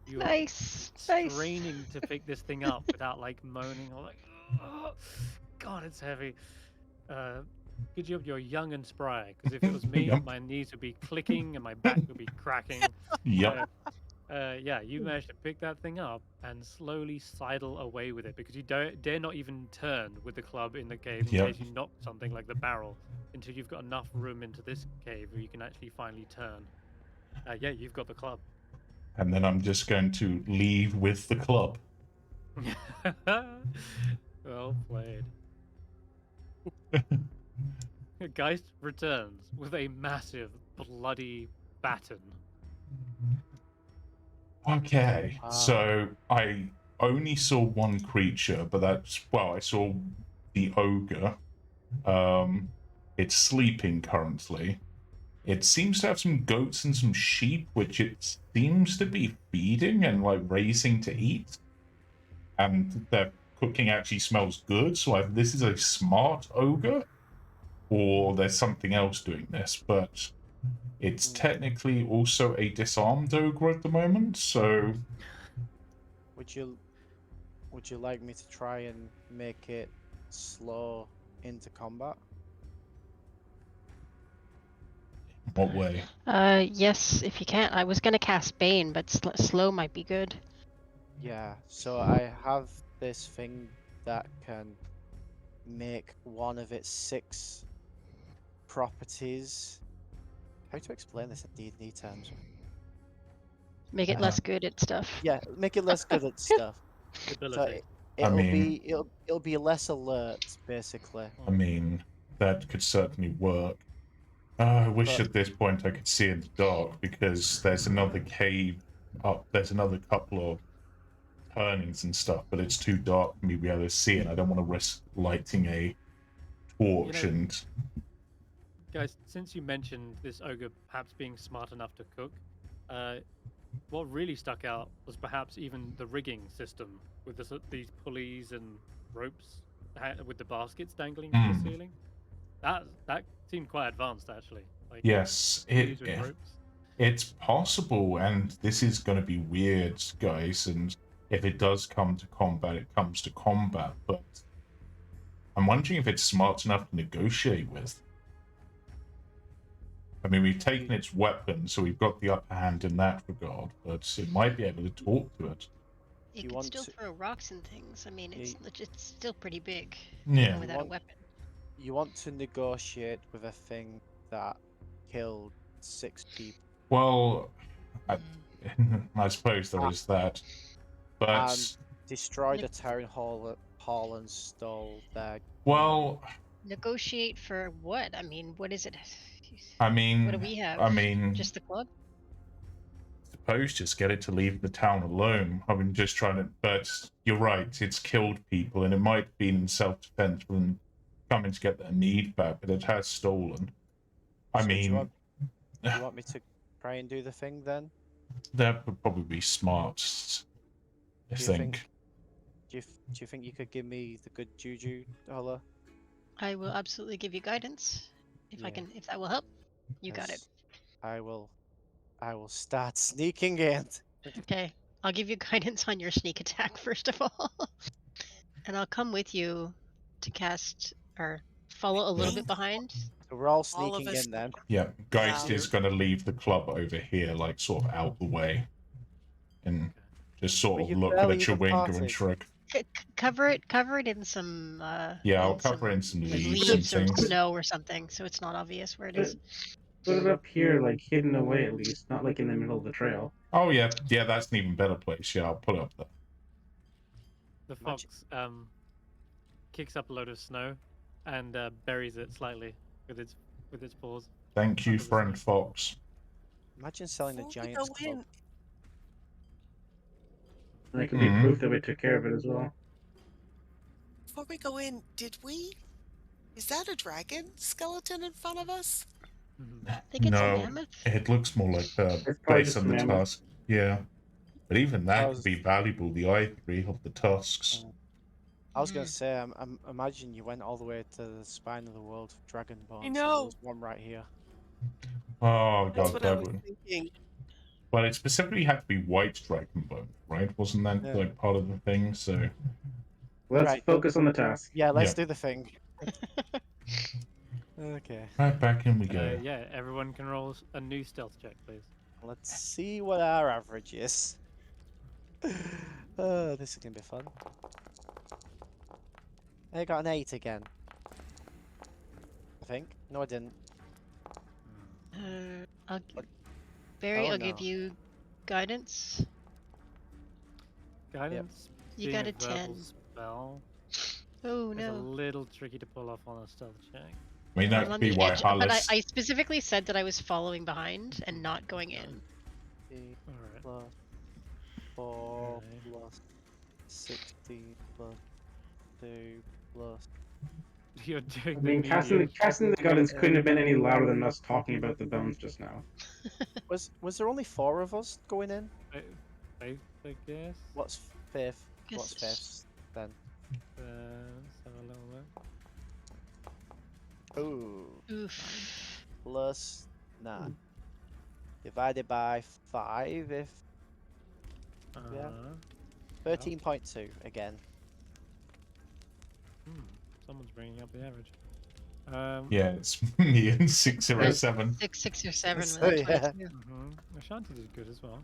Speaker 2: You're
Speaker 3: Nice.
Speaker 2: straining to pick this thing up without like moaning or like, oh, God, it's heavy. Good job, you're young and spry. Because if it was me,
Speaker 5: Yep.
Speaker 2: my knees would be clicking and my back would be cracking.
Speaker 5: Yep.
Speaker 2: Yeah, you managed to pick that thing up and slowly sidle away with it because you don't dare not even turn with the club in the cave in case you knock something like the barrel until you've got enough room into this cave where you can actually finally turn. Yeah, you've got the club.
Speaker 5: And then I'm just going to leave with the club.
Speaker 2: Well played. Geist returns with a massive bloody baton.
Speaker 5: Okay, so I only saw one creature, but I saw the ogre. It's sleeping currently. It seems to have some goats and some sheep, which it seems to be feeding and like raising to eat. And their cooking actually smells good, so either this is a smart ogre, or there's something else doing this, but it's technically also a disarmed ogre at the moment, so...
Speaker 1: Would you like me to try and make it slow into combat?
Speaker 5: What way?
Speaker 3: Yes, if you can. I was gonna cast Bane, but slow might be good.
Speaker 1: Yeah, so I have this thing that can make one of its 6 properties. How to explain this in D&D terms?
Speaker 3: Make it less good at stuff.
Speaker 1: Yeah, make it less good at stuff.
Speaker 2: Ability.
Speaker 1: So it'll be less alert, basically.
Speaker 5: I mean, that could certainly work. I wish at this point I could see in the dark, because there's another cave up, there's another couple of turnings and stuff, but it's too dark for me to be able to see, and I don't want to risk lighting a torch and
Speaker 2: Guys, since you mentioned this ogre perhaps being smart enough to cook, what really stuck out was perhaps even the rigging system with these pulleys and ropes with the baskets dangling from the ceiling. That seemed quite advanced, actually. Like,
Speaker 5: yes,
Speaker 2: pulleys with ropes.
Speaker 5: it's possible, and this is going to be weird, guys, and if it does come to combat, it comes to combat, but I'm wondering if it's smart enough to negotiate with. I mean, we've taken its weapon, so we've got the upper hand in that regard, but it might be able to talk to it.
Speaker 3: It
Speaker 1: You
Speaker 3: can
Speaker 1: want
Speaker 3: still
Speaker 1: to-
Speaker 3: throw rocks and things. I mean, it's still pretty big.
Speaker 5: Yeah.
Speaker 3: Even without a weapon.
Speaker 1: You want to negotiate with a thing that killed 6 people.
Speaker 5: Well, I suppose there is that, but
Speaker 1: and destroyed a town hall and stole their.
Speaker 5: well,
Speaker 3: Negotiate for what? I mean, what is it?
Speaker 5: I mean,
Speaker 3: what do we have? Just the club?
Speaker 5: Suppose just get it to leave the town alone. I mean, just trying to. But you're right. It's killed people, and it might have been in self-defense from coming to get their mead back, but it has stolen. I
Speaker 1: So
Speaker 5: mean,
Speaker 1: do you want me to try and do the thing then?
Speaker 5: That would probably be smart. I think.
Speaker 1: Do you think you could give me the good juju, Hulla?
Speaker 3: I will absolutely give you guidance if I can. If that will help, you got it.
Speaker 1: I will start sneaking in.
Speaker 3: Okay, I'll give you guidance on your sneak attack first of all, and I'll come with you to cast or follow a little bit behind.
Speaker 1: So we're all
Speaker 6: All
Speaker 1: sneaking
Speaker 6: of us.
Speaker 1: in then.
Speaker 5: Yeah, Geist
Speaker 6: Yeah.
Speaker 5: is going to leave the club over here, like sort of out the way, and just sort
Speaker 1: But
Speaker 5: of
Speaker 1: you've
Speaker 5: look at
Speaker 1: barely
Speaker 5: a
Speaker 1: even
Speaker 5: Chewinga and
Speaker 1: parted.
Speaker 5: shrug.
Speaker 3: Cover it in some.
Speaker 5: Yeah, I'll
Speaker 3: in
Speaker 5: cover in some
Speaker 3: like,
Speaker 5: leaves and
Speaker 3: or
Speaker 5: things.
Speaker 3: snow or something, so it's not obvious where it is.
Speaker 4: Put it up here, like hidden away at least, not like in the middle of the trail.
Speaker 5: Oh yeah, that's an even better place. Yeah, I'll put it up there.
Speaker 2: The fox kicks up a load of snow and buries it slightly with its paws.
Speaker 5: Thank you,
Speaker 2: Under the
Speaker 5: friend
Speaker 2: snow.
Speaker 5: Fox.
Speaker 1: Imagine selling a
Speaker 6: Before we
Speaker 1: giant's
Speaker 6: go
Speaker 1: club.
Speaker 6: in,
Speaker 4: That could be proof that we took care of it as well.
Speaker 6: before we go in, is that a dragon skeleton in front of us?
Speaker 3: I think it's a
Speaker 5: No,
Speaker 3: mammoth.
Speaker 5: it looks more like
Speaker 4: It's probably
Speaker 5: based
Speaker 4: just
Speaker 5: on
Speaker 4: a
Speaker 5: the
Speaker 4: mammoth.
Speaker 5: tusk. Yeah, but even that
Speaker 1: was-
Speaker 5: could be valuable. The ivory of the tusks.
Speaker 1: I was going to say, imagine you went all the way to the spine of the world for dragon bones. and
Speaker 6: know.
Speaker 1: There's one right here.
Speaker 5: Oh
Speaker 6: That's
Speaker 5: god,
Speaker 6: what I
Speaker 5: that
Speaker 6: was
Speaker 5: would.
Speaker 6: thinking.
Speaker 5: But it specifically had to be white dragon bone, right? Wasn't that
Speaker 1: Yeah.
Speaker 5: like part of the thing? So
Speaker 4: Let's
Speaker 1: Right.
Speaker 4: focus on the task.
Speaker 1: Yeah, let's
Speaker 5: Yeah.
Speaker 1: do the thing. Okay,
Speaker 5: right back in we go.
Speaker 2: Yeah, everyone can roll a new stealth check, please.
Speaker 1: let's see what our average is. This is going to be fun. I got an 8 again. I think. No, I didn't.
Speaker 3: Barry,
Speaker 1: Oh,
Speaker 3: I'll give
Speaker 1: no.
Speaker 3: you guidance.
Speaker 2: Guidance.
Speaker 3: You
Speaker 2: being
Speaker 3: got a
Speaker 2: verbal
Speaker 3: 10.
Speaker 2: Spell
Speaker 3: Oh
Speaker 2: is a
Speaker 3: no.
Speaker 2: little tricky to pull off on a stealth check.
Speaker 5: I mean, that
Speaker 3: I'm
Speaker 5: could
Speaker 3: on
Speaker 5: be
Speaker 3: the
Speaker 5: why
Speaker 3: edge, but
Speaker 5: Hulla's.
Speaker 3: I specifically said that I was following behind and not going in.
Speaker 1: 50
Speaker 2: Alright.
Speaker 1: plus 4
Speaker 2: Okay.
Speaker 1: plus 60 plus 2 plus.
Speaker 2: You're doing
Speaker 4: I
Speaker 2: the
Speaker 4: mean,
Speaker 2: medium.
Speaker 4: casting the guidance couldn't have been any louder than us talking about the bones just now.
Speaker 1: Was there only 4 of us going in?
Speaker 2: I guess.
Speaker 1: What's 5th?
Speaker 3: Guess
Speaker 1: What's
Speaker 3: it's-
Speaker 1: 5th then?
Speaker 2: Let's have a little look.
Speaker 1: Ooh,
Speaker 3: Oof.
Speaker 1: plus 9 divided by 5. If Yeah. 13.2 again.
Speaker 2: Someone's bringing up the average.
Speaker 5: Yeah, it's me and 607.
Speaker 3: 6 or 7
Speaker 1: So,
Speaker 3: with a
Speaker 1: yeah.
Speaker 3: 22.
Speaker 2: Ashanti did good as well.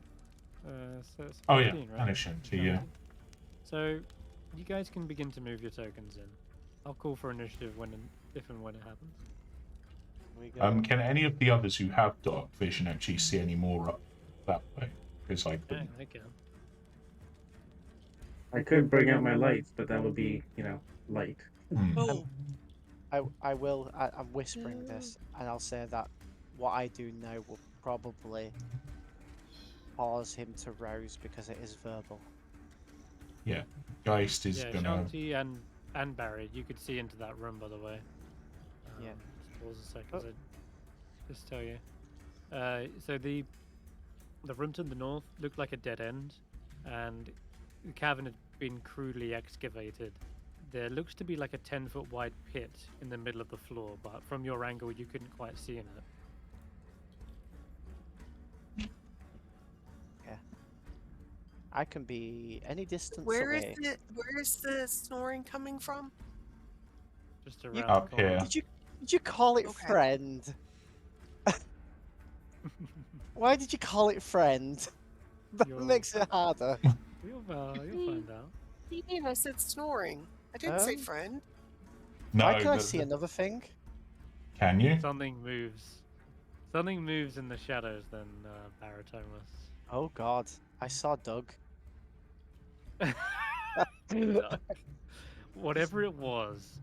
Speaker 2: So it's
Speaker 5: Oh yeah,
Speaker 2: 15, right?
Speaker 5: and Ashanti, yeah.
Speaker 2: So you guys can begin to move your tokens in. I'll call for initiative if and when it happens.
Speaker 1: We go.
Speaker 5: Can any of the others who have dark vision actually see any more up that way? Because I
Speaker 2: Yeah,
Speaker 5: couldn't.
Speaker 2: they can.
Speaker 4: I could bring out my lights, but that would be, light.
Speaker 6: Oh,
Speaker 1: I'm whispering this, and I'll say that what I do now will probably cause him to rouse because it is verbal.
Speaker 5: Geist is
Speaker 2: Yeah,
Speaker 5: gonna.
Speaker 2: Ashanti and Barry, you could see into that room, by the way.
Speaker 1: Yeah.
Speaker 2: Just pause a second.
Speaker 1: Oh.
Speaker 2: So just tell you. So the room to the north looked like a dead end, and the cavern had been crudely excavated. There looks to be like a 10-foot wide pit in the middle of the floor, but from your angle you couldn't quite see in it.
Speaker 1: I can be any distance
Speaker 6: Where is
Speaker 1: away.
Speaker 6: it? Where is the snoring coming from?
Speaker 2: Just
Speaker 1: You-
Speaker 2: around
Speaker 5: Up
Speaker 2: the corner.
Speaker 5: here.
Speaker 1: Did you call it
Speaker 6: Okay.
Speaker 1: friend? Why did you call it friend? That
Speaker 2: You're-
Speaker 1: makes it harder.
Speaker 2: You'll find out.
Speaker 6: What do you mean? I said snoring. I didn't say
Speaker 1: Um,
Speaker 6: friend.
Speaker 5: No,
Speaker 1: Why can I see another thing?
Speaker 5: Can you?
Speaker 2: Something moves. Something moves in the shadows then, Barritomus.
Speaker 1: Oh God, I saw Doug.
Speaker 2: Whatever it was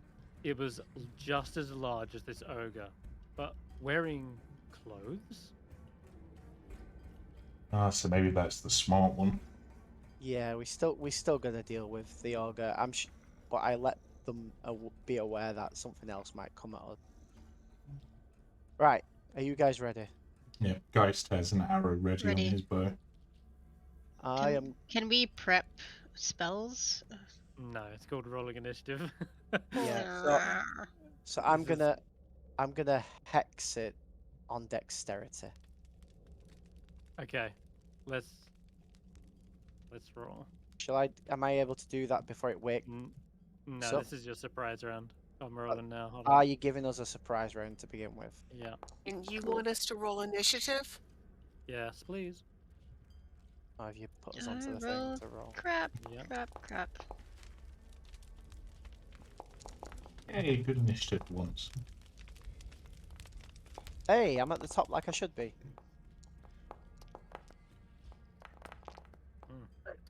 Speaker 2: just as large as this ogre, but wearing clothes?
Speaker 5: Ah, so maybe that's the smart one.
Speaker 1: Yeah, we still gonna deal with the ogre. But I let them be aware that something else might come at us. Right, are you guys ready?
Speaker 5: Yeah, Geist has an arrow ready
Speaker 3: Ready.
Speaker 5: on his bow.
Speaker 1: I am.
Speaker 3: Can we prep spells?
Speaker 2: No, it's called rolling initiative.
Speaker 1: Yeah. So I'm
Speaker 2: This is-
Speaker 1: gonna hex it on dexterity.
Speaker 2: Okay, let's roll.
Speaker 1: Shall I? Am I able to do that before it wakes?
Speaker 2: No,
Speaker 1: So-
Speaker 2: this is your surprise round. I'm rolling now. Hold
Speaker 1: Are
Speaker 2: on.
Speaker 1: you giving us a surprise round to begin with?
Speaker 2: Yeah.
Speaker 6: And you want us to roll initiative?
Speaker 2: Yes, please.
Speaker 1: Or have you put us onto
Speaker 3: I
Speaker 1: the thing
Speaker 3: rolled
Speaker 1: to roll?
Speaker 3: Crap,
Speaker 2: Yeah.
Speaker 3: crap.
Speaker 5: Hey, good initiative once.
Speaker 1: Hey, I'm at the top like I should be.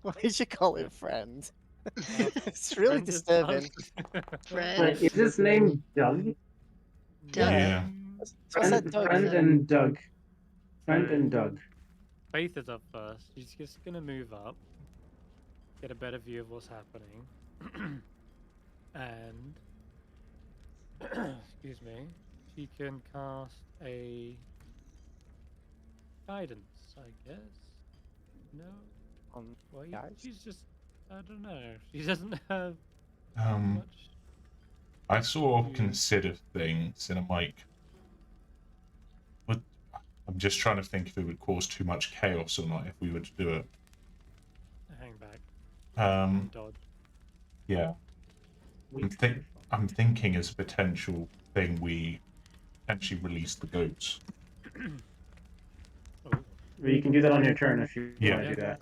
Speaker 1: Why did you call it friend? It's really
Speaker 2: Friend is
Speaker 1: disturbing.
Speaker 3: Fred.
Speaker 4: Wait, is his name Doug?
Speaker 1: Yeah. So I said Doug.
Speaker 4: Friend and Doug. Friend
Speaker 2: So-
Speaker 4: and Doug.
Speaker 2: Faith is up first. She's just gonna move up, get a better view of what's happening, and excuse me, she can cast a guidance, I guess. No, wait,
Speaker 1: guys?
Speaker 2: she's just I don't know. She doesn't have
Speaker 5: Um,
Speaker 2: much.
Speaker 5: I sort of
Speaker 2: Yeah.
Speaker 5: consider things, and I'm like, I'm just trying to think if it would cause too much chaos or not if we were to do it.
Speaker 2: Hang back. Dodge.
Speaker 5: Yeah. I'm thinking as a potential thing we actually release the goats.
Speaker 2: Oh.
Speaker 4: You can do that on your turn if you
Speaker 5: Yeah.
Speaker 4: want to do that.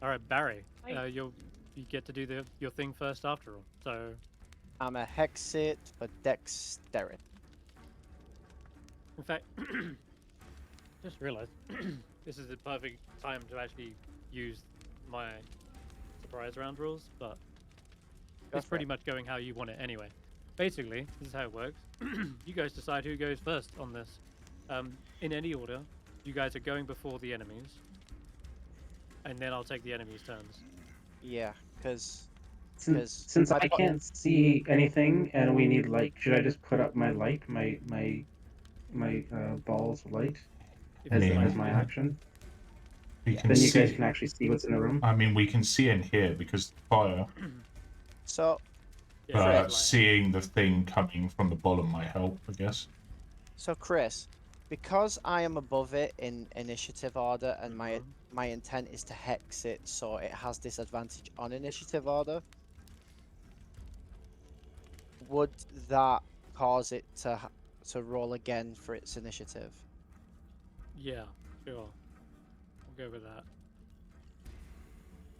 Speaker 2: All right, Barry. You get to do your thing first after all. So
Speaker 1: I'm a hex it for dexterity.
Speaker 2: in fact, just realized this is the perfect time to actually use my surprise round rules, but
Speaker 1: Go
Speaker 2: it's
Speaker 1: for
Speaker 2: pretty
Speaker 1: it.
Speaker 2: much going how you want it anyway. Basically, this is how it works. You guys decide who goes first on this. In any order, you guys are going before the enemies, and then I'll take the enemies' turns.
Speaker 1: Yeah, because
Speaker 4: Since
Speaker 1: my
Speaker 4: I
Speaker 1: po-
Speaker 4: can't see anything and we need light, should I just put up my light, my balls of light
Speaker 2: If
Speaker 4: as,
Speaker 2: you
Speaker 5: Yeah.
Speaker 4: as my action?
Speaker 5: We can
Speaker 4: Then you guys
Speaker 5: see.
Speaker 4: can actually see what's in the room.
Speaker 5: I mean, we can see in here because fire.
Speaker 1: so
Speaker 2: yeah,
Speaker 1: Chris.
Speaker 2: it's like-
Speaker 5: Seeing the thing coming from the bottom might help, I guess.
Speaker 1: so Chris, because I am above it in initiative order, and
Speaker 2: Mhm.
Speaker 1: my intent is to hex it so it has disadvantage on initiative order. Would that cause it to roll again for its initiative?
Speaker 2: Yeah, sure. We'll go with that.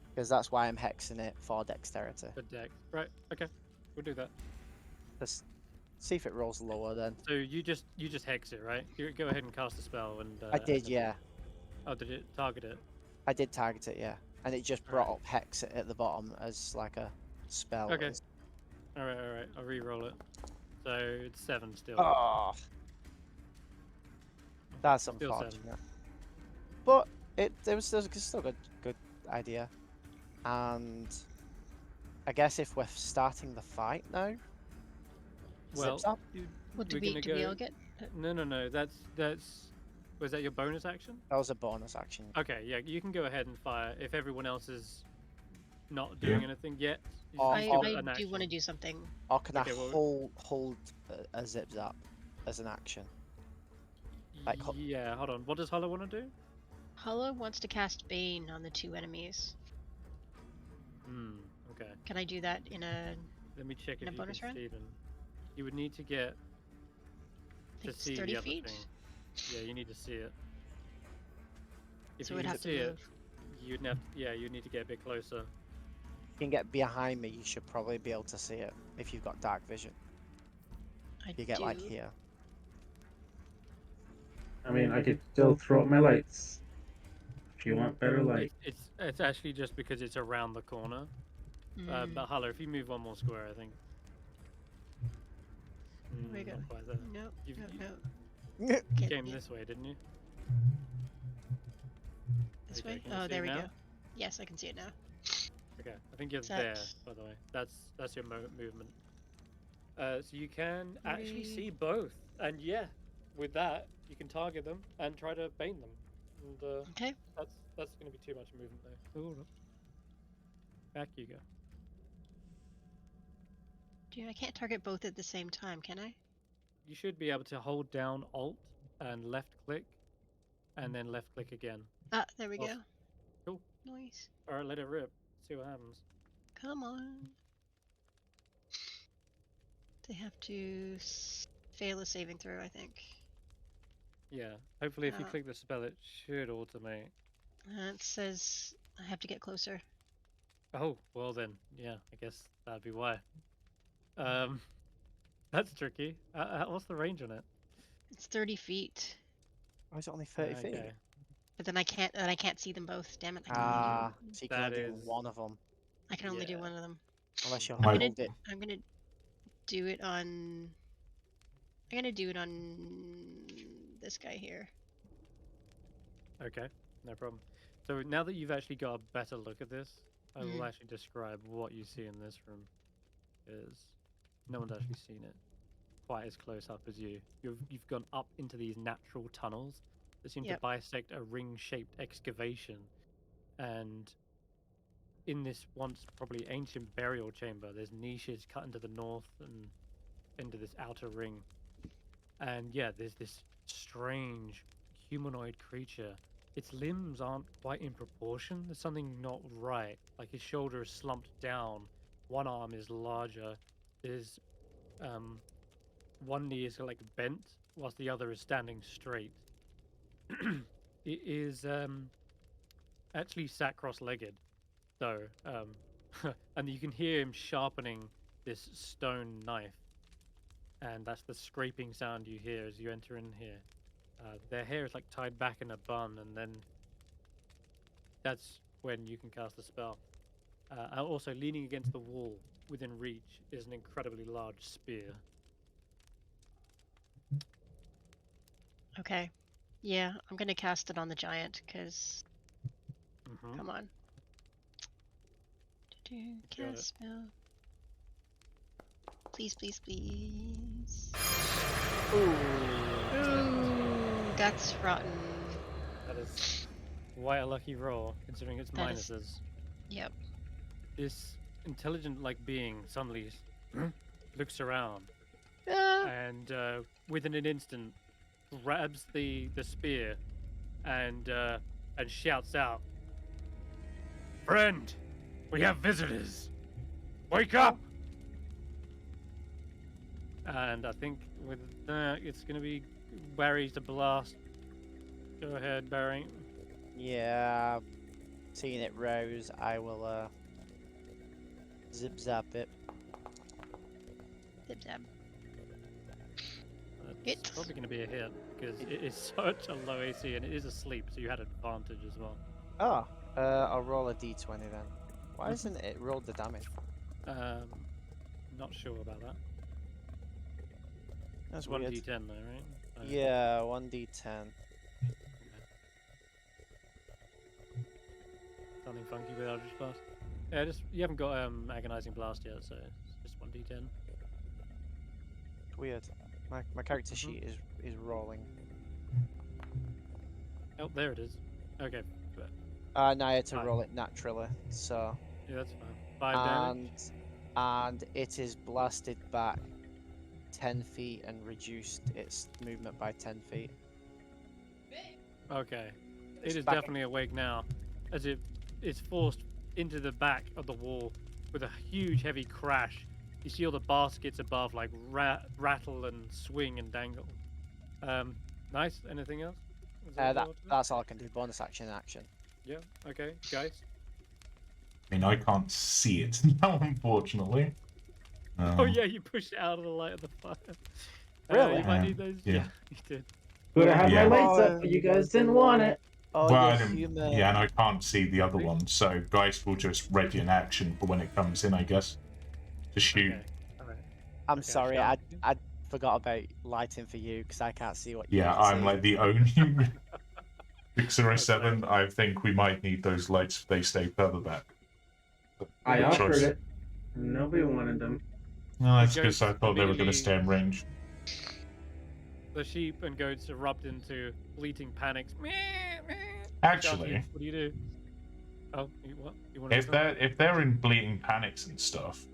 Speaker 1: Because that's why I'm hexing it for dexterity.
Speaker 2: The deck. Right. Okay. We'll do that.
Speaker 1: Let's see if it rolls lower then.
Speaker 2: So you just hex it, right? You go ahead and cast a spell, and
Speaker 1: I did,
Speaker 2: and then-
Speaker 1: yeah.
Speaker 2: Oh, did it target it?
Speaker 1: I did target it, yeah. And it just brought up hex at the bottom as like a spell.
Speaker 2: Okay. All right. I'll re-roll it. So it's 7 still.
Speaker 1: Oh, that's
Speaker 2: Still 7.
Speaker 1: unfortunate. But it was still a good idea. And I guess if we're starting the fight now,
Speaker 2: Well,
Speaker 1: Zips up.
Speaker 3: Well,
Speaker 2: we're gonna
Speaker 3: did we
Speaker 2: go.
Speaker 3: all get?
Speaker 2: No. That's. Was that your bonus action?
Speaker 1: That was a bonus action.
Speaker 2: Okay, yeah, you can go ahead and fire if everyone else is not doing
Speaker 5: Yeah.
Speaker 2: anything yet.
Speaker 1: Oh,
Speaker 3: I
Speaker 1: oh,
Speaker 2: an
Speaker 3: do want to
Speaker 2: action.
Speaker 3: do something.
Speaker 1: Or can
Speaker 2: Okay,
Speaker 1: I
Speaker 2: well-
Speaker 1: hold a zip zap as an action? Like,
Speaker 2: Yeah, hold on. What does Hulla want to do?
Speaker 3: Hulla wants to cast Bane on the 2 enemies.
Speaker 2: Okay.
Speaker 3: Can I do that in a?
Speaker 2: Let me check
Speaker 3: In
Speaker 2: if
Speaker 3: a
Speaker 2: you
Speaker 3: bonus
Speaker 2: can
Speaker 3: round?
Speaker 2: see them. You would need to get
Speaker 3: I
Speaker 2: to
Speaker 3: think it's
Speaker 2: see
Speaker 3: 30
Speaker 2: the other
Speaker 3: feet.
Speaker 2: thing. Yeah, you need to see it. If
Speaker 3: So
Speaker 2: you
Speaker 3: we'd
Speaker 2: can
Speaker 3: have to
Speaker 2: see it,
Speaker 3: move.
Speaker 2: you'd have. Yeah, you need to get a bit closer.
Speaker 1: you can get behind me. You should probably be able to see it if you've got dark vision.
Speaker 3: I
Speaker 1: You get
Speaker 3: do.
Speaker 1: like here.
Speaker 4: I mean, I could still throw up my lights. If you want better light.
Speaker 2: It's actually just because it's around the corner.
Speaker 3: Mm,
Speaker 2: But Hulla, if you move one more square, I think.
Speaker 3: we go.
Speaker 2: Not quite there.
Speaker 3: No,
Speaker 2: You
Speaker 3: no. Can't
Speaker 2: came
Speaker 3: see it.
Speaker 2: this way, didn't you?
Speaker 3: This
Speaker 2: Okay,
Speaker 3: way?
Speaker 2: can you
Speaker 3: Oh,
Speaker 2: see
Speaker 3: there
Speaker 2: it
Speaker 3: we
Speaker 2: now?
Speaker 3: go. Yes, I can see it now.
Speaker 2: Okay, I think you're
Speaker 3: Is
Speaker 2: there,
Speaker 3: that-
Speaker 2: by the way. That's your movement. So you can actually
Speaker 3: 40.
Speaker 2: see both, and yeah, with that you can target them and try to bane them. And
Speaker 3: Okay.
Speaker 2: that's going to be too much movement though. Hold on. Back you go.
Speaker 3: Dude, I can't target both at the same time, can I?
Speaker 2: You should be able to hold down Alt and left click, and then left click again.
Speaker 3: Ah, there we go.
Speaker 2: Awesome. Cool.
Speaker 3: Nice.
Speaker 2: All right, let it rip. See what happens.
Speaker 3: Come on. They have to fail a saving throw, I think.
Speaker 2: Yeah. Hopefully, if you
Speaker 3: Ah.
Speaker 2: click the spell, it should automate.
Speaker 3: It says I have to get closer.
Speaker 2: Oh, well then, yeah, I guess that'd be why. That's tricky. What's the range on it?
Speaker 3: It's 30 feet.
Speaker 1: Why is it only 30 feet?
Speaker 2: Okay.
Speaker 3: But then I can't see them both. Damn it! I can
Speaker 1: Ah, so you can
Speaker 2: That
Speaker 1: only do
Speaker 2: is-
Speaker 1: one of them,
Speaker 3: I can only do
Speaker 2: yeah.
Speaker 3: one of them.
Speaker 1: unless you
Speaker 5: Might-
Speaker 1: hold it.
Speaker 3: I'm gonna do it on. I'm gonna do it on this guy here.
Speaker 2: Okay, no problem. So now that you've actually got a better look at this, I will
Speaker 3: Mhm.
Speaker 2: actually describe what you see in this room. Because no one's actually seen it quite as close up as you. You've gone up into these natural tunnels that seem
Speaker 3: Yep.
Speaker 2: to bisect a ring-shaped excavation, and in this once probably ancient burial chamber, there's niches cut into the north and into this outer ring. And yeah, there's this strange humanoid creature. Its limbs aren't quite in proportion. There's something not right. Like his shoulder is slumped down. One arm is larger. There's one knee is like bent, whilst the other is standing straight. It is actually sat cross-legged, though, and you can hear him sharpening this stone knife, and that's the scraping sound you hear as you enter in here. Their hair is like tied back in a bun, and then that's when you can cast the spell. And also, leaning against the wall within reach is an incredibly large spear.
Speaker 3: Okay. Yeah, I'm gonna cast it on the giant, cause
Speaker 2: Mm-hmm.
Speaker 3: come on.
Speaker 2: Got it.
Speaker 3: Cast spell. Please, please, please. Ooh, that's rotten.
Speaker 2: That is quite a lucky roll, considering its
Speaker 3: That is-
Speaker 2: minuses.
Speaker 3: Yep.
Speaker 2: This intelligent-like being suddenly looks around
Speaker 3: Ah,
Speaker 2: and, within an instant, grabs the spear and shouts out, "Friend, we have visitors! Wake up!" And I think with that, it's going to be Barry's to blast. Go ahead, Barry.
Speaker 1: Yeah, seeing it rouse, I will zip zap it.
Speaker 3: zip zap.
Speaker 2: It's
Speaker 3: Hit.
Speaker 2: probably going to be a hit because it is such a low AC and it is asleep, so you had advantage as well.
Speaker 1: Oh, I'll roll a d20 then. Why isn't it rolled the damage?
Speaker 2: Not sure about that.
Speaker 1: That's
Speaker 2: It's one
Speaker 1: weird.
Speaker 2: D10 though, right?
Speaker 1: Yeah, 1d10.
Speaker 2: Something funky with Eldritch Blast. Yeah, just you haven't got agonizing blast yet, so it's just 1d10.
Speaker 1: Weird. My character
Speaker 2: Mhm.
Speaker 1: sheet is rolling.
Speaker 2: Oh, there it is. Okay.
Speaker 1: No, I had to
Speaker 2: Fine.
Speaker 1: roll it naturally. So
Speaker 2: Yeah, that's fine. 5 damage.
Speaker 1: and it is blasted back 10 feet and reduced its movement by 10 feet.
Speaker 2: Okay.
Speaker 1: It's
Speaker 2: It is
Speaker 1: back-
Speaker 2: definitely awake now, as it is forced into the back of the wall with a huge, heavy crash. You see all the baskets above, like rattle and swing and dangle. Nice. Anything else? Is all you want to do?
Speaker 1: That's all I can do. Bonus action and action.
Speaker 2: Yeah. Okay, guys.
Speaker 5: I mean, I can't see it now, unfortunately.
Speaker 2: Oh yeah, you pushed it out of the light of the fire.
Speaker 1: Really?
Speaker 2: You might need those.
Speaker 5: Yeah.
Speaker 2: You did.
Speaker 4: Could have had
Speaker 5: Yeah.
Speaker 4: my lights up, but you guys didn't want it.
Speaker 1: Oh,
Speaker 5: Well,
Speaker 1: you're
Speaker 5: I didn't-
Speaker 1: human.
Speaker 5: yeah, and I can't see the other one, so Geist will just ready an action for when it comes in, I guess, to shoot.
Speaker 2: Okay. All right.
Speaker 1: I'm
Speaker 2: Okay,
Speaker 1: sorry,
Speaker 2: Ashanti.
Speaker 1: I forgot about lighting for you because I can't see what you
Speaker 5: Yeah,
Speaker 1: can
Speaker 5: I'm
Speaker 1: see.
Speaker 5: like the only 607.
Speaker 2: fair.
Speaker 5: I think we might need those lights if they stay further back.
Speaker 4: I
Speaker 5: Good
Speaker 4: offered
Speaker 5: choice.
Speaker 4: it. Nobody wanted them.
Speaker 5: No, that's
Speaker 2: The
Speaker 5: because I
Speaker 2: goats
Speaker 5: thought they were going to
Speaker 2: immediately-
Speaker 5: stay in range.
Speaker 2: The sheep and goats erupt into bleating panics.
Speaker 5: Actually,
Speaker 2: Ashanti, what do you do? Oh, what? You want
Speaker 5: if they're in bleeding panics and stuff,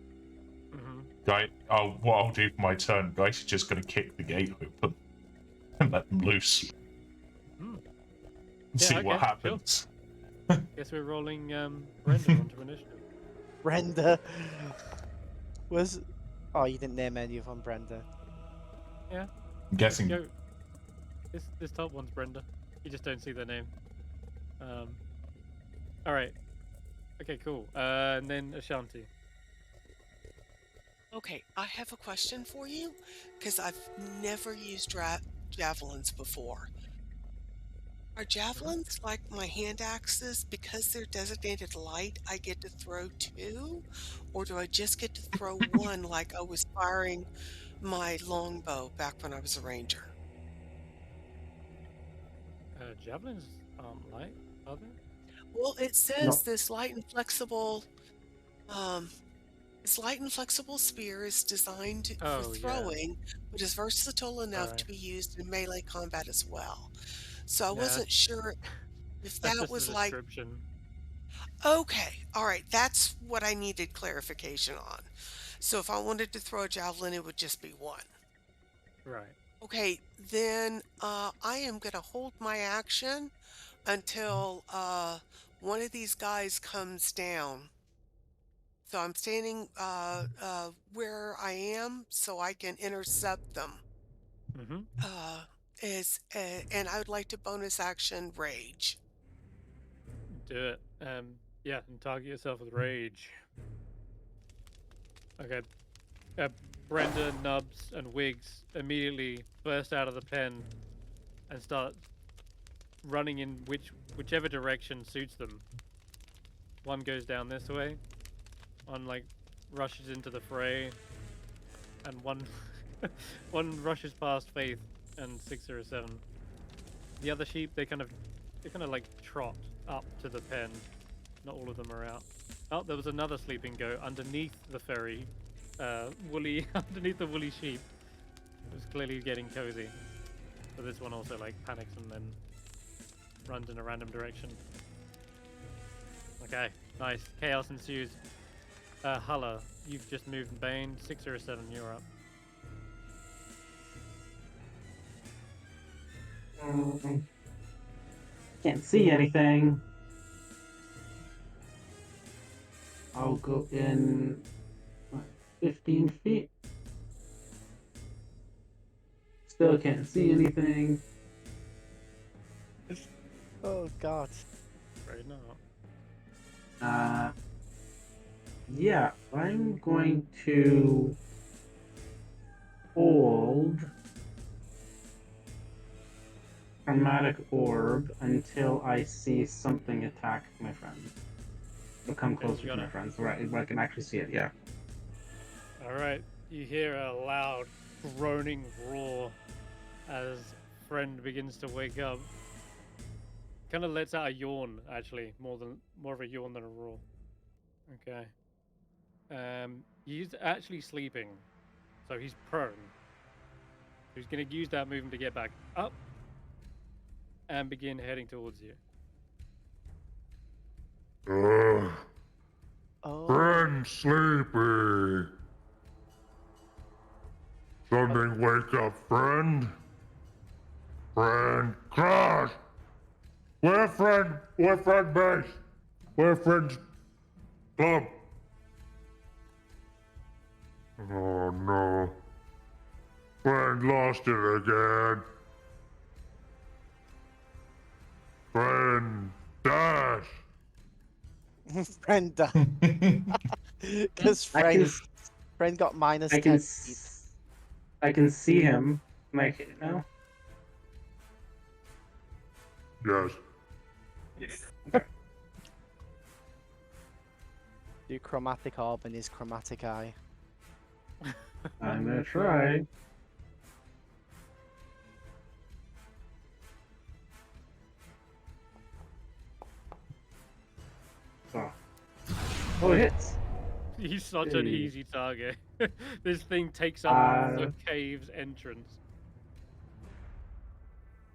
Speaker 5: what I'll do for my turn, Geist is just going to kick the gate open and let them loose.
Speaker 2: Hmm.
Speaker 5: And
Speaker 2: Yeah,
Speaker 5: see
Speaker 2: okay,
Speaker 5: what
Speaker 2: sure.
Speaker 5: happens.
Speaker 2: Guess we're rolling Brenda onto initiative.
Speaker 1: Brenda was. Oh, you didn't name any of them, Brenda.
Speaker 2: Yeah.
Speaker 5: I'm guessing.
Speaker 2: Go. This top one's Brenda. You just don't see their name. All right. Okay, cool. And then Ashanti.
Speaker 6: Okay, I have a question for you because I've never used javelins before. Are javelins like my hand axes? Because they're designated light, I get to throw 2? Or do I just get to throw 1 like I was firing my longbow back when I was a ranger?
Speaker 2: Javelins aren't light, are they?
Speaker 6: Well, it says this light and flexible spear is designed for throwing, but is versatile enough to be used in melee combat as well. So I wasn't sure if
Speaker 2: That's
Speaker 6: that
Speaker 2: just
Speaker 6: was
Speaker 2: the
Speaker 6: like,
Speaker 2: description.
Speaker 6: okay, all right, that's what I needed clarification on. So if I wanted to throw a javelin, it would just be 1.
Speaker 2: Right.
Speaker 6: Okay, then I am going to hold my action until one of these guys comes down. So I'm standing where I am so I can intercept them. And I would like to bonus action rage.
Speaker 2: Do it. Yeah, and target yourself with rage. Okay. Brenda, Nubs, and Wiggs immediately burst out of the pen and start running in whichever direction suits them. One goes down this way, one rushes into the fray, and one rushes past Faith and 607. The other sheep, they kind of trot up to the pen. Not all of them are out. Oh, there was another sleeping goat underneath the ferry. Underneath the woolly sheep. It was clearly getting cozy. But this one also panics and then runs in a random direction. Okay, nice. Chaos ensues. Hulla, you've just moved in Bane. 607, you're up.
Speaker 4: Can't see anything. I'll go in 15 feet. Still can't see anything.
Speaker 1: Oh God.
Speaker 2: Right now.
Speaker 4: Yeah, I'm going to hold Chromatic Orb until I see something attack my friend. I'll come closer to my friends, where I can actually see it, yeah.
Speaker 2: Alright, you hear a loud groaning roar as friend begins to wake up. Kind of lets out a yawn, actually, more of a yawn than a roar. Okay. He's actually sleeping, so he's prone. Who's going to use that movement to get back up and begin heading towards you.
Speaker 1: Oh.
Speaker 8: Friend sleepy. Something wake up, friend. Friend crash. Where friend base? Where friend's club? Oh no. Friend lost it again. Friend dash.
Speaker 1: Friend because friend got minus
Speaker 4: I
Speaker 1: 10
Speaker 4: can
Speaker 1: speed.
Speaker 4: I can see him. Like it now.
Speaker 8: Yes.
Speaker 1: Do chromatic orb in his chromatic eye.
Speaker 4: I'm gonna try. Oh, it hits.
Speaker 2: He's such an
Speaker 4: Hey.
Speaker 2: easy target. This thing takes up the cave's entrance.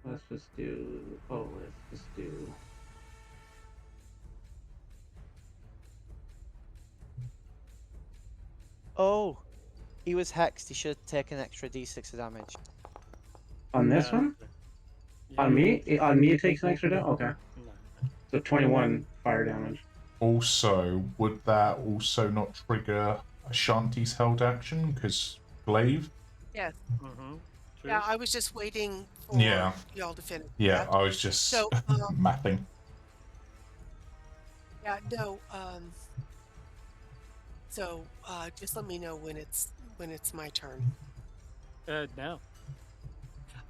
Speaker 4: Let's just do. Oh, let's just do.
Speaker 1: Oh, he was hexed. He should take an extra d6 of damage.
Speaker 4: On this one? On me? On me, it takes an extra damage? Okay.
Speaker 2: No.
Speaker 4: So 21 fire damage.
Speaker 5: Also, would that also not trigger Ashanti's held action? Because glaive?
Speaker 6: Yes.
Speaker 2: Mm-hmm.
Speaker 6: Yeah, I was just waiting for
Speaker 5: Yeah.
Speaker 6: y'all to finish.
Speaker 5: Yeah, I was just
Speaker 6: So,
Speaker 5: mapping.
Speaker 6: yeah, no. So, just let me know when it's my turn.
Speaker 2: Now.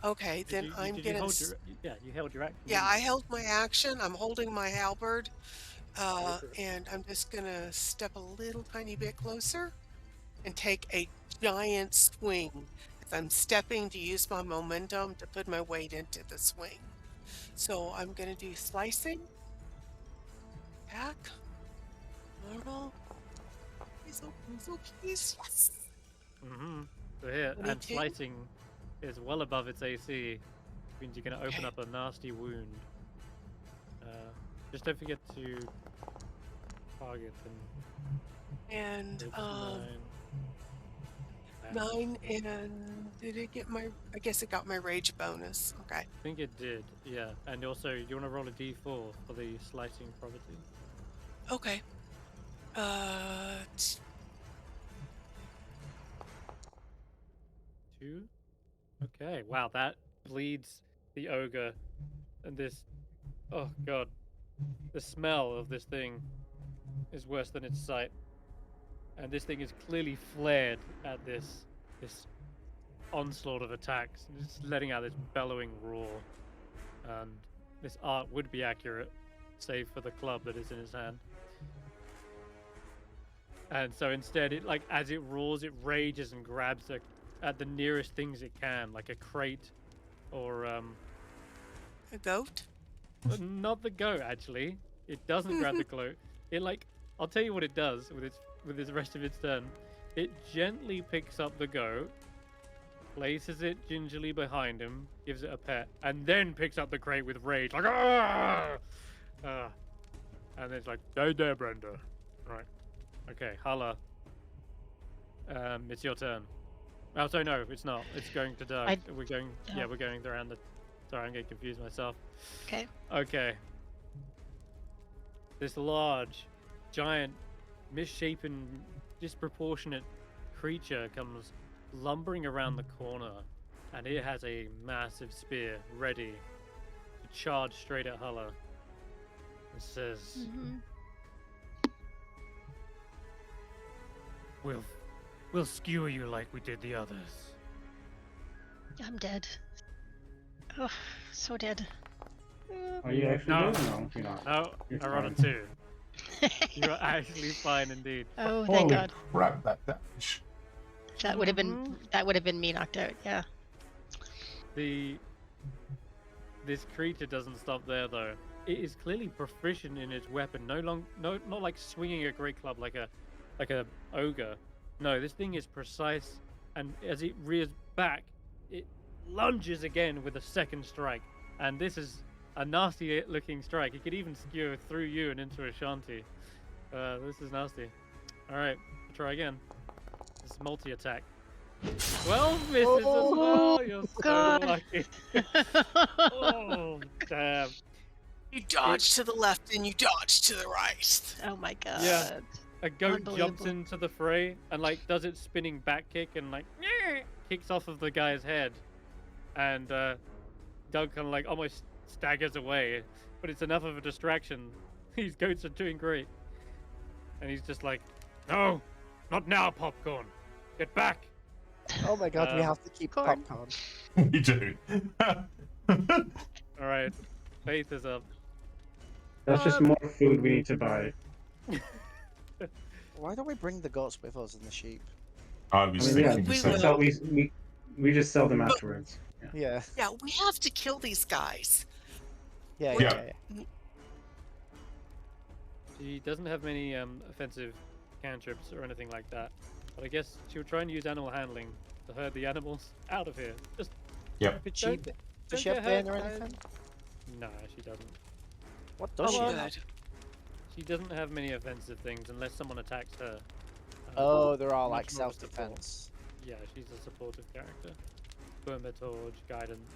Speaker 6: Okay, then I'm
Speaker 2: did you
Speaker 6: gonna.
Speaker 2: hold your, yeah, you held your action.
Speaker 6: Yeah, I held my action. I'm holding my halberd, and I'm just gonna step a little tiny bit closer and take a giant swing. As I'm stepping to use my momentum to put my weight into the swing. So I'm gonna do slicing, attack, normal, keys, yes.
Speaker 2: Mm-hmm. So here, and
Speaker 6: 22?
Speaker 2: slicing is well above its AC, means you're going to open
Speaker 6: Okay.
Speaker 2: up a nasty wound. Just don't forget to target
Speaker 6: And
Speaker 2: It's
Speaker 6: 9 and did it get my? I guess it got my rage bonus. Okay.
Speaker 2: I think it did, yeah. And also, you want to roll a d4 for the slicing property.
Speaker 6: Okay.
Speaker 2: 2. Okay, wow, that bleeds the ogre, and this, oh god, the smell of this thing is worse than its sight, and this thing is clearly flared at this onslaught of attacks, just letting out this bellowing roar, and this art would be accurate, save for the club that is in his hand. And so instead, it, like, as it roars, it rages and grabs at the nearest things it can, like a crate or
Speaker 6: a goat.
Speaker 2: not the goat, actually. It doesn't grab the goat. It, like, I'll tell you what it does with its rest of its turn. It gently picks up the goat, places it gingerly behind him, gives it a pet, and then picks up the crate with rage, like, ah! And then it's like, stay there, Brenda. Right. Okay, Hulla. It's your turn. Oh, so no, it's not. It's going to Doug. We're going. Yeah, we're going around the. Sorry, I'm getting confused myself.
Speaker 3: Okay.
Speaker 2: Okay. This large, giant, misshapen, disproportionate creature comes lumbering around the corner, and it has a massive spear ready to charge straight at Hulla. It says, We'll skewer you like we did the others.
Speaker 3: I'm dead. Oh, so dead.
Speaker 4: Are you actually
Speaker 2: No.
Speaker 4: dead? No, you're not.
Speaker 2: No,
Speaker 4: You're
Speaker 2: I rolled a
Speaker 4: fine.
Speaker 2: 2. You're actually fine indeed.
Speaker 3: Oh, thank
Speaker 5: Holy
Speaker 3: God.
Speaker 5: crap, that damage.
Speaker 3: That would have been me knocked out. Yeah.
Speaker 2: This creature doesn't stop there though. It is clearly proficient in its weapon. Not like swinging a great club like a ogre. No, this thing is precise, and as it rears back, lunges again with a second strike, and this is a nasty looking strike. He could even skewer through you and into Ashanti. This is nasty. All right, try again. This is multi-attack. 12 misses as well. You're so
Speaker 3: God.
Speaker 2: lucky. Oh damn.
Speaker 6: You dodge to the left and you dodge to the right.
Speaker 3: Oh my god.
Speaker 2: Yeah. A goat jumps
Speaker 3: Unbelievable.
Speaker 2: into the fray and like does its spinning back kick and like kicks off of the guy's head, and Doug kind of like almost staggers away, but it's enough of a distraction. These goats are doing great, and he's just like, "No, not now, Popcorn. Get back!"
Speaker 1: Oh my god, we have to keep
Speaker 3: Corn.
Speaker 1: popcorn.
Speaker 5: We do.
Speaker 2: All right, Faith is up.
Speaker 4: That's just more food we need to buy.
Speaker 1: Why don't we bring the goats with us and the sheep?
Speaker 5: I was
Speaker 4: I mean, yeah,
Speaker 5: thinking the
Speaker 6: we
Speaker 5: same.
Speaker 6: will.
Speaker 4: so we just sell them afterwards.
Speaker 1: Yeah.
Speaker 6: Yeah, we have to kill these guys.
Speaker 1: Yeah,
Speaker 5: Yeah.
Speaker 1: yeah.
Speaker 2: She doesn't have many offensive cantrips or anything like that, but I guess she'll try and use animal handling to herd the animals out of here. Just
Speaker 1: Could she,
Speaker 2: Don't-
Speaker 1: does
Speaker 2: don't
Speaker 1: she have
Speaker 2: get
Speaker 1: bane
Speaker 2: hurt,
Speaker 1: or
Speaker 2: guys.
Speaker 1: anything?
Speaker 2: no, she doesn't.
Speaker 1: What does
Speaker 2: Oh,
Speaker 1: she
Speaker 2: well,
Speaker 1: have?
Speaker 6: Good.
Speaker 2: She doesn't have many offensive things unless someone attacks her.
Speaker 1: Oh, they're all
Speaker 2: much
Speaker 1: like
Speaker 2: more of a support.
Speaker 1: self-defense.
Speaker 2: Yeah, she's a supportive character. Torch, guidance.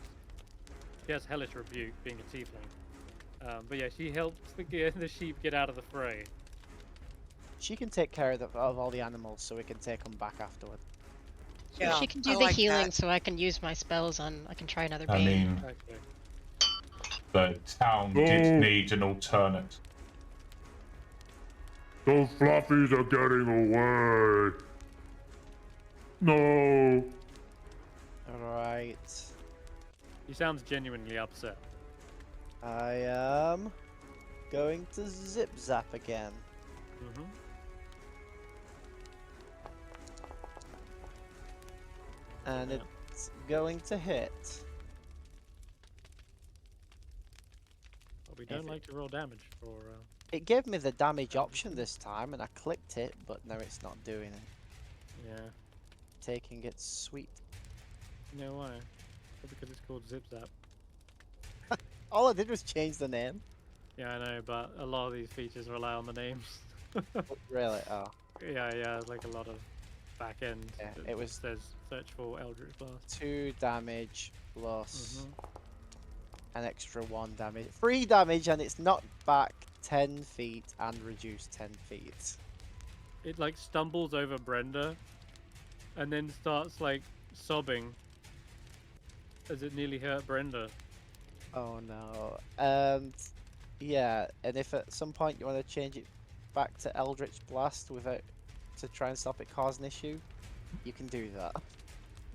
Speaker 2: She has hellish rebuke, being a tiefling. But yeah, she helps the sheep get out of the fray.
Speaker 1: She can take care of all the animals, so we can take them back afterward.
Speaker 6: Yeah,
Speaker 3: She can do
Speaker 6: I
Speaker 3: the
Speaker 6: like
Speaker 3: healing,
Speaker 6: that.
Speaker 3: so I can use my spells on. I can try another
Speaker 5: I
Speaker 3: bane.
Speaker 5: mean,
Speaker 2: Okay.
Speaker 5: the town did
Speaker 8: Oh.
Speaker 5: need an alternate.
Speaker 8: Those fluffies are getting away. No.
Speaker 1: Alright.
Speaker 2: He sounds genuinely upset.
Speaker 1: I am going to zip zap again.
Speaker 2: Mm-hmm.
Speaker 1: And
Speaker 2: Yeah.
Speaker 1: it's going to hit.
Speaker 2: But we don't like to roll damage for.
Speaker 1: It gave me the damage option this time, and I clicked it, but now it's not doing it.
Speaker 2: Yeah.
Speaker 1: Taking it sweet.
Speaker 2: You know why? Well, because it's called Zip Zap.
Speaker 1: All I did was change the name.
Speaker 2: Yeah, I know, but a lot of these features rely on the names.
Speaker 1: Really? Oh.
Speaker 2: Yeah, there's like a lot of back end.
Speaker 1: Yeah,
Speaker 2: that
Speaker 1: it was-
Speaker 2: says search for Eldritch Blast.
Speaker 1: 2 damage plus
Speaker 2: Mhm.
Speaker 1: an extra 1 damage. 3 damage, and it's knocked back 10 feet and reduced 10 feet.
Speaker 2: It like stumbles over Brenda, and then starts like sobbing as it nearly hurt Brenda.
Speaker 1: Oh no. And yeah, and if at some point you want to change it back to Eldritch Blast without to try and stop it causing an issue, you can do that.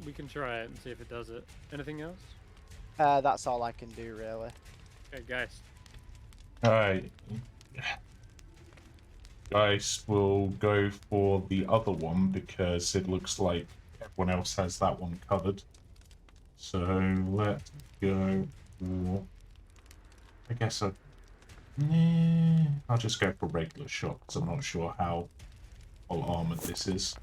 Speaker 2: We can try it and see if it does it. Anything else?
Speaker 1: That's all I can do really.
Speaker 2: Okay, guys.
Speaker 5: Alright. Guys will go for the other one because it looks like everyone else has that one covered. So let's go for. I guess I'll just go for regular shot because I'm not sure how well armored this is.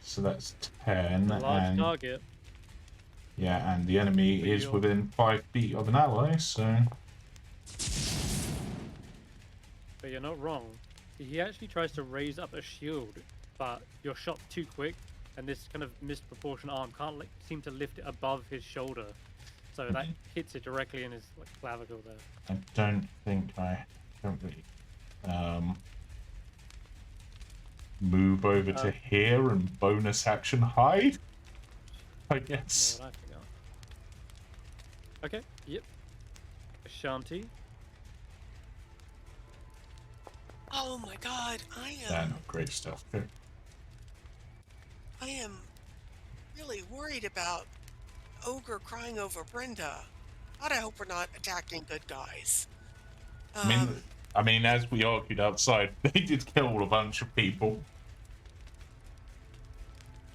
Speaker 5: So that's 10,
Speaker 2: Large
Speaker 5: and
Speaker 2: target.
Speaker 5: yeah, and the enemy
Speaker 2: Big
Speaker 5: is
Speaker 2: deal.
Speaker 5: within 5 feet of an ally, so
Speaker 2: But you're not wrong. He actually tries to raise up a shield, but you're shot too quick, and this kind of misproportioned arm can't seem to lift it above his shoulder. So that hits it directly in his clavicle there.
Speaker 5: I don't think I don't really move over to here and bonus action hide. I guess.
Speaker 2: No, what I forgot. Okay, yep. Ashanti.
Speaker 6: Oh my god, I
Speaker 5: Yeah,
Speaker 6: am
Speaker 5: no, great stuff. Good.
Speaker 6: I am really worried about Ogre crying over Brenda. God, I hope we're not attacking good guys.
Speaker 5: I mean, as we argued outside, they did kill a bunch of people.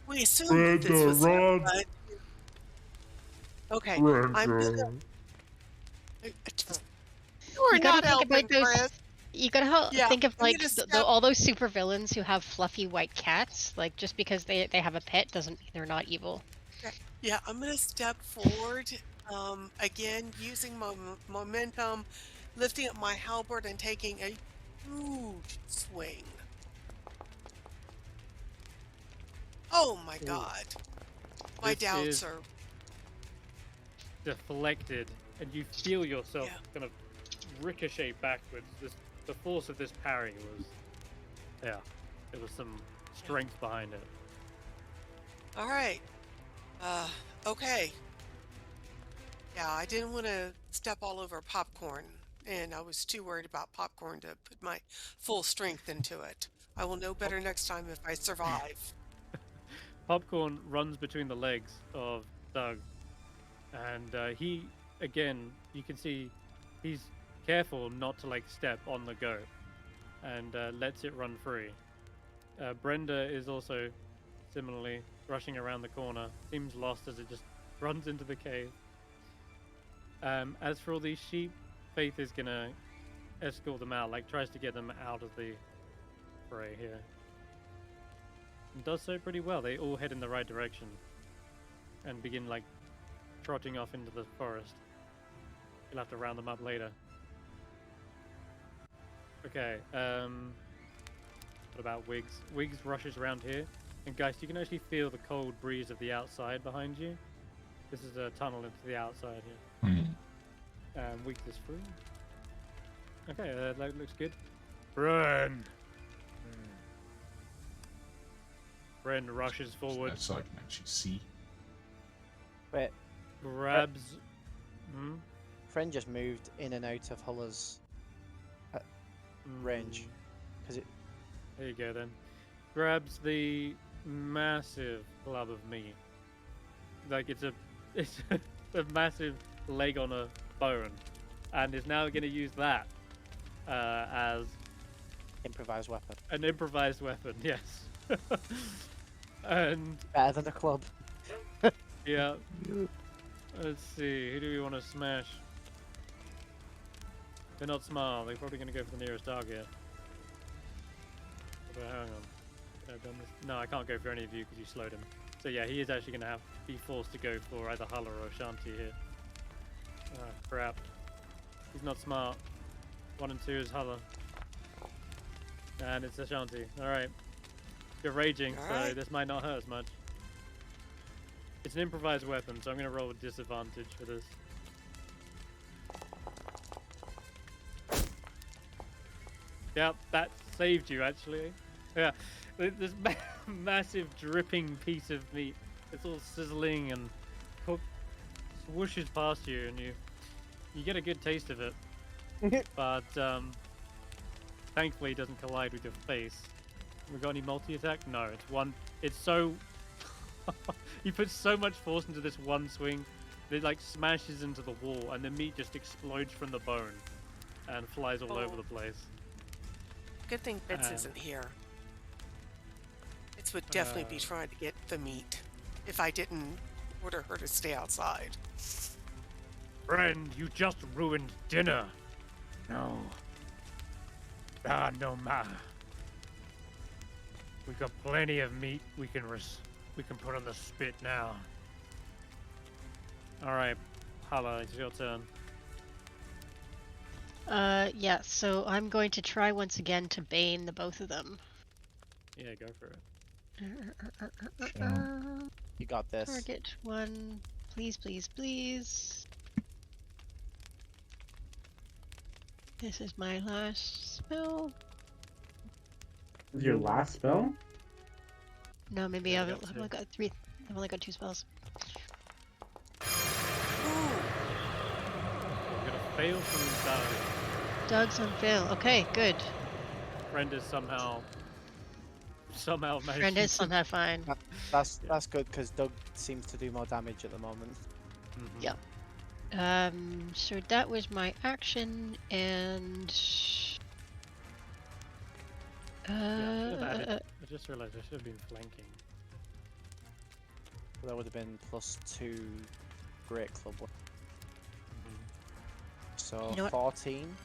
Speaker 6: We assumed that this
Speaker 8: Brenda,
Speaker 6: was them,
Speaker 8: run!
Speaker 6: but... Okay, I'm
Speaker 8: Brenda.
Speaker 6: gonna... You are
Speaker 3: You gotta
Speaker 6: not
Speaker 3: think about
Speaker 6: helping,
Speaker 3: those.
Speaker 6: Chris.
Speaker 3: You gotta
Speaker 6: Yeah,
Speaker 3: think of
Speaker 6: I'm
Speaker 3: like
Speaker 6: gonna step.
Speaker 3: all those super villains who have fluffy white cats. Like just because they have a pet doesn't mean they're not evil.
Speaker 6: Yeah, I'm gonna step forward. Again, using my momentum, lifting up my halberd and taking a huge swing. Oh my
Speaker 2: Ooh.
Speaker 6: God. My
Speaker 2: This
Speaker 6: doubts
Speaker 2: is
Speaker 6: are.
Speaker 2: deflected, and you feel yourself
Speaker 6: Yeah.
Speaker 2: kind of ricochet backwards. The force of this parry was, yeah, there was some strength behind it.
Speaker 6: All right. Okay. Yeah, I didn't want to step all over popcorn, and I was too worried about popcorn to put my full strength into it. I will know better next time if I survive.
Speaker 2: Popcorn runs between the legs of Doug, and he, again, you can see he's careful not to like step on the goat, and lets it run free. Brenda is also similarly rushing around the corner, seems lost as it just runs into the cave. As for all these sheep, Faith is gonna escort them out, like tries to get them out of the fray here. And does so pretty well. They all head in the right direction and begin like trotting off into the forest. You'll have to round them up later. Okay, what about Wiggs? Wiggs rushes around here, and guys, you can actually feel the cold breeze of the outside behind you. This is a tunnel into the outside here. Wiggs is free. Okay, that looks good. Bren! Bren rushes forward.
Speaker 5: So I can actually see.
Speaker 1: Wait,
Speaker 2: Grabs.
Speaker 1: friend just moved in and out of Hulla's range. Because it.
Speaker 2: There you go then. Grabs the massive club of meat. Like it's a massive leg on a bone, and is now going to use that as
Speaker 1: Improvised weapon.
Speaker 2: an improvised weapon. Yes. And
Speaker 1: Better than a club.
Speaker 2: yeah. Let's see. Who do we want to smash? They're not smart. They're probably going to go for the nearest target. But hang on. Can I done this? No, I can't go for any of you because you slowed him. So yeah, he is actually going to be forced to go for either Hulla or Ashanti here. Ah, crap. He's not smart. 1 and 2 is Hulla. And it's Ashanti. Alright. You're raging, so this might not hurt as much. It's an improvised weapon, so I'm going to roll with disadvantage for this. Yep, that saved you, actually. Yeah, this massive dripping piece of meat. It's all sizzling and cooked, swooshes past you, and you get a good taste of it. But thankfully, it doesn't collide with your face. We got any multi-attack? No, it's one. It's so. You put so much force into this one swing, that it like smashes into the wall, and the meat just explodes from the bone, and flies all over the place.
Speaker 6: Good thing Bits isn't here. Bits would definitely be trying to get the meat if I didn't order her to stay outside.
Speaker 2: Friend, you just ruined dinner. No. No matter. We got plenty of meat we can put on the spit now. All right, Hulla, it's your turn.
Speaker 3: Yeah, so I'm going to try once again to bane the both of them.
Speaker 2: Yeah, go for it.
Speaker 1: You got this.
Speaker 3: Target 1, please, please, please. This is my last spell.
Speaker 4: Your last spell?
Speaker 3: No, maybe
Speaker 2: Yeah,
Speaker 3: I've
Speaker 2: got
Speaker 3: only got 3. I've only got 2 spells.
Speaker 2: We're gonna fail from Doug.
Speaker 3: Doug's on fail. Okay, good.
Speaker 2: Friend is somehow managed.
Speaker 3: Friend is somehow fine.
Speaker 1: That's good because Doug seems to do more damage at the moment.
Speaker 2: Mhm.
Speaker 3: Yeah. So that was my action, and
Speaker 2: I just realized I should have been flanking.
Speaker 1: That would have been +2 great club. So
Speaker 3: You know what?
Speaker 1: 14.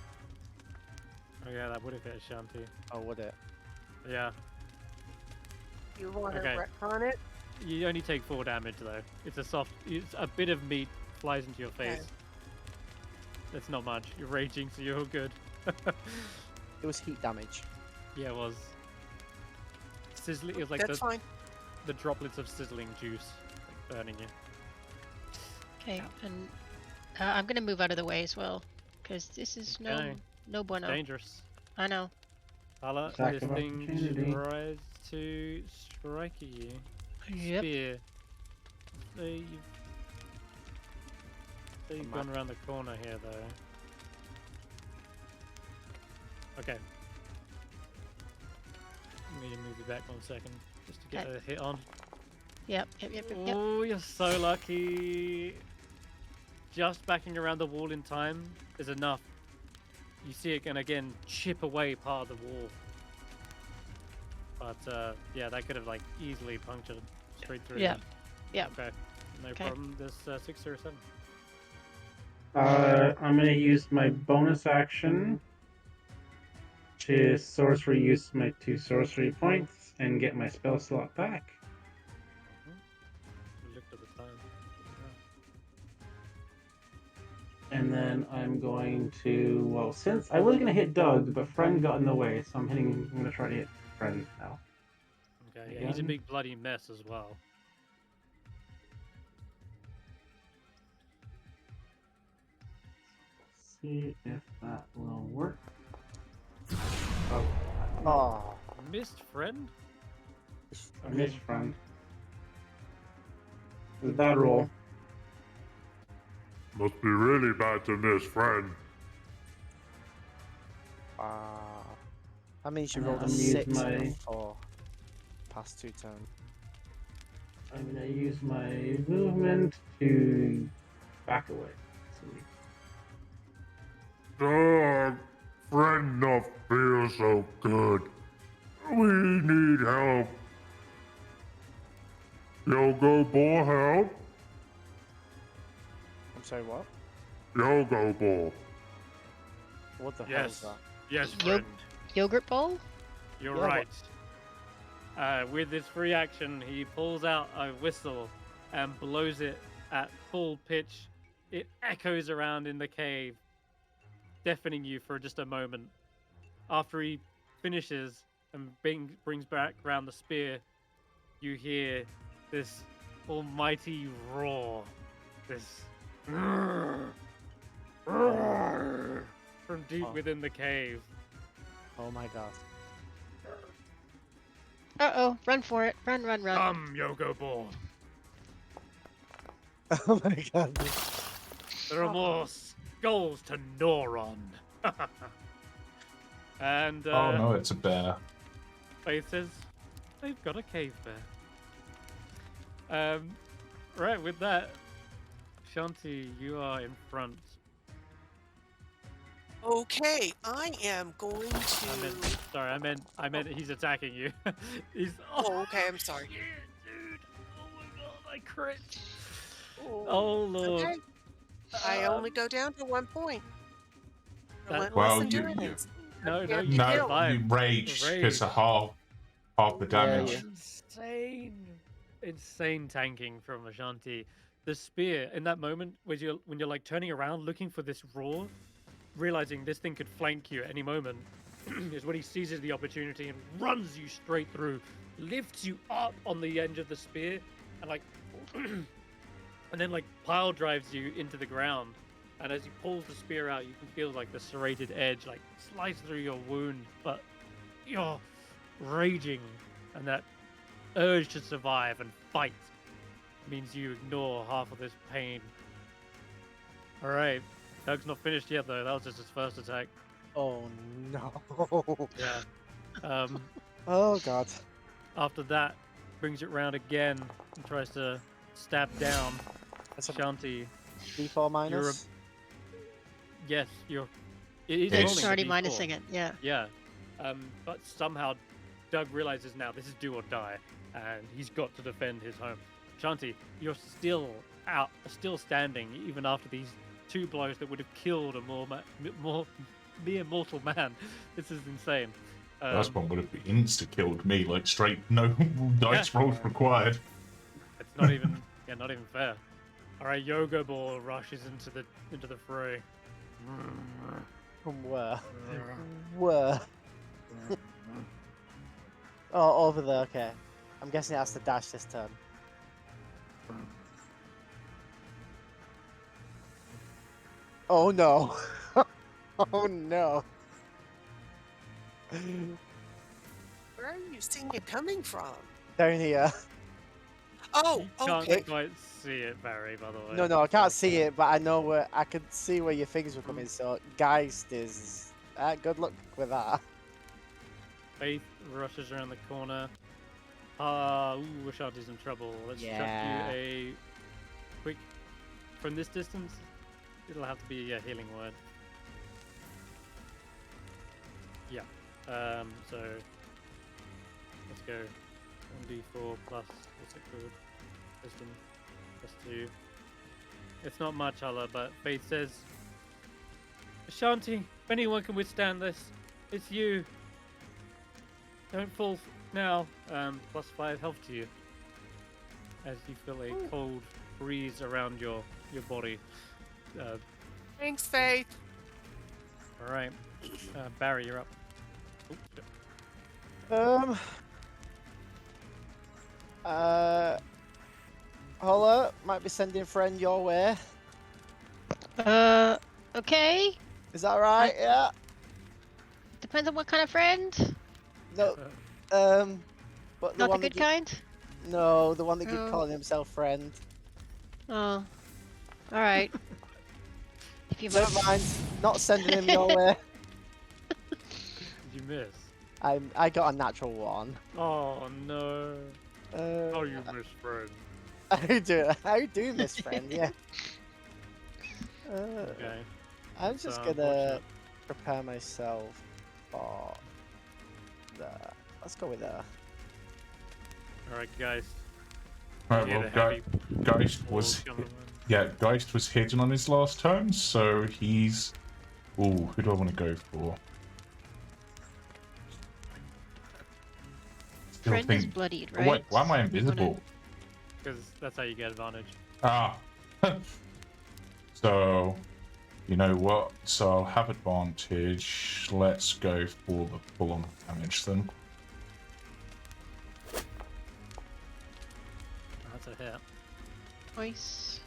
Speaker 2: Oh yeah, that would have hit Ashanti.
Speaker 1: Oh, would it?
Speaker 2: Yeah.
Speaker 9: You want to
Speaker 2: Okay.
Speaker 9: retcon it?
Speaker 2: You only take 4 damage though. It's a bit of meat flies into your face.
Speaker 9: Okay.
Speaker 2: That's not much. You're raging, so you're all good.
Speaker 1: It was heat damage.
Speaker 2: Yeah, it was. Sizzling. It was like
Speaker 6: That's fine.
Speaker 2: the droplets of sizzling juice burning you.
Speaker 3: Okay, and I'm gonna move out of the way as well, because this is
Speaker 2: Okay.
Speaker 3: no bueno.
Speaker 2: Dangerous.
Speaker 3: I know.
Speaker 2: Hulla,
Speaker 4: Attack
Speaker 2: this
Speaker 4: of
Speaker 2: thing
Speaker 4: opportunity.
Speaker 2: tries to strike at you.
Speaker 3: Yep.
Speaker 2: Spear. So you've
Speaker 1: Come on.
Speaker 2: gone around the corner here, though. Okay. I'm going to move you back 1 second, just to get
Speaker 3: Okay.
Speaker 2: a hit on.
Speaker 3: Yep.
Speaker 2: Oh, you're so lucky. Just backing around the wall in time is enough. You see it can again chip away part of the wall. But yeah, that could have like easily punctured straight through.
Speaker 3: Yeah. Yeah.
Speaker 2: Okay. No
Speaker 3: Okay.
Speaker 2: problem. There's 6 or 7.
Speaker 4: I'm gonna use my bonus action to sorcery use my 2 sorcery points and get my spell slot back.
Speaker 2: We looked at the time.
Speaker 4: And then I'm going to, well, since I was gonna hit Doug, but Friend got in the way, so I'm gonna try to hit Friend now.
Speaker 2: Okay. Yeah, he's a
Speaker 4: Again.
Speaker 2: big bloody mess as well.
Speaker 4: See if that will work. Oh,
Speaker 1: Oh,
Speaker 2: Missed friend.
Speaker 4: I missed Friend. It was a bad roll.
Speaker 8: Must be really bad to miss, friend.
Speaker 1: that means you
Speaker 4: And
Speaker 1: rolled a
Speaker 4: I'm use
Speaker 1: 6
Speaker 4: my-
Speaker 1: for past 2 turns.
Speaker 4: I'm gonna use my movement to back away.
Speaker 8: Dog, friend not feel so good. We need help. Yogo ball help?
Speaker 1: I'm sorry, what?
Speaker 8: Yogo ball.
Speaker 1: What the hell is
Speaker 2: Yes.
Speaker 1: that?
Speaker 2: Yes,
Speaker 3: Yep.
Speaker 2: friend.
Speaker 3: Yogurt bowl?
Speaker 2: You're
Speaker 1: Yeah,
Speaker 2: right. With his free action, he pulls out a whistle and blows it at full pitch. It echoes around in the cave, deafening you for just a moment. After he finishes and brings back round the spear, you hear this almighty roar. This from deep
Speaker 1: Oh.
Speaker 2: within the cave.
Speaker 1: Oh my god.
Speaker 3: Uh-oh, run for it. Run.
Speaker 2: Yogo Ball.
Speaker 1: Oh my god.
Speaker 2: There are more skulls to gnaw on. And
Speaker 5: Oh no, it's a bear.
Speaker 2: Faith says, they've got a cave bear. Right, with that, Shanti, you are in front.
Speaker 6: Okay, I am going to.
Speaker 2: I meant he's attacking you. He's
Speaker 6: Oh, okay, I'm sorry.
Speaker 2: yeah, dude. Oh my god, I crit. Oh lord.
Speaker 6: Okay. I only go down to 1 point.
Speaker 2: That-
Speaker 6: Relentless
Speaker 5: Well,
Speaker 6: endurance.
Speaker 2: No,
Speaker 6: Yeah,
Speaker 2: you
Speaker 5: No,
Speaker 2: survived.
Speaker 5: you raged because of half the
Speaker 1: Yeah,
Speaker 5: damage.
Speaker 1: yeah.
Speaker 2: Insane tanking from Ashanti. The spear in that moment when you're like turning around looking for this roar, realizing this thing could flank you at any moment, is when he seizes the opportunity and runs you straight through, lifts you up on the edge of the spear, and like and then like pile drives you into the ground. And as he pulls the spear out, you can feel like the serrated edge like slice through your wound, but you're raging, and that urge to survive and fight means you ignore half of this pain. All right, Doug's not finished yet though. That was just his first attack.
Speaker 1: Oh no.
Speaker 2: Yeah.
Speaker 1: Oh god.
Speaker 2: After that, brings it round again and tries to stab down
Speaker 1: That's a
Speaker 2: Shanti.
Speaker 1: D4 minus.
Speaker 2: Yes, you're. It is
Speaker 5: Yes.
Speaker 2: rolling
Speaker 3: It's
Speaker 2: a
Speaker 3: already
Speaker 2: D4.
Speaker 3: minusing it, yeah.
Speaker 2: Yeah. But somehow Doug realizes now this is do or die, and he's got to defend his home. Shanti, you're still still standing, even after these 2 blows that would have killed a more the immortal man. This is insane.
Speaker 5: First one would have been insta-killed me, like straight, no dice rolls required.
Speaker 2: It's not even, yeah, not even fair. All right, Yoga Ball rushes into the fray.
Speaker 1: From where? Where? Oh, over there. Okay. I'm guessing it has to dash this turn. Oh no! Oh no!
Speaker 6: Where are you seeing it coming from?
Speaker 1: Down here.
Speaker 6: Oh,
Speaker 2: You
Speaker 6: okay.
Speaker 2: can't quite see it, Barry, by the way.
Speaker 1: No, I can't see it, but I know where I can see where your fingers were coming. So, Geist is. Good luck with that.
Speaker 2: Faith rushes around the corner. Ooh, Ashanti's in trouble. Let's chuck
Speaker 1: Yeah.
Speaker 2: you a quick. From this distance, it'll have to be a healing word. Yeah. So let's go 1d4 plus what's it called? Wisdom plus 2. It's not much, Hulla, but Faith says, Ashanti, if anyone can withstand this, it's you. Don't fall now. Plus 5 health to you. As you feel a cold breeze around your body.
Speaker 6: Thanks, Faith.
Speaker 2: All right, Barry, you're up.
Speaker 1: Holla, might be sending friend your way.
Speaker 3: Okay.
Speaker 1: Is that right? Yeah.
Speaker 3: Depends on what kind of friend.
Speaker 1: No. But the
Speaker 3: Not the
Speaker 1: one
Speaker 3: good
Speaker 1: that
Speaker 3: kind.
Speaker 1: No, the one that keeps
Speaker 3: Oh.
Speaker 1: calling himself friend.
Speaker 3: Oh. All right. If you
Speaker 1: Never
Speaker 3: must.
Speaker 1: mind. Not sending him your way.
Speaker 2: Did you miss?
Speaker 1: I got a natural 1.
Speaker 2: Oh no. Oh, you miss friend.
Speaker 1: I do miss friend, yeah.
Speaker 2: Okay.
Speaker 1: I'm
Speaker 2: That's,
Speaker 1: just gonna
Speaker 2: unfortunate.
Speaker 1: prepare myself for that. Let's go with that.
Speaker 2: All right, guys.
Speaker 5: Right,
Speaker 2: Yeah,
Speaker 5: well,
Speaker 2: the heavy
Speaker 5: Geist
Speaker 2: balls
Speaker 5: was
Speaker 2: coming in.
Speaker 5: Geist was hidden on his last turn, so he's. Ooh, who do I want to go for? Still
Speaker 3: Friend is bloodied, right?
Speaker 5: Wait, why am I
Speaker 3: You
Speaker 5: invisible?
Speaker 2: Because that's how you get advantage.
Speaker 5: Ah. So, you know what? So I'll have advantage. Let's go for the full-on damage then.
Speaker 2: That's a hit.
Speaker 3: Nice.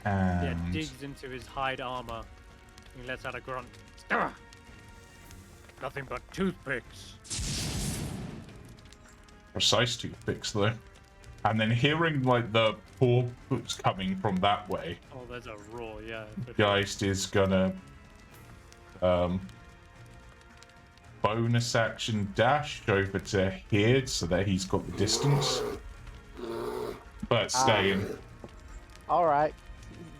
Speaker 2: Yeah,
Speaker 5: And
Speaker 2: digs into his hide armor. He lets out a grunt. Nothing but toothpicks.
Speaker 5: precise toothpicks though. And then hearing like the paw boots coming from that way,
Speaker 2: Oh, there's a roar, yeah.
Speaker 5: Geist is gonna bonus action dash over to here so that he's got the distance. But staying.
Speaker 1: Alright.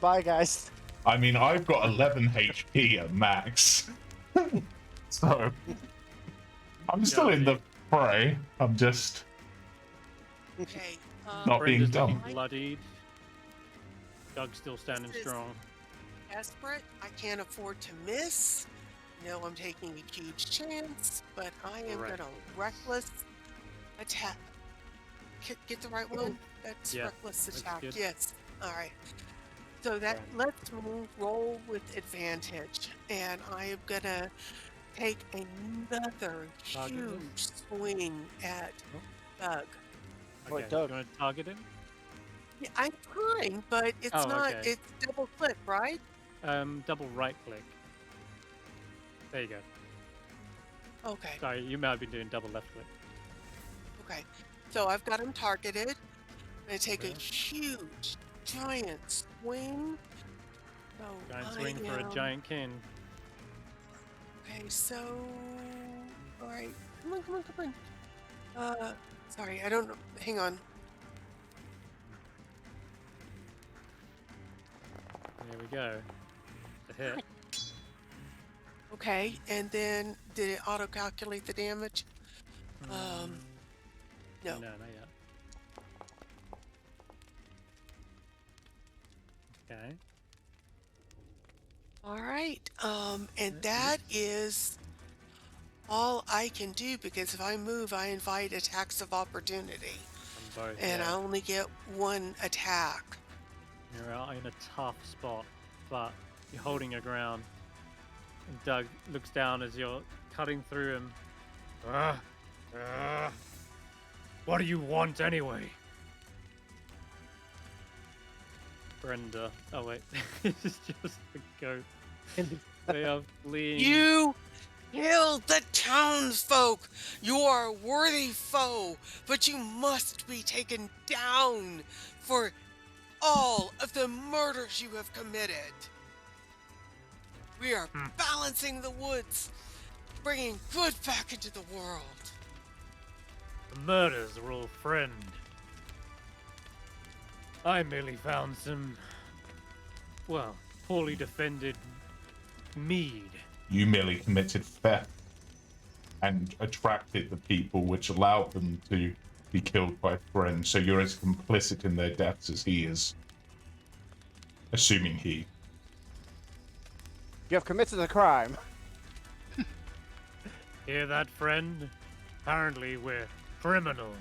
Speaker 1: Bye, guys.
Speaker 5: I mean, I've got 11 HP at max. So I'm still in the fray. I'm just
Speaker 6: Okay.
Speaker 5: not
Speaker 2: Friend
Speaker 5: being
Speaker 2: is looking
Speaker 5: dumb.
Speaker 2: bloodied. Doug's still standing
Speaker 6: This is-
Speaker 2: strong.
Speaker 6: Desperate. I can't afford to miss. No, I'm taking a huge chance, but I am
Speaker 2: Correct.
Speaker 6: gonna reckless attack. Get the right one? That's
Speaker 2: Yeah,
Speaker 6: reckless
Speaker 2: that's
Speaker 6: attack.
Speaker 2: good.
Speaker 6: Yes. All right. So that let's roll with advantage, and I am gonna take another
Speaker 2: Target
Speaker 6: huge
Speaker 2: this?
Speaker 6: swing at Doug.
Speaker 1: Wait,
Speaker 2: Okay,
Speaker 1: Doug.
Speaker 2: you want to target him?
Speaker 6: Yeah, I'm trying, but it's
Speaker 2: Oh,
Speaker 6: not.
Speaker 2: okay.
Speaker 6: It's double click, right?
Speaker 2: Double right click. There you go.
Speaker 6: Okay.
Speaker 2: Sorry, you might have been doing double left click.
Speaker 6: Okay. So I've got him targeted. I'm gonna take a
Speaker 2: Okay.
Speaker 6: huge, giant swing. So
Speaker 2: Giant
Speaker 6: I
Speaker 2: swing for a
Speaker 6: am-
Speaker 2: giant kin.
Speaker 6: Okay, so all right, come on. Sorry, I don't know. Hang on.
Speaker 2: There we go. The hit.
Speaker 6: Okay, and then did it auto calculate the damage? No.
Speaker 2: No, not yet. Okay.
Speaker 6: All right. And that is all I can do because if I move, I invite attacks of opportunity.
Speaker 2: Both,
Speaker 6: And
Speaker 2: yeah.
Speaker 6: I only get one attack.
Speaker 2: You're out in a tough spot, but you're holding your ground. And Doug looks down as you're cutting through him. What do you want anyway? Brenda. Oh wait, it's just the goat. They are fleeing.
Speaker 6: You killed the townsfolk. You are a worthy foe, but you must be taken down for all of the murders you have committed. We are balancing the woods, bringing good back into the world.
Speaker 2: The murders are all friend. I merely found some, well, poorly defended mead.
Speaker 5: You merely committed theft and attracted the people, which allowed them to be killed by friends. So you're as complicit in their deaths as he is. Assuming he.
Speaker 1: You have committed a crime.
Speaker 2: Hear that, friend? Apparently we're criminals.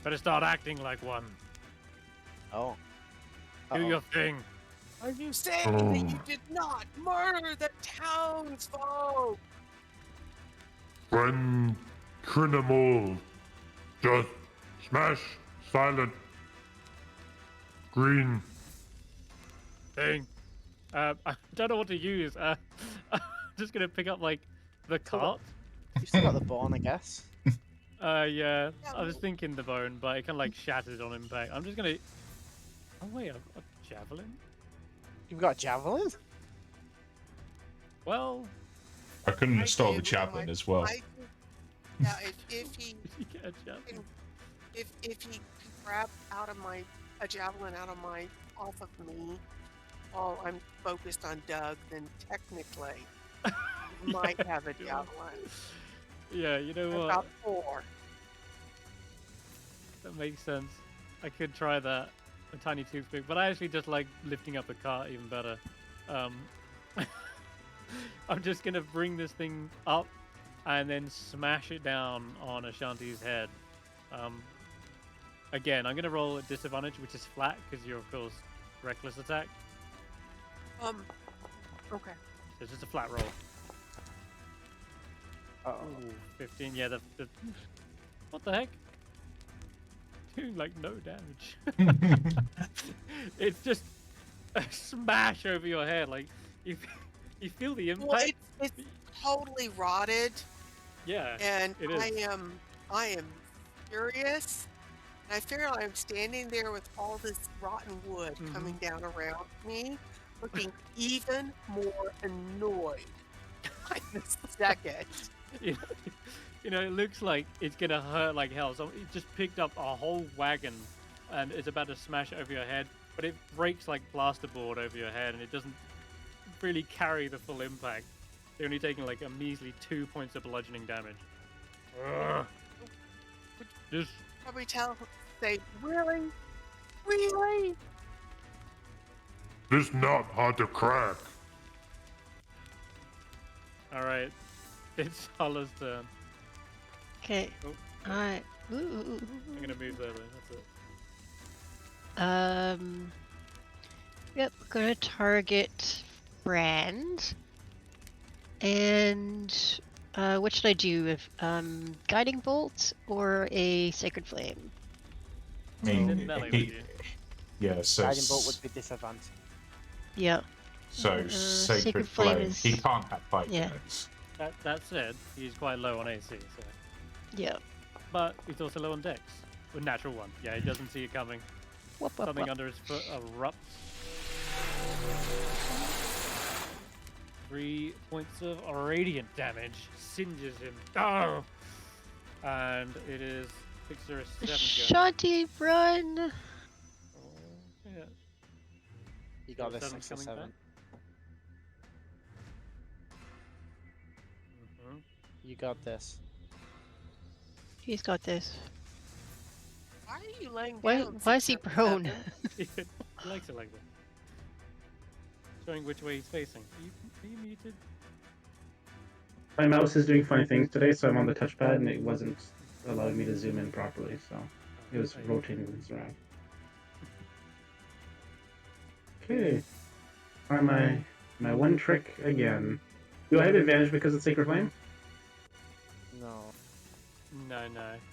Speaker 2: Better start acting like one.
Speaker 1: Oh.
Speaker 2: Do your thing.
Speaker 6: Are you saying that you did not murder the townsfolk?
Speaker 8: Friend, criminal, just smash, silent, green.
Speaker 2: Thing. I don't know what to use. I'm just gonna pick up like the cart.
Speaker 1: You still got the bone, I guess.
Speaker 2: Yeah. I was thinking the bone, but it kind of like shattered on impact. I'm just gonna. Oh wait, I've got a javelin.
Speaker 1: You've got a javelin?
Speaker 2: Well,
Speaker 5: I couldn't
Speaker 6: I
Speaker 5: stole the
Speaker 6: did,
Speaker 5: javelin as well.
Speaker 6: Yeah, if he
Speaker 2: you get a javelin.
Speaker 6: if he could grab a javelin off of me while I'm focused on Doug, then technically he might have a javelin.
Speaker 2: Yeah, you know
Speaker 6: I've
Speaker 2: what?
Speaker 6: got 4.
Speaker 2: That makes sense. I could try that. A tiny toothpick, but I actually just like lifting up the cart even better. I'm just gonna bring this thing up and then smash it down on Ashanti's head. Again, I'm gonna roll at disadvantage, which is flat because you're of course reckless attack.
Speaker 6: Okay.
Speaker 2: So it's just a flat roll.
Speaker 1: Oh.
Speaker 2: Ooh, 15. Yeah, the what the heck? Doing like no damage. It's just a smash over your head. Like you feel the impact.
Speaker 6: Well, it's totally rotted,
Speaker 2: Yeah,
Speaker 6: and
Speaker 2: it is.
Speaker 6: I am furious. And I figure I'm standing there with all this rotten wood coming down around me, looking even more annoyed by the second.
Speaker 2: You know, it looks like it's gonna hurt like hell. So it just picked up a whole wagon, and it's about to smash it over your head. But it breaks like plasterboard over your head, and it doesn't really carry the full impact. You're only taking like a measly 2 points of bludgeoning damage. Just
Speaker 6: Probably say, really?
Speaker 8: This not hard to crack.
Speaker 2: all right. It's Hulla's turn.
Speaker 3: Okay.
Speaker 2: Oh,
Speaker 3: Alright. Ooh.
Speaker 2: I'm gonna move there though. That's it.
Speaker 3: Yep, we're gonna target Brand. And what should I do? If guiding bolt or a sacred flame?
Speaker 5: Yeah, so
Speaker 1: Guiding bolt would be disadvantage.
Speaker 3: Yeah.
Speaker 5: sacred
Speaker 3: flame
Speaker 5: flame.
Speaker 3: is-
Speaker 5: He can't have fight
Speaker 3: yeah.
Speaker 5: damage.
Speaker 2: That said, he's quite low on AC, so.
Speaker 3: Yeah.
Speaker 2: But he's also low on Dex. With natural 1. Yeah, he doesn't see it coming.
Speaker 3: Whoop, whoop,
Speaker 2: Something
Speaker 3: whoop.
Speaker 2: under his foot erupts. 3 points of radiant damage. Singes him. Oh! And it is 6 or 7 go.
Speaker 3: Ashanti, run!
Speaker 2: Oh, yeah.
Speaker 1: You got this
Speaker 2: 7
Speaker 1: 6 or
Speaker 2: coming
Speaker 1: 7.
Speaker 2: back. Mhm.
Speaker 1: You got this.
Speaker 3: He's got this.
Speaker 6: Why are you laying
Speaker 3: Why
Speaker 6: down?
Speaker 3: is he
Speaker 6: 6, 7,
Speaker 3: prone?
Speaker 6: 7?
Speaker 2: He likes it like that. showing which way he's facing. Are you muted?
Speaker 4: My mouse is doing funny things today, so I'm on the touchpad and it wasn't allowing me to zoom in properly, so it was rotating this around. Okay. Try my one trick again. Do I have advantage because it's Sacred Flame?
Speaker 1: No.
Speaker 2: No,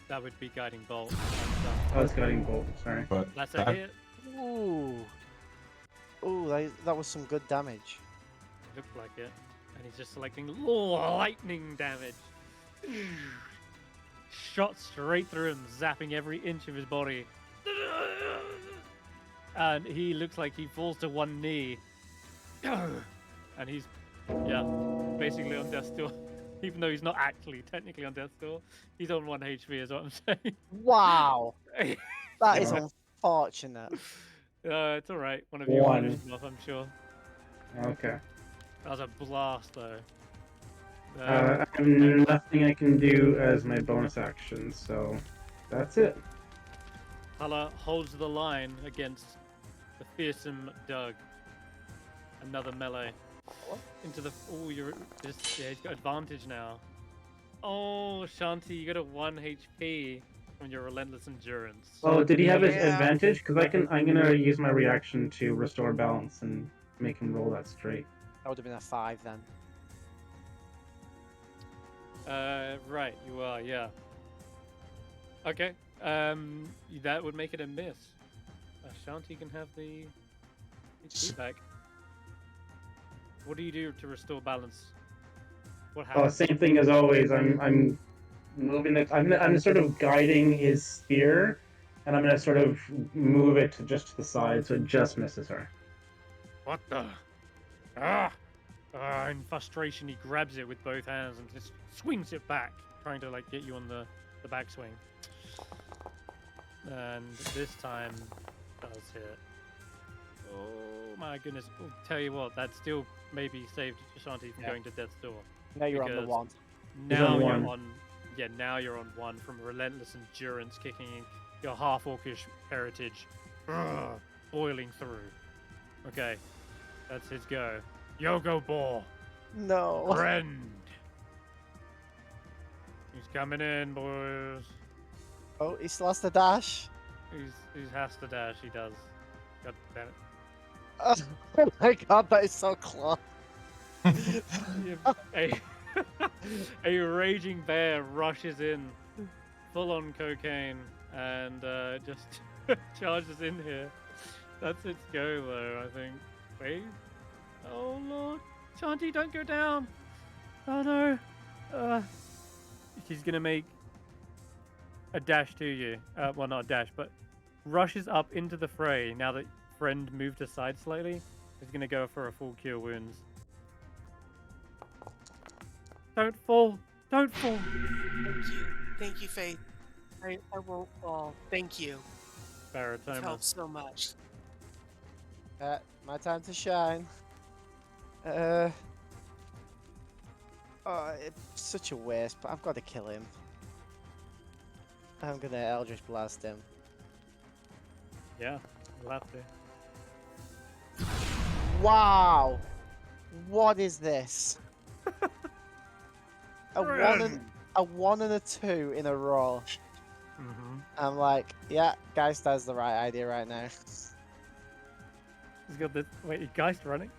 Speaker 2: that would be Guiding Bolt.
Speaker 4: Oh, it's Guiding Bolt, sorry.
Speaker 5: But
Speaker 2: That's a
Speaker 5: that,
Speaker 2: hit.
Speaker 1: Ooh. Ooh, that was some good damage.
Speaker 2: Looked like it. And he's just selecting lightning damage. Shot straight through him, zapping every inch of his body. And he looks like he falls to one knee. And he's, basically on death's door. Even though he's not actually technically on death's door. He's on 1 HP is what I'm saying.
Speaker 1: Wow. That is unfortunate.
Speaker 2: It's alright. One of you will finish him off, I'm sure.
Speaker 4: Okay.
Speaker 2: That was a blast, though.
Speaker 4: I have nothing I can do as my bonus action, so that's it.
Speaker 2: Hulla holds the line against the fearsome Doug. Another melee. Into the... Oh, he's got advantage now. Oh, Ashanti, you got a 1 HP from your relentless endurance.
Speaker 4: Oh, did he have his advantage? Because I'm gonna use my reaction to restore balance and make him roll that straight.
Speaker 1: That would have been a 5 then.
Speaker 2: Right, you are, yeah. Okay, that would make it a miss. Ashanti can have the HP back. What do you do to restore balance? What
Speaker 4: Oh,
Speaker 2: happens?
Speaker 4: same thing as always. I'm moving it. I'm sort of guiding his spear, and I'm gonna sort of move it just to the side so it just misses her.
Speaker 2: What the? In frustration, he grabs it with both hands and just swings it back, trying to like get you on the backswing. And this time does hit. Oh my goodness! Oh, tell you what, that still maybe saved Ashanti from going to death's door.
Speaker 1: Now you're on the 1.
Speaker 2: Now you're
Speaker 4: on
Speaker 2: 1. Yeah, now you're on 1 from relentless endurance, kicking in your half-orcish heritage, boiling through. Okay, that's his go. Yogo Ball.
Speaker 1: No.
Speaker 2: Friend. He's coming in, boys.
Speaker 1: Oh, he still has to dash.
Speaker 2: He has to dash. He does. God damn it.
Speaker 1: Oh my god, that is so close.
Speaker 2: A raging bear rushes in, full on cocaine, and just charges in here. That's its go, though, I think. Wait. Oh, Lord. Shanti, don't go down. Oh, no. He's going to make a dash to you. Well, not a dash, but rushes up into the fray now that friend moved aside slightly. He's going to go for a full cure wounds. Don't fall. Don't fall.
Speaker 6: Thank you. Thank you, Faith. I won't fall. Thank you. It
Speaker 2: Barritomus.
Speaker 6: helps so much.
Speaker 1: My time to shine. It's such a waste, but I've got to kill him. I'm gonna Eldritch Blast him.
Speaker 2: Yeah, you'll have to.
Speaker 1: Wow! What is this? a 1 and a 2 in a row. I'm like, yeah, Geist has the right idea right now.
Speaker 2: He's got this. Wait, is Geist running?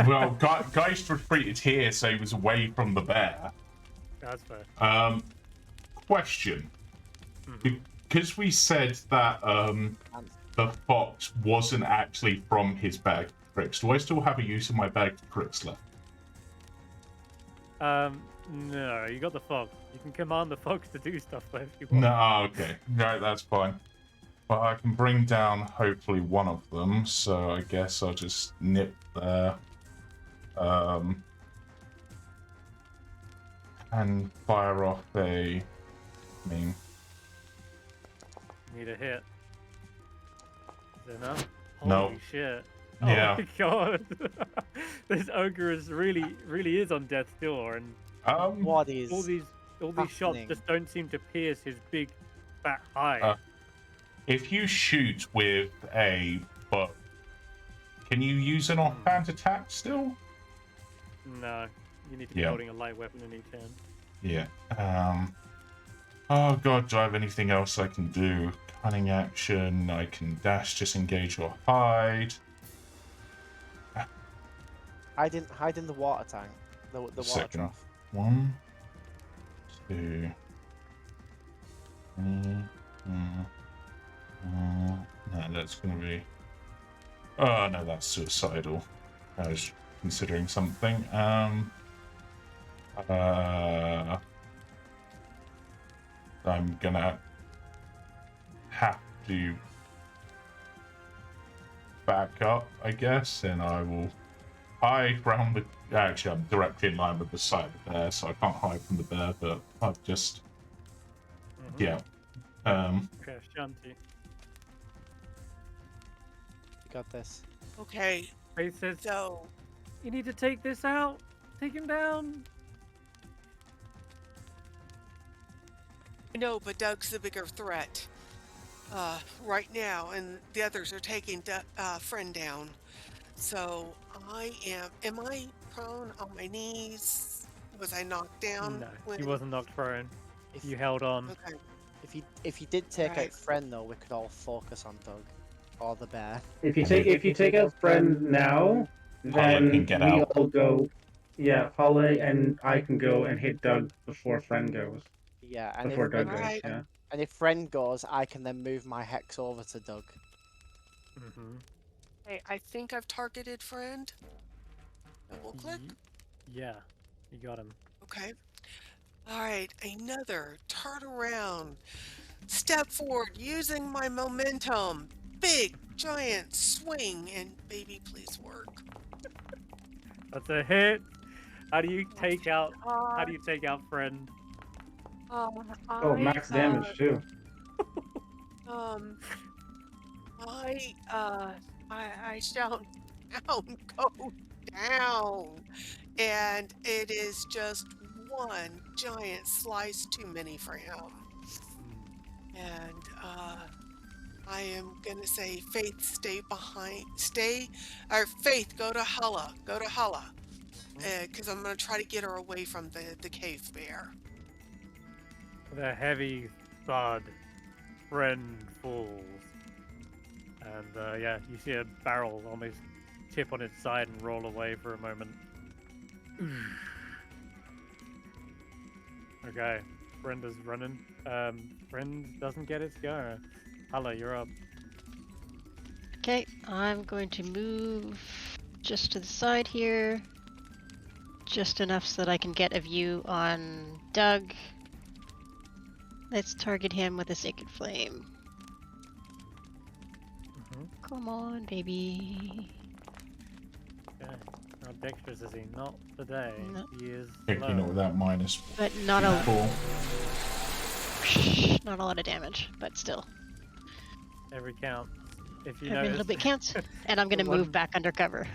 Speaker 5: Well, Geist retreated here, so he was away from the bear.
Speaker 2: That's fair.
Speaker 5: Question. Because we said that the fox wasn't actually from his bag of tricks, do I still have a use of my bag of tricks left?
Speaker 2: No, you got the fox. You can command the fox to do stuff if you want.
Speaker 5: No, okay. No, that's fine. But I can bring down, hopefully, one of them, so I guess I'll just nip there. And fire off a...
Speaker 2: Need a hit. Is it enough?
Speaker 5: No.
Speaker 2: Holy shit.
Speaker 5: Yeah.
Speaker 2: Oh my god. This ogre is really is on death's door, and
Speaker 1: What is
Speaker 2: all these shots
Speaker 1: happening?
Speaker 2: just don't seem to pierce his big fat hide.
Speaker 5: If you shoot with a bow, Can you use an offhand attack still?
Speaker 2: No, you need to be holding a light weapon in each hand.
Speaker 5: Yeah. Oh god, do I have anything else I can do? Cunning action, I can dash, disengage, or hide.
Speaker 1: Hide in the water tank. The water trough.
Speaker 5: 1, 2, 3, no, that's gonna be... Oh, no, that's suicidal. I was considering something. I'm gonna have to back up, I guess, and I will hide round the... Actually, I'm directly in line with the side of the bear, so I can't hide from the bear, but I've just... Yeah.
Speaker 2: Okay, Ashanti.
Speaker 1: You got this.
Speaker 6: Okay.
Speaker 2: Faith says,
Speaker 6: So,
Speaker 2: you need to take this out. Take him down.
Speaker 6: no, but Doug's the bigger threat right now, and the others are taking friend down. So am I prone on my knees? Was I knocked down?
Speaker 2: No, he wasn't knocked prone. If you held on.
Speaker 6: Okay.
Speaker 1: If you did take out friend though, we could all focus on Doug or the bear.
Speaker 4: If you take out friend now, then we all go. Yeah, Hulla and I can go and hit Doug before friend goes.
Speaker 1: Yeah, and
Speaker 4: before Doug goes. Yeah.
Speaker 1: And if friend goes, I can then move my hex over to Doug.
Speaker 6: Hey, I think I've targeted friend. Double click.
Speaker 2: Yeah, you got him.
Speaker 6: Okay. All right, another turn around. Step forward using my momentum. Big, giant swing, and baby, please work.
Speaker 2: That's a hit. How do you take out? How do you take out friend?
Speaker 4: Oh, max damage too.
Speaker 6: I shout down, go down, and it is just one giant slice too many for him. And I am gonna say, Faith, stay behind. Faith, go to Hulla. Because I'm gonna try to get her away from the cave bear.
Speaker 2: The heavy thud, friend falls. And yeah, you see a barrel almost tip on its side and roll away for a moment. Okay, friend is running. Friend doesn't get its go. Hulla, you're up.
Speaker 3: Okay, I'm going to move just to the side here. Just enough so that I can get a view on Doug. Let's target him with a Sacred Flame. Come on, baby.
Speaker 2: Okay. How dexterous is he? Not today.
Speaker 3: No.
Speaker 2: He is
Speaker 5: Picking
Speaker 2: low.
Speaker 5: up with that minus.
Speaker 3: But not a
Speaker 5: -4.
Speaker 3: not a lot of damage, but still.
Speaker 2: Every count. If you
Speaker 3: Every little bit counts. And I'm gonna move back under cover.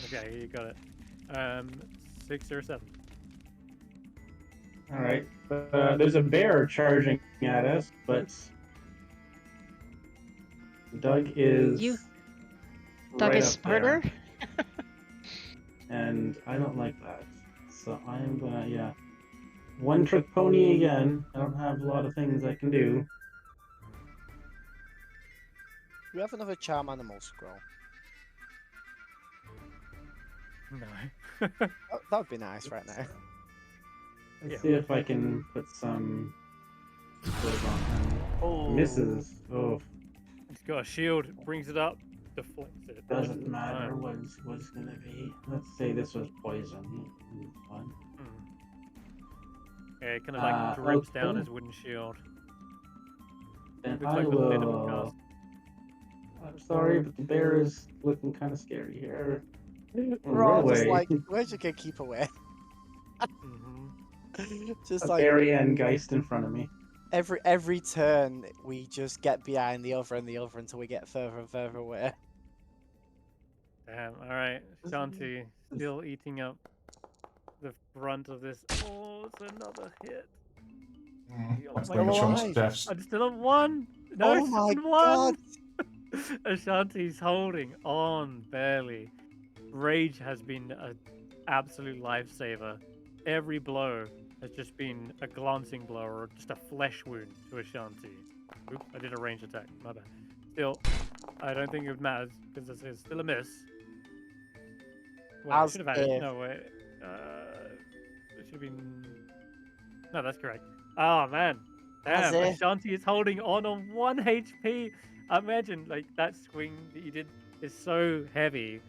Speaker 2: Okay, you got it. 6 or 7.
Speaker 4: All right. There's a bear charging at us, but Doug is.
Speaker 3: Doug
Speaker 4: right
Speaker 3: is
Speaker 4: up
Speaker 3: smarter.
Speaker 4: there. And I don't like that. So I am gonna, one trick pony again. I don't have a lot of things I can do.
Speaker 1: We have another charm animal scroll.
Speaker 2: No.
Speaker 1: That would be nice right now.
Speaker 4: Let's see if I can put some skills on him.
Speaker 2: Oh.
Speaker 4: Misses. Oh.
Speaker 2: He's got a shield, brings it up, deflects it.
Speaker 4: Doesn't matter what it's gonna be. Let's say this was poison. Fun.
Speaker 2: Yeah, it kind of like drips down his wooden shield.
Speaker 4: And
Speaker 2: Looks
Speaker 4: I
Speaker 2: like the lid of a
Speaker 4: will.
Speaker 2: cask.
Speaker 4: I'm sorry, but the bear is looking kind of scary here.
Speaker 1: We're all just like, where'd you get keep away? Just
Speaker 4: a
Speaker 1: like
Speaker 4: Barri and Geist in front of me.
Speaker 1: every turn, we just get behind the other and the other until we get further and further away.
Speaker 2: Damn, alright. Ashanti, still eating up the brunt of this. Oh, it's another hit.
Speaker 5: That's very much deaths.
Speaker 2: I'm still at 1! No,
Speaker 1: oh my
Speaker 2: one!
Speaker 1: god!
Speaker 2: Ashanti's holding on barely. Rage has been an absolute lifesaver. Every blow has just been a glancing blow or just a flesh wound to Ashanti. Oops, I did a range attack. My bad. Still, I don't think it matters because this is still a miss. Wait, I
Speaker 1: As
Speaker 2: should have had it.
Speaker 1: if-
Speaker 2: No, wait. It should have been. No, that's correct. Oh man,
Speaker 1: As
Speaker 2: damn!
Speaker 1: if-
Speaker 2: Ashanti is holding on 1 HP. Imagine like that swing that you did is so heavy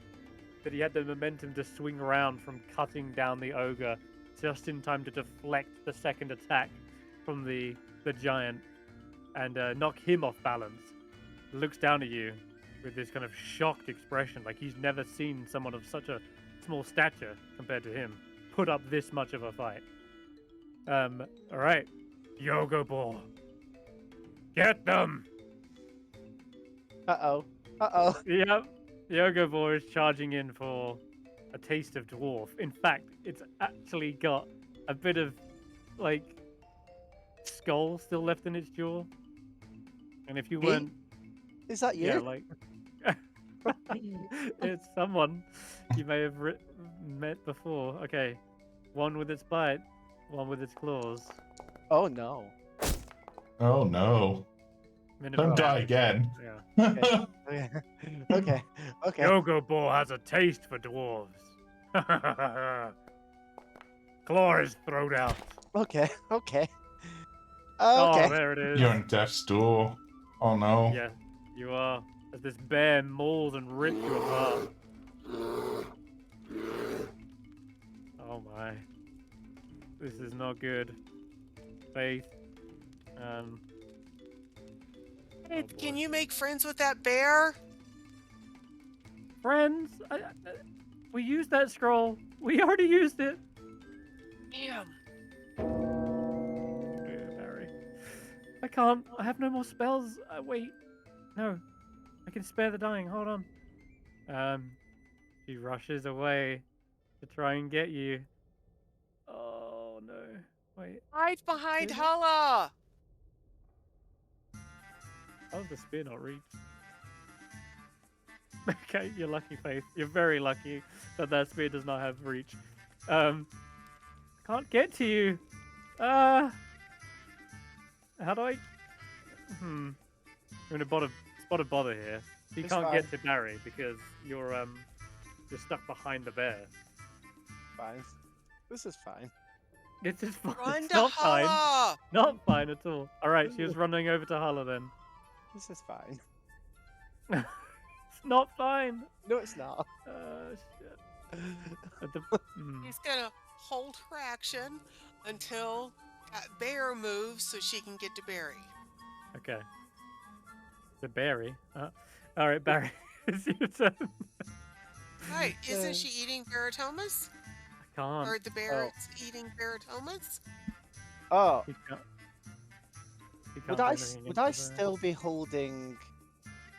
Speaker 2: that he had the momentum to swing around from cutting down the ogre just in time to deflect the second attack from the giant and knock him off balance. Looks down at you with this kind of shocked expression, like he's never seen someone of such a small stature compared to him put up this much of a fight. All right, Yoga Ball, get them.
Speaker 1: Uh-oh. Uh-oh.
Speaker 2: Yep, Yoga Ball is charging in for a taste of dwarf. In fact, it's actually got a bit of like skull still left in its jaw. And if you
Speaker 1: Me?
Speaker 2: weren't,
Speaker 1: Is that you?
Speaker 2: yeah, like it's someone you may have met before. Okay, one with its bite, one with its claws.
Speaker 1: Oh no.
Speaker 5: Oh no.
Speaker 2: Minute
Speaker 5: Don't
Speaker 2: of
Speaker 5: die
Speaker 2: damage.
Speaker 5: again.
Speaker 2: Yeah.
Speaker 1: Okay. Okay. Okay.
Speaker 2: Yoga Ball has a taste for dwarves. Claws thrown out.
Speaker 1: Okay. Okay.
Speaker 2: Oh,
Speaker 1: Okay.
Speaker 2: there it is.
Speaker 5: You're in death's door. Oh no.
Speaker 2: Yeah, you are. As this bear mauls and rips you apart. Oh my. This is not good. Faith.
Speaker 6: Hey,
Speaker 2: Oh
Speaker 6: can
Speaker 2: boy.
Speaker 6: you make friends with that bear?
Speaker 2: Friends, we used that scroll. We already used it.
Speaker 6: Damn.
Speaker 2: Yeah, Barry. I can't. I have no more spells. Wait. No. I can spare the dying. Hold on. She rushes away to try and get you. Oh no. Wait.
Speaker 6: Hide behind
Speaker 2: Did it?
Speaker 6: Hulla.
Speaker 2: How was the spear not reached? Okay, you're lucky, Faith. You're very lucky that that spear does not have reach. Can't get to you. How do I? You're in a spot of bother here. You
Speaker 1: It's
Speaker 2: can't get
Speaker 1: fine.
Speaker 2: to Barry because you're stuck behind the bear.
Speaker 1: Fine. This is fine.
Speaker 2: It's just fine.
Speaker 6: Run
Speaker 2: It's
Speaker 6: to
Speaker 2: not fine.
Speaker 6: Hulla.
Speaker 2: Not fine at all. All right, she was running over to Hulla then.
Speaker 1: This is fine.
Speaker 2: It's not fine.
Speaker 1: No, it's not.
Speaker 2: Shit.
Speaker 6: He's gonna hold her action until that bear moves so she can get to Barry.
Speaker 2: Okay. The Barry. All right, Barry. It's your turn.
Speaker 6: Right, isn't she eating Barritomus?
Speaker 2: I can't.
Speaker 6: Or the bear is eating Barritomus?
Speaker 1: Oh,
Speaker 2: He can't. He can't
Speaker 1: would
Speaker 2: do
Speaker 1: I
Speaker 2: anything
Speaker 1: would
Speaker 2: against
Speaker 1: I
Speaker 2: the bear.
Speaker 1: still be holding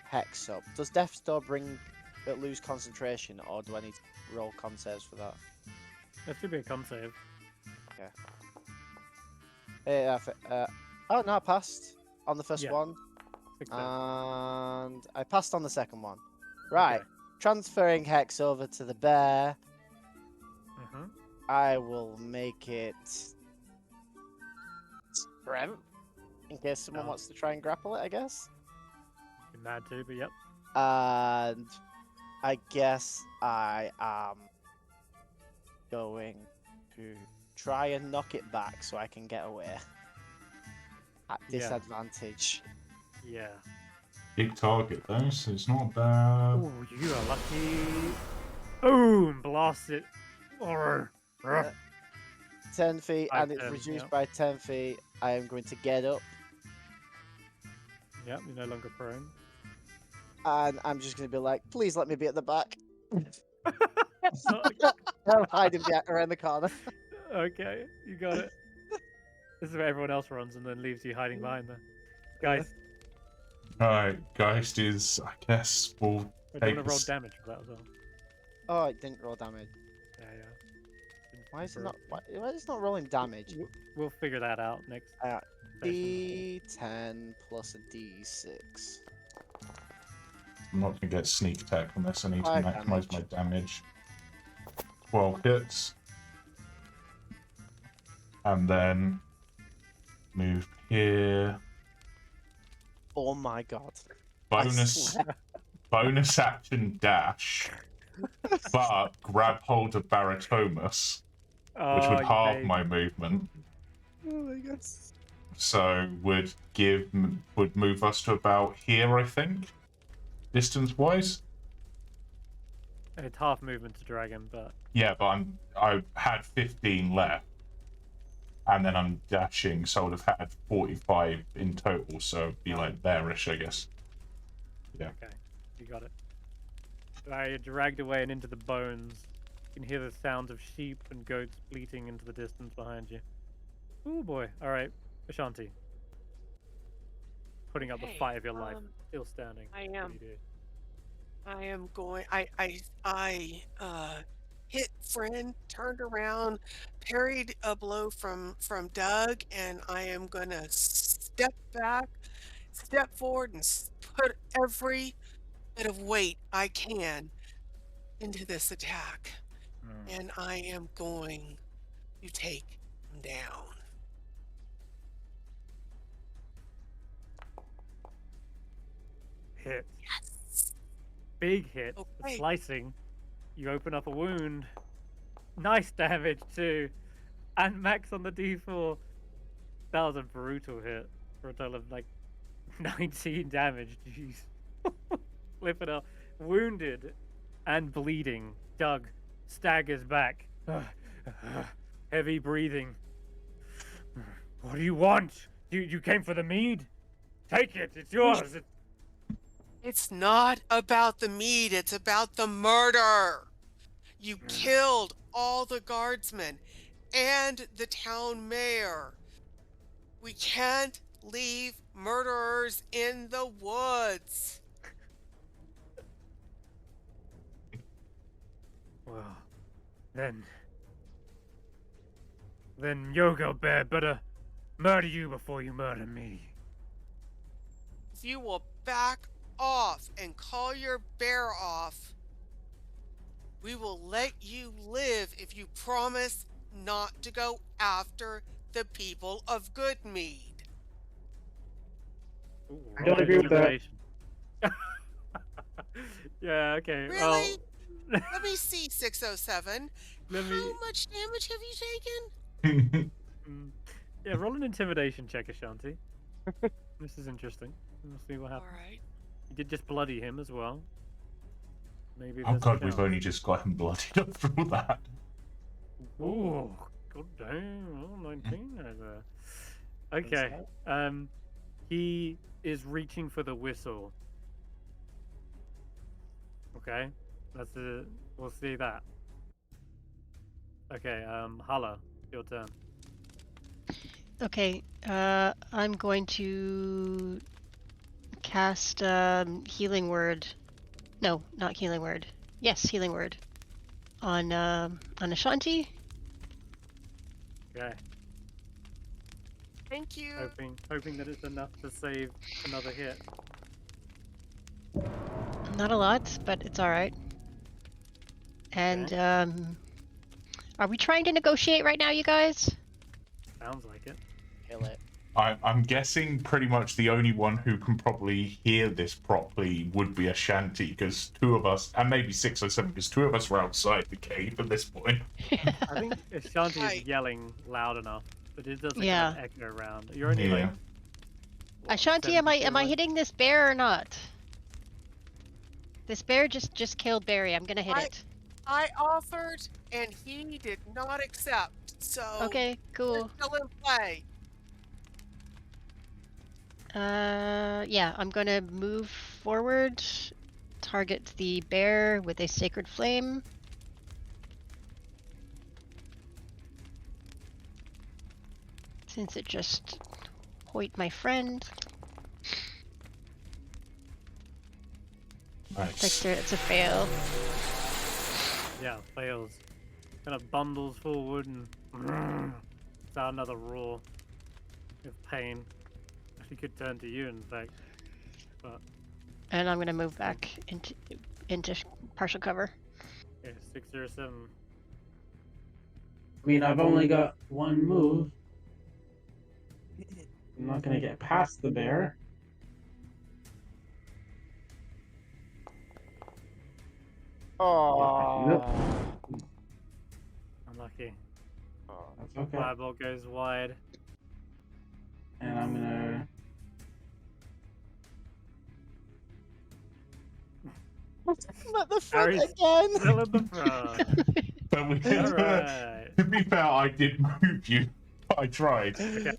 Speaker 1: Hex up? Does Death's Door lose concentration, or do I need to roll con saves for that?
Speaker 2: That should be a con save.
Speaker 1: Oh no, I passed on the first
Speaker 2: Yeah.
Speaker 1: one,
Speaker 2: Success.
Speaker 1: and I passed on the second one. Right,
Speaker 2: Okay.
Speaker 1: transferring Hex over to the bear.
Speaker 2: Mhm.
Speaker 1: I will make it strength in case someone
Speaker 2: Oh.
Speaker 1: wants to try and grapple it, I guess.
Speaker 2: Be mad too, but yep.
Speaker 1: And I guess I am going to try and knock it back so I can get away at
Speaker 2: Yeah.
Speaker 1: disadvantage.
Speaker 2: Yeah.
Speaker 5: Big target though, so it's not bad.
Speaker 2: Oh, you are lucky. Boom! Blast it. Or.
Speaker 1: 10 feet, and it's
Speaker 2: 5, 10,
Speaker 1: reduced
Speaker 2: yeah.
Speaker 1: by 10 feet. I am going to get up,
Speaker 2: Yep, you're no longer prone.
Speaker 1: and I'm just going to be like, please let me be at the back.
Speaker 2: Not-
Speaker 1: I'm hiding around the corner.
Speaker 2: okay, you got it. This is where everyone else runs and then leaves you hiding behind them. Guys,
Speaker 5: Alright, Geist is, I guess, will
Speaker 2: we're going to
Speaker 5: take
Speaker 2: roll
Speaker 5: this-
Speaker 2: damage for that as well.
Speaker 1: Oh, it didn't roll damage.
Speaker 2: Yeah.
Speaker 1: Why is it not? Why is it not rolling damage?
Speaker 2: We'll figure that out next. session.
Speaker 1: D10 plus a D6.
Speaker 5: I'm not going to get sneak attack unless I need to
Speaker 1: 5
Speaker 5: maximize
Speaker 1: damage.
Speaker 5: my damage. 12 hits. And then move here.
Speaker 1: Oh my god. I
Speaker 5: Bonus
Speaker 1: swear.
Speaker 5: bonus action dash. But grab hold of Barritomus, which would
Speaker 2: you
Speaker 5: halve
Speaker 2: babe.
Speaker 5: my movement.
Speaker 1: Oh my god.
Speaker 5: So would move us to about here, I think, distance-wise.
Speaker 2: It's half movement to dragon, but
Speaker 5: Yeah, but I had 15 left, and then I'm dashing, so I would have had 45 in total. So it'd be like there-ish, I guess. Yeah.
Speaker 2: okay, you got it. You're dragged away and into the bones. You can hear the sounds of sheep and goats bleating into the distance behind you. Oh boy! All right, Ashanti. Putting up the
Speaker 9: Okay,
Speaker 2: fight of your life, still standing.
Speaker 9: I
Speaker 2: What
Speaker 9: am.
Speaker 2: do you do?
Speaker 9: I am going. I hit friend, turned around, parried a blow from Doug, and I am gonna step back, step forward, and put every bit of weight I can into this attack, and I am going to take him down.
Speaker 2: Hit.
Speaker 9: Yes.
Speaker 2: Big hit.
Speaker 9: Okay.
Speaker 2: Slicing. You open up a wound. Nice damage too. And max on the D4. That was a brutal hit for a total of like 19 damage. Jeez. Flip it up. Wounded and bleeding. Doug staggers back. Heavy breathing. What do you want? You came for the mead? Take it. It's yours.
Speaker 6: It's not about the mead, it's about the murder. You killed all the guardsmen and the town mayor. We can't leave murderers in the woods.
Speaker 2: Well, then Yoga Bear better murder you before you murder me.
Speaker 6: If you will back off and call your bear off, we will let you live if you promise not to go after the people of Goodmead.
Speaker 2: Ooh,
Speaker 4: I don't agree with that.
Speaker 2: Yeah, okay.
Speaker 6: Really? Let me see, 607.
Speaker 2: Let me-
Speaker 6: How much damage have you taken?
Speaker 2: Yeah, roll an intimidation check, Ashanti. This is interesting. We'll see what happens.
Speaker 6: Alright.
Speaker 2: You did just bloody him as well. Maybe
Speaker 5: Oh
Speaker 2: there's a
Speaker 5: god, we've
Speaker 2: chance.
Speaker 5: only just got him bloodied up for all that.
Speaker 2: Ooh, god damn. Oh, 19 over. Okay. He is reaching for the whistle. Okay. We'll see that. Okay, Hulla, your turn.
Speaker 3: Okay, I'm going to cast Healing Word. No, not Healing Word. Yes, Healing Word on Ashanti.
Speaker 2: Okay.
Speaker 6: Thank you.
Speaker 2: Hoping that it's enough to save another hit.
Speaker 3: Not a lot, but it's all right. And are we trying to negotiate right now, you guys?
Speaker 2: Sounds like it.
Speaker 1: Kill it.
Speaker 5: I'm guessing pretty much the only one who can probably hear this properly would be Ashanti, because two of us, and maybe 6 or 7, because two of us were outside the cave at this point.
Speaker 2: I think Ashanti
Speaker 6: Right.
Speaker 2: is yelling loud enough, but it doesn't
Speaker 3: Yeah.
Speaker 2: kind of echo around. You're only like.
Speaker 5: Yeah.
Speaker 2: what,
Speaker 3: Ashanti,
Speaker 2: 70
Speaker 3: am I
Speaker 2: feet away?
Speaker 3: hitting this bear or not? This bear just killed Barry. I'm gonna hit it.
Speaker 6: I offered and he did not accept. So
Speaker 3: Okay, cool.
Speaker 6: we're still in play.
Speaker 3: Yeah, I'm gonna move forward, target the bear with a sacred flame. Since it just hoit my friend.
Speaker 5: Nice.
Speaker 3: It's a fail.
Speaker 2: Yeah, fails. Kind of bundles forward and it's out another roar of pain. Actually could turn to you, in fact. But
Speaker 3: And I'm gonna move back into partial cover.
Speaker 2: Okay, 607.
Speaker 4: I mean, I've only got one move. I'm not gonna get past the bear.
Speaker 1: Oh.
Speaker 2: Unlucky.
Speaker 4: That's okay.
Speaker 2: Fireball goes wide.
Speaker 4: And I'm gonna.
Speaker 1: At the front
Speaker 2: Harry's
Speaker 1: again.
Speaker 2: still at the front.
Speaker 5: But we,
Speaker 2: Alright.
Speaker 5: to be fair, I did move you. I tried.
Speaker 2: Okay.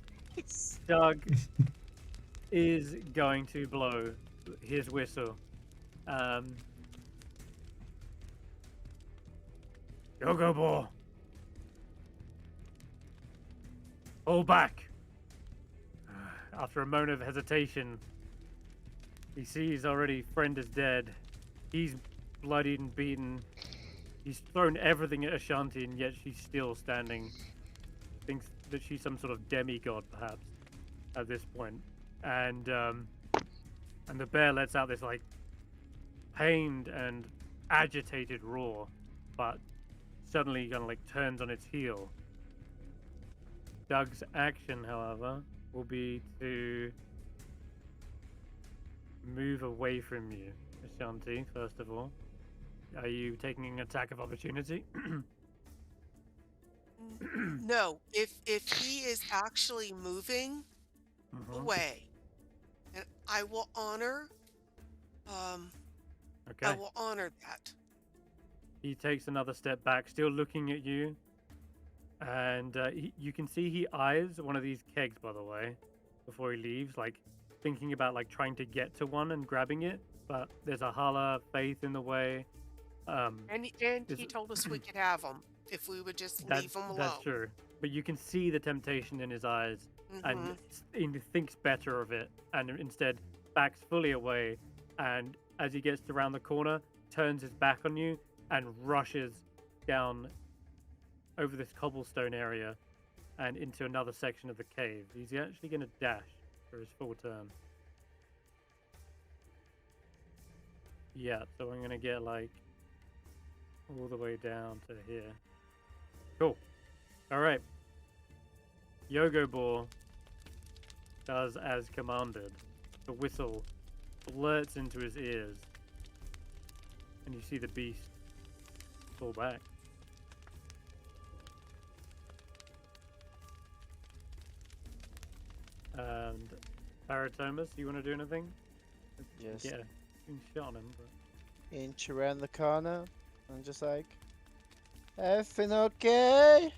Speaker 2: Doug is going to blow his whistle. Go ball. Pull back. After a moment of hesitation, he sees already friend is dead. He's bloodied and beaten. He's thrown everything at Ashanti, and yet she's still standing. Thinks that she's some sort of demigod, perhaps, at this point. And the bear lets out this like pained and agitated roar, but suddenly kind of like turns on its heel. Doug's action, however, will be to move away from you, Ashanti, first of all. Are you taking an attack of opportunity?
Speaker 6: No, if he is actually moving away, and I will honor.
Speaker 2: Okay.
Speaker 6: I will honor that.
Speaker 2: He takes another step back, still looking at you, and you can see he eyes one of these kegs, by the way, before he leaves, like thinking about like trying to get to one and grabbing it, but there's a Hulla faith in the way.
Speaker 6: And he told us we could have them if we would just leave them alone.
Speaker 2: That's true, but you can see the temptation in his eyes, and he thinks better of it, and instead backs fully away, and as he gets around the corner, turns his back on you and rushes down over this cobblestone area and into another section of the cave. He's actually going to dash for his full turn. Yeah, so I'm going to get like all the way down to here. Cool. All right. Yogo Ball does as commanded. The whistle blurts into his ears, and you see the beast pull back. And Barritomus, you want to do anything?
Speaker 1: Yes.
Speaker 2: Yeah, been shot on him. But...
Speaker 1: Inch around the corner and just like, everything okay?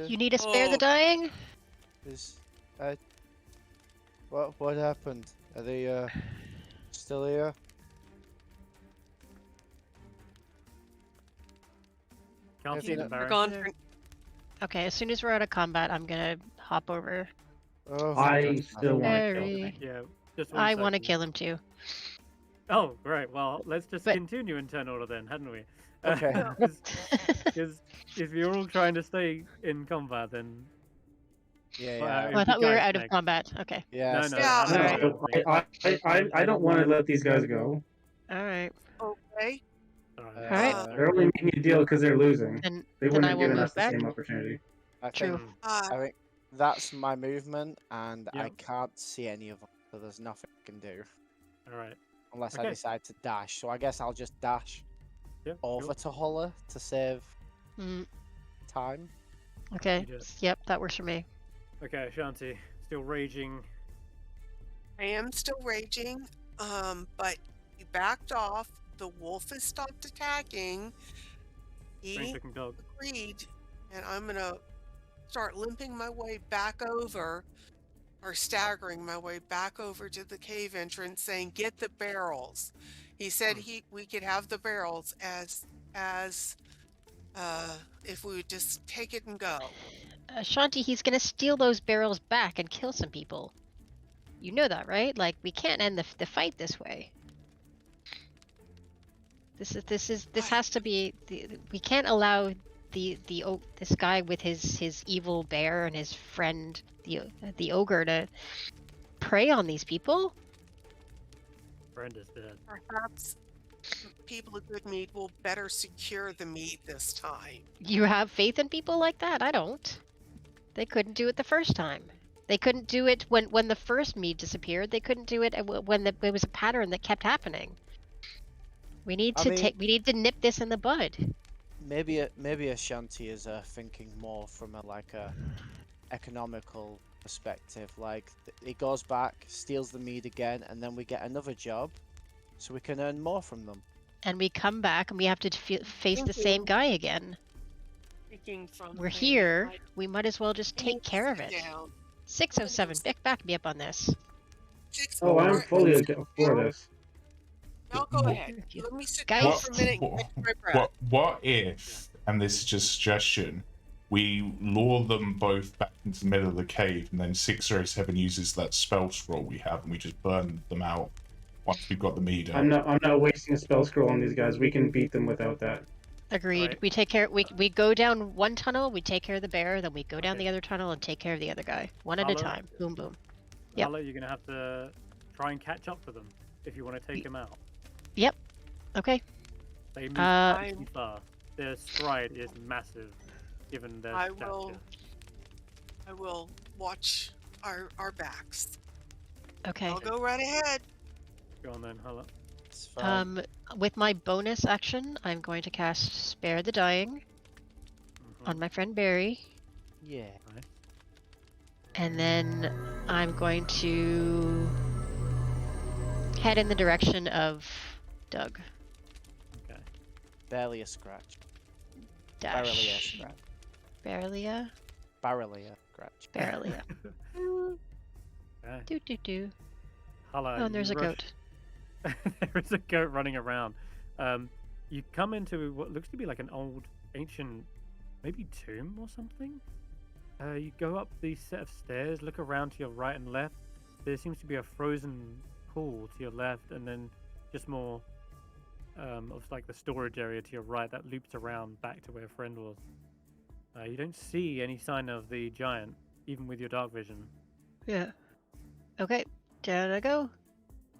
Speaker 3: You need to spare the dying?
Speaker 1: What happened? Are they still here?
Speaker 2: Can't see them, Barry.
Speaker 6: Gone for...
Speaker 3: Okay, as soon as we're out of combat, I'm gonna hop over.
Speaker 1: Oh,
Speaker 4: I still want to kill
Speaker 3: Barry.
Speaker 4: him.
Speaker 2: Yeah, just one
Speaker 3: I want to
Speaker 2: second.
Speaker 3: kill him too.
Speaker 2: Oh, great. Well, let's just
Speaker 3: But-
Speaker 2: continue in turn order then, hadn't we?
Speaker 1: Okay.
Speaker 2: Because if you're all trying to stay in combat, then
Speaker 1: Yeah,
Speaker 2: Well,
Speaker 1: yeah.
Speaker 3: Oh, I thought we were
Speaker 2: guys
Speaker 3: out of
Speaker 2: next.
Speaker 3: combat. Okay.
Speaker 1: Yeah.
Speaker 2: no, no.
Speaker 6: Yeah.
Speaker 2: I'm-
Speaker 4: I don't want to let these guys go.
Speaker 3: All right.
Speaker 6: Okay.
Speaker 2: Alright.
Speaker 3: Alright.
Speaker 4: They're only making a deal because they're losing.
Speaker 3: Then
Speaker 4: They
Speaker 3: then
Speaker 4: wouldn't
Speaker 3: I
Speaker 4: have
Speaker 3: will
Speaker 4: given
Speaker 3: move
Speaker 4: us the
Speaker 3: back.
Speaker 4: same opportunity.
Speaker 1: I
Speaker 3: True.
Speaker 1: think,
Speaker 6: Uh,
Speaker 1: I think that's my movement, and I
Speaker 2: Yep.
Speaker 1: can't see any of them, so there's nothing I can do
Speaker 2: All right.
Speaker 1: unless I
Speaker 2: Okay.
Speaker 1: decide to dash. So I guess I'll just dash
Speaker 2: Yeah.
Speaker 1: over
Speaker 2: Cool.
Speaker 1: to Hulla to save
Speaker 3: Mm,
Speaker 1: time.
Speaker 3: okay.
Speaker 2: You do it.
Speaker 3: Yep, that works for me.
Speaker 2: Okay, Ashanti, still raging.
Speaker 6: I am still raging, but he backed off. The wolf has stopped attacking.
Speaker 2: Strange
Speaker 6: He
Speaker 2: looking dog.
Speaker 6: agreed, and I'm gonna start limping my way back over, or staggering my way back over to the cave entrance, saying, "Get the barrels." He said we could have the barrels as if we would just take it and go.
Speaker 3: Shanti, he's gonna steal those barrels back and kill some people. You know that, right? Like, we can't end the fight this way. This has to be. We can't allow this guy with his evil bear and his friend the ogre prey on these people?
Speaker 2: Brenda's dead.
Speaker 6: Perhaps people of good meat will better secure the meat this time.
Speaker 3: You have faith in people like that? I don't. They couldn't do it the first time. They couldn't do it when the first mead disappeared. They couldn't do it when it was a pattern that kept happening. We need to we need to nip this in the bud.
Speaker 1: Maybe Ashanti is thinking more from a economical perspective. Like he goes back, steals the mead again, and then we get another job, so we can earn more from them.
Speaker 3: And we come back and we have to face the same guy again. We're here. We might as well just take care of it. 607, back me up on this.
Speaker 4: Oh, I'm fully for this.
Speaker 6: Y'all go ahead. Let me sit down
Speaker 3: Guys.
Speaker 6: for a minute and catch my breath.
Speaker 5: What if, and this is just a suggestion, we lure them both back into the middle of the cave, and then 607 uses that spell scroll we have, and we just burn them out once we've got the mead out.
Speaker 4: I'm not wasting a spell scroll on these guys. We can beat them without that.
Speaker 3: Agreed.
Speaker 2: Right.
Speaker 3: We take care. We go down one tunnel. We take care of the bear. Then we go down the other tunnel and take care of the other guy, one at a time. Boom, boom. Yep.
Speaker 2: Hulla, you're gonna have to try and catch up to them if you want to take them out.
Speaker 3: Yep. Okay.
Speaker 2: They move too fast. Their stride is massive, given their
Speaker 6: I
Speaker 2: stature.
Speaker 6: will watch our backs.
Speaker 3: Okay.
Speaker 6: I'll go right ahead.
Speaker 2: Go on then, Hulla.
Speaker 1: It's fine.
Speaker 3: With my bonus action, I'm going to cast Spare the Dying on my friend Barry,
Speaker 1: Yeah.
Speaker 2: Nice.
Speaker 3: and then I'm going to head in the direction of Doug.
Speaker 2: Okay.
Speaker 1: Barely a scratch.
Speaker 3: Dash.
Speaker 1: Barely a scratch.
Speaker 3: Barely a.
Speaker 1: Barely a scratch.
Speaker 3: Barely a.
Speaker 2: Okay.
Speaker 3: Do.
Speaker 2: Hulla,
Speaker 3: Oh, and there's a
Speaker 2: you rush-
Speaker 3: goat.
Speaker 2: There is a goat running around. You come into what looks to be like an old, ancient, maybe tomb or something. You go up these set of stairs, look around to your right and left. There seems to be a frozen pool to your left, and then just more of like the storage area to your right that loops around back to where a friend was. You don't see any sign of the giant, even with your dark vision.
Speaker 3: Yeah. Okay. Down I go.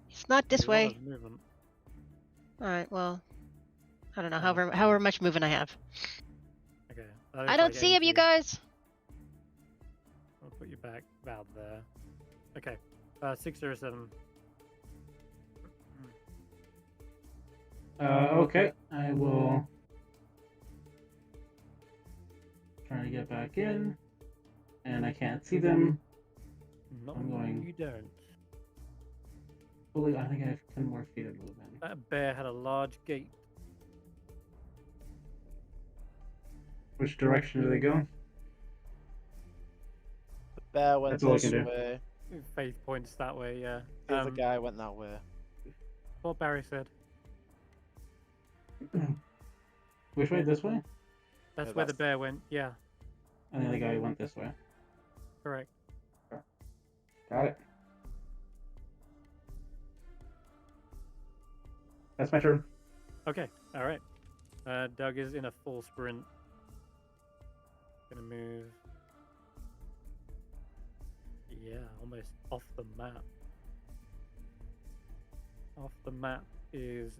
Speaker 3: It's not this
Speaker 2: There's a lot
Speaker 3: way.
Speaker 2: of movement.
Speaker 3: Alright, well. I don't know,
Speaker 2: Oh.
Speaker 3: however much movement I have.
Speaker 2: Okay.
Speaker 3: I don't see him, you guys!
Speaker 2: I'll put you back about there. Okay. 607.
Speaker 4: Okay. I will try to get back in, and I can't see them.
Speaker 2: No,
Speaker 4: I'm going-
Speaker 2: you don't.
Speaker 4: Fully, I think I have 10 more feet of movement.
Speaker 2: That bear had a large gate.
Speaker 4: Which direction do they go?
Speaker 1: The bear went
Speaker 4: That's all I
Speaker 1: this
Speaker 4: can do.
Speaker 1: way.
Speaker 2: Faith points that way, yeah.
Speaker 1: The other guy went that way.
Speaker 2: What Barry said.
Speaker 4: Which way? This way?
Speaker 2: That's
Speaker 1: Yeah,
Speaker 2: where the
Speaker 1: that's-
Speaker 2: bear went. Yeah,
Speaker 4: And the other guy went this way.
Speaker 2: correct.
Speaker 4: Got it. That's my turn.
Speaker 2: Okay, all right. Doug is in a full sprint. Gonna move. Yeah, almost off the map. Off the map is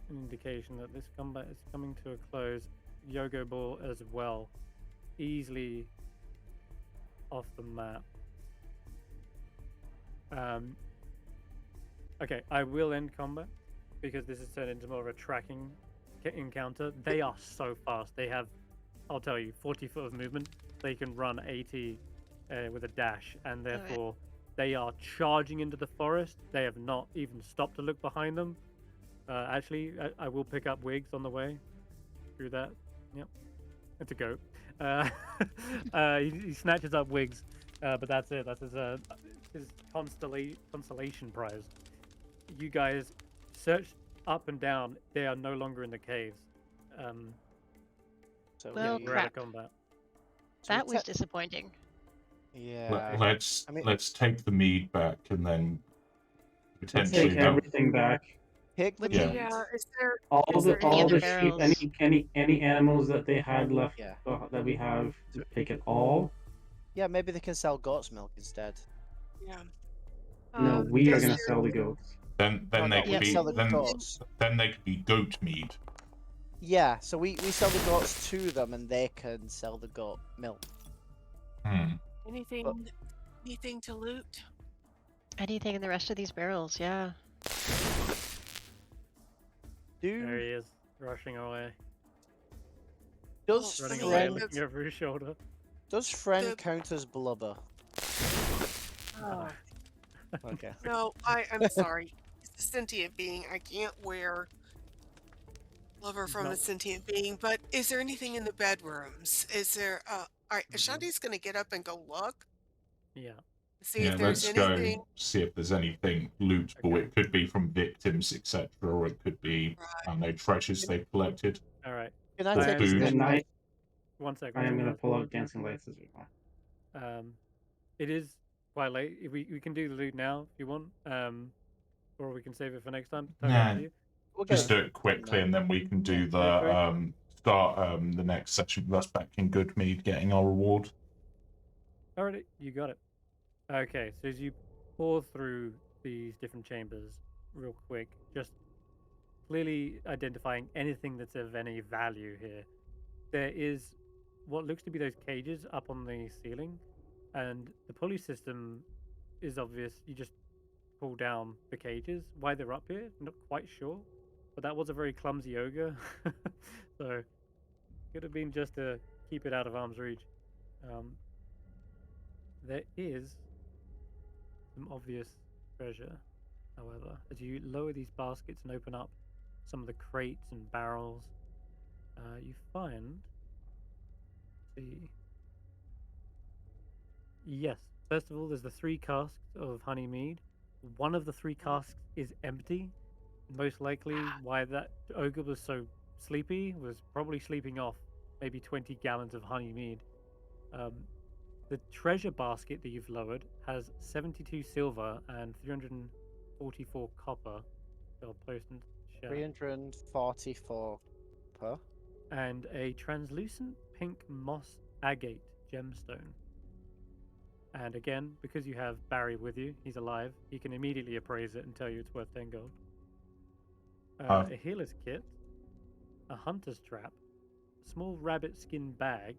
Speaker 2: an indication that this combat is coming to a close. Yogo Ball as well. Easily off the map. Okay, I will end combat because this is turned into more of a tracking encounter. They are so fast. They have, I'll tell you, 40 foot of movement. They can run 80 with a dash, and therefore they are charging into the forest. They have not even stopped to look behind them. Actually, I will pick up Wiggs on the way through that. Yep, it's a goat. He snatches up Wiggs, but that's it. That's his constellation prize. You guys search up and down. They are no longer in the caves.
Speaker 1: So
Speaker 3: Well,
Speaker 1: we,
Speaker 2: we're out of
Speaker 3: crap.
Speaker 2: combat.
Speaker 1: so we
Speaker 3: That was
Speaker 1: te-
Speaker 3: disappointing.
Speaker 1: Yeah.
Speaker 5: Let's take the mead back and then
Speaker 4: Let's
Speaker 5: potentially
Speaker 4: take
Speaker 5: have
Speaker 4: everything back.
Speaker 1: Pick the
Speaker 3: What's
Speaker 5: Yeah.
Speaker 3: it?
Speaker 6: Yeah, is there
Speaker 4: All
Speaker 6: Is
Speaker 4: the
Speaker 6: there any
Speaker 4: all
Speaker 3: other
Speaker 4: the sheep,
Speaker 3: barrels?
Speaker 4: any animals that they had left
Speaker 1: Yeah.
Speaker 4: that we have, to take it all.
Speaker 1: Yeah, maybe they can sell goat's milk instead.
Speaker 6: yeah.
Speaker 4: No, we are
Speaker 6: is
Speaker 4: going to
Speaker 6: there
Speaker 4: sell the goats.
Speaker 5: Then
Speaker 1: No,
Speaker 5: they
Speaker 1: no,
Speaker 5: could
Speaker 1: we
Speaker 5: be
Speaker 1: sell the
Speaker 5: then
Speaker 1: goats.
Speaker 5: then they could be goat mead.
Speaker 1: Yeah, so we sell the goats to them, and they can sell the goat milk.
Speaker 5: Hmm.
Speaker 9: anything anything to loot?
Speaker 3: Anything in the rest of these barrels, yeah.
Speaker 2: There
Speaker 1: Do
Speaker 2: he is, rushing away,
Speaker 1: does
Speaker 9: Well, I
Speaker 2: running
Speaker 9: mean,
Speaker 2: away,
Speaker 1: friend
Speaker 2: looking over his shoulder.
Speaker 1: does friend
Speaker 9: the-
Speaker 1: count as blubber?
Speaker 9: Oh,
Speaker 1: Okay.
Speaker 9: no, I'm sorry. It's a sentient being. I can't wear lover from
Speaker 2: No.
Speaker 9: a sentient being. But is there anything in the bedrooms? Is there? All right, Ashanti's going to get up and go look,
Speaker 2: Yeah.
Speaker 9: see
Speaker 5: Yeah,
Speaker 9: if there's
Speaker 5: let's
Speaker 9: anything.
Speaker 5: go see if there's anything lootable.
Speaker 2: Okay.
Speaker 5: It could be from victims, etc., or it could be
Speaker 9: Right.
Speaker 5: I don't know treasures they've collected.
Speaker 2: All right.
Speaker 1: Can I
Speaker 5: Or
Speaker 1: take a
Speaker 5: food.
Speaker 1: sneak?
Speaker 4: And
Speaker 2: One second.
Speaker 4: I am
Speaker 2: one
Speaker 4: going to
Speaker 2: second.
Speaker 4: pull out dancing lights as well.
Speaker 2: It is quite late. We can do the loot now if you want, or we can save it for next time. Totally up
Speaker 5: Nah,
Speaker 2: to you.
Speaker 1: We'll
Speaker 5: just
Speaker 1: get
Speaker 5: do it quickly,
Speaker 1: now.
Speaker 5: and then we can do the
Speaker 2: Okay.
Speaker 5: start the next session with us back in Goodmead, getting our reward.
Speaker 2: Alrighty, you got it. Okay, so as you pour through these different chambers real quick, just clearly identifying anything that's of any value here. There is what looks to be those cages up on the ceiling, and the pulley system is obvious. You just pull down the cages. Why they're up here, not quite sure, but that was a very clumsy ogre, so could have been just to keep it out of arm's reach. There is some obvious treasure, however, as you lower these baskets and open up some of the crates and barrels, you find. See. Yes, first of all, there's the 3 casks of honey mead. One of the 3 casks is empty. Most likely, why that ogre was so sleepy was probably sleeping off maybe 20 gallons of honey mead. The treasure basket that you've lowered has 72 silver and 344 copper. I'll post in chat.
Speaker 1: 344 per.
Speaker 2: And a translucent pink moss agate gemstone. And again, because you have Barry with you, he's alive, he can immediately appraise it and tell you it's worth 10 gold. A healer's kit, a hunter's trap, a small rabbit skin bag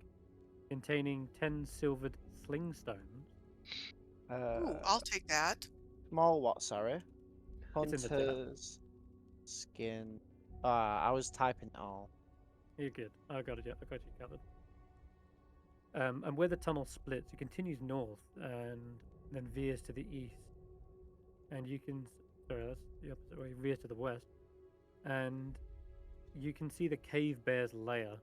Speaker 2: containing 10 silvered sling stones.
Speaker 9: Ooh, I'll take that.
Speaker 1: Small what, sorry?
Speaker 2: It's in the chat.
Speaker 1: Hunter's skin. I was typing it all.
Speaker 2: You're good. I got it. I got you covered. And where the tunnel splits, it continues north and then veers to the east. And you can, sorry, that's the opposite way. Veers to the west, and you can see the cave bear's lair.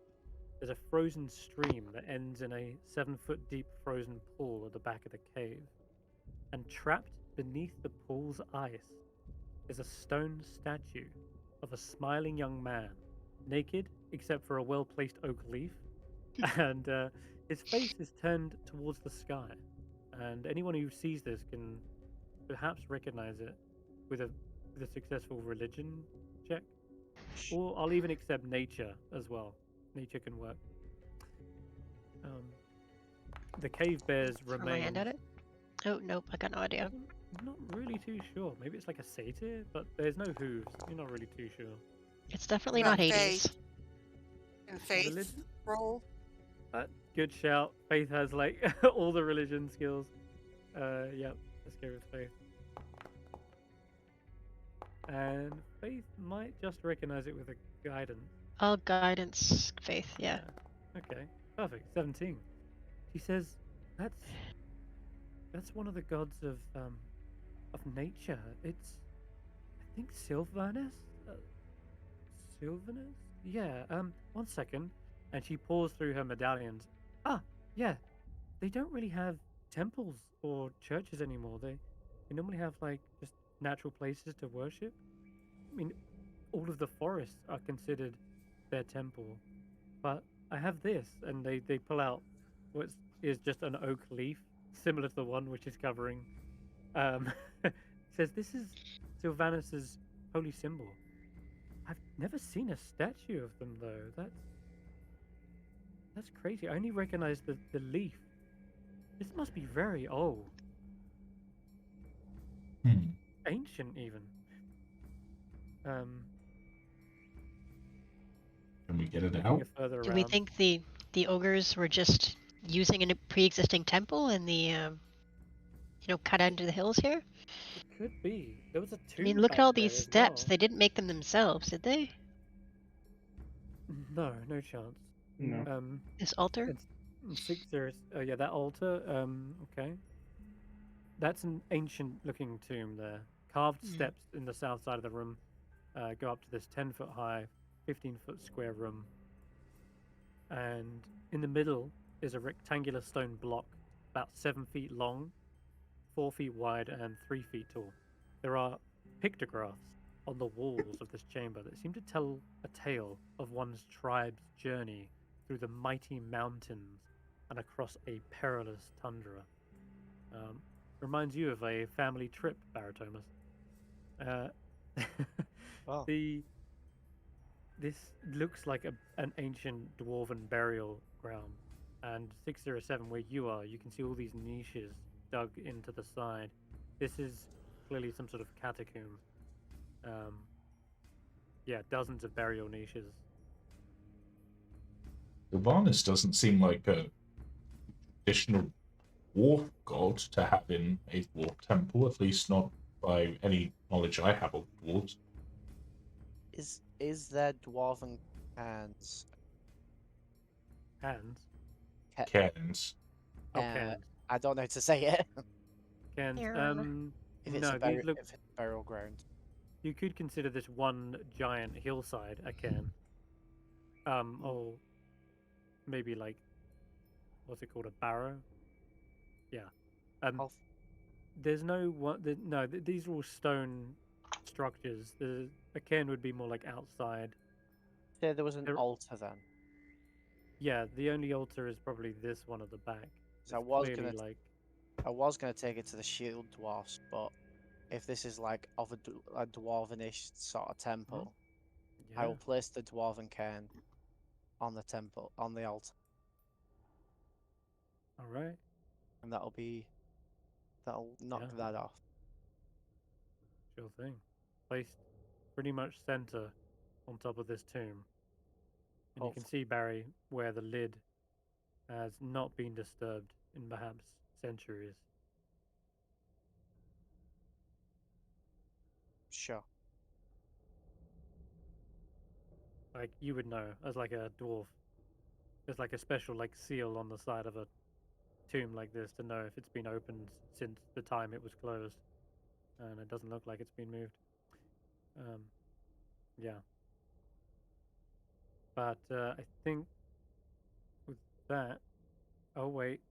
Speaker 2: There's a frozen stream that ends in a 7-foot deep frozen pool at the back of the cave. And trapped beneath the pool's ice is a stone statue of a smiling young man, naked except for a well-placed oak leaf, and his face is turned towards the sky. And anyone who sees this can perhaps recognize it with a successful religion check, or I'll even accept nature as well. Nature can work. The cave bears
Speaker 3: Throw my
Speaker 2: remain.
Speaker 3: hand at it. Oh nope, I got no idea.
Speaker 2: I'm not really too sure. Maybe it's like a satyr, but there's no hooves. You're not really too sure.
Speaker 3: It's definitely
Speaker 9: About
Speaker 3: not Hades.
Speaker 9: faith. And faith
Speaker 2: Religion?
Speaker 9: roll.
Speaker 2: Good shout. Faith has like all the religion skills. Yep. Let's go with Faith. And Faith might just recognize it with a guidance.
Speaker 3: All guidance, faith, yeah.
Speaker 2: Okay. Perfect. 17. She says, "That's one of the gods of nature. It's, I think, Sylvanus. Sylvanus? Yeah. 1 second." And she paws through her medallions. Ah, yeah. They don't really have temples or churches anymore. They normally have like just natural places to worship. I mean, all of the forests are considered their temple. But I have this, and they pull out what is just an oak leaf, similar to the one which is covering. Says this is Sylvanus's holy symbol. I've never seen a statue of them though. That's crazy. I only recognize the leaf. This must be very old. ancient even.
Speaker 5: Can we get it
Speaker 2: Looking
Speaker 5: out?
Speaker 2: further
Speaker 3: Do we
Speaker 2: around.
Speaker 3: think the ogres were just using a pre-existing temple in the cut into the hills here?
Speaker 2: It could be. There was a
Speaker 3: I mean,
Speaker 2: tomb
Speaker 3: look at
Speaker 2: back
Speaker 3: all
Speaker 2: there
Speaker 3: these
Speaker 2: as
Speaker 3: steps.
Speaker 2: well.
Speaker 3: They didn't make them themselves, did they?
Speaker 2: No, no chance.
Speaker 4: No.
Speaker 3: This altar?
Speaker 2: It's 60. Oh yeah, that altar. Okay. That's an ancient-looking tomb there. Carved steps in the south side of the room go up to this 10-foot high, 15-foot square room. And in the middle is a rectangular stone block about 7 feet long, 4 feet wide, and 3 feet tall. There are pictographs on the walls of this chamber that seem to tell a tale of one's tribe's journey through the mighty mountains and across a perilous tundra. Reminds you of a family trip, Barritomus.
Speaker 1: Oh.
Speaker 2: This looks like an ancient dwarven burial ground. And 607, where you are, you can see all these niches dug into the side. This is clearly some sort of catacomb. Yeah, dozens of burial niches.
Speaker 5: Sylvanas doesn't seem like a traditional dwarf god to have in a dwarf temple, at least not by any knowledge I have of dwarves.
Speaker 1: Is there dwarven hands?
Speaker 2: Hands?
Speaker 5: Cairns.
Speaker 2: Oh, cans.
Speaker 1: I don't know how to say it.
Speaker 2: Cans.
Speaker 1: If it's
Speaker 2: No,
Speaker 1: a
Speaker 2: these look.
Speaker 1: if it's burial ground.
Speaker 2: You could consider this one giant hillside a cairn. Or maybe like, what's it called, a barrow? Yeah. There's no one. No, these are all stone structures. A cairn would be more like outside.
Speaker 1: Yeah, there was an altar then.
Speaker 2: Yeah, the only altar is probably this one at the back.
Speaker 1: So I was gonna take it to the shield dwarfs, but if this is like of a dwarvenish sort of temple, I will place the dwarven cairn on the temple, on the altar.
Speaker 2: All right.
Speaker 1: And that'll knock that off.
Speaker 2: Sure thing. Placed pretty much center on top of this tomb. And you can see, Barry, where the lid has not been disturbed in perhaps centuries.
Speaker 1: Sure.
Speaker 2: Like, you would know, as like a dwarf. There's like a special like seal on the side of a tomb like this to know if it's been opened since the time it was closed. And it doesn't look like it's been moved. Yeah. But I think with that... Oh, wait.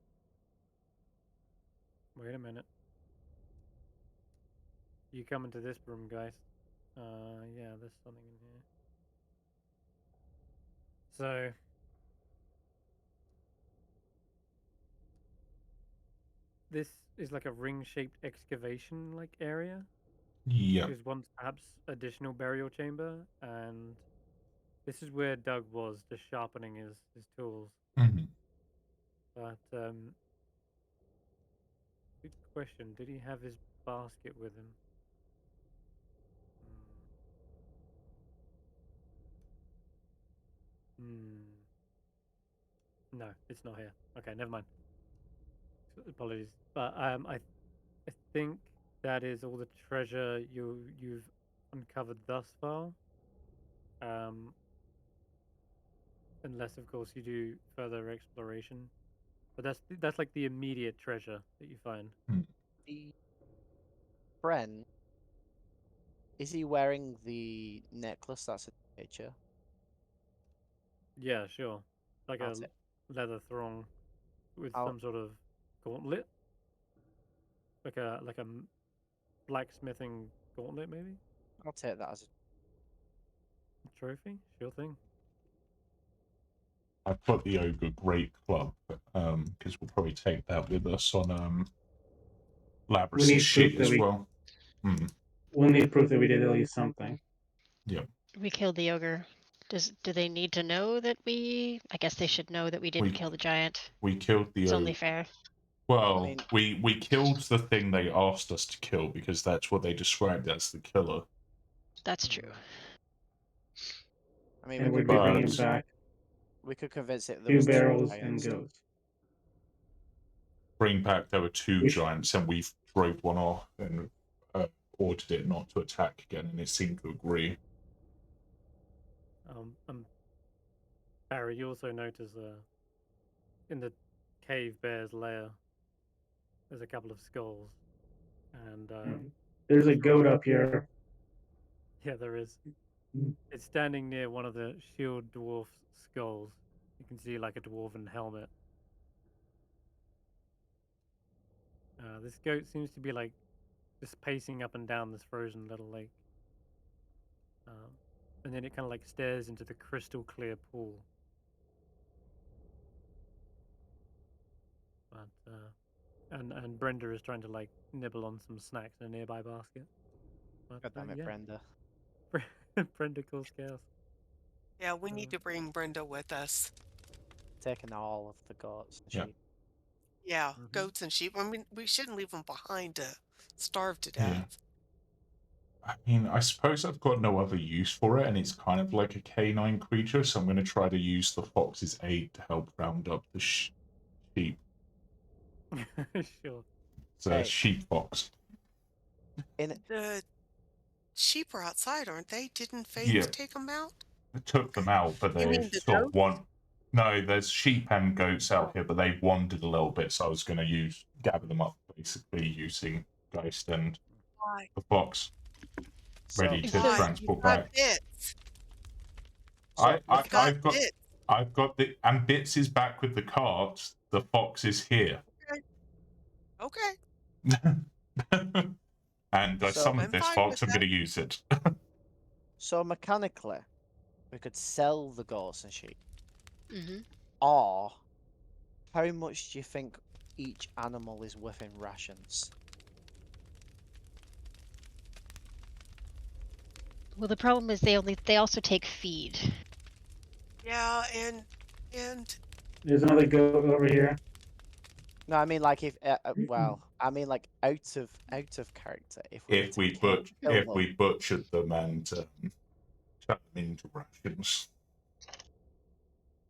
Speaker 2: Wait a minute. You come into this room, guys. Yeah, there's something in here. So... This is like a ring-shaped excavation-like area.
Speaker 5: Yeah.
Speaker 2: There's once perhaps additional burial chamber, and this is where Doug was, just sharpening his tools.
Speaker 5: Mm-hmm.
Speaker 2: But good question. Did he have his basket with him? No, it's not here. Okay, never mind. Apologies, but I think that is all the treasure you've uncovered thus far. Unless, of course, you do further exploration. But that's like the immediate treasure that you find.
Speaker 1: The friend, is he wearing the necklace that's in the picture?
Speaker 2: Yeah, sure. Like a leather thong with some sort of gauntlet. Like a blacksmithing gauntlet, maybe?
Speaker 1: I'll take that as
Speaker 2: a trophy. Sure thing.
Speaker 5: I've got the ogre great club, because we'll probably take that with us on Labrys's ship as well.
Speaker 4: We'll need proof that we did at least something.
Speaker 5: Yeah.
Speaker 3: We killed the ogre. Do they need to know that we? I guess they should know that we didn't kill the giant.
Speaker 5: We killed the ogre.
Speaker 3: It's only fair.
Speaker 5: Well,
Speaker 1: mean-
Speaker 5: we killed the thing they asked us to kill because that's what they described as the killer.
Speaker 3: That's true.
Speaker 1: I mean,
Speaker 4: And
Speaker 1: we
Speaker 4: we'd
Speaker 1: could,
Speaker 4: be
Speaker 5: But-
Speaker 4: bringing back
Speaker 1: we could convince it there
Speaker 4: 2
Speaker 1: was
Speaker 4: barrels and
Speaker 1: giants.
Speaker 4: goats.
Speaker 5: Bring back there were 2
Speaker 4: We should-
Speaker 5: giants, and we drove one off and ordered it not to attack again, and it seemed to agree.
Speaker 2: Barry, you also notice in the cave bear's lair, there's a couple of skulls, and
Speaker 4: There's a goat up here.
Speaker 2: yeah, there is. It's standing near one of the shield dwarf's skulls. You can see like a dwarven helmet. This goat seems to be like just pacing up and down this frozen little lake. And then it kind of like stares into the crystal clear pool. But and Brenda is trying to like nibble on some snacks in a nearby basket. But,
Speaker 1: God damn it,
Speaker 2: yeah.
Speaker 1: Brenda.
Speaker 2: Brenda calls chaos.
Speaker 6: Yeah, we need to bring Brenda with us.
Speaker 1: Taking all of the goats and
Speaker 5: Yeah.
Speaker 1: sheep.
Speaker 6: Yeah,
Speaker 2: Mhm.
Speaker 6: goats and sheep. I mean, we shouldn't leave them behind to starve to
Speaker 5: Yeah.
Speaker 6: death.
Speaker 5: I mean, I suppose I've got no other use for it, and it's kind of like a canine creature, so I'm going to try to use the fox's aid to help round up the sheep.
Speaker 2: Sure.
Speaker 5: It's a
Speaker 1: Hey.
Speaker 5: sheep fox.
Speaker 6: The sheep are outside, aren't they? Didn't Faith
Speaker 5: Yeah.
Speaker 6: take them out?
Speaker 5: I took them out, but
Speaker 6: You
Speaker 5: they
Speaker 6: mean the
Speaker 5: sort of No, there's sheep and goats out here, but they wandered a little bit, so I was going to gather them up, basically using Geist and
Speaker 6: Why?
Speaker 5: the fox, ready to
Speaker 6: Why?
Speaker 5: transport
Speaker 6: You've got
Speaker 5: back.
Speaker 6: Bits.
Speaker 5: I've
Speaker 6: You've got
Speaker 5: got
Speaker 6: Bits.
Speaker 5: I've got the and Bits is back with the cart. The fox is here.
Speaker 6: Okay.
Speaker 5: And I
Speaker 1: So-
Speaker 5: summoned
Speaker 6: I'm
Speaker 5: this
Speaker 6: fine
Speaker 5: fox.
Speaker 6: with
Speaker 5: I'm
Speaker 6: that.
Speaker 5: going to use it.
Speaker 1: So mechanically, we could sell the goats and sheep.
Speaker 3: Mm-hmm.
Speaker 1: Or, how much do you think each animal is worth in rations?
Speaker 3: Well, the problem is they also take feed.
Speaker 6: Yeah, and
Speaker 4: There's another goat over here.
Speaker 1: No, I mean like if well, I mean like out of character. If we were to kill them.
Speaker 5: Butchered them and turned them into rations.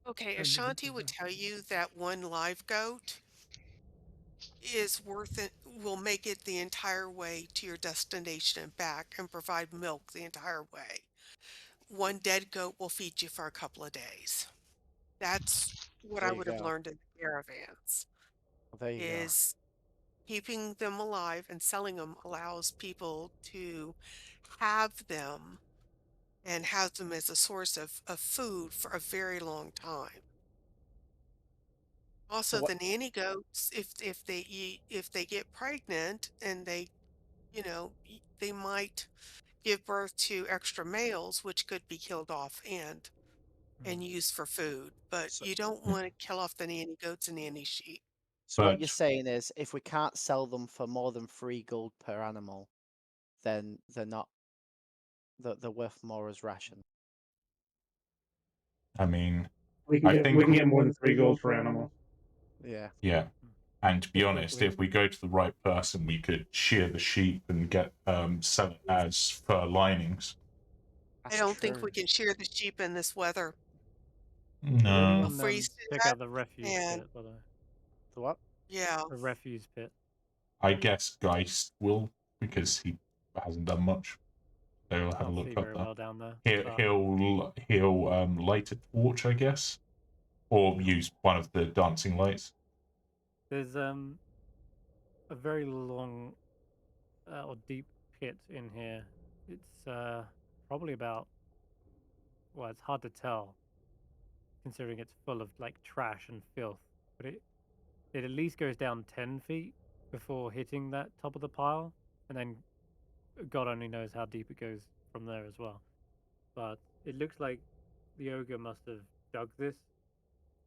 Speaker 6: okay, Ashanti would tell you that one live goat is worth it, will make it the entire way to your destination and back and provide milk the entire way. One dead goat will feed you for a couple of days. That's what
Speaker 1: There
Speaker 6: I
Speaker 1: you
Speaker 6: would have
Speaker 1: go.
Speaker 6: learned in the caravans.
Speaker 1: Well, there you
Speaker 6: Is keeping them alive and selling them allows people to have them and have them as a source of food for a very long time. Also,
Speaker 1: what-
Speaker 6: the nanny goats, if they get pregnant and they, they might give birth to extra males, which could be killed off and used for food. But
Speaker 1: So-
Speaker 6: you don't want to kill off the nanny goats and nanny sheep.
Speaker 1: So what
Speaker 5: But-
Speaker 1: you're saying is, if we can't sell them for more than 3 gold per animal, then they're not. They're worth more as ration.
Speaker 5: I mean,
Speaker 4: We can
Speaker 5: I
Speaker 4: get
Speaker 5: think-
Speaker 4: we can get more than 3 gold per animal.
Speaker 1: Yeah.
Speaker 5: yeah. And to be
Speaker 1: If we-
Speaker 5: honest,
Speaker 1: we-
Speaker 5: if we go to the right person, we could shear the sheep and get sell it as fur linings.
Speaker 6: I don't think we can shear the sheep in this weather.
Speaker 2: Did
Speaker 5: No.
Speaker 2: anyone
Speaker 6: freeze to
Speaker 2: check
Speaker 6: death
Speaker 2: out the refuse
Speaker 6: and-
Speaker 2: pit? By the way?
Speaker 1: The what?
Speaker 6: Yeah.
Speaker 2: The refuse pit.
Speaker 5: I guess Geist will, because he hasn't done much. So we'll have a
Speaker 2: Can't see
Speaker 5: look
Speaker 2: very
Speaker 5: up there.
Speaker 2: well down there.
Speaker 5: He'll light a torch, I guess, or use one of the dancing lights.
Speaker 2: There's a very long or deep pit in here. It's probably about, well, it's hard to tell considering it's full of like trash and filth, but it at least goes down 10 feet before hitting that top of the pile, and then God only knows how deep it goes from there as well. But it looks like the ogre must have dug this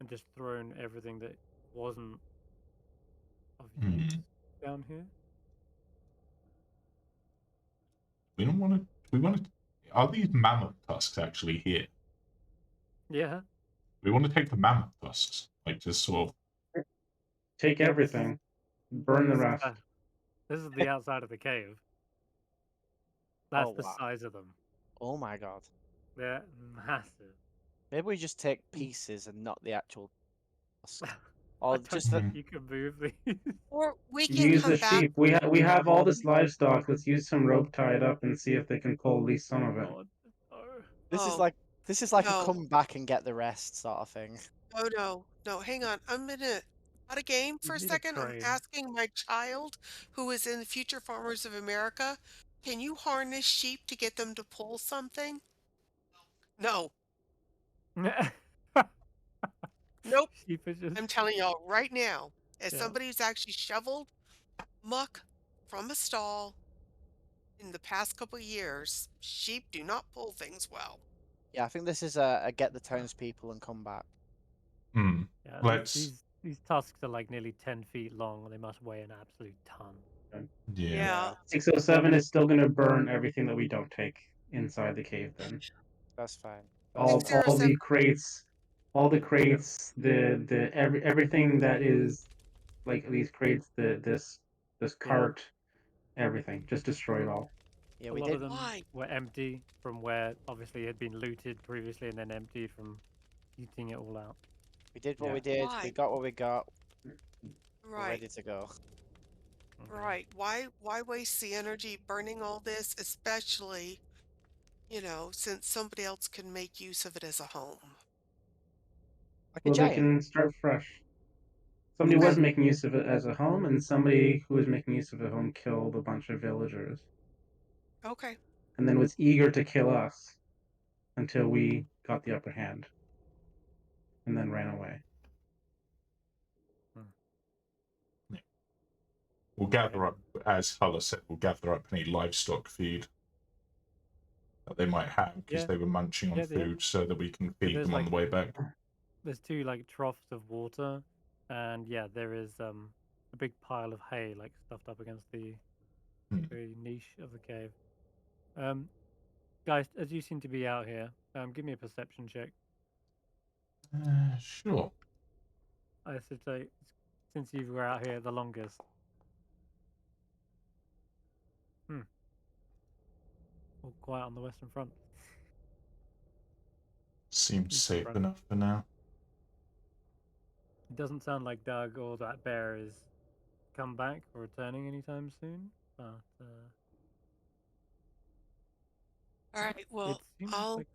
Speaker 2: and just thrown everything that wasn't of use down here.
Speaker 5: We don't want to. We want to. Are these mammoth tusks actually here?
Speaker 2: Yeah.
Speaker 5: We want to take the mammoth tusks, like just sort of.
Speaker 4: Take everything. burn the rest.
Speaker 2: This is the outside of the cave. That's
Speaker 1: Oh,
Speaker 2: the
Speaker 1: wow.
Speaker 2: size of them.
Speaker 1: Oh my god.
Speaker 2: They're massive.
Speaker 1: Maybe we just take pieces and not the actual tusk.
Speaker 2: I
Speaker 1: Or
Speaker 2: don't
Speaker 1: just the.
Speaker 2: think you can move these.
Speaker 6: Or we can
Speaker 4: Use
Speaker 6: come
Speaker 4: the
Speaker 6: back.
Speaker 4: sheep. We have all this livestock. Let's use some rope tied up and see if they can pull at least some of it.
Speaker 2: God, no.
Speaker 1: This is
Speaker 6: Oh,
Speaker 1: like a
Speaker 6: no.
Speaker 1: come back and get the rest sort of thing.
Speaker 6: Oh no, hang on. I'm gonna out of game for a
Speaker 2: need a
Speaker 6: second. I'm
Speaker 2: crane.
Speaker 6: asking my child, who is in Future Farmers of America, can you harness sheep to get them to pull something? No. Nope.
Speaker 2: Sheep are just...
Speaker 6: I'm telling y'all right now, as
Speaker 2: Yeah.
Speaker 6: somebody who's actually shoveled muck from a stall in the past couple of years, sheep do not pull things well.
Speaker 1: Yeah, I think this is a get the townspeople and come back.
Speaker 5: Hmm.
Speaker 2: Yeah,
Speaker 5: Let's.
Speaker 2: these tusks are like nearly 10 feet long. They must weigh an absolute ton.
Speaker 5: Yeah.
Speaker 4: 607 is still gonna burn everything that we don't take inside the cave. Then
Speaker 1: That's fine.
Speaker 4: all
Speaker 1: That's fine.
Speaker 6: 607.
Speaker 4: the crates, everything that is like these crates, this cart, everything, just destroy it all.
Speaker 1: Yeah,
Speaker 2: A
Speaker 1: we
Speaker 2: lot
Speaker 1: did.
Speaker 2: of them
Speaker 6: Why?
Speaker 2: were empty from where obviously it had been looted previously, and then empty from eating it all out.
Speaker 1: We did what
Speaker 4: Yeah.
Speaker 1: we did.
Speaker 6: Why?
Speaker 1: We got what we got. We're
Speaker 6: Right.
Speaker 1: ready to go.
Speaker 2: Okay.
Speaker 6: Right. Why waste the energy burning all this, especially, since somebody else can make use of it as a home?
Speaker 1: Like a
Speaker 4: Well, they
Speaker 1: giant.
Speaker 4: can start fresh. Somebody
Speaker 6: Okay.
Speaker 4: was making use of it as a home, and somebody who was making use of a home killed a bunch of villagers,
Speaker 6: Okay.
Speaker 4: and then was eager to kill us until we got the upper hand, and then ran away.
Speaker 5: We'll gather up, as Hulla said, we'll gather up any livestock feed that they might have because
Speaker 2: Yeah.
Speaker 5: they were munching on
Speaker 2: Yeah,
Speaker 5: food, so that we can feed
Speaker 2: there's
Speaker 5: them on
Speaker 2: like-
Speaker 5: the way back.
Speaker 2: There's 2 like troughs of water, and yeah, there is a big pile of hay like stuffed up against the niche of the cave. Guys, as you seem to be out here, give me a perception check.
Speaker 5: Sure.
Speaker 2: I should say, since you were out here the longest. All quiet on the Western Front.
Speaker 5: Seems
Speaker 2: Eastern
Speaker 5: safe
Speaker 2: Front.
Speaker 5: enough for now.
Speaker 2: It doesn't sound like Doug or that bear is come back or returning anytime soon, but
Speaker 6: All right. Well,
Speaker 2: it seems
Speaker 6: I'll
Speaker 2: like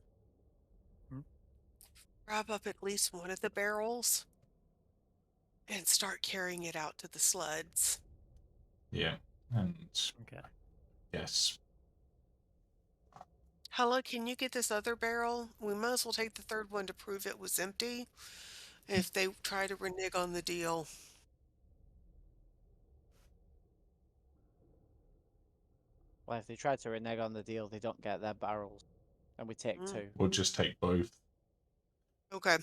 Speaker 6: grab up at least one of the barrels and start carrying it out to the sleds.
Speaker 5: Yeah. And
Speaker 2: okay.
Speaker 5: yes.
Speaker 6: Hulla, can you get this other barrel? We might as well take the third one to prove it was empty if they try to renege on the deal.
Speaker 1: Well, if they try to renege on the deal, they don't get their barrels, and we take 2.
Speaker 5: We'll just take both.
Speaker 6: Okay.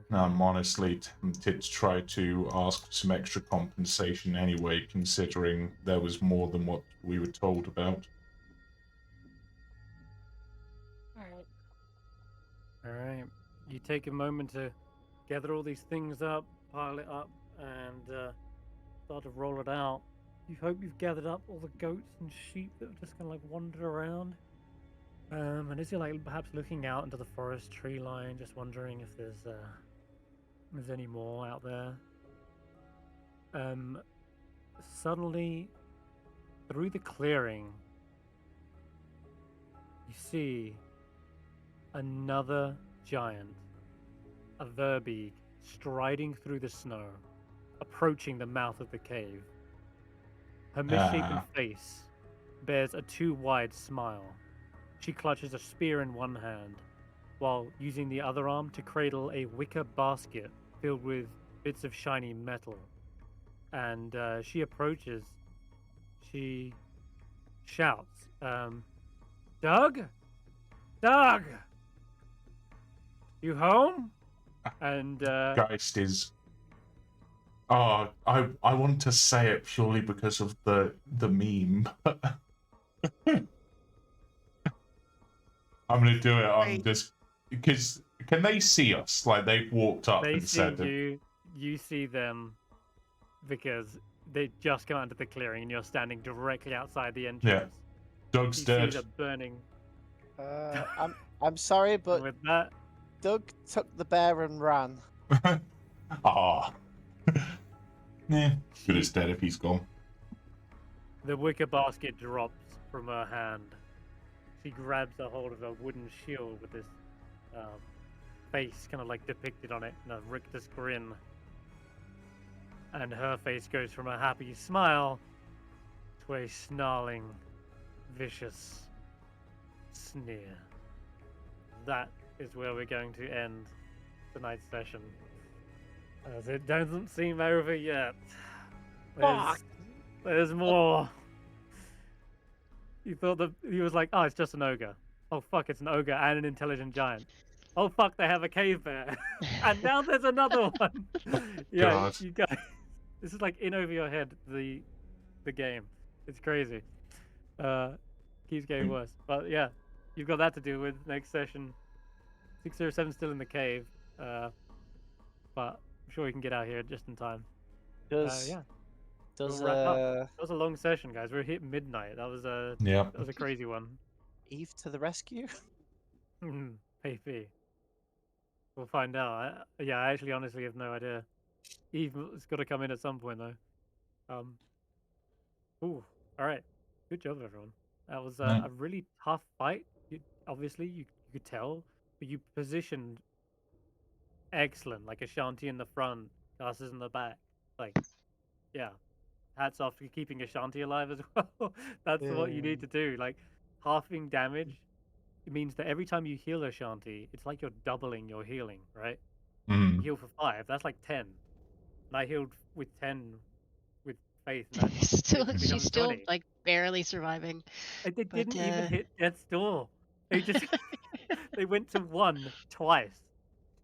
Speaker 5: Now, I'm honestly tempted to try to ask some extra compensation anyway, considering there was more than what we were told about.
Speaker 2: Alright. You take a moment to gather all these things up, pile it up, and start to roll it out. You hope you've gathered up all the goats and sheep that have just kind of like wandered around. And as you're like perhaps looking out into the forest tree line, just wondering if there's any more out there. Suddenly, through the clearing, you see another giant, a Verbeeg, striding through the snow, approaching the mouth of the cave. Her misshapen face bears a too wide smile. She clutches a spear in one hand, while using the other arm to cradle a wicker basket filled with bits of shiny metal. And she approaches. She shouts, Doug? Doug! You home? And
Speaker 5: Geist is... Oh, I want to say it purely because of the meme. I'm gonna do it on just because can they see us? Like they've walked up
Speaker 2: they
Speaker 5: and
Speaker 2: see
Speaker 5: said,
Speaker 2: you. you see them because they just come out into the clearing and you're standing directly outside the entrance.
Speaker 5: Doug's
Speaker 2: You
Speaker 5: dead.
Speaker 2: see the burning.
Speaker 1: I'm sorry,
Speaker 2: And
Speaker 1: but
Speaker 2: with that,
Speaker 1: Doug took the bear and ran.
Speaker 5: Ah. Yeah. Good it's dead if he's gone.
Speaker 2: the wicker basket drops from her hand. She grabs a hold of a wooden shield with this face kind of like depicted on it in a rictus grin. And her face goes from a happy smile to a snarling, vicious sneer. That is where we're going to end tonight's session. As it doesn't seem over yet. There's more. You thought that he was like, oh, it's just an ogre. Oh fuck, it's an ogre and an intelligent giant. Oh fuck, they have a cave bear. And now there's another one. Yeah,
Speaker 5: God.
Speaker 2: you guys. This is like in over your head, the game. It's crazy. Keeps getting worse. But yeah, you've got that to deal with next session. 607 still in the cave. But I'm sure we can get out here just in time. Yeah.
Speaker 1: Does
Speaker 2: We'll wrap up. That was a long session, guys. We're hit midnight. That was a crazy one.
Speaker 1: Eve to the rescue?
Speaker 2: Maybe. We'll find out. I actually honestly have no idea. Eve has got to come in at some point though. Ooh, all right. Good job, everyone. That was a really tough fight. Obviously, you could tell, but you positioned excellent. Like Ashanti in the front, Glasses in the back. Like, yeah. Hats off for keeping Ashanti alive as well. That's what you need to do. Like, halving damage, it means that every time you heal Ashanti, it's like you're doubling your healing, right? You heal for 5, that's like 10. And I healed with 10 with Faith. And
Speaker 3: She's still
Speaker 2: 20.
Speaker 3: like barely surviving.
Speaker 2: They didn't even hit death's door. They just they went to 1 twice.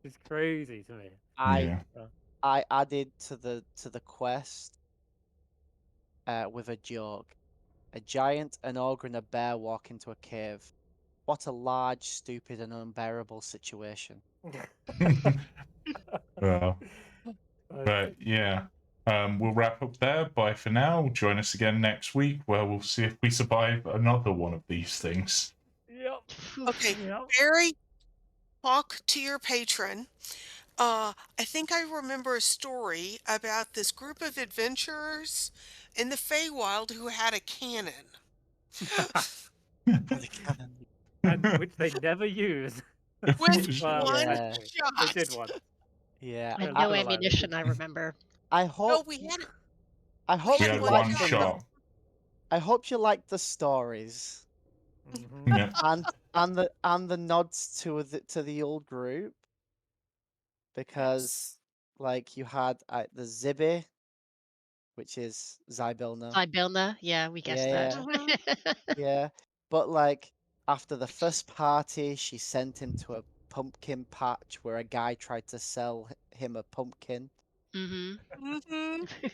Speaker 2: It's crazy to me.
Speaker 1: I added to the quest with a joke. A giant, an ogre, and a bear walk into a cave. What a large, stupid, and unbearable situation.
Speaker 5: Well, but yeah, we'll wrap up there. Bye for now. Join us again next week where we'll see if we survive another one of these things.
Speaker 2: Yep.
Speaker 6: Okay, Barry, talk to your patron. I think I remember a story about this group of adventurers in the Feywild who had a cannon.
Speaker 2: And which they never use.
Speaker 6: With one
Speaker 2: They
Speaker 6: shot.
Speaker 2: did one.
Speaker 1: Yeah.
Speaker 3: And no ammunition, I remember.
Speaker 1: I hope.
Speaker 6: No, we had it.
Speaker 1: I hope
Speaker 6: We
Speaker 1: you
Speaker 6: had
Speaker 1: liked
Speaker 6: one shot.
Speaker 1: I hope you liked the stories.
Speaker 5: Yeah.
Speaker 1: And the nods to the old group, because like you had the Zibby, which is Zybilna.
Speaker 3: Zybilna, yeah, we guessed that.
Speaker 1: Yeah, but like after the first party, she sent him to a pumpkin patch where a guy tried to sell him a pumpkin.
Speaker 3: And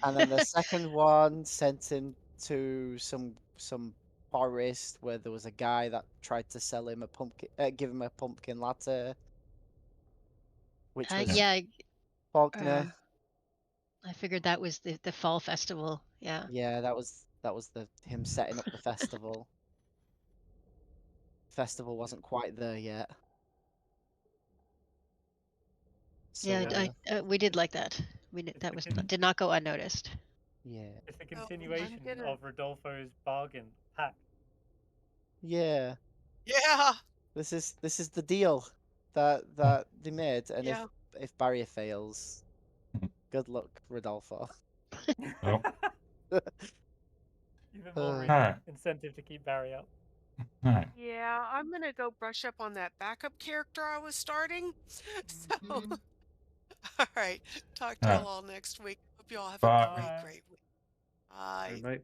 Speaker 1: then the second one sent him to some forest where there was a guy that tried to sell him a pumpkin, give him a pumpkin latte, which was Faulkner.
Speaker 3: I figured that was the fall festival. Yeah.
Speaker 1: Yeah, that was him setting up the festival. Festival wasn't quite there yet. So,
Speaker 3: yeah, we did like that. That was did not go unnoticed.
Speaker 1: Yeah.
Speaker 2: It's a continuation of Rodolfo's bargain pact.
Speaker 1: Yeah.
Speaker 6: Yeah.
Speaker 1: This is the deal that they made, and if Barry fails, good luck, Rodolfo.
Speaker 5: Oh.
Speaker 2: Even more incentive to keep Barry up.
Speaker 6: Yeah, I'm gonna go brush up on that backup character I was starting. So, all right. Talk to y'all all next week. Hope you all have a great week. Bye.
Speaker 4: Bye.